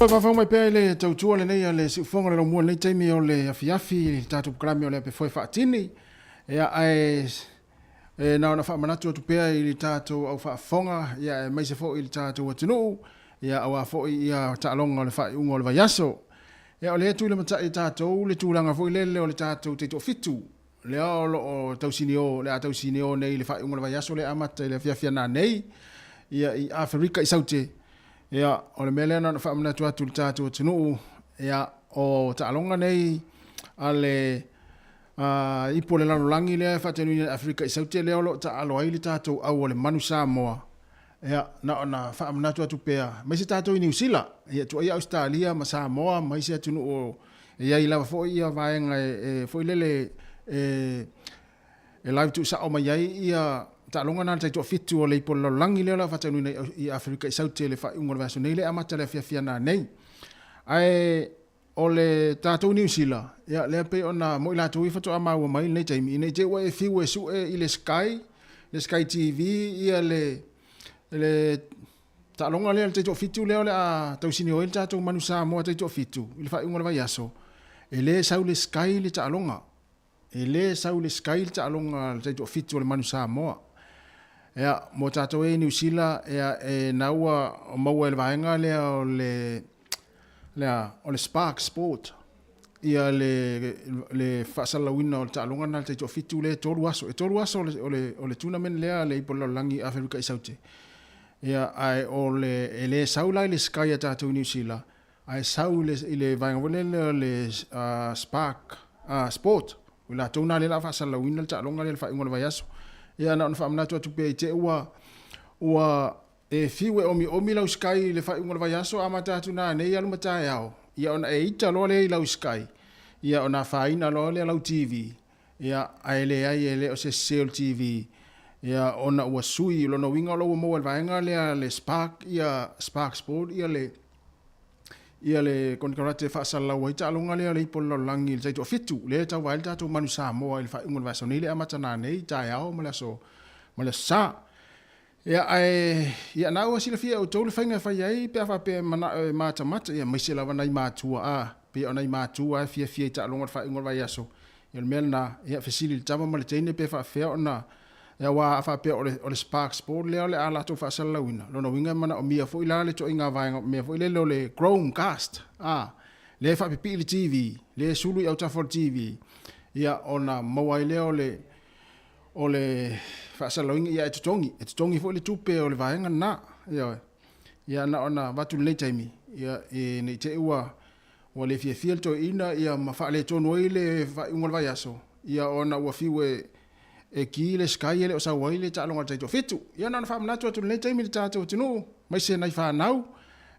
Speaker 16: Fa mai pe le tautua le nei le sifonga le mo nei taimi o le afiafi tatu krami o le pe foi fatini ya ai na na fa manatu tu pe i tatu au fa fonga ya mai se fo i tatu o tunu ya au fo ia ta longa le fa ungo le yaso ya le tu le mata i tatu le tu langa fo le le tatu te to fitu le o tausinio le tausinio nei le fa ungo le yaso le amata le afiafi na nei ya i Afrika i saute ya o le mele na fa mna tu atu tatu tunu ya o talonga nei ale i pole la langi le fa tenu ni Afrika i saute le o ta alo ai le tatu au le manu Samoa ya na fa mna tu atu pea mai se tatu i New Zealand ya tu ia Australia ma Samoa mai se tunu o ya i la fo ia vaenga fo lele live tu sa o mai ia ta longa na tai to fitu o le polo langi le la fa tanu i Afrika i saute le fa ungo vaso nei le amata le fia na nei ai o le tatu New Zealand ya le pe ona mo ila tu i fa to ama o mai nei taimi nei te we fi we su i le Sky TV ia le ta longa le tai to fitu le a tau sini o le tatu manu sa mo tai to fitu i le fa ungo vaso ele sa le Sky le ta longa ele sa le Sky le ta longa tai to fitu le manu sa mo ya mo tato e New Zealand ya naua o maua le vaenga le Spark Sport ia le fasala wina o talonga na te fitu le toru aso o le tournament le ipolo langi Afrika i saute ia ai o le saula le Sky tato New Zealand ai sau le vaenga le Spark Sport la tona le la fasala wina talonga le fa ingol vayaso ia na fa mna tu pe te ua fiwe omi lau Sky le fa ngol vayaso amata tu na nei alu mata yao ia ona ita lo le lau Sky ia ona fa ina lo le lau TV ia ele o se sel TV ia ona ua sui lo no winga lo mo el vaenga le Spark ia Spark Sport ia le konkarate fa sala wa ita longa le polo langi le to fitu le ta wa ta to manu Samoa il fa ngol vaso nei le amata na nei ta yao mala sa ia na o sila fia o tolu fainga fa yai pe fa pe mata ia mai sila wana i matua pe ona i matua fia ta longa fa ngol vayaso il melna ia facility tama male tene pe fa fe ona ia wa fa pe o le Spark Sport le ala to fa sala wina lo no winga mana o mia fo ila le to inga va mia fo le Chromecast le fa pe le TV le sulu auta for TV ia ona mawaile o le fa sala winga ia tongi fo le tupe o le vaenga na ia na ona vatu le taimi ia nei te ua o le fia to ina ia ma fa le tono ile fa ngol va yaso ia ona ua fiwe ki le Sky le o sa wai le ta longa tai to fitu ia na fa mna tu le taimi ta to tunu mai se nai fa nau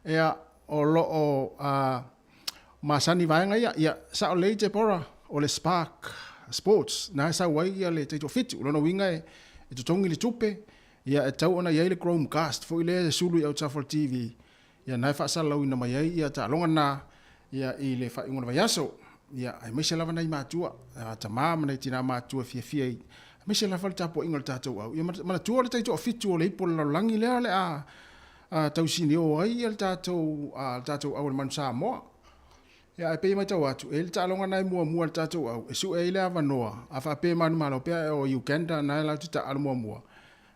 Speaker 16: ia o lo o masani vaenga ia sa o le te pora o le Spark Sports na sa wai ia le tai to fitu lo no winga e to tongi le tupe ia e tau ona ia le Chromecast fo ile sulu ia ta for TV ia na fa sa lo ina mai ia ta longa na ia i le fa ngona vayaso ia ai mai se lava nai matua ta mama nei tina matua fia me se la falta po ingol tato au ia mana tuo le taito fitu le po la langi le tau sini o ai el tato au man Samoa ia pe mai tau atu el ta longa nai mua tato au su e le avanoa afa pe man malo pe o Uganda na la tita al mua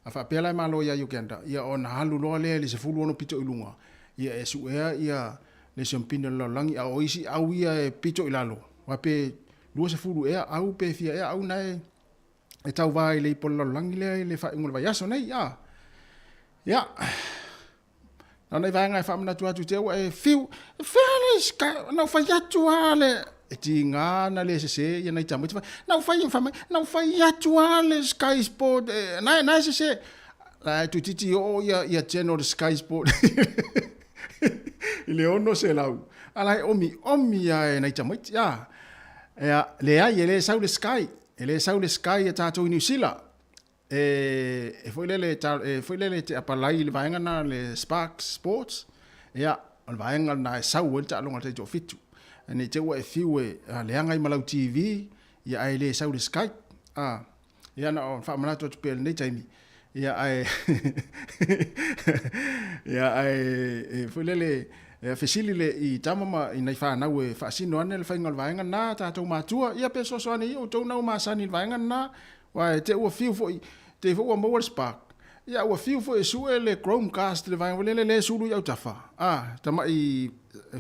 Speaker 16: afa pe la malo ia Uganda ia ona halu lo le se fulu ono pito ilunga ia su ia le champino la langi au isi au ia pito ilalo wa pe lu se fulu au pe fia au nai e tau vai le polo langi le fa ngol vai aso nei ya na nei vai ngai fa mna tu te e fiu felis ka na fa ya tu ale e tinga na le se ya nei tamu na fa yin fa na fa ya tu ale Sky Sport na se la tu titi o ya channel Sky Sport ile ono se lau ala omi ya nei tamu ya le ai le sa le Sky ele saule Sky tato New Zealand foi lele te apalai le vaenga na le Spark Sports ia le vaenga na sau ta longa te jo fitu ani te wa fiwe le anga i malau TV ia ai le saule Sky ia na fa mana to pe nei taimi ia ai foi lele fesili le I tamama I nei whanau e whaasino ane le whainga le vaenga nā tātou mātua. Ia pe so soane I o tau nau māsani le vaenga nā. Wai te ua fiu fo I te fo ua maua le spark. Ia ua fiu fo e sue le Chromecast le vaenga le sulu I au tafa. Tama I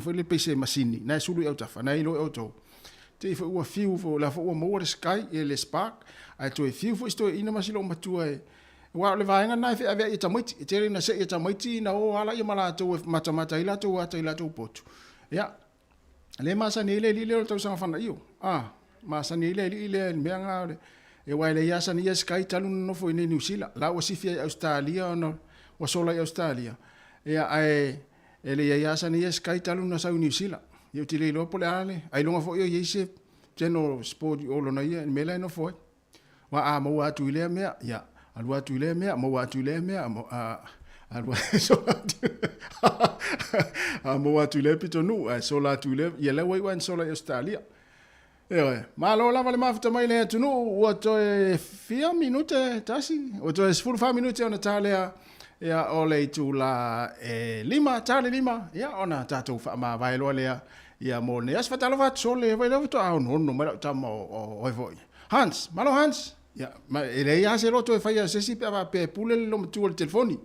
Speaker 16: fo le PC masini. Nai sulu I au tafa. Nai lo au tau. Te fo ua fiu fo la fo ua maua le Sky e le spark. Ai to e fiu fo isto ina masilo matua e. Wa le vaenga nai fe ave I tamaiti. Te re na se I tamaiti na o ala I malato e matamata ila to ata ila to potu. Ia. Le masani ile li le tau sanga fana io. Masani ile li le meanga le. E wai le yasa ni Sky talu no fo I New Zealand. La o sifi Australia no o sola I Australia. Ia ai ele yasa ni Sky talu no sa New Zealand. Io ti le lo pole ale. Ai longa fo io yese general sport o lo na ia mela no fo. Wa mo wa tu ile mea ia. Alua tu le mea mo wa tu le mea mo alua mo wa tu le pito nu sola tu le ia le wai wan sola Australia. Ma lo lava le mafuta mai le tu nu o to 4 minute tasi o to 5 minute ona tale ia o le tu la 5 tale 5 ia ona tatu fa ma vai lo le ia mo ne as fatalo va sole vai lo to a no ma ta mo o voi Hans malo Hans ya ma ele ya se roto e fai se si pe pule lo mtu o telefoni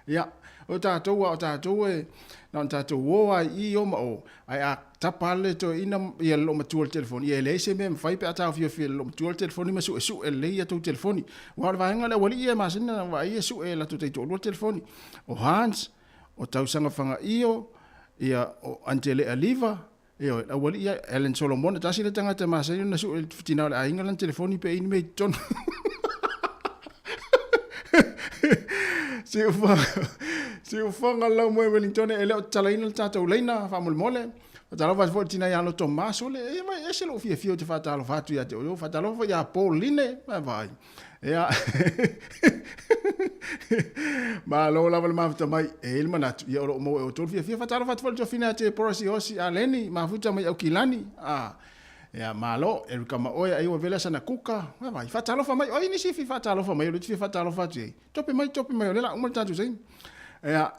Speaker 16: ya o tatou e non tatou o ai o ma o ai a tapale to ina ia lo mtu o telefoni ele se me fai pe ata fio lo mtu o telefoni ma su ele ia to telefoni wa va nga le wali e ma sina wa ia su e la to o telefoni o Hans o tau sanga fanga io ia o Angele Aliva io la wali ia Ellen Solomon tasi le tangata ma se na su fitina ai nga lan telefoni pe in me ton si u fanga la mo Wellington ele talaina tata leina fa mole talo va fortina ya lo Tommaso le e se lo fio te fa talo fa tu ya te o fa talo fa ya Pauline vai ya ma lo la val mafta mai il manat ya lo mo o to fio fa talo fa to fina te porosi osi aleni ma futa mai o kilani ya malo el kama oya ai o vela sana kuka vai fa talo fa mai o ini si fa talo fa mai lo fa talo fa ti topi mai le la umul tatu sein ya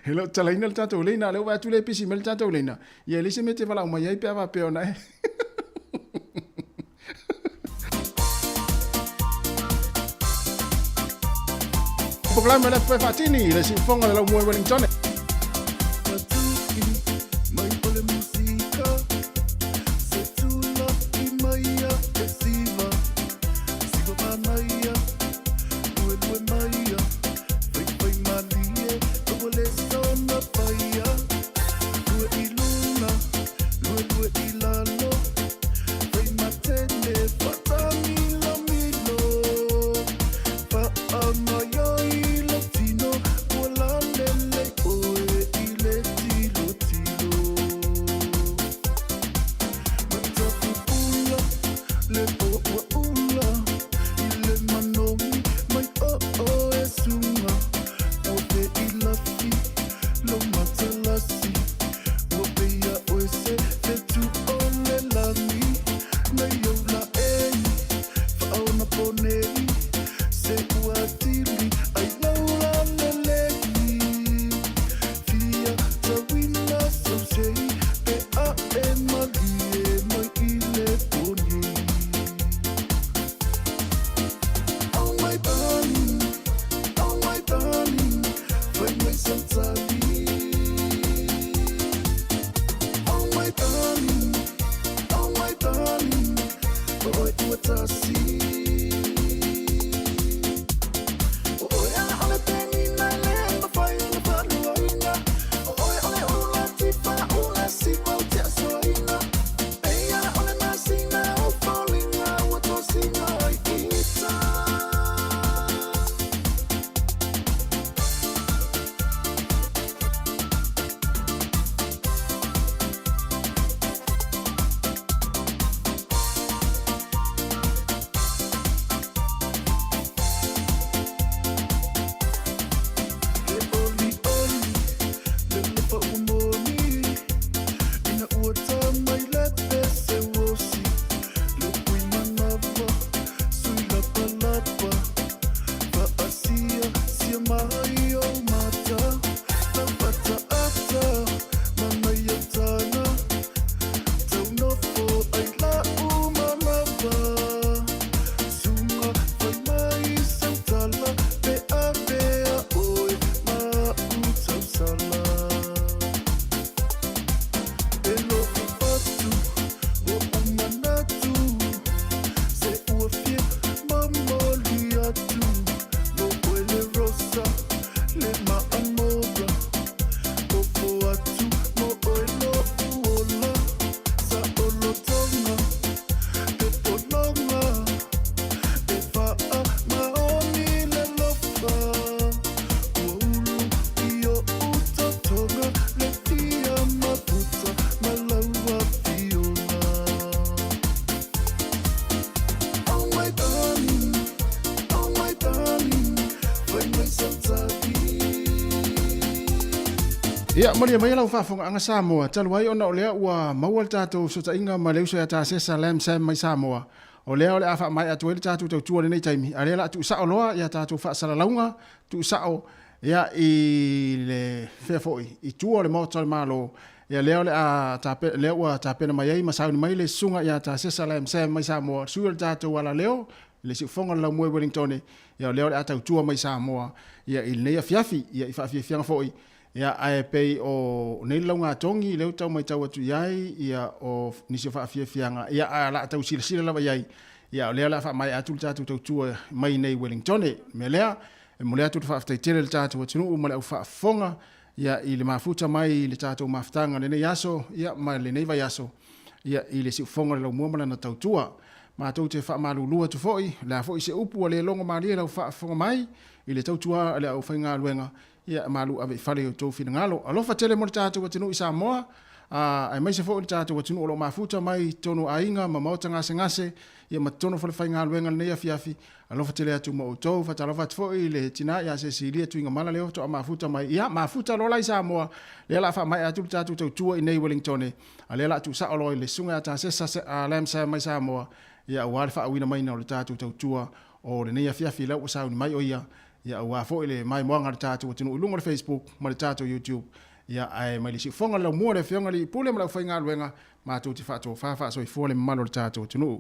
Speaker 16: hello talaina el tatu leina le va tu le pisi mel tatu leina ya le se mete vala mai ai pe va pe ona Programa la fue Fatini, le sinfonga della Muy Wellington.
Speaker 19: Oh
Speaker 16: Ia, maria mai lau whaafonga anga Samoa. Talu ai ona o lea ua maua le tātou so ta inga ma leuso ya tā sesa lem sem mai Samoa. O lea o lea wha mai atu ele tātou tau tua le nei taimi. A lea la tu sao loa ia tātou wha sala launga. Tu sao ia i le whewhoi. I tua le mauta le malo. Ia lea o lea ua tāpena mai ei masauni mai le sunga ia tā sesa lem sem mai Samoa. Sua le tātou ala leo. Le si fonga lau mue Wellington. Ia lea o lea tau tua mai Samoa. Ia i nei a fiafi. Ia i whaafiafianga foi. Ia ae pei o nei launga tongi leo tau mai tau atu iai ia o nisio whaafiafianga ia a la tau sila lawa iai ia o lea la wha mai atu le tātou tau tua mai nei Wellington me lea e mo lea tu whaaftai tere le tātou atunu ma lea whaafonga ia i le mafuta mai le tātou maftanga le nei aso ia ma le nei vai aso ia i le si ufonga le lau muamana na tau tua ma tau te whaamalulua tu foi la foi se upu a le longa maria lau whaafonga mai i le tau tua le au whainga luenga ia malu ave fale o tau fina ngalo. Alofa tele mo le tātou atinu i Samoa, ai mai se fo le tātou atinu o lo mafuta mai tonu ainga, ma mauta ngase, ia ma tono fale whai ngā luenga nei afiafi, alofa tele atu mo o tau, fata alofa tfo i le tina, ia se siria tu inga mala leo to a mafuta mai, ia mafuta lola i Samoa, lea la wha mai atu le tātou tau tua i nei Wellington, a lea la atu sa olo i le sunga ata se a lemsa mai Samoa, ia wale wha awina mai na o le tātou tau tua, o le nei afiafi lau sauni mai o ia, ia ua fo ile mai moanga le tātou tinu ulunga le Facebook ma le tātou YouTube ia ai mai le si fonga lau mua le whionga li pule ma lau whainga luenga ma tūti whātou whawha so i fōle malo le tātou tinu